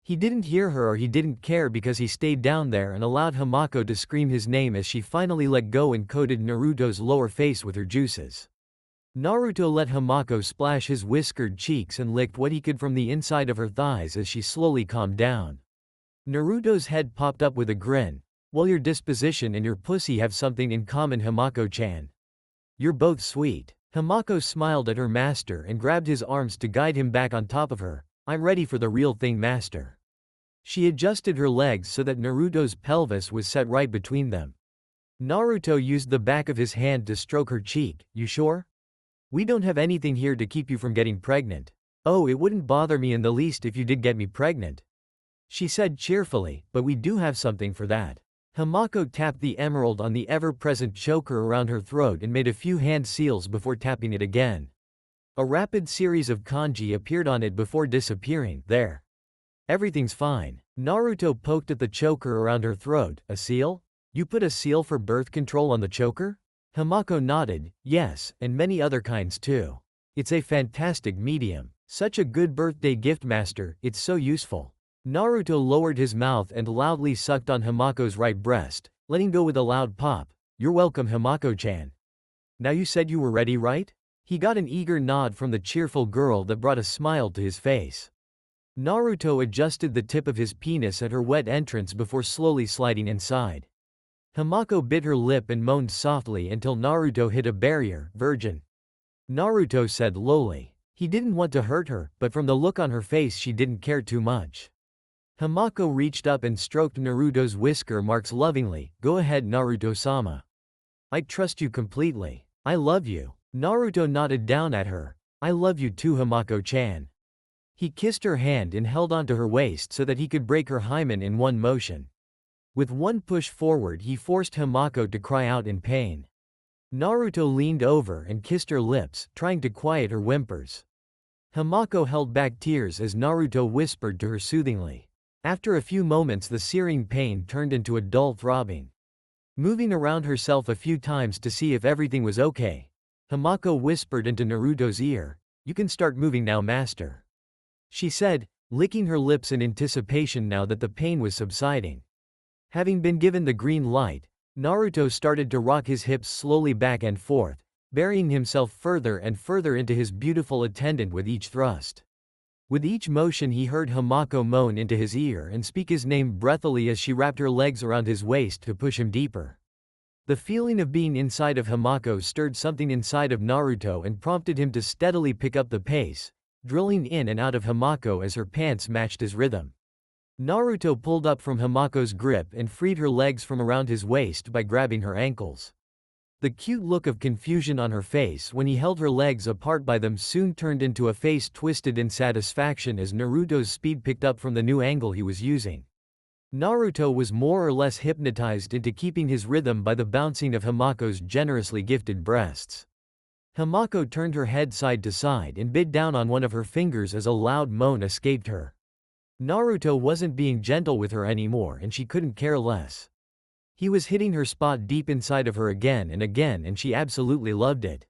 He didn't hear her, or he didn't care, because he stayed down there and allowed Hamako to scream his name as she finally let go and coated Naruto's lower face with her juices. Naruto let Hamako splash his whiskered cheeks and licked what he could from the inside of her thighs as she slowly calmed down. Naruto's head popped up with a grin. "Well, your disposition and your pussy have something in common, Hamako-chan. You're both sweet." Hamako smiled at her master and grabbed his arms to guide him back on top of her. "I'm ready for the real thing, master." She adjusted her legs so that Naruto's pelvis was set right between them. Naruto used the back of his hand to stroke her cheek. "You sure? We don't have anything here to keep you from getting pregnant." "Oh, it wouldn't bother me in the least if you did get me pregnant," she said cheerfully, "but we do have something for that." Hamako tapped the emerald on the ever-present choker around her throat and made a few hand seals before tapping it again. A rapid series of kanji appeared on it before disappearing. "There. Everything's fine." Naruto poked at the choker around her throat. "A seal? You put a seal for birth control on the choker?" Hamako nodded. "Yes, and many other kinds too. It's a fantastic medium. Such a good birthday gift, master, it's so useful." Naruto lowered his mouth and loudly sucked on Hamako's right breast, letting go with a loud pop. "You're welcome, Hamako-chan. Now you said you were ready, right?" He got an eager nod from the cheerful girl that brought a smile to his face. Naruto adjusted the tip of his penis at her wet entrance before slowly sliding inside. Hamako bit her lip and moaned softly until Naruto hit a barrier. "Virgin," Naruto said lowly. He didn't want to hurt her, but from the look on her face she didn't care too much. Hamako reached up and stroked Naruto's whisker marks lovingly. "Go ahead, Naruto-sama. I trust you completely. I love you." Naruto nodded down at her. "I love you too, Hamako-chan." He kissed her hand and held onto her waist so that he could break her hymen in one motion. With one push forward, he forced Hamako to cry out in pain. Naruto leaned over and kissed her lips, trying to quiet her whimpers. Hamako held back tears as Naruto whispered to her soothingly. After a few moments, the searing pain turned into a dull throbbing. Moving around herself a few times to see if everything was okay, Hamako whispered into Naruto's ear, "You can start moving now, master," she said, licking her lips in anticipation now that the pain was subsiding. Having been given the green light, Naruto started to rock his hips slowly back and forth, burying himself further and further into his beautiful attendant with each thrust. With each motion he heard Hamako moan into his ear and speak his name breathily as she wrapped her legs around his waist to push him deeper. The feeling of being inside of Hamako stirred something inside of Naruto and prompted him to steadily pick up the pace, drilling in and out of Hamako as her pants matched his rhythm. Naruto pulled up from Hamako's grip and freed her legs from around his waist by grabbing her ankles. The cute look of confusion on her face when he held her legs apart by them soon turned into a face twisted in satisfaction as Naruto's speed picked up from the new angle he was using. Naruto was more or less hypnotized into keeping his rhythm by the bouncing of Hamako's generously gifted breasts. Hamako turned her head side to side and bit down on one of her fingers as a loud moan escaped her. Naruto wasn't being gentle with her anymore and she couldn't care less. He was hitting her spot deep inside of her again and she absolutely loved it.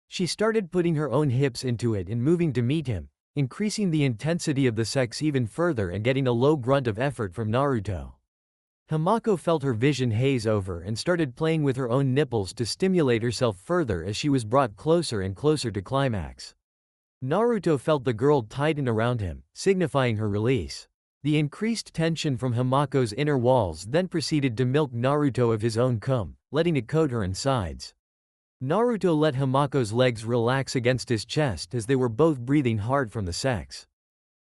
She started putting her own hips into it and moving to meet him, increasing the intensity of the sex even further and getting a low grunt of effort from Naruto. Hamako felt her vision haze over and started playing with her own nipples to stimulate herself further as she was brought closer and closer to climax. Naruto felt the girl tighten around him, signifying her release. The increased tension from Hamako's inner walls then proceeded to milk Naruto of his own cum, letting it coat her insides. Naruto let Hamako's legs relax against his chest as they were both breathing hard from the sex.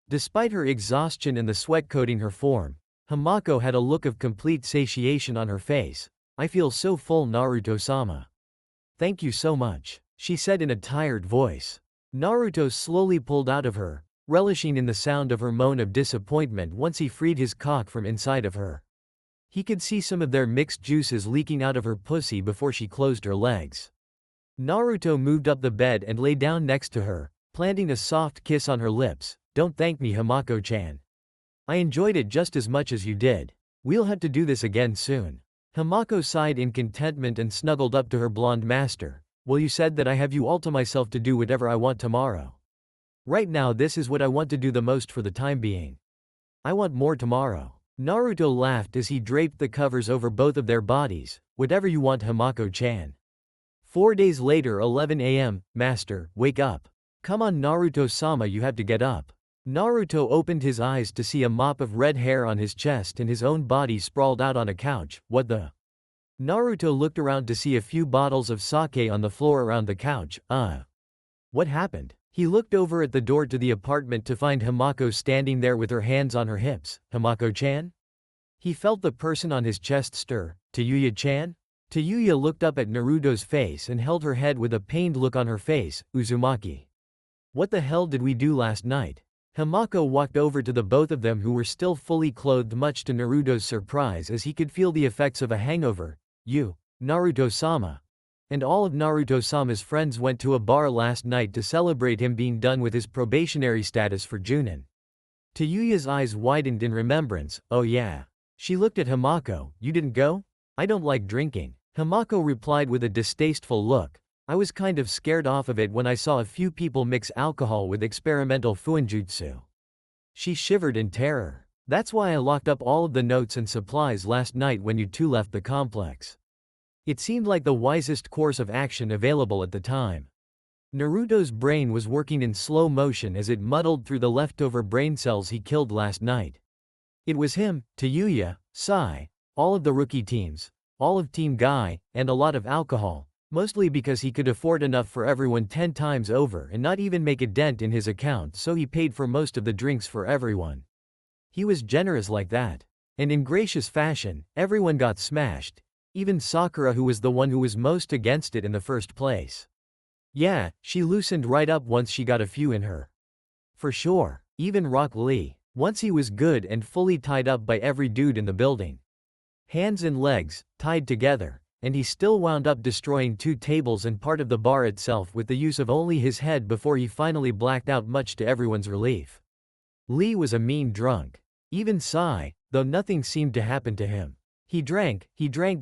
Despite her exhaustion and the sweat coating her form, Hamako had a look of complete satiation on her face. "I feel so full, Naruto-sama. Thank you so much," she said in a tired voice. Naruto slowly pulled out of her, relishing in the sound of her moan of disappointment once he freed his cock from inside of her. He could see some of their mixed juices leaking out of her pussy before she closed her legs. Naruto moved up the bed and lay down next to her, planting a soft kiss on her lips. "Don't thank me, Hamako-chan. I enjoyed it just as much as you did. We'll have to do this again soon. Hamako sighed in contentment and snuggled up to her blonde master. Well, you said that I have you all to myself to do whatever I want tomorrow. Right now this is what I want to do the most for the time being. I want more tomorrow. Naruto laughed as he draped the covers over both of their bodies. Whatever you want, Hamako-chan. 4 days later, 11 a.m., Master, wake up. Come on Naruto-sama, you have to get up. Naruto opened his eyes to see a mop of red hair on his chest and his own body sprawled out on a couch. What the? Naruto looked around to see a few bottles of sake on the floor around the couch. What happened? He looked over at the door to the apartment to find Hamako standing there with her hands on her hips. Hamako-chan? He felt the person on his chest stir. Tayuya-chan? Tayuya looked up at Naruto's face and held her head with a pained look on her face. Uzumaki. What the hell did we do last night? Hamako walked over to the both of them who were still fully clothed, much to Naruto's surprise as he could feel the effects of a hangover. You, Naruto-sama. And all of Naruto-sama's friends went to a bar last night to celebrate him being done with his probationary status for Junin. Tayuya's eyes widened in remembrance. Oh yeah. She looked at Hamako. You didn't go? I don't like drinking. Hamako replied with a distasteful look. I was kind of scared off of it when I saw a few people mix alcohol with experimental fuinjutsu. She shivered in terror. That's why I locked up all of the notes and supplies last night when you two left the complex. It seemed like the wisest course of action available at the time. Naruto's brain was working in slow motion as it muddled through the leftover brain cells he killed last night. It was him, Tayuya, Sai, all of the rookie teams, all of Team Guy, and a lot of alcohol, mostly because he could afford enough for everyone 10 times over and not even make a dent in his account, so he paid for most of the drinks for everyone. He was generous like that. And in gracious fashion, everyone got smashed. Even Sakura, who was the one who was most against it in the first place. Yeah, she loosened right up once she got a few in her. For sure. Even Rock Lee, once he was good and fully tied up by every dude in the building. Hands and legs, tied together, and he still wound up destroying 2 tables and part of the bar itself with the use of only his head before he finally blacked out, much to everyone's relief. Lee was a mean drunk. Even Sai, though nothing seemed to happen to him. He drank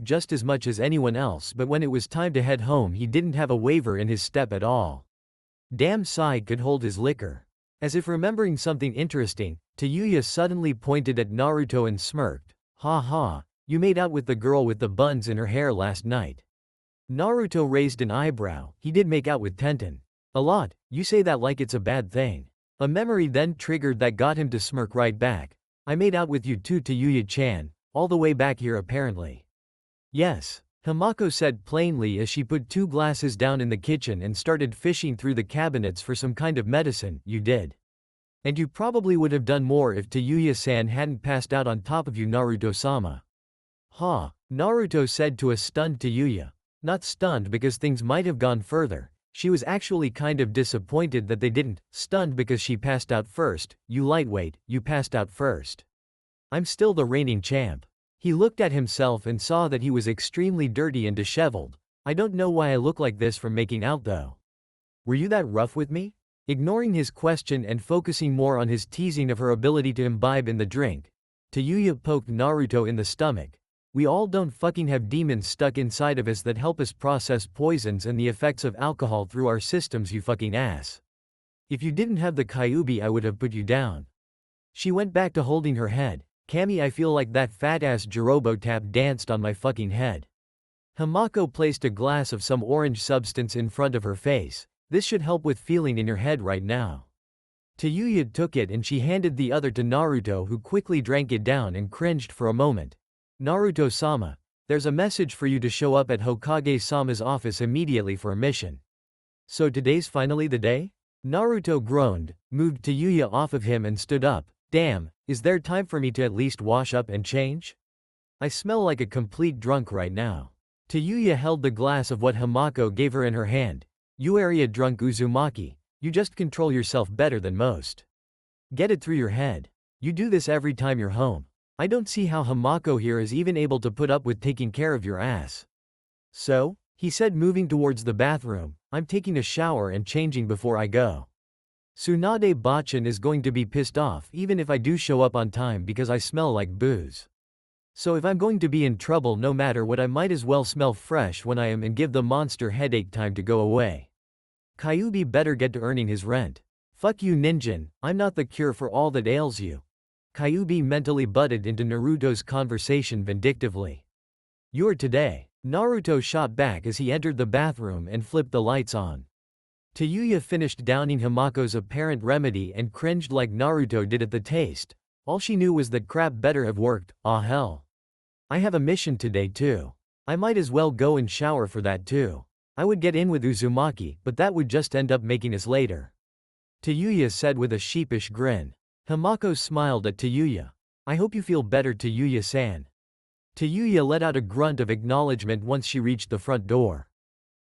just as much as anyone else, but when it was time to head home he didn't have a waver in his step at all. Damn, Sai could hold his liquor. As if remembering something interesting, Tayuya suddenly pointed at Naruto and smirked. Ha ha, you made out with the girl with the buns in her hair last night. Naruto raised an eyebrow. He did make out with Tenten. A lot. You say that like it's a bad thing. A memory then triggered that got him to smirk right back. I made out with you too, Tayuya-chan. All the way back here apparently. Yes, Hamako said plainly as she put 2 glasses down in the kitchen and started fishing through the cabinets for some kind of medicine. You did. And you probably would have done more if Tayuya-san hadn't passed out on top of you, Naruto-sama. Ha, Naruto said to a stunned Tayuya. Not stunned because things might have gone further. She was actually kind of disappointed that they didn't. Stunned because she passed out first. You lightweight, you passed out first. I'm still the reigning champ. He looked at himself and saw that he was extremely dirty and disheveled. I don't know why I look like this from making out though. Were you that rough with me? Ignoring his question and focusing more on his teasing of her ability to imbibe in the drink, Tayuya poked Naruto in the stomach. We all don't fucking have demons stuck inside of us that help us process poisons and the effects of alcohol through our systems, you fucking ass. If you didn't have the Kyuubi I would have put you down. She went back to holding her head. Kami, I feel like that fat-ass Jirobo tap danced on my fucking head. Hamako placed a glass of some orange substance in front of her face. This should help with feeling in your head right now. Tayuya took it and she handed the other to Naruto, who quickly drank it down and cringed for a moment. Naruto-sama, there's a message for you to show up at Hokage-sama's office immediately for a mission. So today's finally the day? Naruto groaned, moved Tayuya off of him and stood up. Damn, is there time for me to at least wash up and change? I smell like a complete drunk right now. Tayuya held the glass of what Hamako gave her in her hand. You area drunk Uzumaki, you just control yourself better than most. Get it through your head. You do this every time you're home. I don't see how Hamako here is even able to put up with taking care of your ass. So, he said, moving towards the bathroom, I'm taking a shower and changing before I go. Tsunade Bachan is going to be pissed off even if I do show up on time because I smell like booze. So if I'm going to be in trouble no matter what, I might as well smell fresh when I am and give the monster headache time to go away. Kyuubi better get to earning his rent. Fuck you Ninjin, I'm not the cure for all that ails you. Kyuubi mentally butted into Naruto's conversation vindictively. You're today. Naruto shot back as he entered the bathroom and flipped the lights on. Tayuya finished downing Hamako's apparent remedy and cringed like Naruto did at the taste. All she knew was that crap better have worked. Ah hell. I have a mission today too. I might as well go and shower for that too. I would get in with Uzumaki, but that would just end up making us later. Tayuya said with a sheepish grin. Hamako smiled at Tayuya. I hope you feel better, Tayuya-san. Tayuya let out a grunt of acknowledgement once she reached the front door.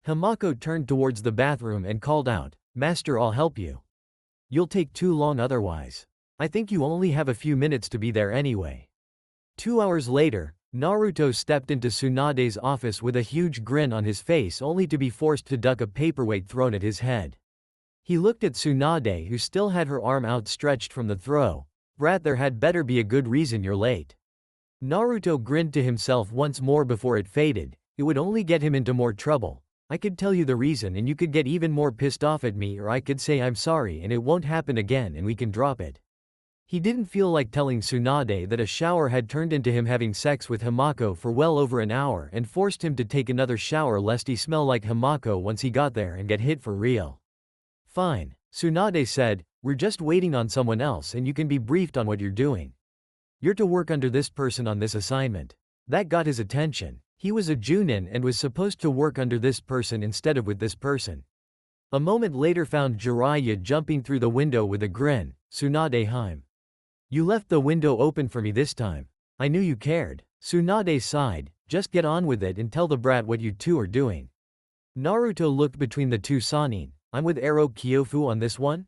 Hamako turned towards the bathroom and called out, Master, I'll help you. You'll take too long otherwise. I think you only have a few minutes to be there anyway. 2 hours later, Naruto stepped into Tsunade's office with a huge grin on his face only to be forced to duck a paperweight thrown at his head. He looked at Tsunade, who still had her arm outstretched from the throw. Brat, there had better be a good reason you're late. Naruto grinned to himself once more before it faded. It would only get him into more trouble. I could tell you the reason and you could get even more pissed off at me, or I could say I'm sorry and it won't happen again and we can drop it. He didn't feel like telling Tsunade that a shower had turned into him having sex with Hamako for well over an hour and forced him to take another shower lest he smell like Hamako once he got there and get hit for real. Fine, Tsunade said, we're just waiting on someone else and you can be briefed on what you're doing. You're to work under this person on this assignment. That got his attention. He was a Junin and was supposed to work under this person instead of with this person. A moment later found Jiraiya jumping through the window with a grin. Tsunade Heim. You left the window open for me this time. I knew you cared. Tsunade sighed. Just get on with it and tell the brat what you two are doing. Naruto looked between the two Sannin. I'm with Ero-Kyofu on this one?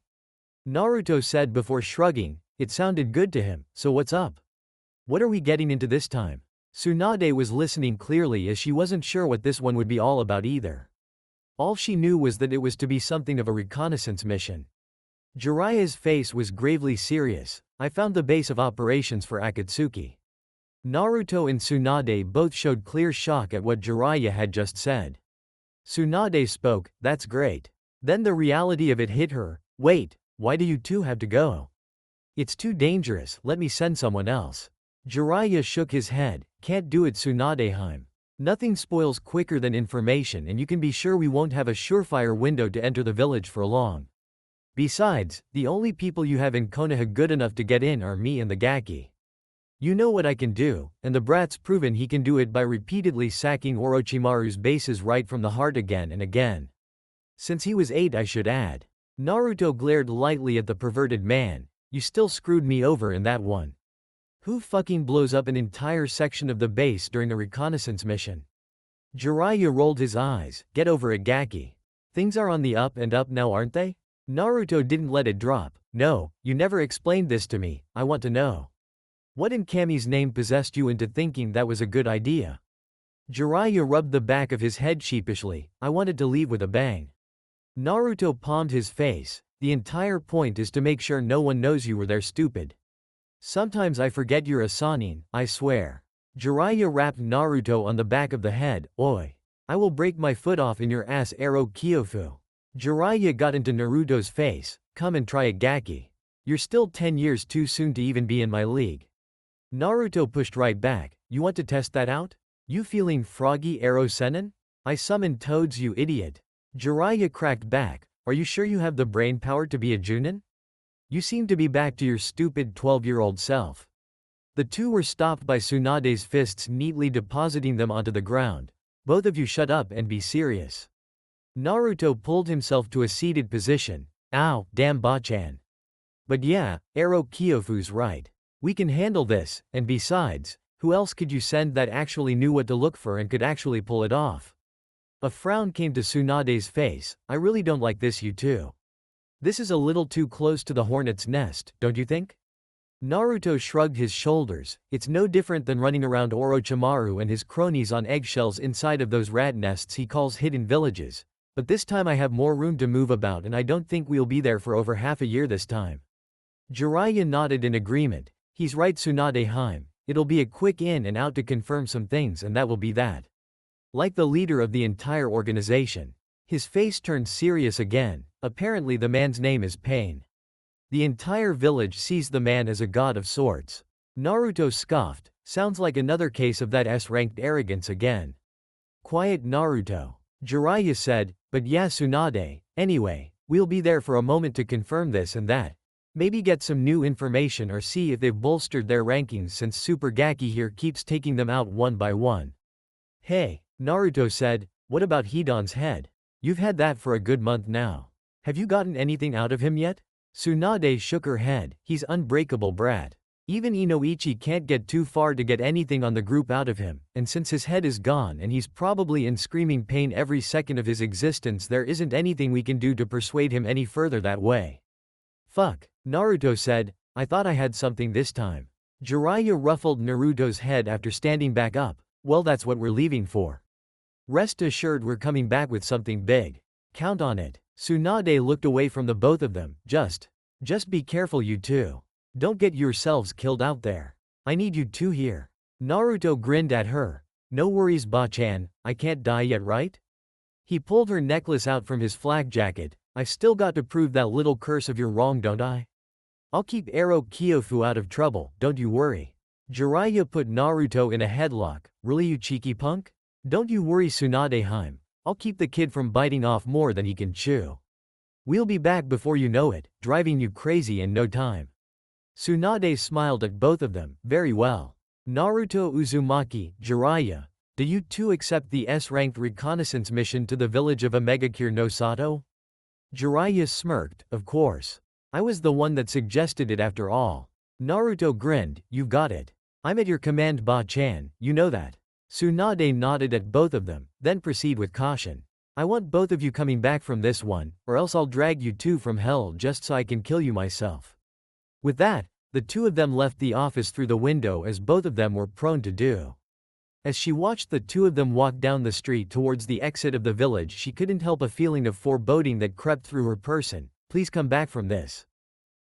Naruto said before shrugging. It sounded good to him, so what's up? What are we getting into this time? Tsunade was listening clearly as she wasn't sure what this one would be all about either. All she knew was that it was to be something of a reconnaissance mission. Jiraiya's face was gravely serious. I found the base of operations for Akatsuki. Naruto and Tsunade both showed clear shock at what Jiraiya had just said. Tsunade spoke, that's great. Then the reality of it hit her. Wait, why do you two have to go? It's too dangerous, let me send someone else. Jiraiya shook his head, can't do it Tsunadeheim. Nothing spoils quicker than information and you can be sure we won't have a surefire window to enter the village for long. Besides, the only people you have in Konoha good enough to get in are me and the Gaki. You know what I can do, and the brat's proven he can do it by repeatedly sacking Orochimaru's bases right from the heart again and again. Since he was 8 I should add. Naruto glared lightly at the perverted man. You still screwed me over in that one. Who fucking blows up an entire section of the base during a reconnaissance mission? Jiraiya rolled his eyes. Get over it Gaki. Things are on the up and up now aren't they? Naruto didn't let it drop. No, you never explained this to me, I want to know. What in Kami's name possessed you into thinking that was a good idea? Jiraiya rubbed the back of his head sheepishly. I wanted to leave with a bang. Naruto palmed his face. The entire point is to make sure no one knows you were there stupid. Sometimes I forget you're a Sannin, I swear. Jiraiya rapped Naruto on the back of the head. Oi. I will break my foot off in your ass Ero-Kyofu. Jiraiya got into Naruto's face. Come and try it Gaki. You're still 10 years too soon to even be in my league. Naruto pushed right back. You want to test that out? You feeling froggy Ero-Sennin? I summoned toads you idiot. Jiraiya cracked back. Are you sure you have the brain power to be a Junin? You seem to be back to your stupid 12-year-old self. The two were stopped by Tsunade's fists neatly depositing them onto the ground. Both of you shut up and be serious. Naruto pulled himself to a seated position. Ow, damn Bachan. But yeah, Ero-Kyofu's right. We can handle this, and besides, who else could you send that actually knew what to look for and could actually pull it off? A frown came to Tsunade's face. I really don't like this you two. This is a little too close to the hornet's nest, don't you think? Naruto shrugged his shoulders. It's no different than running around Orochimaru and his cronies on eggshells inside of those rat nests he calls hidden villages. But this time I have more room to move about and I don't think we'll be there for over half a year this time. Jiraiya nodded in agreement. He's right Tsunadeheim. It'll be a quick in and out to confirm some things and that will be that. Like the leader of the entire organization. His face turned serious again. Apparently the man's name is Pain. The entire village sees the man as a god of sorts. Naruto scoffed. Sounds like another case of that S-ranked arrogance again. Quiet Naruto. Jiraiya said, but yeah Tsunade, anyway, we'll be there for a moment to confirm this and that. Maybe get some new information or see if they've bolstered their rankings since Super Gaki here keeps taking them out one by one. Hey, Naruto said, what about Hidan's head? You've had that for a good month now. Have you gotten anything out of him yet? Tsunade shook her head. He's unbreakable brat. Even Inoichi can't get too far to get anything on the group out of him, and since his head is gone and he's probably in screaming pain every second of his existence, there isn't anything we can do to persuade him any further that way. Fuck, Naruto said, I thought I had something this time. Jiraiya ruffled Naruto's head after standing back up. Well, that's what we're leaving for. Rest assured we're coming back with something big. Count on it. Tsunade looked away from the both of them. Just be careful you two. Don't get yourselves killed out there. I need you two here. Naruto grinned at her. No worries Ba-chan, I can't die yet right? He pulled her necklace out from his flak jacket. I've still got to prove that little curse of your wrong, don't I? I'll keep Ero-Kyofu out of trouble, don't you worry. Jiraiya put Naruto in a headlock. Really you cheeky punk? Don't you worry Tsunade-heim. I'll keep the kid from biting off more than he can chew. We'll be back before you know it, driving you crazy in no time. Tsunade smiled at both of them. Very well. Naruto Uzumaki, Jiraiya, do you two accept the S-ranked reconnaissance mission to the village of Omegakure no Sato? Jiraiya smirked. Of course. I was the one that suggested it after all. Naruto grinned. You've got it. I'm at your command Ba-chan, you know that. Tsunade nodded at both of them, then proceed with caution. I want both of you coming back from this one, or else I'll drag you two from hell just so I can kill you myself. With that, the two of them left the office through the window as both of them were prone to do. As she watched the two of them walk down the street towards the exit of the village, she couldn't help a feeling of foreboding that crept through her person. Please come back from this.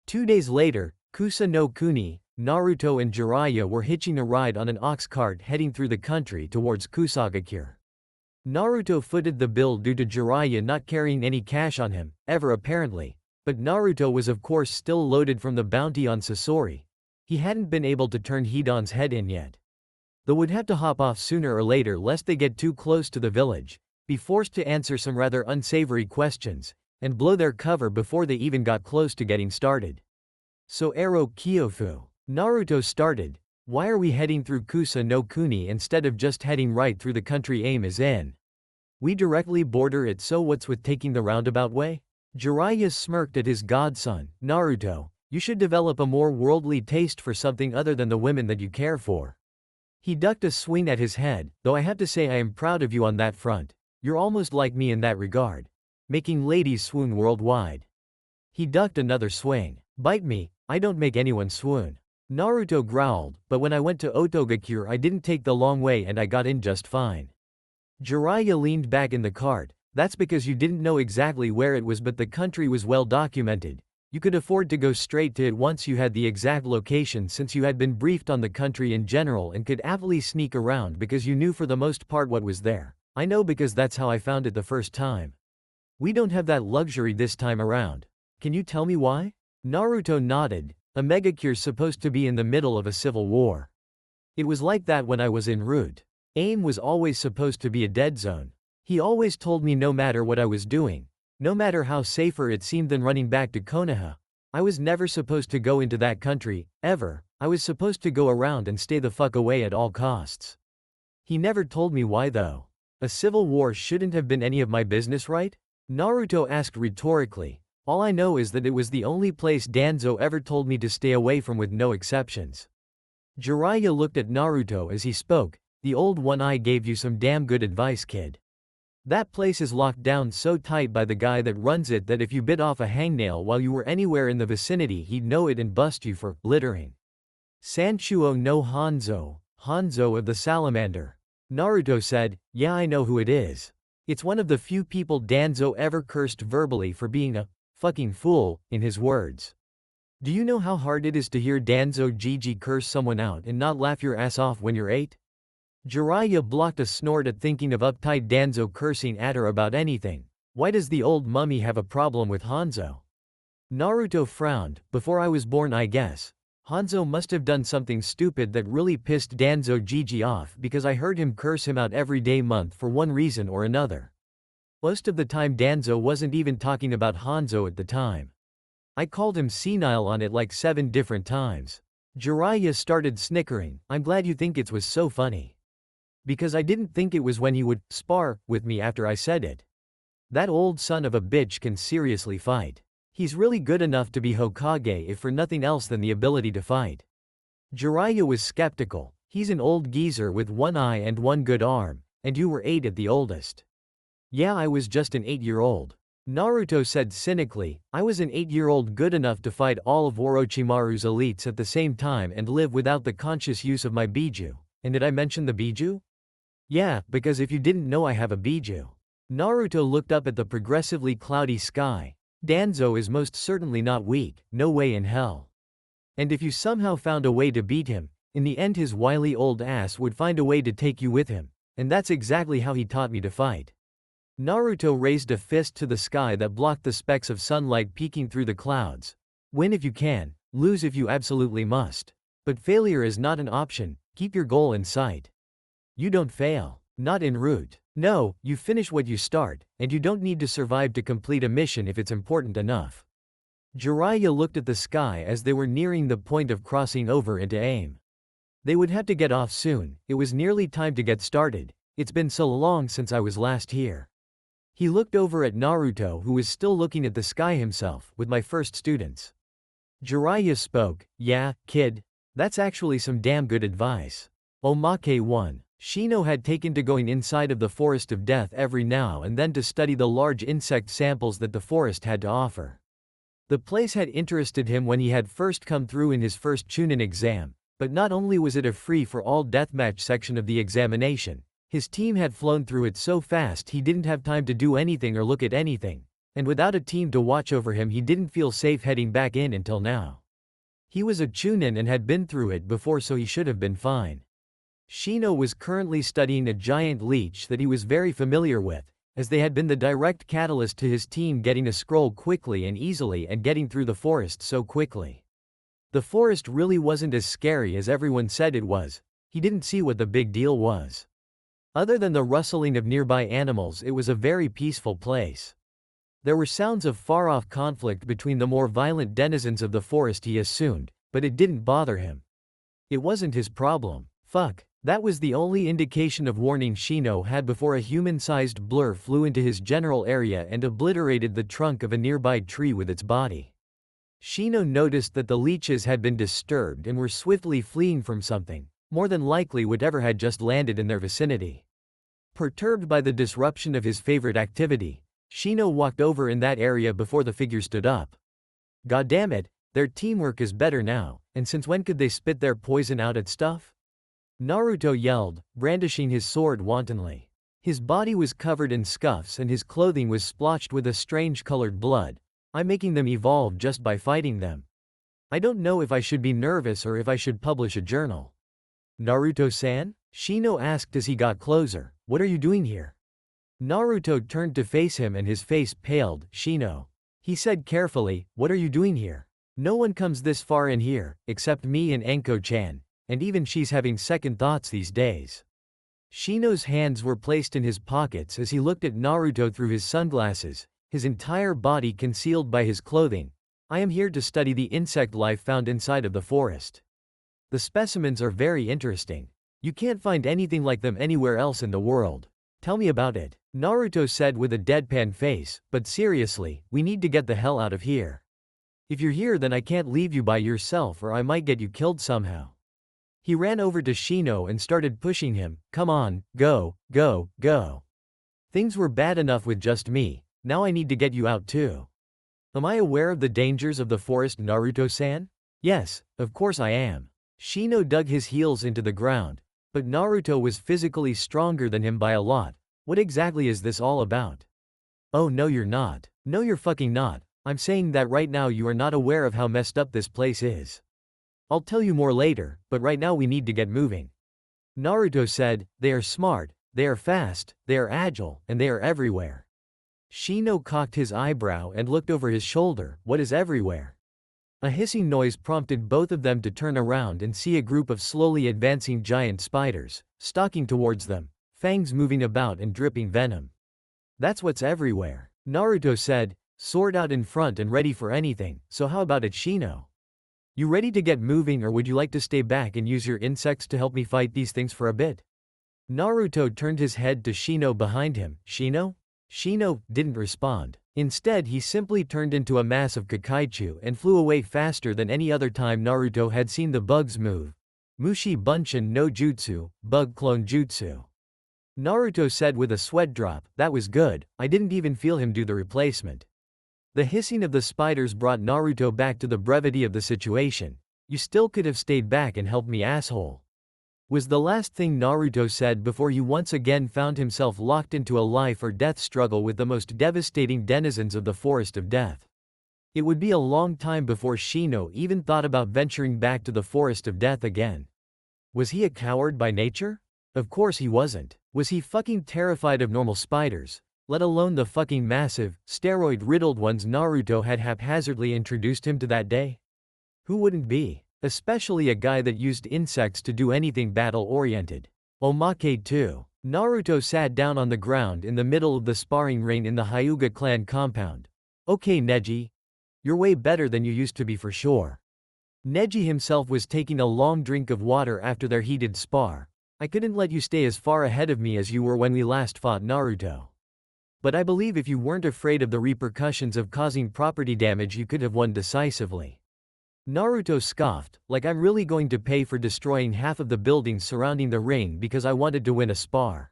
2 days later, Kusa no Kuni, Naruto and Jiraiya were hitching a ride on an ox cart heading through the country towards Kusagakure. Naruto footed the bill due to Jiraiya not carrying any cash on him, ever apparently, but Naruto was of course still loaded from the bounty on Sasori. He hadn't been able to turn Hidan's head in yet. Though would have to hop off sooner or later lest they get too close to the village, be forced to answer some rather unsavory questions, and blow their cover before they even got close to getting started. So Ero-Kyofu. Naruto started. Why are we heading through Kusa no Kuni instead of just heading right through the country aim is in? We directly border it, so what's with taking the roundabout way? Jiraiya smirked at his godson. Naruto, you should develop a more worldly taste for something other than the women that you care for. He ducked a swing at his head, though I have to say I am proud of you on that front. You're almost like me in that regard. Making ladies swoon worldwide. He ducked another swing. Bite me, I don't make anyone swoon. Naruto growled, but when I went to Otogakure I didn't take the long way and I got in just fine. Jiraiya leaned back in the cart. That's because you didn't know exactly where it was, but the country was well documented. You could afford to go straight to it once you had the exact location, since you had been briefed on the country in general and could aptly sneak around because you knew for the most part what was there. I know because that's how I found it the first time. We don't have that luxury this time around. Can you tell me why? Naruto nodded. Omegakure's supposed to be in the middle of a civil war. It was like that when I was en route. AIM was always supposed to be a dead zone. He always told me no matter what I was doing, no matter how safer it seemed than running back to Konoha, I was never supposed to go into that country, ever. I was supposed to go around and stay the fuck away at all costs. He never told me why though. A civil war shouldn't have been any of my business, right? Naruto asked rhetorically. All I know is that it was the only place Danzo ever told me to stay away from with no exceptions. Jiraiya looked at Naruto as he spoke. The old one-eye gave you some damn good advice, kid. That place is locked down so tight by the guy that runs it that if you bit off a hangnail while you were anywhere in the vicinity he'd know it and bust you for littering. Sanchuo no Hanzo, Hanzo of the Salamander. Naruto said, yeah I know who it is. It's one of the few people Danzo ever cursed verbally for being a fucking fool, in his words. Do you know how hard it is to hear Danzo Gigi curse someone out and not laugh your ass off when you're 8? Jiraiya blocked a snort at thinking of uptight Danzo cursing at her about anything. Why does the old mummy have a problem with Hanzo? Naruto frowned. Before I was born, I guess. Hanzo must have done something stupid that really pissed Danzo Gigi off because I heard him curse him out every day month for one reason or another. Most of the time Danzo wasn't even talking about Hanzo at the time. I called him senile on it like 7 different times. Jiraiya started snickering. I'm glad you think it was so funny. Because I didn't think it was when he would spar with me after I said it. That old son of a bitch can seriously fight. He's really good enough to be Hokage if for nothing else than the ability to fight. Jiraiya was skeptical. He's an old geezer with one eye and one good arm, and you were 8 at the oldest. Yeah, I was just an 8-year-old. Naruto said cynically, I was an 8-year-old good enough to fight all of Orochimaru's elites at the same time and live without the conscious use of my Biju. And did I mention the Biju? Yeah, because if you didn't know, I have a Biju. Naruto looked up at the progressively cloudy sky. Danzo is most certainly not weak, no way in hell. And if you somehow found a way to beat him, in the end his wily old ass would find a way to take you with him, and that's exactly how he taught me to fight. Naruto raised a fist to the sky that blocked the specks of sunlight peeking through the clouds. Win if you can, lose if you absolutely must. But failure is not an option, keep your goal in sight. You don't fail. Not en route. No, you finish what you start, and you don't need to survive to complete a mission if it's important enough. Jiraiya looked at the sky as they were nearing the point of crossing over into AIM. They would have to get off soon. It was nearly time to get started. It's been so long since I was last here. He looked over at Naruto, who was still looking at the sky himself. With my first students. Jiraiya spoke. Yeah, kid. That's actually some damn good advice. Omake 1. Shino had taken to going inside of the Forest of Death every now and then to study the large insect samples that the forest had to offer. The place had interested him when he had first come through in his first Chunin exam, but not only was it a free-for-all deathmatch section of the examination, his team had flown through it so fast he didn't have time to do anything or look at anything, and without a team to watch over him he didn't feel safe heading back in until now. He was a Chunin and had been through it before, so he should have been fine. Shino was currently studying a giant leech that he was very familiar with, as they had been the direct catalyst to his team getting a scroll quickly and easily and getting through the forest so quickly. The forest really wasn't as scary as everyone said it was. He didn't see what the big deal was. Other than the rustling of nearby animals, it was a very peaceful place. There were sounds of far-off conflict between the more violent denizens of the forest, he assumed, but it didn't bother him. It wasn't his problem. Fuck. That was the only indication of warning Shino had before a human-sized blur flew into his general area and obliterated the trunk of a nearby tree with its body. Shino noticed that the leeches had been disturbed and were swiftly fleeing from something, more than likely whatever had just landed in their vicinity. Perturbed by the disruption of his favorite activity, Shino walked over in that area before the figure stood up. Goddammit, their teamwork is better now, and since when could they spit their poison out at stuff? Naruto yelled, brandishing his sword wantonly. His body was covered in scuffs and his clothing was splotched with a strange colored blood. I'm making them evolve just by fighting them. I don't know if I should be nervous or if I should publish a journal. Naruto-san? Shino asked as he got closer. What are you doing here? Naruto turned to face him and his face paled. Shino. He said carefully, what are you doing here? No one comes this far in here, except me and Enko-chan. And even she's having second thoughts these days. Shino's hands were placed in his pockets as he looked at Naruto through his sunglasses, his entire body concealed by his clothing. I am here to study the insect life found inside of the forest. The specimens are very interesting. You can't find anything like them anywhere else in the world. Tell me about it, Naruto said with a deadpan face, but seriously, we need to get the hell out of here. If you're here, then I can't leave you by yourself or I might get you killed somehow. He ran over to Shino and started pushing him. Come on, go, go, go. Things were bad enough with just me, now I need to get you out too. Am I aware of the dangers of the forest, Naruto-san? Yes, of course I am. Shino dug his heels into the ground, but Naruto was physically stronger than him by a lot. What exactly is this all about? Oh no, you're not. No, you're fucking not. I'm saying that right now you are not aware of how messed up this place is. I'll tell you more later, but right now we need to get moving. Naruto said, they are smart, they are fast, they are agile, and they are everywhere. Shino cocked his eyebrow and looked over his shoulder. What is everywhere? A hissing noise prompted both of them to turn around and see a group of slowly advancing giant spiders, stalking towards them, fangs moving about and dripping venom. That's what's everywhere. Naruto said, sword out in front and ready for anything, so how about it, Shino? You ready to get moving, or would you like to stay back and use your insects to help me fight these things for a bit? Naruto turned his head to Shino behind him. Shino? Shino didn't respond. Instead, he simply turned into a mass of Kakaichu and flew away faster than any other time Naruto had seen the bugs move. Mushi Bunshin no Jutsu, Bug Clone Jutsu. Naruto said with a sweat drop, that was good, I didn't even feel him do the replacement. The hissing of the spiders brought Naruto back to the brevity of the situation. You still could have stayed back and helped me, asshole. Was the last thing Naruto said before he once again found himself locked into a life or death struggle with the most devastating denizens of the Forest of Death. It would be a long time before Shino even thought about venturing back to the Forest of Death again. Was he a coward by nature? Of course he wasn't. Was he fucking terrified of normal spiders, let alone the fucking massive, steroid-riddled ones Naruto had haphazardly introduced him to that day? Who wouldn't be? Especially a guy that used insects to do anything battle-oriented. Omake too. Naruto sat down on the ground in the middle of the sparring ring in the Hyuga clan compound. Okay Neji. You're way better than you used to be for sure. Neji himself was taking a long drink of water after their heated spar. I couldn't let you stay as far ahead of me as you were when we last fought Naruto. But I believe if you weren't afraid of the repercussions of causing property damage you could have won decisively. Naruto scoffed, like I'm really going to pay for destroying half of the buildings surrounding the ring because I wanted to win a spar.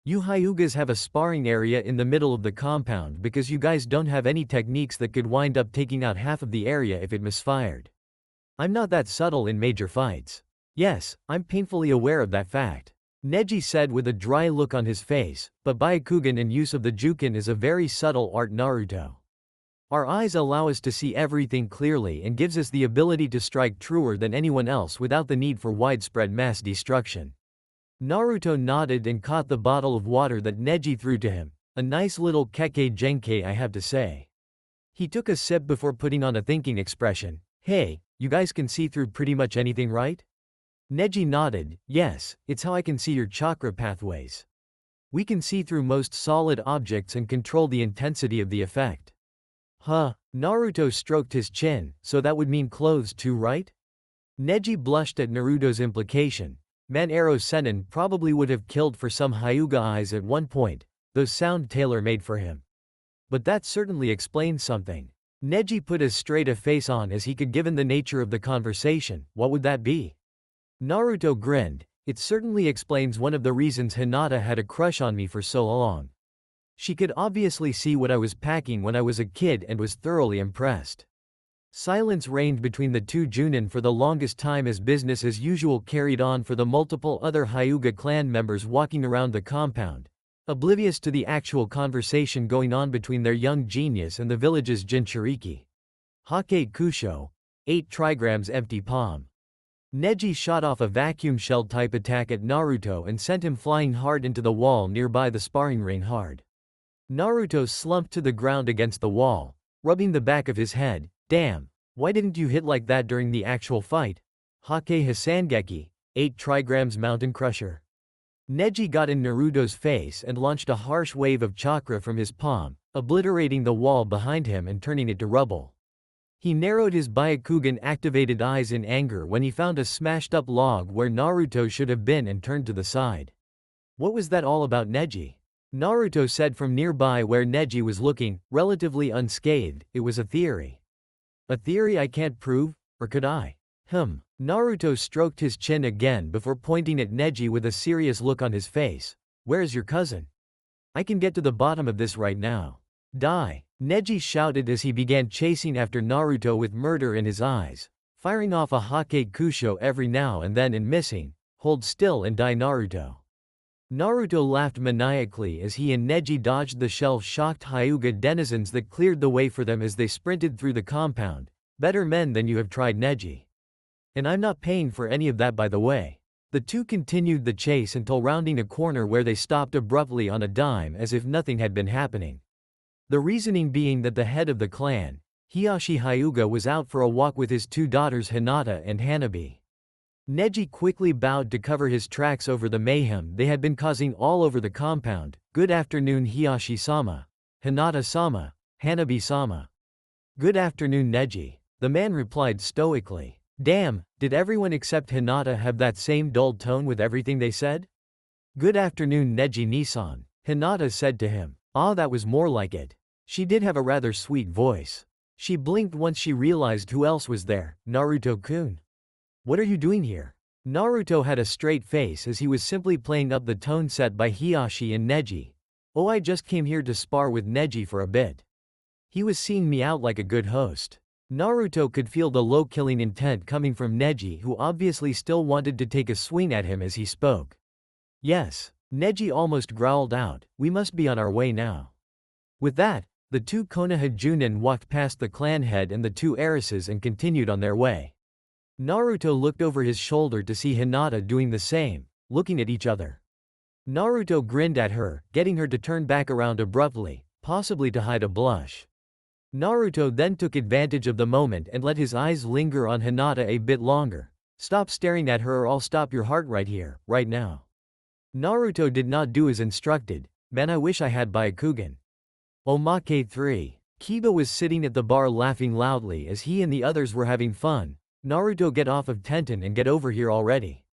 You Hyugas have a sparring area in the middle of the compound because you guys don't have any techniques that could wind up taking out half of the area if it misfired. I'm not that subtle in major fights. Yes, I'm painfully aware of that fact. Neji said with a dry look on his face, but Byakugan and use of the Jukin is a very subtle art, Naruto. Our eyes allow us to see everything clearly and gives us the ability to strike truer than anyone else without the need for widespread mass destruction. Naruto nodded and caught the bottle of water that Neji threw to him. A nice little keke genkai, I have to say. He took a sip before putting on a thinking expression. Hey, you guys can see through pretty much anything, right? Neji nodded. Yes, it's how I can see your chakra pathways. We can see through most solid objects and control the intensity of the effect. Huh, Naruto stroked his chin, so that would mean clothes too, right? Neji blushed at Naruto's implication. Man, Ero-Sennin probably would have killed for some Hyuga eyes at one point, those sound tailor-made for him. But that certainly explains something. Neji put as straight a face on as he could given the nature of the conversation. What would that be? Naruto grinned. It certainly explains one of the reasons Hinata had a crush on me for so long. She could obviously see what I was packing when I was a kid and was thoroughly impressed. Silence reigned between the two Junin for the longest time as business as usual carried on for the multiple other Hyuga clan members walking around the compound, oblivious to the actual conversation going on between their young genius and the village's Jinchuriki. Hake Kusho. 8 trigrams empty palm. Neji shot off a vacuum shell-type attack at Naruto and sent him flying hard into the wall nearby the sparring ring hard. Naruto slumped to the ground against the wall, rubbing the back of his head. Damn, why didn't you hit like that during the actual fight? Hake Hisangeki. 8 trigrams mountain crusher. Neji got in Naruto's face and launched a harsh wave of chakra from his palm, obliterating the wall behind him and turning it to rubble. He narrowed his Byakugan-activated eyes in anger when he found a smashed-up log where Naruto should have been and turned to the side. What was that all about, Neji? Naruto said from nearby where Neji was looking, relatively unscathed. It was a theory. A theory I can't prove, or could I? Naruto stroked his chin again before pointing at Neji with a serious look on his face. Where's your cousin? I can get to the bottom of this right now. Die! Neji shouted as he began chasing after Naruto with murder in his eyes, firing off a Hake Kusho every now and then and missing. Hold still and die, Naruto. Naruto laughed maniacally as he and Neji dodged the shell-shocked Hyuga denizens that cleared the way for them as they sprinted through the compound. Better men than you have tried, Neji. And I'm not paying for any of that, by the way. The two continued the chase until rounding a corner where they stopped abruptly on a dime as if nothing had been happening. The reasoning being that the head of the clan, Hiyashi Hyuga, was out for a walk with his two daughters Hinata and Hanabi. Neji quickly bowed to cover his tracks over the mayhem they had been causing all over the compound. Good afternoon, Hiyashi-sama. Hinata-sama. Hanabi-sama. Good afternoon, Neji. The man replied stoically. Damn, did everyone except Hinata have that same dull tone with everything they said? Good afternoon, Neji-Nisan. Hinata said to him. Ah, that was more like it. She did have a rather sweet voice. She blinked once she realized who else was there. Naruto-kun. What are you doing here? Naruto had a straight face as he was simply playing up the tone set by Hiyashi and Neji. Oh, I just came here to spar with Neji for a bit. He was seeing me out like a good host. Naruto could feel the low killing intent coming from Neji, who obviously still wanted to take a swing at him as he spoke. Yes, Neji almost growled out, we must be on our way now. With that, the two Konoha Junin walked past the clan head and the two heiresses and continued on their way. Naruto looked over his shoulder to see Hinata doing the same, looking at each other. Naruto grinned at her, getting her to turn back around abruptly, possibly to hide a blush. Naruto then took advantage of the moment and let his eyes linger on Hinata a bit longer. Stop staring at her or I'll stop your heart right here, right now. Naruto did not do as instructed. Man, I wish I had Byakugan. Omake 3. Kiba was sitting at the bar laughing loudly as he and the others were having fun. Naruto, get off of Tenten and get over here already.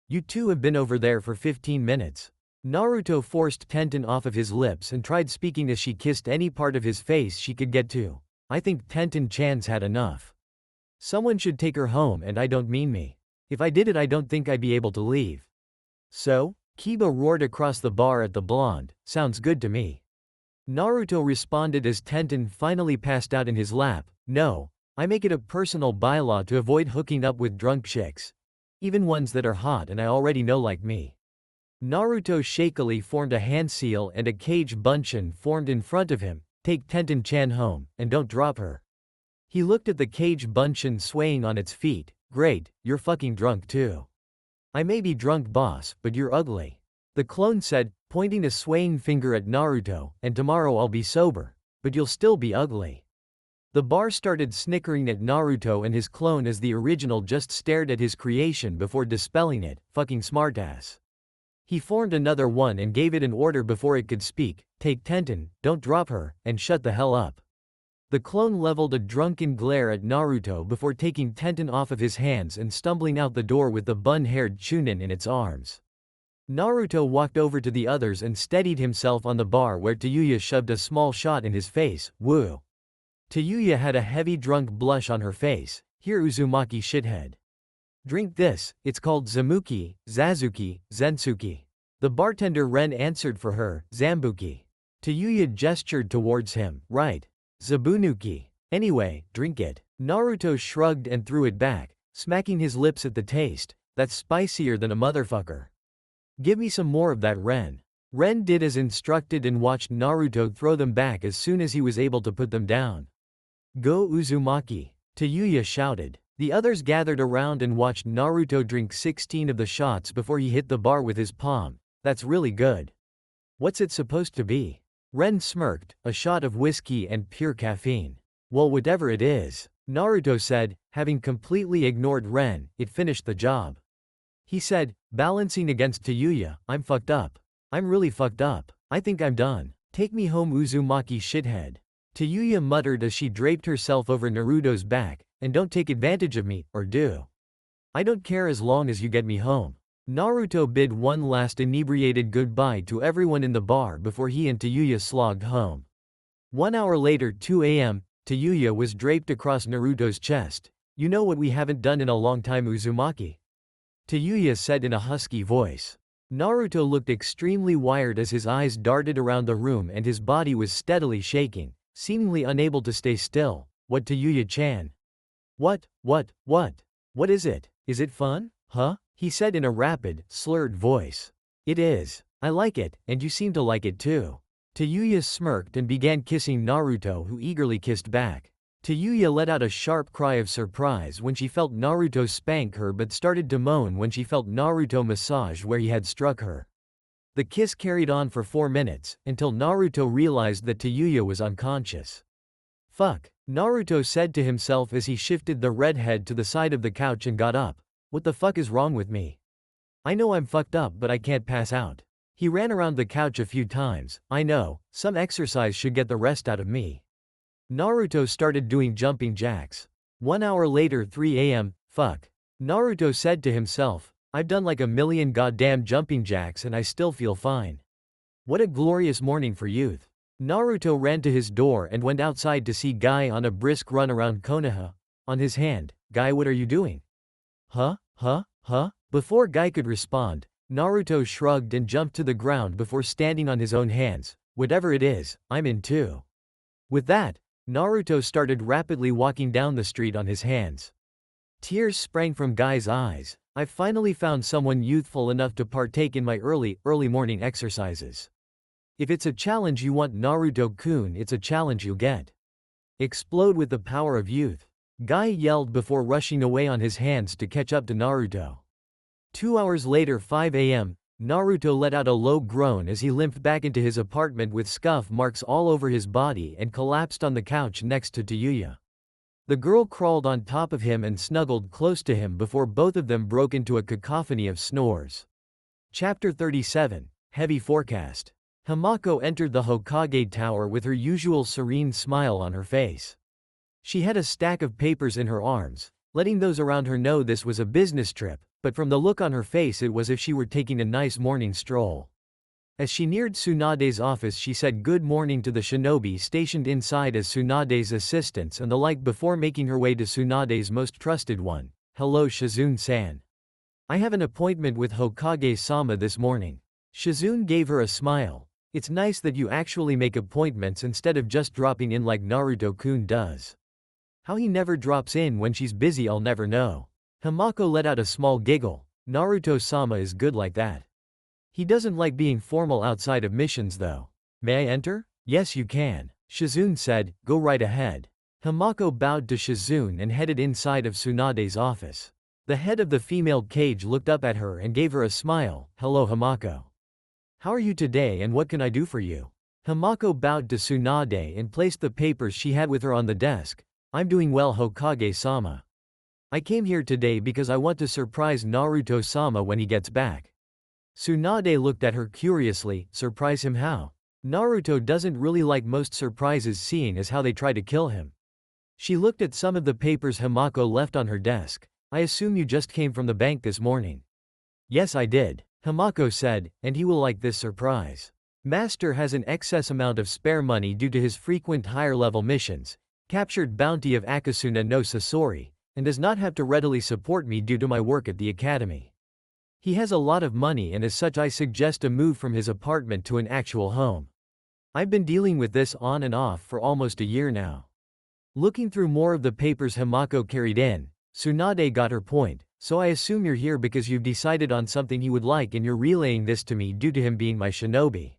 You two have been over there for 15 minutes. Naruto forced Tenten off of his lips and tried speaking as she kissed any part of his face she could get to. I think Tenten-chan's had enough. Someone should take her home, and I don't mean me. If I did it, I don't think I'd be able to leave. So? Kiba roared across the bar at the blonde. Sounds good to me. Naruto responded as Tenten finally passed out in his lap. No. I make it a personal bylaw to avoid hooking up with drunk chicks. Even ones that are hot and I already know like me. Naruto shakily formed a hand seal and a cage bunshin formed in front of him. Take Tenten-chan home, and don't drop her. He looked at the cage bunshin swaying on its feet. Great, you're fucking drunk too. I may be drunk, boss, but you're ugly. The clone said, pointing a swaying finger at Naruto, and tomorrow I'll be sober. But you'll still be ugly. The bar started snickering at Naruto and his clone as the original just stared at his creation before dispelling it. Fucking smartass. He formed another one and gave it an order before it could speak. Take Tenten, don't drop her, and shut the hell up. The clone leveled a drunken glare at Naruto before taking Tenten off of his hands and stumbling out the door with the bun-haired Chunin in its arms. Naruto walked over to the others and steadied himself on the bar where Tayuya shoved a small shot in his face. Woo. Tayuya had a heavy drunk blush on her face. Here, Uzumaki shithead. Drink this, it's called Zamuki, Zazuki, Zensuki. The bartender Ren answered for her, Zambuki. Tayuya gestured towards him, right. Zabunuki. Anyway, drink it. Naruto shrugged and threw it back, smacking his lips at the taste. That's spicier than a motherfucker. Give me some more of that, Ren. Ren did as instructed and watched Naruto throw them back as soon as he was able to put them down. Go Uzumaki. Tayuya shouted. The others gathered around and watched Naruto drink 16 of the shots before he hit the bar with his palm. That's really good. What's it supposed to be? Ren smirked. A shot of whiskey and pure caffeine. Well, whatever it is, Naruto said, having completely ignored Ren, it finished the job. He said, balancing against Tayuya, I'm fucked up. I'm really fucked up. I think I'm done. Take me home, Uzumaki shithead. Tayuya muttered as she draped herself over Naruto's back, and don't take advantage of me, or do. I don't care as long as you get me home. Naruto bid one last inebriated goodbye to everyone in the bar before he and Tayuya slogged home. 1 hour later, 2 a.m., Tayuya was draped across Naruto's chest. You know what we haven't done in a long time, Uzumaki? Tayuya said in a husky voice. Naruto looked extremely wired as his eyes darted around the room and his body was steadily shaking, seemingly unable to stay still. What, Tayuya-chan? What is it? Is it fun? Huh? He said in a rapid, slurred voice. It is. I like it, and you seem to like it too. Tayuya smirked and began kissing Naruto, who eagerly kissed back. Tayuya let out a sharp cry of surprise when she felt Naruto spank her but started to moan when she felt Naruto massage where he had struck her. The kiss carried on for 4 minutes, until Naruto realized that Tayuya was unconscious. Fuck, Naruto said to himself as he shifted the redhead to the side of the couch and got up. What the fuck is wrong with me? I know I'm fucked up but I can't pass out. He ran around the couch a few times. I know, some exercise should get the rest out of me. Naruto started doing jumping jacks. 1 hour later, 3 a.m., fuck. Naruto said to himself, I've done like 1,000,000 goddamn jumping jacks and I still feel fine. What a glorious morning for youth. Naruto ran to his door and went outside to see Guy on a brisk run around Konoha. On his hand, Guy, what are you doing? Huh? Before Guy could respond, Naruto shrugged and jumped to the ground before standing on his own hands. Whatever it is, I'm in too. With that, Naruto started rapidly walking down the street on his hands. Tears sprang from Guy's eyes. I finally found someone youthful enough to partake in my early morning exercises. If it's a challenge you want, Naruto-kun, it's a challenge you'll get. Explode with the power of youth. Guy yelled before rushing away on his hands to catch up to Naruto. 2 hours later, 5 a.m., Naruto let out a low groan as he limped back into his apartment with scuff marks all over his body and collapsed on the couch next to Tayuya. The girl crawled on top of him and snuggled close to him before both of them broke into a cacophony of snores. Chapter 37, Heavy Forecast. Hamako entered the Hokage Tower with her usual serene smile on her face. She had a stack of papers in her arms, letting those around her know this was a business trip, but from the look on her face it was as if she were taking a nice morning stroll. As she neared Tsunade's office, she said good morning to the shinobi stationed inside as Tsunade's assistants and the like before making her way to Tsunade's most trusted one. Hello Shizune-san. I have an appointment with Hokage-sama this morning. Shizune gave her a smile. It's nice that you actually make appointments instead of just dropping in like Naruto-kun does. How he never drops in when she's busy I'll never know. Hamako let out a small giggle. Naruto-sama is good like that. He doesn't like being formal outside of missions though. May I enter? Yes you can. Shizune said, go right ahead. Hamako bowed to Shizune and headed inside of Tsunade's office. The head of the female cage looked up at her and gave her a smile. Hello Hamako. How are you today and what can I do for you? Hamako bowed to Tsunade and placed the papers she had with her on the desk. I'm doing well Hokage-sama. I came here today because I want to surprise Naruto-sama when he gets back. Tsunade looked at her curiously. Surprise him how? Naruto doesn't really like most surprises seeing as how they try to kill him. She looked at some of the papers Hamako left on her desk. I assume you just came from the bank this morning. Yes I did, Hamako said, and he will like this surprise. Master has an excess amount of spare money due to his frequent higher-level missions, captured bounty of Akasuna no Sasori, and does not have to readily support me due to my work at the academy. He has a lot of money and as such I suggest a move from his apartment to an actual home. I've been dealing with this on and off for almost a year now. Looking through more of the papers Hamako carried in, Tsunade got her point. So I assume you're here because you've decided on something he would like and you're relaying this to me due to him being my shinobi.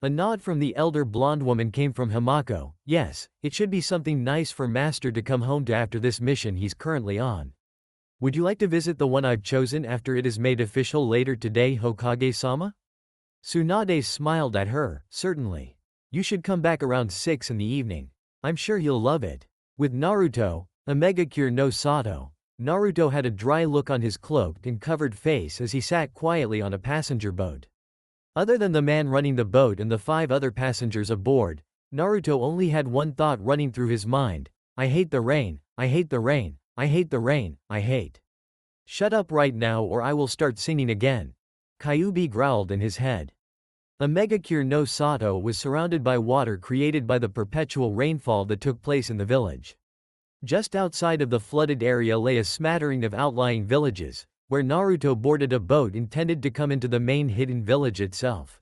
A nod from the elder blonde woman came from Hamako. Yes, it should be something nice for Master to come home to after this mission he's currently on. Would you like to visit the one I've chosen after it is made official later today Hokage-sama? Tsunade smiled at her. Certainly. You should come back around 6 in the evening. I'm sure he'll love it. With Naruto, Omegakure no Sato, Naruto had a dry look on his cloaked and covered face as he sat quietly on a passenger boat. Other than the man running the boat and the 5 other passengers aboard, Naruto only had one thought running through his mind. I hate the rain, I hate the rain, I hate the rain, I hate. Shut up right now or I will start singing again. Kyuubi growled in his head. Omegakure no Sato was surrounded by water created by the perpetual rainfall that took place in the village. Just outside of the flooded area lay a smattering of outlying villages, where Naruto boarded a boat intended to come into the main hidden village itself.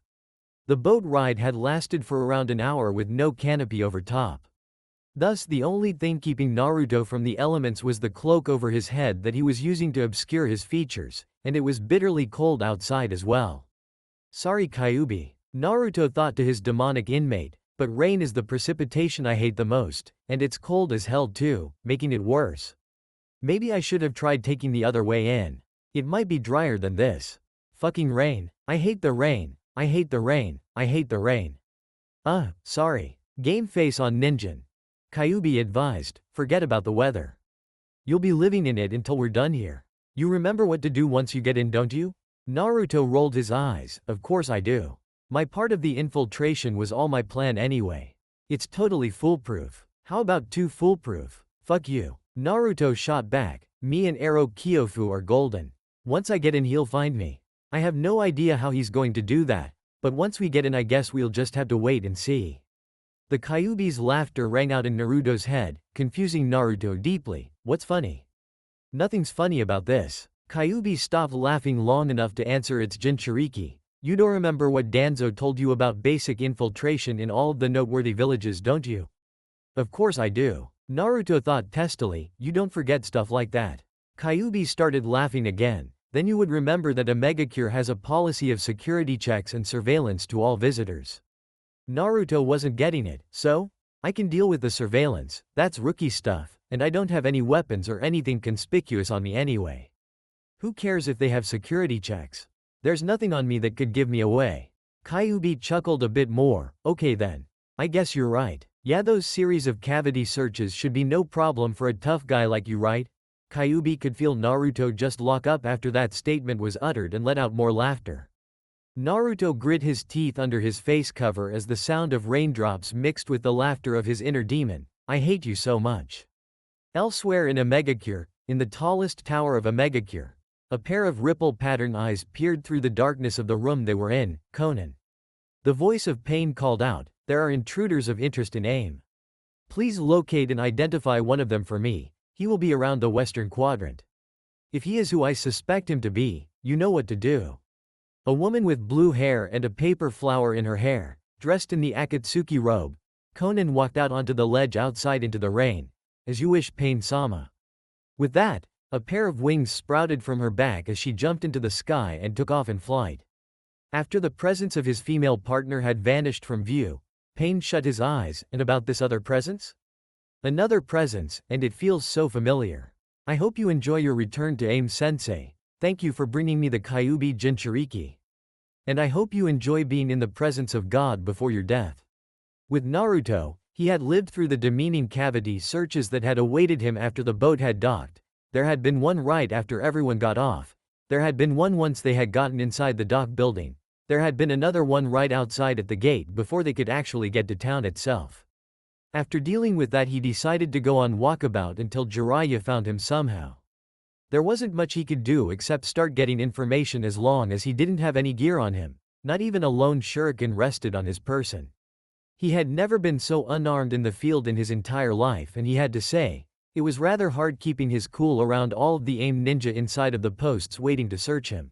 The boat ride had lasted for around an hour with no canopy over top. Thus the only thing keeping Naruto from the elements was the cloak over his head that he was using to obscure his features, and it was bitterly cold outside as well. Sorry Kyuubi. Naruto thought to his demonic inmate, but rain is the precipitation I hate the most, and it's cold as hell too, making it worse. Maybe I should have tried taking the other way in. It might be drier than this. Fucking rain. I hate the rain. I hate the rain. I hate the rain. Sorry. Game face on Ninjin. Kyuubi advised, forget about the weather. You'll be living in it until we're done here. You remember what to do once you get in, don't you? Naruto rolled his eyes, of course I do. My part of the infiltration was all my plan anyway. It's totally foolproof. How about too foolproof? Fuck you. Naruto shot back, me and Ero-Kyofu are golden. Once I get in he'll find me. I have no idea how he's going to do that, but once we get in I guess we'll just have to wait and see. The Kyuubi's laughter rang out in Naruto's head, confusing Naruto deeply. What's funny? Nothing's funny about this. Kyuubi stopped laughing long enough to answer its Jinchuriki. You don't remember what Danzo told you about basic infiltration in all of the noteworthy villages, don't you? Of course I do. Naruto thought testily, you don't forget stuff like that. Kyuubi started laughing again. Then you would remember that a megacure has a policy of security checks and surveillance to all visitors. Naruto wasn't getting it, so? I can deal with the surveillance, that's rookie stuff, and I don't have any weapons or anything conspicuous on me anyway. Who cares if they have security checks? There's nothing on me that could give me away. Kyuubi chuckled a bit more. Okay then. I guess you're right. Yeah, those series of cavity searches should be no problem for a tough guy like you, right? Kyuubi could feel Naruto just lock up after that statement was uttered and let out more laughter. Naruto grit his teeth under his face cover as the sound of raindrops mixed with the laughter of his inner demon. I hate you so much. Elsewhere in a megacure, in the tallest tower of a megacure, a pair of ripple-pattern eyes peered through the darkness of the room they were in. Conan. The voice of pain called out, there are intruders of interest in AIM. Please locate and identify one of them for me. He will be around the western quadrant. If he is who I suspect him to be, you know what to do. A woman with blue hair and a paper flower in her hair, dressed in the Akatsuki robe, Conan walked out onto the ledge outside into the rain. As you wish, Pain-sama. With that, a pair of wings sprouted from her back as she jumped into the sky and took off in flight. After the presence of his female partner had vanished from view, Pain shut his eyes. And about this other presence? Another presence, and it feels so familiar. I hope you enjoy your return to AIM Sensei. Thank you for bringing me the Kyuubi Jinchuriki. And I hope you enjoy being in the presence of God before your death. With Naruto, he had lived through the demeaning cavity searches that had awaited him after the boat had docked. There had been one right after everyone got off. There had been one once they had gotten inside the dock building. There had been another one right outside at the gate before they could actually get to town itself. After dealing with that, he decided to go on walkabout until Jiraiya found him somehow. There wasn't much he could do except start getting information as long as he didn't have any gear on him. Not even a lone shuriken rested on his person. He had never been so unarmed in the field in his entire life, and he had to say, it was rather hard keeping his cool around all of the AIM ninja inside of the posts waiting to search him.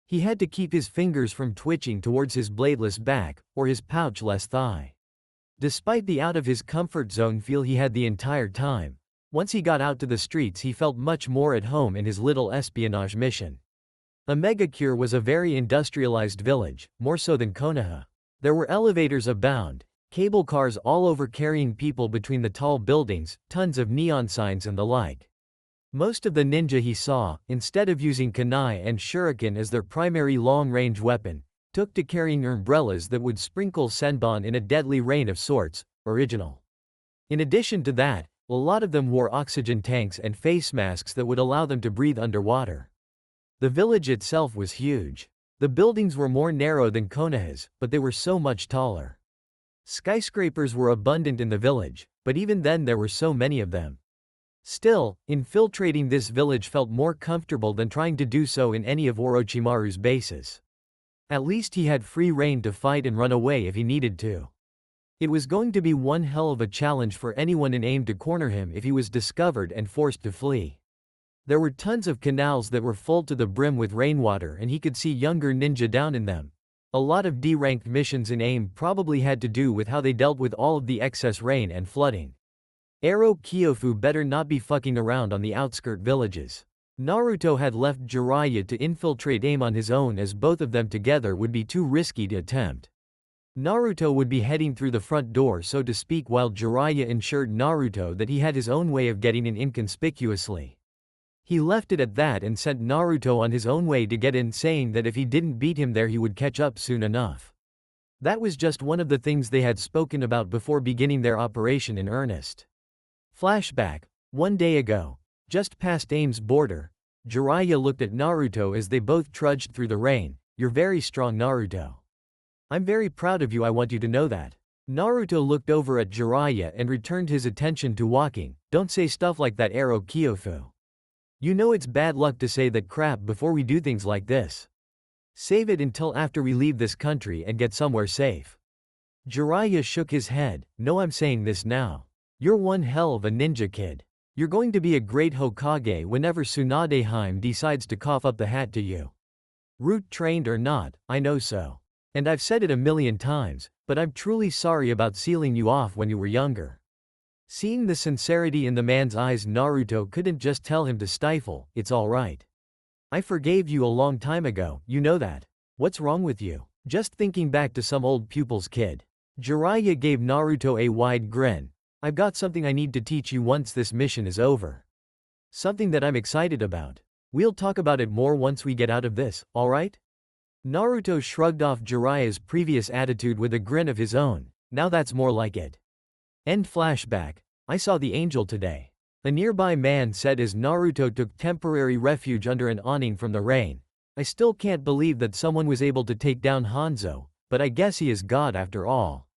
He had to keep his fingers from twitching towards his bladeless back, or his pouchless thigh. Despite the out of his comfort zone feel he had the entire time, once he got out to the streets he felt much more at home in his little espionage mission. A megacure was a very industrialized village, more so than Konoha. There were elevators abound, cable cars all over carrying people between the tall buildings, tons of neon signs and the like. Most of the ninja he saw, instead of using kunai and shuriken as their primary long-range weapon, took to carrying umbrellas that would sprinkle senbon in a deadly rain of sorts, original. In addition to that, a lot of them wore oxygen tanks and face masks that would allow them to breathe underwater. The village itself was huge. The buildings were more narrow than Konoha's, but they were so much taller. Skyscrapers were abundant in the village, but even then there were so many of them. Still, infiltrating this village felt more comfortable than trying to do so in any of Orochimaru's bases. At least he had free rein to fight and run away if he needed to. It was going to be one hell of a challenge for anyone in AIM to corner him if he was discovered and forced to flee. There were tons of canals that were full to the brim with rainwater and he could see younger ninja down in them. A lot of D-ranked missions in AIM probably had to do with how they dealt with all of the excess rain and flooding. Ero-Kyofu better not be fucking around on the outskirt villages. Naruto had left Jiraiya to infiltrate AIM on his own, as both of them together would be too risky to attempt. Naruto would be heading through the front door, so to speak, while Jiraiya ensured Naruto that he had his own way of getting in inconspicuously. He left it at that and sent Naruto on his own way to get in, saying that if he didn't beat him there he would catch up soon enough. That was just one of the things they had spoken about before beginning their operation in earnest. Flashback. One day ago. Just past AIM's border, Jiraiya looked at Naruto as they both trudged through the rain. "You're very strong, Naruto. I'm very proud of you, I want you to know that." Naruto looked over at Jiraiya and returned his attention to walking. "Don't say stuff like that, Ero-Kyofu. You know it's bad luck to say that crap before we do things like this. Save it until after we leave this country and get somewhere safe." Jiraiya shook his head. "No, I'm saying this now. You're one hell of a ninja kid. You're going to be a great Hokage whenever Tsunadeheim decides to cough up the hat to you. Root trained or not, I know so. And I've said it a million times, but I'm truly sorry about sealing you off when you were younger." Seeing the sincerity in the man's eyes, Naruto couldn't just tell him to stifle. "It's alright. I forgave you a long time ago, you know that. What's wrong with you? Just thinking back to some old pupil's kid." Jiraiya gave Naruto a wide grin. "I've got something I need to teach you once this mission is over. Something that I'm excited about. We'll talk about it more once we get out of this, alright?" Naruto shrugged off Jiraiya's previous attitude with a grin of his own. "Now that's more like it." End flashback. I saw the angel today. A nearby man said as Naruto took temporary refuge under an awning from the rain. "I still can't believe that someone was able to take down Hanzo, but I guess he is God after all."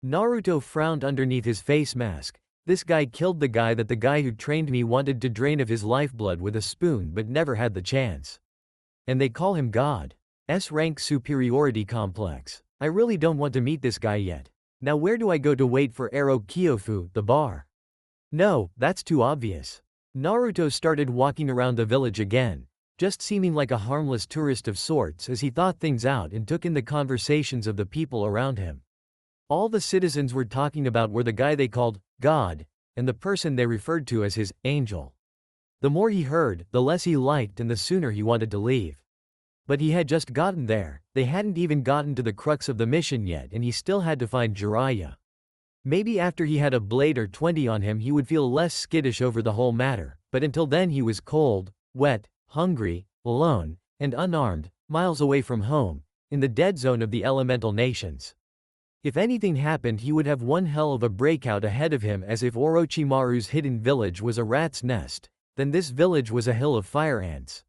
Naruto frowned underneath his face mask. "This guy killed the guy that the guy who trained me wanted to drain of his lifeblood with a spoon but never had the chance. And they call him God. S-rank superiority complex. I really don't want to meet this guy yet. Now where do I go to wait for Ero-Kyofu, the bar? No, that's too obvious." Naruto started walking around the village again, just seeming like a harmless tourist of sorts as he thought things out and took in the conversations of the people around him. All the citizens were talking about were the guy they called God, and the person they referred to as his angel. The more he heard, the less he liked and the sooner he wanted to leave. But he had just gotten there, they hadn't even gotten to the crux of the mission yet, and he still had to find Jiraiya. Maybe after he had a blade or 20 on him he would feel less skittish over the whole matter, but until then he was cold, wet, hungry, alone, and unarmed, miles away from home, in the dead zone of the elemental nations. If anything happened he would have one hell of a breakout ahead of him, as if Orochimaru's hidden village was a rat's nest, then this village was a hill of fire ants.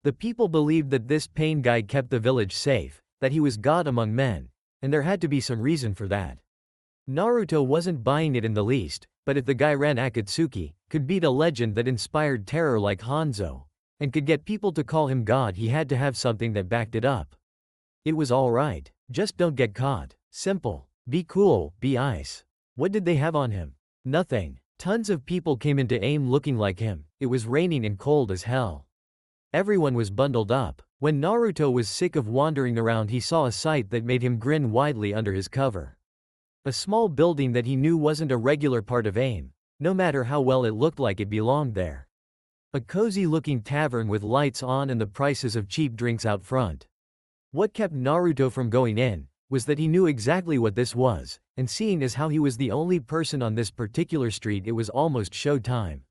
The people believed that this pain guy kept the village safe, that he was God among men, and there had to be some reason for that. Naruto wasn't buying it in the least, but if the guy ran Akatsuki, could beat a legend that inspired terror like Hanzo, and could get people to call him God, he had to have something that backed it up. It was alright. Just don't get caught. Simple. Be cool, be ice. What did they have on him? Nothing. Tons of people came into AIM looking like him. It was raining and cold as hell. Everyone was bundled up. When Naruto was sick of wandering around he saw a sight that made him grin widely under his cover. A small building that he knew wasn't a regular part of AIM, no matter how well it looked like it belonged there. A cozy-looking tavern with lights on and the prices of cheap drinks out front. What kept Naruto from going in was that he knew exactly what this was, and seeing as how he was the only person on this particular street it was almost showtime.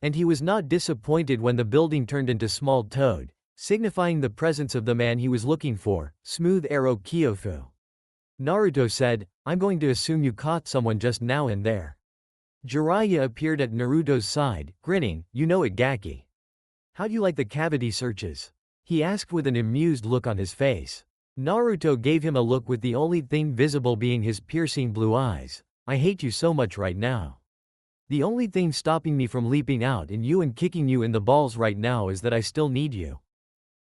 And he was not disappointed when the building turned into Small Toad, signifying the presence of the man he was looking for, Smooth Ero-Kyofu. Naruto said, "I'm going to assume you caught someone just now and there." Jiraiya appeared at Naruto's side, grinning. "You know it, Gaki. How do you like the cavity searches?" he asked with an amused look on his face. Naruto gave him a look with the only thing visible being his piercing blue eyes. "I hate you so much right now. The only thing stopping me from leaping out in you and kicking you in the balls right now is that I still need you.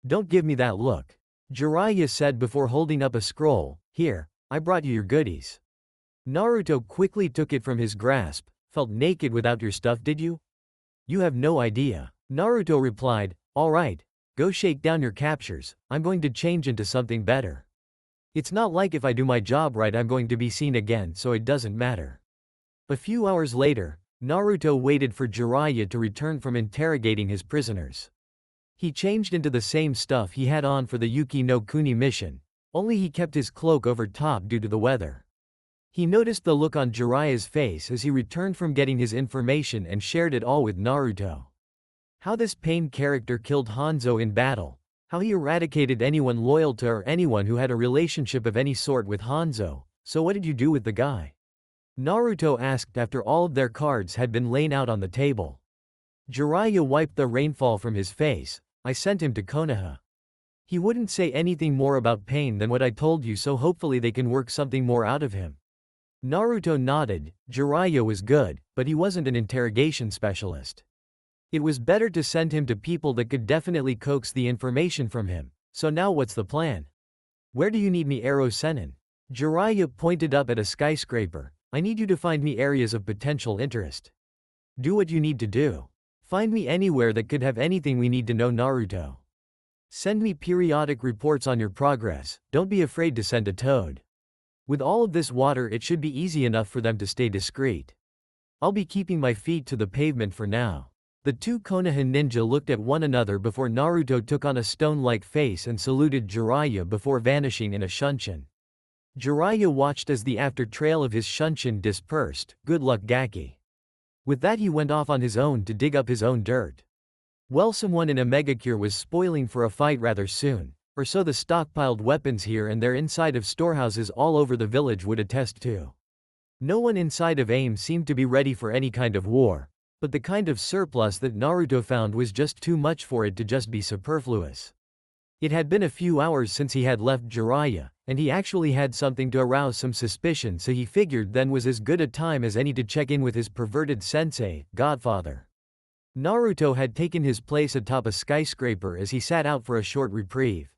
Don't give me that look," Jiraiya said before holding up a scroll. "Here, I brought you your goodies." Naruto quickly took it from his grasp. "Felt naked without your stuff, did you?" "You have no idea." Naruto replied, "Alright, go shake down your captures, I'm going to change into something better. It's not like if I do my job right I'm going to be seen again, so it doesn't matter." A few hours later, Naruto waited for Jiraiya to return from interrogating his prisoners. He changed into the same stuff he had on for the Yuki no Kuni mission, only he kept his cloak over top due to the weather. He noticed the look on Jiraiya's face as he returned from getting his information and shared it all with Naruto. How this pain character killed Hanzo in battle, how he eradicated anyone loyal to or anyone who had a relationship of any sort with Hanzo. So what did you do with the guy? Naruto asked after all of their cards had been laid out on the table. Jiraiya wiped the rainfall from his face. I sent him to Konoha. He wouldn't say anything more about pain than what I told you, so hopefully they can work something more out of him. Naruto nodded. Jiraiya was good, but he wasn't an interrogation specialist. It was better to send him to people that could definitely coax the information from him. So now what's the plan? Where do you need me, Ero-Sennin? Jiraiya pointed up at a skyscraper. I need you to find me areas of potential interest. Do what you need to do. Find me anywhere that could have anything we need to know, Naruto. Send me periodic reports on your progress. Don't be afraid to send a toad. With all of this water, it should be easy enough for them to stay discreet. I'll be keeping my feet to the pavement for now. The two Konoha ninja looked at one another before Naruto took on a stone-like face and saluted Jiraiya before vanishing in a shunshin. Jiraiya watched as the after trail of his shunshin dispersed. Good luck, Gaki. With that he went off on his own to dig up his own dirt. Well, someone in a megacure was spoiling for a fight rather soon, or so the stockpiled weapons here and there inside of storehouses all over the village would attest to. No one inside of AIM seemed to be ready for any kind of war, but the kind of surplus that Naruto found was just too much for it to just be superfluous. It had been a few hours since he had left Jiraiya, and he actually had something to arouse some suspicion, so he figured then was as good a time as any to check in with his perverted sensei, Godfather. Naruto had taken his place atop a skyscraper as he sat out for a short reprieve.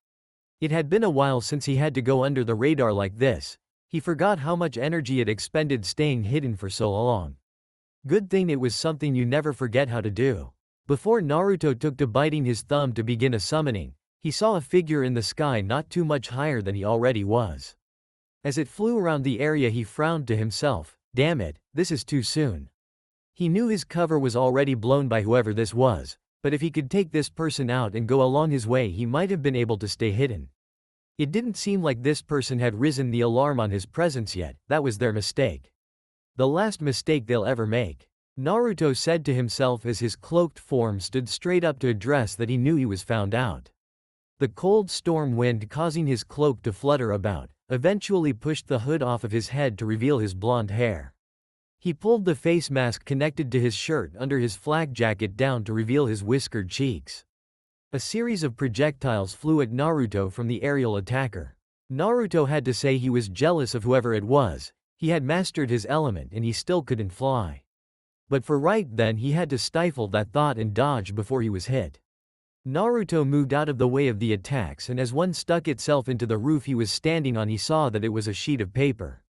It had been a while since he had to go under the radar like this. He forgot how much energy it expended staying hidden for so long. Good thing it was something you never forget how to do. Before Naruto took to biting his thumb to begin a summoning, he saw a figure in the sky not too much higher than he already was. As it flew around the area, he frowned to himself. Damn it, this is too soon. He knew his cover was already blown by whoever this was, but if he could take this person out and go along his way, he might have been able to stay hidden. It didn't seem like this person had risen the alarm on his presence yet. That was their mistake. The last mistake they'll ever make. Naruto said to himself as his cloaked form stood straight up to address that he knew he was found out. The cold storm wind causing his cloak to flutter about, eventually pushed the hood off of his head to reveal his blonde hair. He pulled the face mask connected to his shirt under his flak jacket down to reveal his whiskered cheeks. A series of projectiles flew at Naruto from the aerial attacker. Naruto had to say he was jealous of whoever it was. He had mastered his element and he still couldn't fly. But for right then he had to stifle that thought and dodge before he was hit. Naruto moved out of the way of the attacks, and as one stuck itself into the roof he was standing on, he saw that it was a sheet of paper.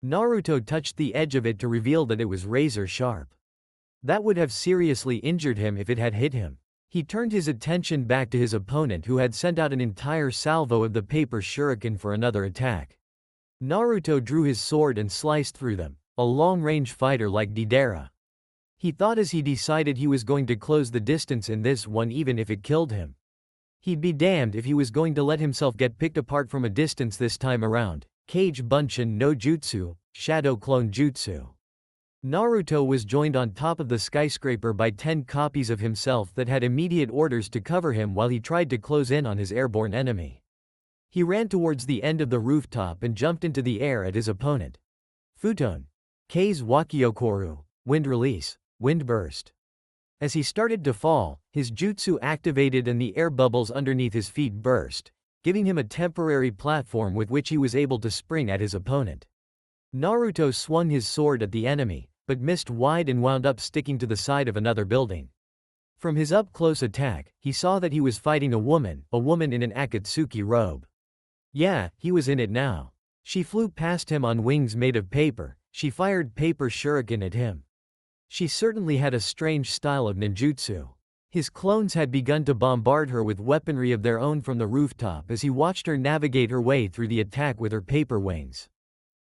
Naruto touched the edge of it to reveal that it was razor sharp. That would have seriously injured him if it had hit him. He turned his attention back to his opponent, who had sent out an entire salvo of the paper shuriken for another attack. Naruto drew his sword and sliced through them, a long-range fighter like Deidara. He thought as he decided he was going to close the distance in this one even if it killed him. He'd be damned if he was going to let himself get picked apart from a distance this time around. Kage Bunshin no Jutsu, Shadow Clone Jutsu. Naruto was joined on top of the skyscraper by 10 copies of himself that had immediate orders to cover him while he tried to close in on his airborne enemy. He ran towards the end of the rooftop and jumped into the air at his opponent. Futon. Kei's Wakiokoru. Wind release. Wind burst. As he started to fall, his jutsu activated and the air bubbles underneath his feet burst, giving him a temporary platform with which he was able to spring at his opponent. Naruto swung his sword at the enemy, but missed wide and wound up sticking to the side of another building. From his up-close attack, he saw that he was fighting a woman in an Akatsuki robe. Yeah, he was in it now. She flew past him on wings made of paper. She fired paper shuriken at him. She certainly had a strange style of ninjutsu. His clones had begun to bombard her with weaponry of their own from the rooftop as he watched her navigate her way through the attack with her paper wings.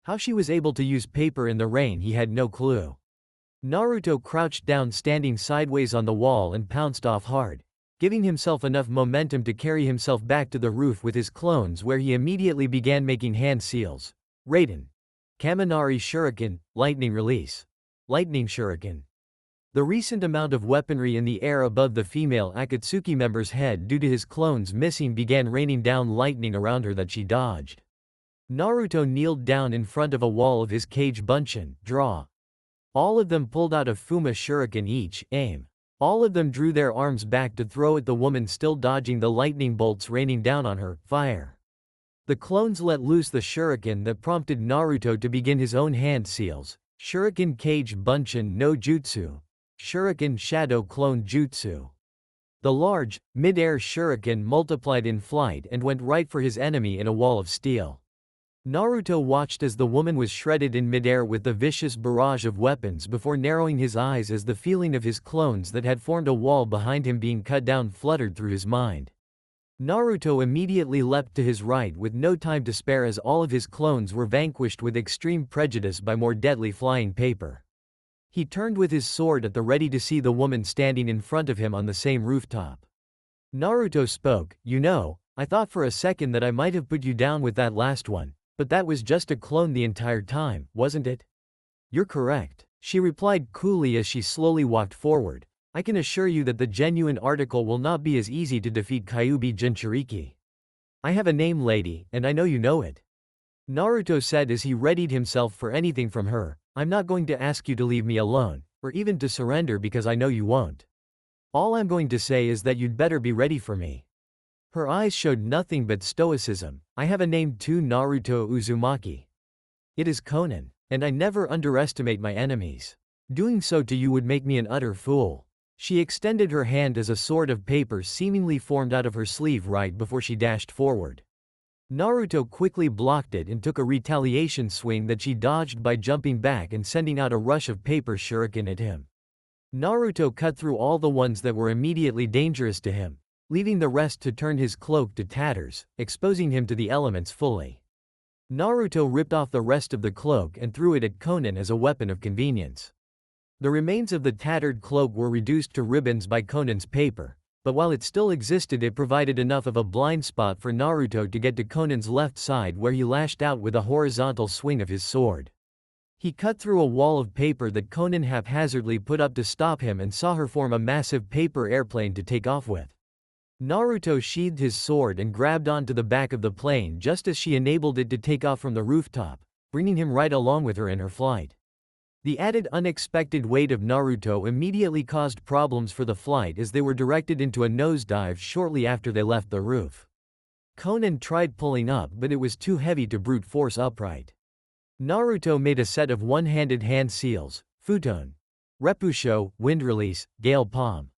How she was able to use paper in the rain, he had no clue. Naruto crouched down, standing sideways on the wall, and pounced off hard. giving himself enough momentum to carry himself back to the roof with his clones, where he immediately began making hand seals. Raiden. Kaminari Shuriken, Lightning Release. Lightning Shuriken. The recent amount of weaponry in the air above the female Akatsuki member's head due to his clones missing began raining down lightning around her that she dodged. Naruto kneeled down in front of a wall of his cage bunshin, draw. All of them pulled out a Fuma Shuriken each, aim. All of them drew their arms back to throw at the woman still dodging the lightning bolts raining down on her, fire. The clones let loose the shuriken that prompted Naruto to begin his own hand seals, Shuriken Cage Bunshin no Jutsu. Shuriken Shadow Clone Jutsu. The large, mid-air shuriken multiplied in flight and went right for his enemy in a wall of steel. Naruto watched as the woman was shredded in mid-air with the vicious barrage of weapons before narrowing his eyes as the feeling of his clones that had formed a wall behind him being cut down fluttered through his mind. Naruto immediately leapt to his right with no time to spare as all of his clones were vanquished with extreme prejudice by more deadly flying paper. He turned with his sword at the ready to see the woman standing in front of him on the same rooftop. Naruto spoke, "You know, I thought for a second that I might have put you down with that last one, but that was just a clone the entire time, wasn't it?" "You're correct," she replied coolly as she slowly walked forward. "I can assure you that the genuine article will not be as easy to defeat Kyuubi Jinchuriki. I have a name, lady, and I know you know it." Naruto said as he readied himself for anything from her. "I'm not going to ask you to leave me alone, or even to surrender because I know you won't. All I'm going to say is that you'd better be ready for me." Her eyes showed nothing but stoicism. "I have a name too, Naruto Uzumaki. It is Conan, and I never underestimate my enemies. Doing so to you would make me an utter fool." She extended her hand as a sword of paper seemingly formed out of her sleeve right before she dashed forward. Naruto quickly blocked it and took a retaliation swing that she dodged by jumping back and sending out a rush of paper shuriken at him. Naruto cut through all the ones that were immediately dangerous to him, leaving the rest to turn his cloak to tatters, exposing him to the elements fully. Naruto ripped off the rest of the cloak and threw it at Conan as a weapon of convenience. The remains of the tattered cloak were reduced to ribbons by Conan's paper, but while it still existed it provided enough of a blind spot for Naruto to get to Conan's left side where he lashed out with a horizontal swing of his sword. He cut through a wall of paper that Conan haphazardly put up to stop him and saw her form a massive paper airplane to take off with. Naruto sheathed his sword and grabbed onto the back of the plane just as she enabled it to take off from the rooftop, bringing him right along with her in her flight. The added unexpected weight of Naruto immediately caused problems for the flight as they were directed into a nosedive shortly after they left the roof. Conan tried pulling up but it was too heavy to brute force upright. Naruto made a set of one-handed hand seals, futon, repusho, wind release, gale palm.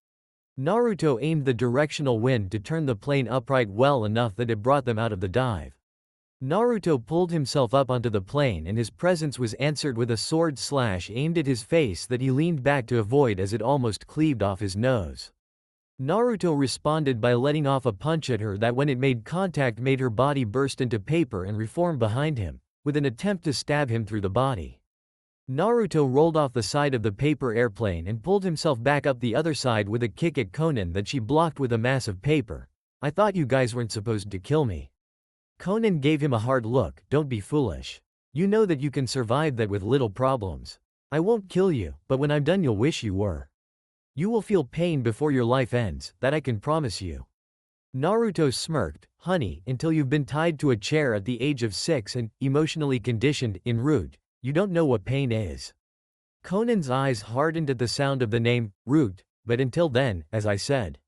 Naruto aimed the directional wind to turn the plane upright well enough that it brought them out of the dive. Naruto pulled himself up onto the plane and his presence was answered with a sword slash aimed at his face that he leaned back to avoid as it almost cleaved off his nose. Naruto responded by letting off a punch at her that when it made contact made her body burst into paper and reform behind him, with an attempt to stab him through the body. Naruto rolled off the side of the paper airplane and pulled himself back up the other side with a kick at Conan that she blocked with a mass of paper. "I thought you guys weren't supposed to kill me." Conan gave him a hard look. "Don't be foolish. You know that you can survive that with little problems. I won't kill you, but when I'm done you'll wish you were. You will feel pain before your life ends, that I can promise you." Naruto smirked, "Honey, until you've been tied to a chair at the age of 6 and emotionally conditioned en route, you don't know what pain is." Conan's eyes hardened at the sound of the name, root, but until then, as I said.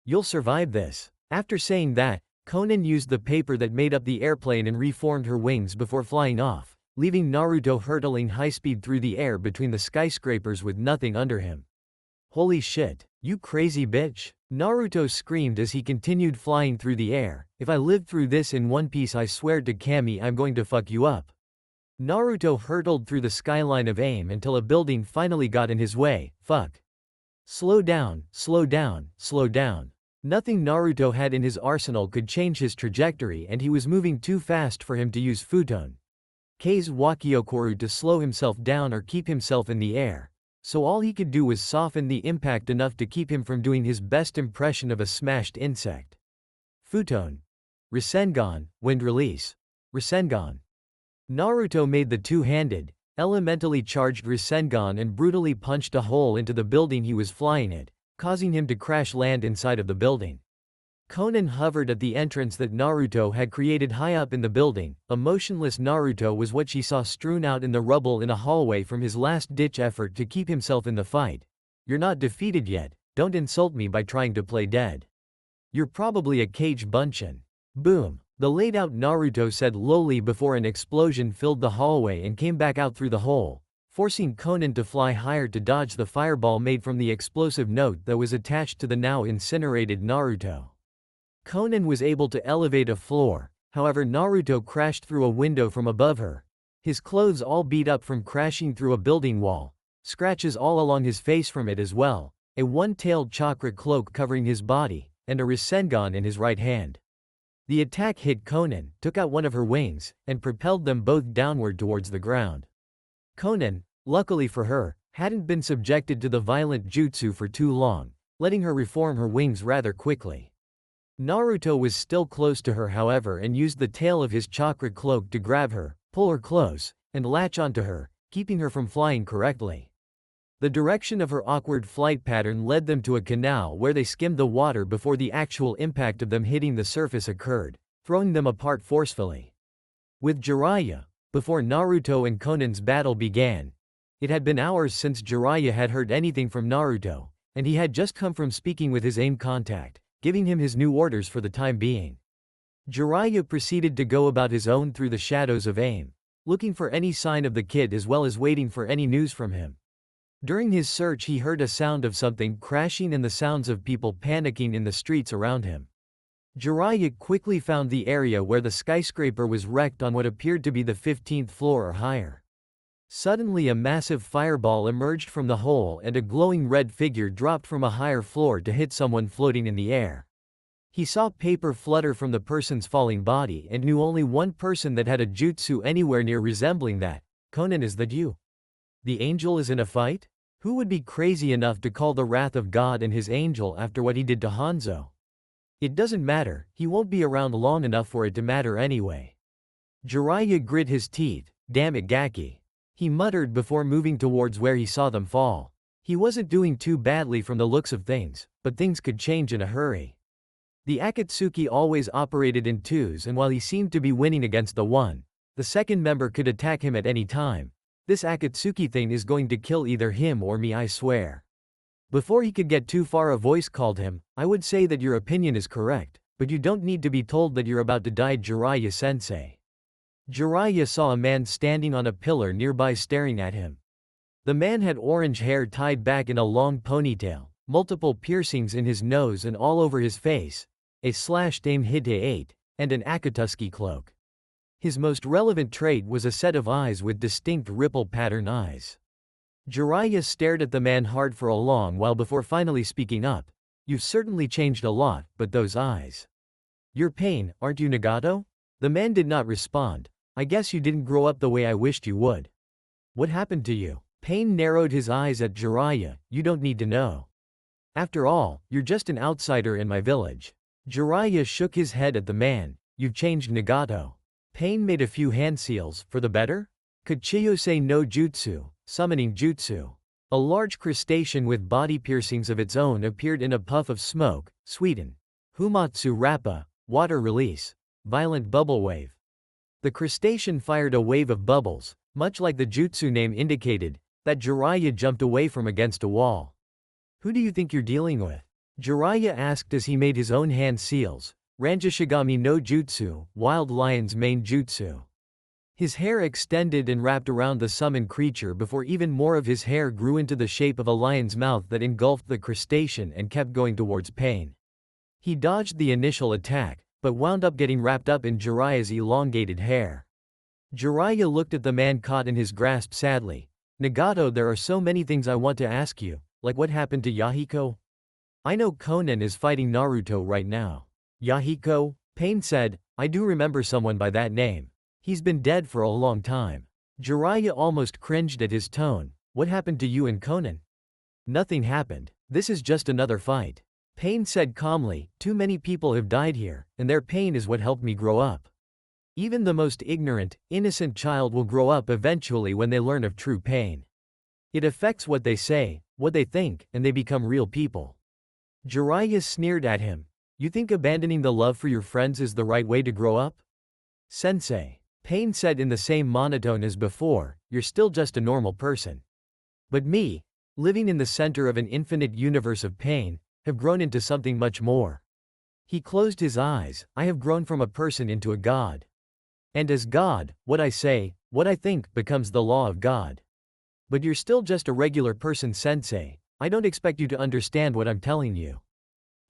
You'll survive this. After saying that, Conan used the paper that made up the airplane and reformed her wings before flying off, leaving Naruto hurtling high-speed through the air between the skyscrapers with nothing under him. Holy shit, you crazy bitch! Naruto screamed as he continued flying through the air. If I live through this in One Piece, I swear to Kami I'm going to fuck you up. Naruto hurtled through the skyline of AIM until a building finally got in his way. Fuck. Slow down, slow down, slow down. Nothing Naruto had in his arsenal could change his trajectory and he was moving too fast for him to use futon K's Wakiokoru to slow himself down or keep himself in the air. so all he could do was soften the impact enough to keep him from doing his best impression of a smashed insect. Futon. Rasengan, wind release. Rasengan. Naruto made the two-handed, elementally charged Rasengan and brutally punched a hole into the building he was flying at, causing him to crash land inside of the building. Konan hovered at the entrance that Naruto had created high up in the building. A motionless Naruto was what she saw strewn out in the rubble in a hallway from his last-ditch effort to keep himself in the fight. You're not defeated yet, don't insult me by trying to play dead. You're probably a cage bunshin. Boom. The laid-out Naruto said lowly before an explosion filled the hallway and came back out through the hole, forcing Konan to fly higher to dodge the fireball made from the explosive note that was attached to the now incinerated Naruto. Konan was able to elevate a floor, however Naruto crashed through a window from above her. His clothes all beat up from crashing through a building wall, scratches all along his face from it as well, a one-tailed chakra cloak covering his body, and a Rasengan in his right hand. The attack hit Konan, took out one of her wings, and propelled them both downward towards the ground. Konan, luckily for her, hadn't been subjected to the violent jutsu for too long, letting her reform her wings rather quickly. Naruto was still close to her however and used the tail of his chakra cloak to grab her, pull her close, and latch onto her, keeping her from flying correctly. The direction of her awkward flight pattern led them to a canal where they skimmed the water before the actual impact of them hitting the surface occurred, throwing them apart forcefully. With Jiraiya, before Naruto and Konan's battle began, it had been hours since Jiraiya had heard anything from Naruto, and he had just come from speaking with his aim contact, giving him his new orders for the time being. Jiraiya proceeded to go about his own through the shadows of AIM, looking for any sign of the kid as well as waiting for any news from him. During his search he heard a sound of something crashing and the sounds of people panicking in the streets around him. Jiraiya quickly found the area where the skyscraper was wrecked on what appeared to be the 15th floor or higher. Suddenly a massive fireball emerged from the hole and a glowing red figure dropped from a higher floor to hit someone floating in the air. He saw paper flutter from the person's falling body and knew only one person that had a jutsu anywhere near resembling that. Konan, is that you? The angel is in a fight? Who would be crazy enough to call the wrath of God and his angel after what he did to Hanzo? It doesn't matter, he won't be around long enough for it to matter anyway. Jiraiya grit his teeth. Damn it, Gaki. He muttered before moving towards where he saw them fall. He wasn't doing too badly from the looks of things, but things could change in a hurry. The Akatsuki always operated in twos and while he seemed to be winning against the second member could attack him at any time. This Akatsuki thing is going to kill either him or me, I swear. Before he could get too far a voice called him, I would say that your opinion is correct, but you don't need to be told that you're about to die, Jiraiya-sensei. Jiraiya saw a man standing on a pillar nearby staring at him. The man had orange hair tied back in a long ponytail, multiple piercings in his nose and all over his face, a slashed aim hite, and an Akatsuki cloak. His most relevant trait was a set of eyes with distinct ripple pattern eyes. Jiraiya stared at the man hard for a long while before finally speaking up. You've certainly changed a lot, but those eyes. You're Pain, aren't you, Nagato? The man did not respond. I guess you didn't grow up the way I wished you would. What happened to you? Pain narrowed his eyes at Jiraiya. You don't need to know. After all, you're just an outsider in my village. Jiraiya shook his head at the man. You've changed, Nagato. Pain made a few hand seals, for the better? Kuchiyose no Jutsu, summoning jutsu. A large crustacean with body piercings of its own appeared in a puff of smoke. Sweeten. Humatsu Rappa, water release. Violent bubble wave. The crustacean fired a wave of bubbles, much like the jutsu name indicated, that Jiraiya jumped away from against a wall. Who do you think you're dealing with? Jiraiya asked as he made his own hand seals. Ranjashigami no Jutsu, Wild Lion's main jutsu. His hair extended and wrapped around the summoned creature before even more of his hair grew into the shape of a lion's mouth that engulfed the crustacean and kept going towards Pain. He dodged the initial attack, but wound up getting wrapped up in Jiraiya's elongated hair. Jiraiya looked at the man caught in his grasp sadly. Nagato, there are so many things I want to ask you, like what happened to Yahiko? I know Konan is fighting Naruto right now. Yahiko? Pain said, I do remember someone by that name. He's been dead for a long time. Jiraiya almost cringed at his tone. What happened to you and Conan? Nothing happened. This is just another fight. Pain said calmly, too many people have died here, and their pain is what helped me grow up. Even the most ignorant, innocent child will grow up eventually when they learn of true pain. It affects what they say, what they think, and they become real people. Jiraiya sneered at him. You think abandoning the love for your friends is the right way to grow up? Sensei. Pain said in the same monotone as before, you're still just a normal person. But me, living in the center of an infinite universe of pain, have grown into something much more. He closed his eyes. I have grown from a person into a god. And as God, what I say, what I think, becomes the law of God. But you're still just a regular person, Sensei. I don't expect you to understand what I'm telling you.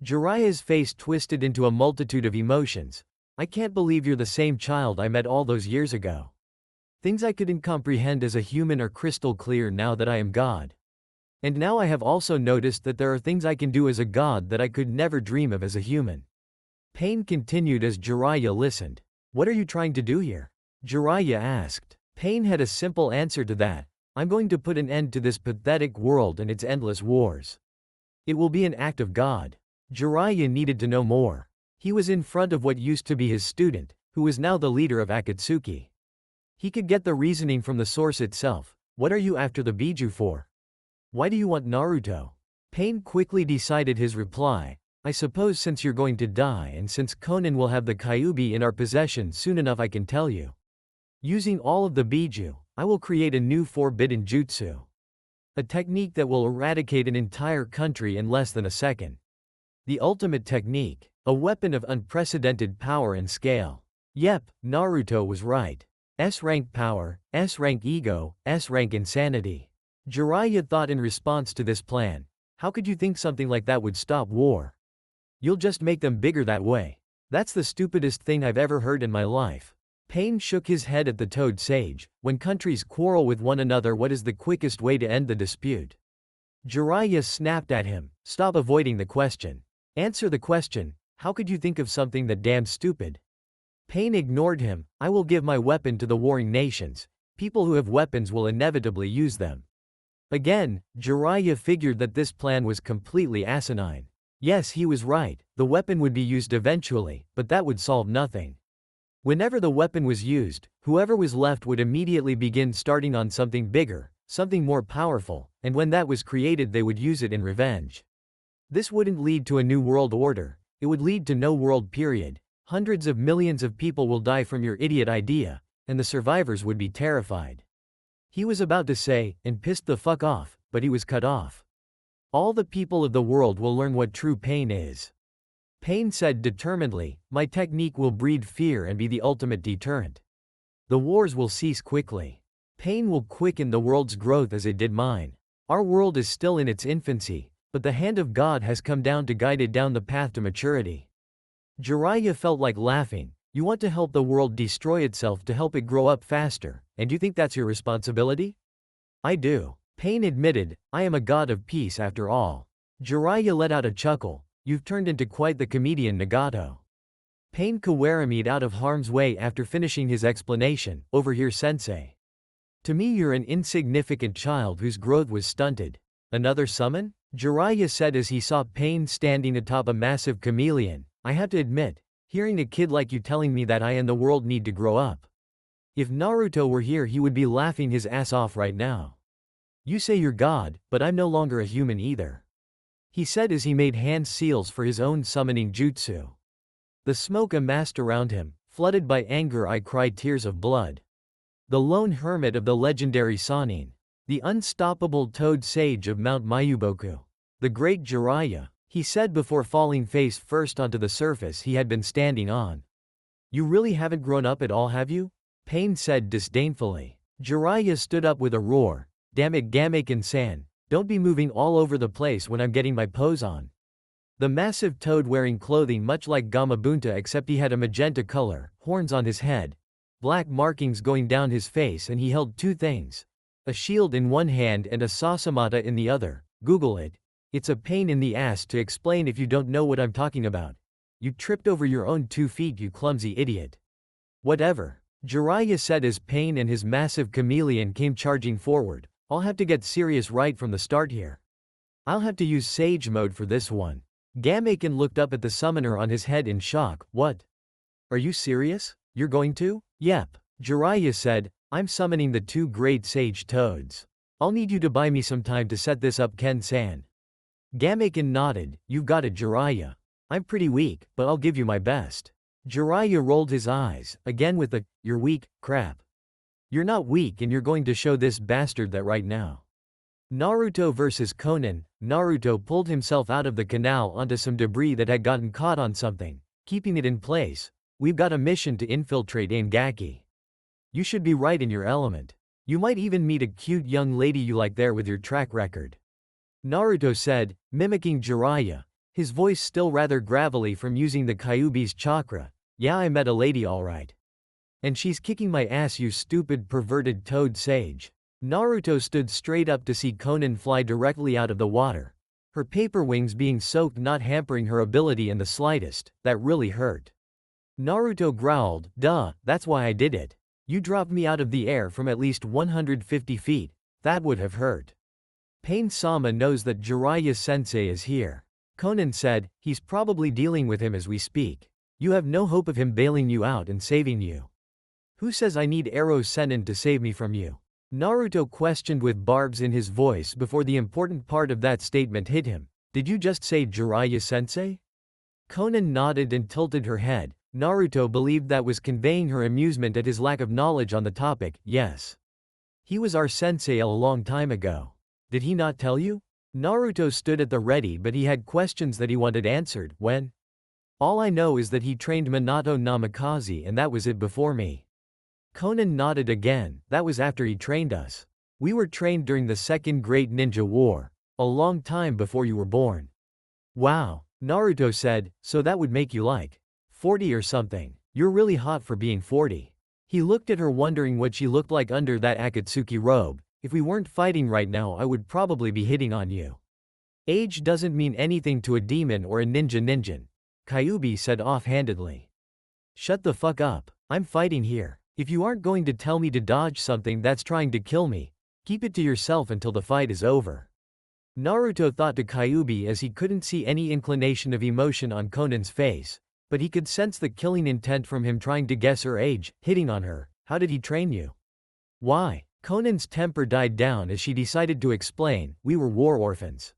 Jiraiya's face twisted into a multitude of emotions. I can't believe you're the same child I met all those years ago. Things I couldn't comprehend as a human are crystal clear now that I am God. And now I have also noticed that there are things I can do as a god that I could never dream of as a human. Pain continued as Jiraiya listened. What are you trying to do here? Jiraiya asked. Pain had a simple answer to that. I'm going to put an end to this pathetic world and its endless wars. It will be an act of God. Jiraiya needed to know more. He was in front of what used to be his student, who was now the leader of Akatsuki. He could get the reasoning from the source itself. What are you after the Biju for? Why do you want Naruto? Pain quickly decided his reply. I suppose since you're going to die and since Conan will have the Kyuubi in our possession soon enough, I can tell you. Using all of the Biju, I will create a new forbidden jutsu. A technique that will eradicate an entire country in less than a second. The ultimate technique. A weapon of unprecedented power and scale. Yep, Naruto was right. S-rank power, S-rank ego, S-rank insanity. Jiraiya thought in response to this plan. How could you think something like that would stop war? You'll just make them bigger that way. That's the stupidest thing I've ever heard in my life. Pain shook his head at the Toad Sage. When countries quarrel with one another, what is the quickest way to end the dispute? Jiraiya snapped at him. Stop avoiding the question. Answer the question. How could you think of something that damn stupid? Pain ignored him. I will give my weapon to the warring nations. People who have weapons will inevitably use them. Again, Jiraiya figured that this plan was completely asinine. Yes, he was right. The weapon would be used eventually, but that would solve nothing. Whenever the weapon was used, whoever was left would immediately begin starting on something bigger, something more powerful, and when that was created they would use it in revenge. This wouldn't lead to a new world order. It would lead to no world period. Hundreds of millions of people will die from your idiot idea, and the survivors would be terrified. He was about to say, and pissed the fuck off, but he was cut off. All the people of the world will learn what true pain is. Pain said determinedly, my technique will breed fear and be the ultimate deterrent. The wars will cease quickly. Pain will quicken the world's growth as it did mine. Our world is still in its infancy, but the hand of God has come down to guide it down the path to maturity. Jiraiya felt like laughing. You want to help the world destroy itself to help it grow up faster, and you think that's your responsibility? I do. Pain admitted, I am a god of peace after all. Jiraiya let out a chuckle. You've turned into quite the comedian, Nagato. Pain Kawarami'd out of harm's way after finishing his explanation. Over here, sensei. To me you're an insignificant child whose growth was stunted. Another summon? Jiraiya said as he saw Pain standing atop a massive chameleon. I have to admit, hearing a kid like you telling me that I and the world need to grow up. If Naruto were here he would be laughing his ass off right now. You say you're God, but I'm no longer a human either. He said as he made hand seals for his own summoning jutsu. The smoke amassed around him. Flooded by anger I cried tears of blood. The lone hermit of the legendary Sannin. The unstoppable Toad Sage of Mount Mayuboku. The great Jiraiya, he said before falling face first onto the surface he had been standing on. You really haven't grown up at all, have you? Pain said disdainfully. Jiraiya stood up with a roar. Damn it, Gamekin-san, don't be moving all over the place when I'm getting my pose on. The massive toad wearing clothing much like Gamabunta except he had a magenta color, horns on his head, black markings going down his face, and he held two things. A shield in one hand and a sasamata in the other. Google it. It's a pain in the ass to explain if you don't know what I'm talking about. You tripped over your own 2 feet, you clumsy idiot. Whatever. Jiraiya said as Pain and his massive chameleon came charging forward. I'll have to get serious right from the start here. I'll have to use Sage mode for this one. Gamaken looked up at the summoner on his head in shock. What? Are you serious? You're going to? Yep. Jiraiya said, I'm summoning the 2 great sage toads. I'll need you to buy me some time to set this up, Ken-san. Gamaken nodded. You've got it, Jiraiya. I'm pretty weak, but I'll give you my best. Jiraiya rolled his eyes, again with the, you're weak, crap. You're not weak and you're going to show this bastard that right now. Naruto vs. Conan. Naruto pulled himself out of the canal onto some debris that had gotten caught on something, keeping it in place. We've got a mission to infiltrate Aingaki. You should be right in your element. You might even meet a cute young lady you like there with your track record. Naruto said, mimicking Jiraiya, his voice still rather gravelly from using the Kyuubi's chakra. Yeah, I met a lady alright. And she's kicking my ass, you stupid perverted toad sage. Naruto stood straight up to see Conan fly directly out of the water. Her paper wings being soaked, not hampering her ability in the slightest. That really hurt. Naruto growled, duh, that's why I did it. You dropped me out of the air from at least 150 feet. That would have hurt. Pain-sama knows that Jiraiya-sensei is here. Conan said, he's probably dealing with him as we speak. You have no hope of him bailing you out and saving you. Who says I need Ero-Sennin to save me from you? Naruto questioned with barbs in his voice before the important part of that statement hit him. Did you just say Jiraiya-sensei? Conan nodded and tilted her head. Naruto believed that was conveying her amusement at his lack of knowledge on the topic. Yes. He was our sensei a long time ago. Did he not tell you? Naruto stood at the ready, but he had questions that he wanted answered. When? All I know is that he trained Minato Namikaze and that was it before me. Conan nodded again. That was after he trained us. We were trained during the Second Great Ninja War, a long time before you were born. Wow, Naruto said, so that would make you like 40 or something. You're really hot for being 40. He looked at her wondering what she looked like under that Akatsuki robe. If we weren't fighting right now, I would probably be hitting on you. Age doesn't mean anything to a demon or a ninja. Kyuubi said offhandedly. Shut the fuck up. I'm fighting here. If you aren't going to tell me to dodge something that's trying to kill me, keep it to yourself until the fight is over. Naruto thought to Kyuubi as he couldn't see any inclination of emotion on Conan's face, but he could sense the killing intent from him trying to guess her age, hitting on her. How did he train you? Why? Conan's temper died down as she decided to explain, we were war orphans.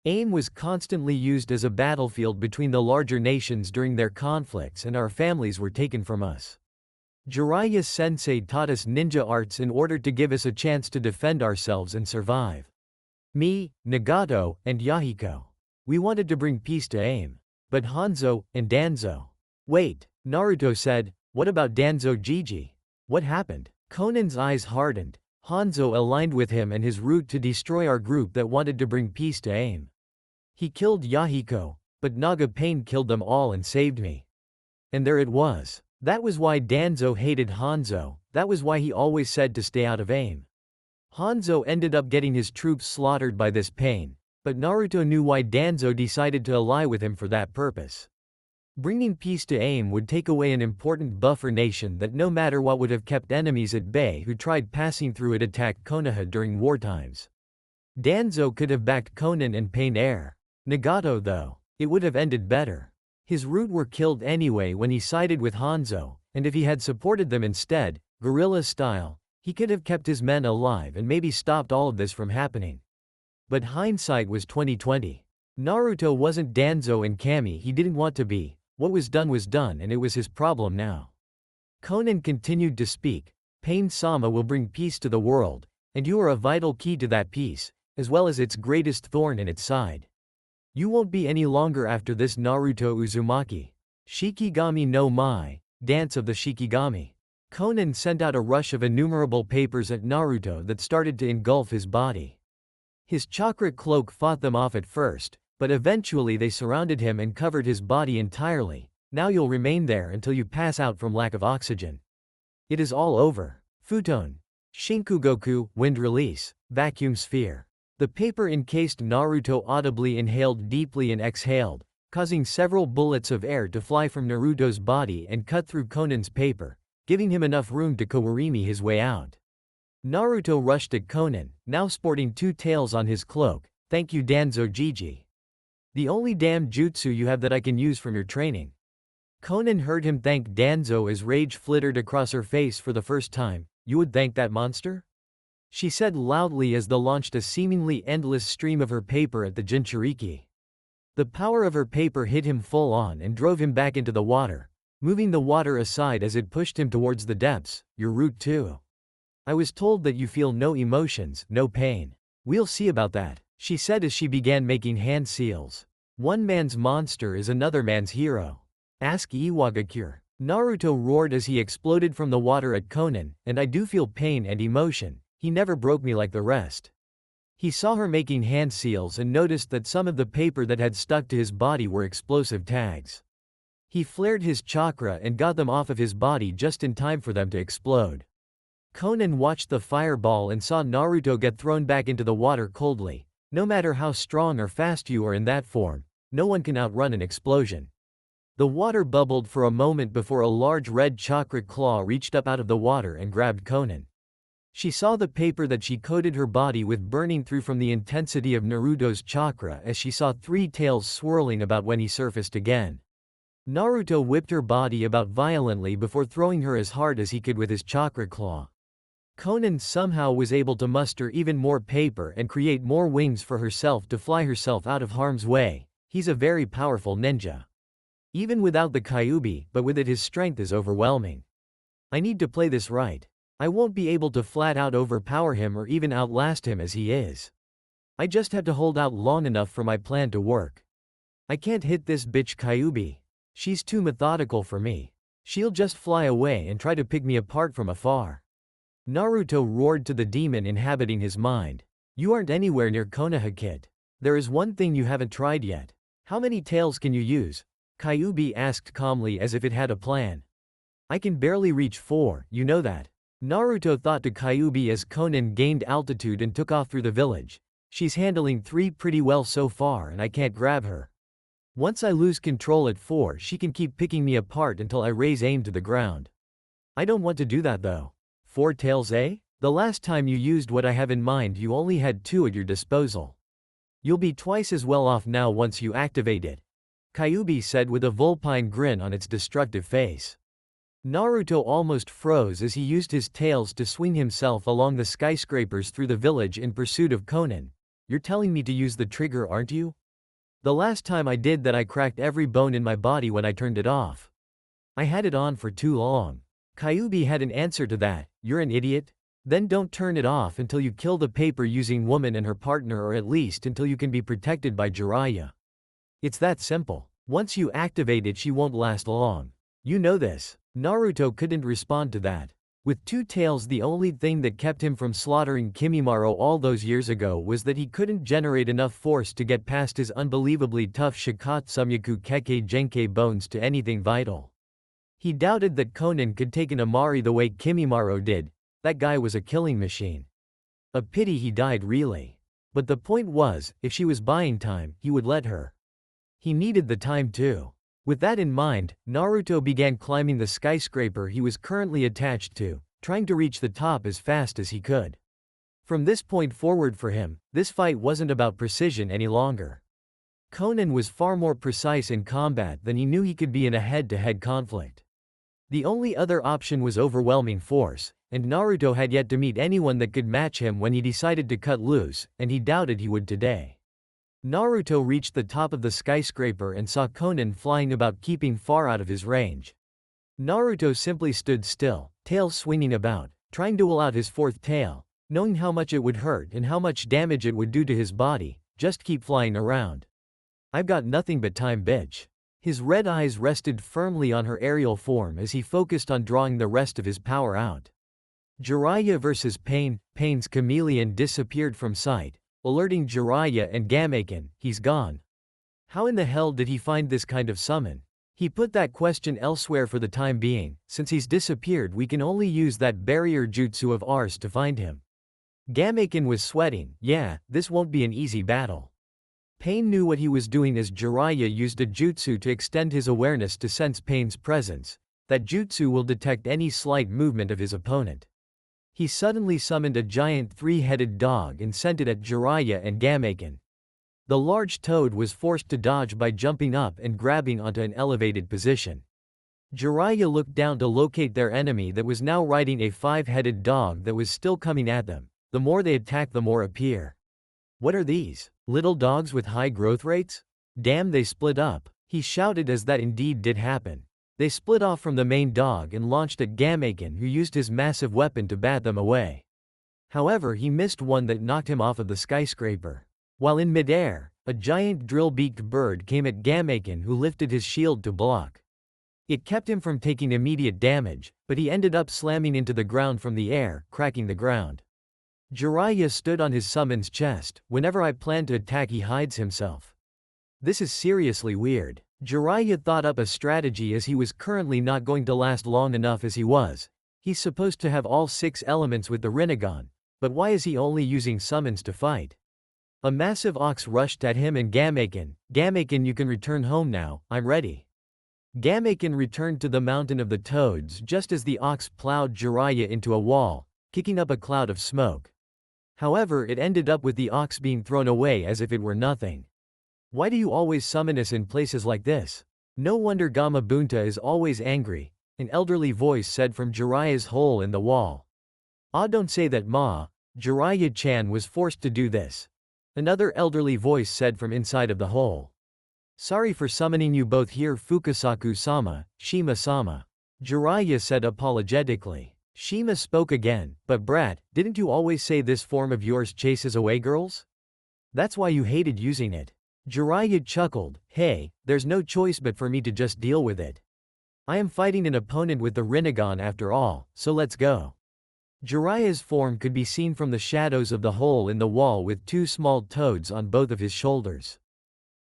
AIM was constantly used as a battlefield between the larger nations during their conflicts and our families were taken from us. Jiraiya-sensei taught us ninja arts in order to give us a chance to defend ourselves and survive. Me, Nagato, and Yahiko. We wanted to bring peace to AIM. But Hanzo, and Danzo. Wait, Naruto said, what about Danzo Gigi? What happened? Conan's eyes hardened. Hanzo aligned with him and his route to destroy our group that wanted to bring peace to AIM. He killed Yahiko, but Naga Pain killed them all and saved me. And there it was. That was why Danzo hated Hanzo, that was why he always said to stay out of AIM. Hanzo ended up getting his troops slaughtered by this pain, but Naruto knew why Danzo decided to ally with him for that purpose. Bringing peace to AIM would take away an important buffer nation that no matter what would have kept enemies at bay who tried passing through it attacked Konoha during war times. Danzo could have backed Conan and Pain Air. Nagato though, it would have ended better. His root were killed anyway when he sided with Hanzo, and if he had supported them instead, guerrilla style, he could have kept his men alive and maybe stopped all of this from happening. But hindsight was 2020. Naruto wasn't Danzo and Kami, he didn't want to be. What was done and it was his problem now. Conan continued to speak. Pain-sama will bring peace to the world, and you are a vital key to that peace, as well as its greatest thorn in its side. You won't be any longer after this Naruto Uzumaki. Shikigami no Mai, Dance of the Shikigami. Conan sent out a rush of innumerable papers at Naruto that started to engulf his body. His chakra cloak fought them off at first, but eventually they surrounded him and covered his body entirely. Now you'll remain there until you pass out from lack of oxygen. It is all over. Futon. Shinkugoku, wind release, vacuum sphere. The paper encased Naruto audibly inhaled deeply and exhaled, causing several bullets of air to fly from Naruto's body and cut through Conan's paper, giving him enough room to Kawarimi his way out. Naruto rushed at Konan, now sporting two tails on his cloak. Thank you Danzo Gigi. The only damn jutsu you have that I can use from your training. Konan heard him thank Danzo as rage flittered across her face for the first time. You would thank that monster? She said loudly as they launched a seemingly endless stream of her paper at the Jinchuriki. The power of her paper hit him full on and drove him back into the water, moving the water aside as it pushed him towards the depths. You're rude too. I was told that you feel no emotions, no pain. We'll see about that, she said as she began making hand seals. One man's monster is another man's hero. Ask Iwagakure. Naruto roared as he exploded from the water at Konan, and I do feel pain and emotion. He never broke me like the rest. He saw her making hand seals and noticed that some of the paper that had stuck to his body were explosive tags. He flared his chakra and got them off of his body just in time for them to explode. Konan watched the fireball and saw Naruto get thrown back into the water coldly. No matter how strong or fast you are in that form, no one can outrun an explosion. The water bubbled for a moment before a large red chakra claw reached up out of the water and grabbed Konan. She saw the paper that she coated her body with burning through from the intensity of Naruto's chakra as she saw three tails swirling about when he surfaced again. Naruto whipped her body about violently before throwing her as hard as he could with his chakra claw. Konan somehow was able to muster even more paper and create more wings for herself to fly herself out of harm's way. He's a very powerful ninja. Even without the Kyuubi, but with it his strength is overwhelming. I need to play this right. I won't be able to flat out overpower him or even outlast him as he is. I just have to hold out long enough for my plan to work. I can't hit this bitch Kyuubi. She's too methodical for me. She'll just fly away and try to pick me apart from afar. Naruto roared to the demon inhabiting his mind. You aren't anywhere near Konoha kid. There is one thing you haven't tried yet. How many tails can you use? Kyuubi asked calmly as if it had a plan. I can barely reach 4, you know that. Naruto thought to Kyuubi as Konan gained altitude and took off through the village. She's handling 3 pretty well so far and I can't grab her. Once I lose control at 4 she can keep picking me apart until I raise aim to the ground. I don't want to do that though. 4 tails eh? The last time you used what I have in mind you only had 2 at your disposal. You'll be twice as well off now once you activate it. Kyuubi said with a vulpine grin on its destructive face. Naruto almost froze as he used his tails to swing himself along the skyscrapers through the village in pursuit of Konan. You're telling me to use the trigger aren't you? The last time I did that I cracked every bone in my body when I turned it off. I had it on for too long. Kyuubi had an answer to that. You're an idiot? Then don't turn it off until you kill the paper using woman and her partner or at least until you can be protected by Jiraiya. It's that simple. Once you activate it she won't last long. You know this. Naruto couldn't respond to that. With 2 tails the only thing that kept him from slaughtering Kimimaro all those years ago was that he couldn't generate enough force to get past his unbelievably tough Shikatsumyaku Kekkei Genkei bones to anything vital. He doubted that Konan could take an Amari the way Kimimaro did. That guy was a killing machine. A pity he died really. But the point was, if she was buying time, he would let her. He needed the time too. With that in mind, Naruto began climbing the skyscraper he was currently attached to, trying to reach the top as fast as he could. From this point forward for him, this fight wasn't about precision any longer. Konan was far more precise in combat than he knew he could be in a head-to-head conflict. The only other option was overwhelming force, and Naruto had yet to meet anyone that could match him when he decided to cut loose, and he doubted he would today. Naruto reached the top of the skyscraper and saw Konan flying about keeping far out of his range. Naruto simply stood still, tail swinging about, trying to will out his 4th tail, knowing how much it would hurt and how much damage it would do to his body. Just keep flying around. I've got nothing but time bitch. His red eyes rested firmly on her aerial form as he focused on drawing the rest of his power out. Jiraiya versus Pain. Pain's chameleon disappeared from sight, alerting Jiraiya and Gameken. He's gone. How in the hell did he find this kind of summon? He put that question elsewhere for the time being. Since he's disappeared we can only use that barrier jutsu of ours to find him. Gameken was sweating. Yeah, this won't be an easy battle. Pain knew what he was doing as Jiraiya used a jutsu to extend his awareness to sense Pain's presence. That jutsu will detect any slight movement of his opponent. He suddenly summoned a giant three-headed dog and sent it at Jiraiya and Gameken. The large toad was forced to dodge by jumping up and grabbing onto an elevated position. Jiraiya looked down to locate their enemy that was now riding a five-headed dog that was still coming at them. The more they attack, the more appear. What are these? Little dogs with high growth rates? Damn, they split up. He shouted as that indeed did happen. They split off from the main dog and launched at Gameken, who used his massive weapon to bat them away. However, he missed one that knocked him off of the skyscraper. While in midair, a giant drill-beaked bird came at Gameken, who lifted his shield to block. It kept him from taking immediate damage, but he ended up slamming into the ground from the air, cracking the ground. Jiraiya stood on his summon's chest. Whenever I plan to attack, he hides himself. This is seriously weird. Jiraiya thought up a strategy, as he was currently not going to last long enough as he was. He's supposed to have all 6 elements with the Rinnegan, but why is he only using summons to fight? A massive ox rushed at him and Gameken. Gameken, you can return home now, I'm ready. Gameken returned to the mountain of the toads just as the ox plowed Jiraiya into a wall, kicking up a cloud of smoke. However, it ended up with the ox being thrown away as if it were nothing. Why do you always summon us in places like this? No wonder Gamabunta is always angry, an elderly voice said from Jiraiya's hole in the wall. Ah, don't say that, Ma. Jiraiya-chan was forced to do this. Another elderly voice said from inside of the hole. Sorry for summoning you both here, Fukasaku-sama, Shima-sama. Jiraiya said apologetically. Shima spoke again, but brat, didn't you always say this form of yours chases away girls? That's why you hated using it. Jiraiya chuckled. Hey, there's no choice but for me to just deal with it. I am fighting an opponent with the Rinnegan after all, so let's go. Jiraiya's form could be seen from the shadows of the hole in the wall with 2 small toads on both of his shoulders.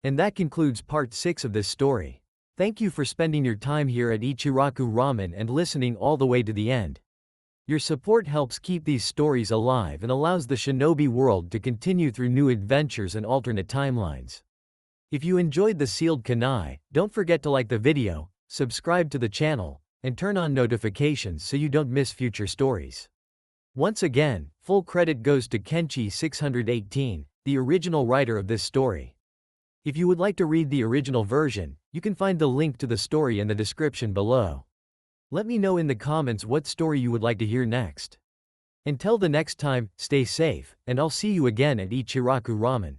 And that concludes part 6 of this story. Thank you for spending your time here at Ichiraku Ramen and listening all the way to the end. Your support helps keep these stories alive and allows the shinobi world to continue through new adventures and alternate timelines. If you enjoyed the sealed kunai, don't forget to like the video, subscribe to the channel, and turn on notifications so you don't miss future stories. Once again, full credit goes to Kenchi618, the original writer of this story. If you would like to read the original version, you can find the link to the story in the description below. Let me know in the comments what story you would like to hear next. Until the next time, stay safe, and I'll see you again at Ichiraku Ramen.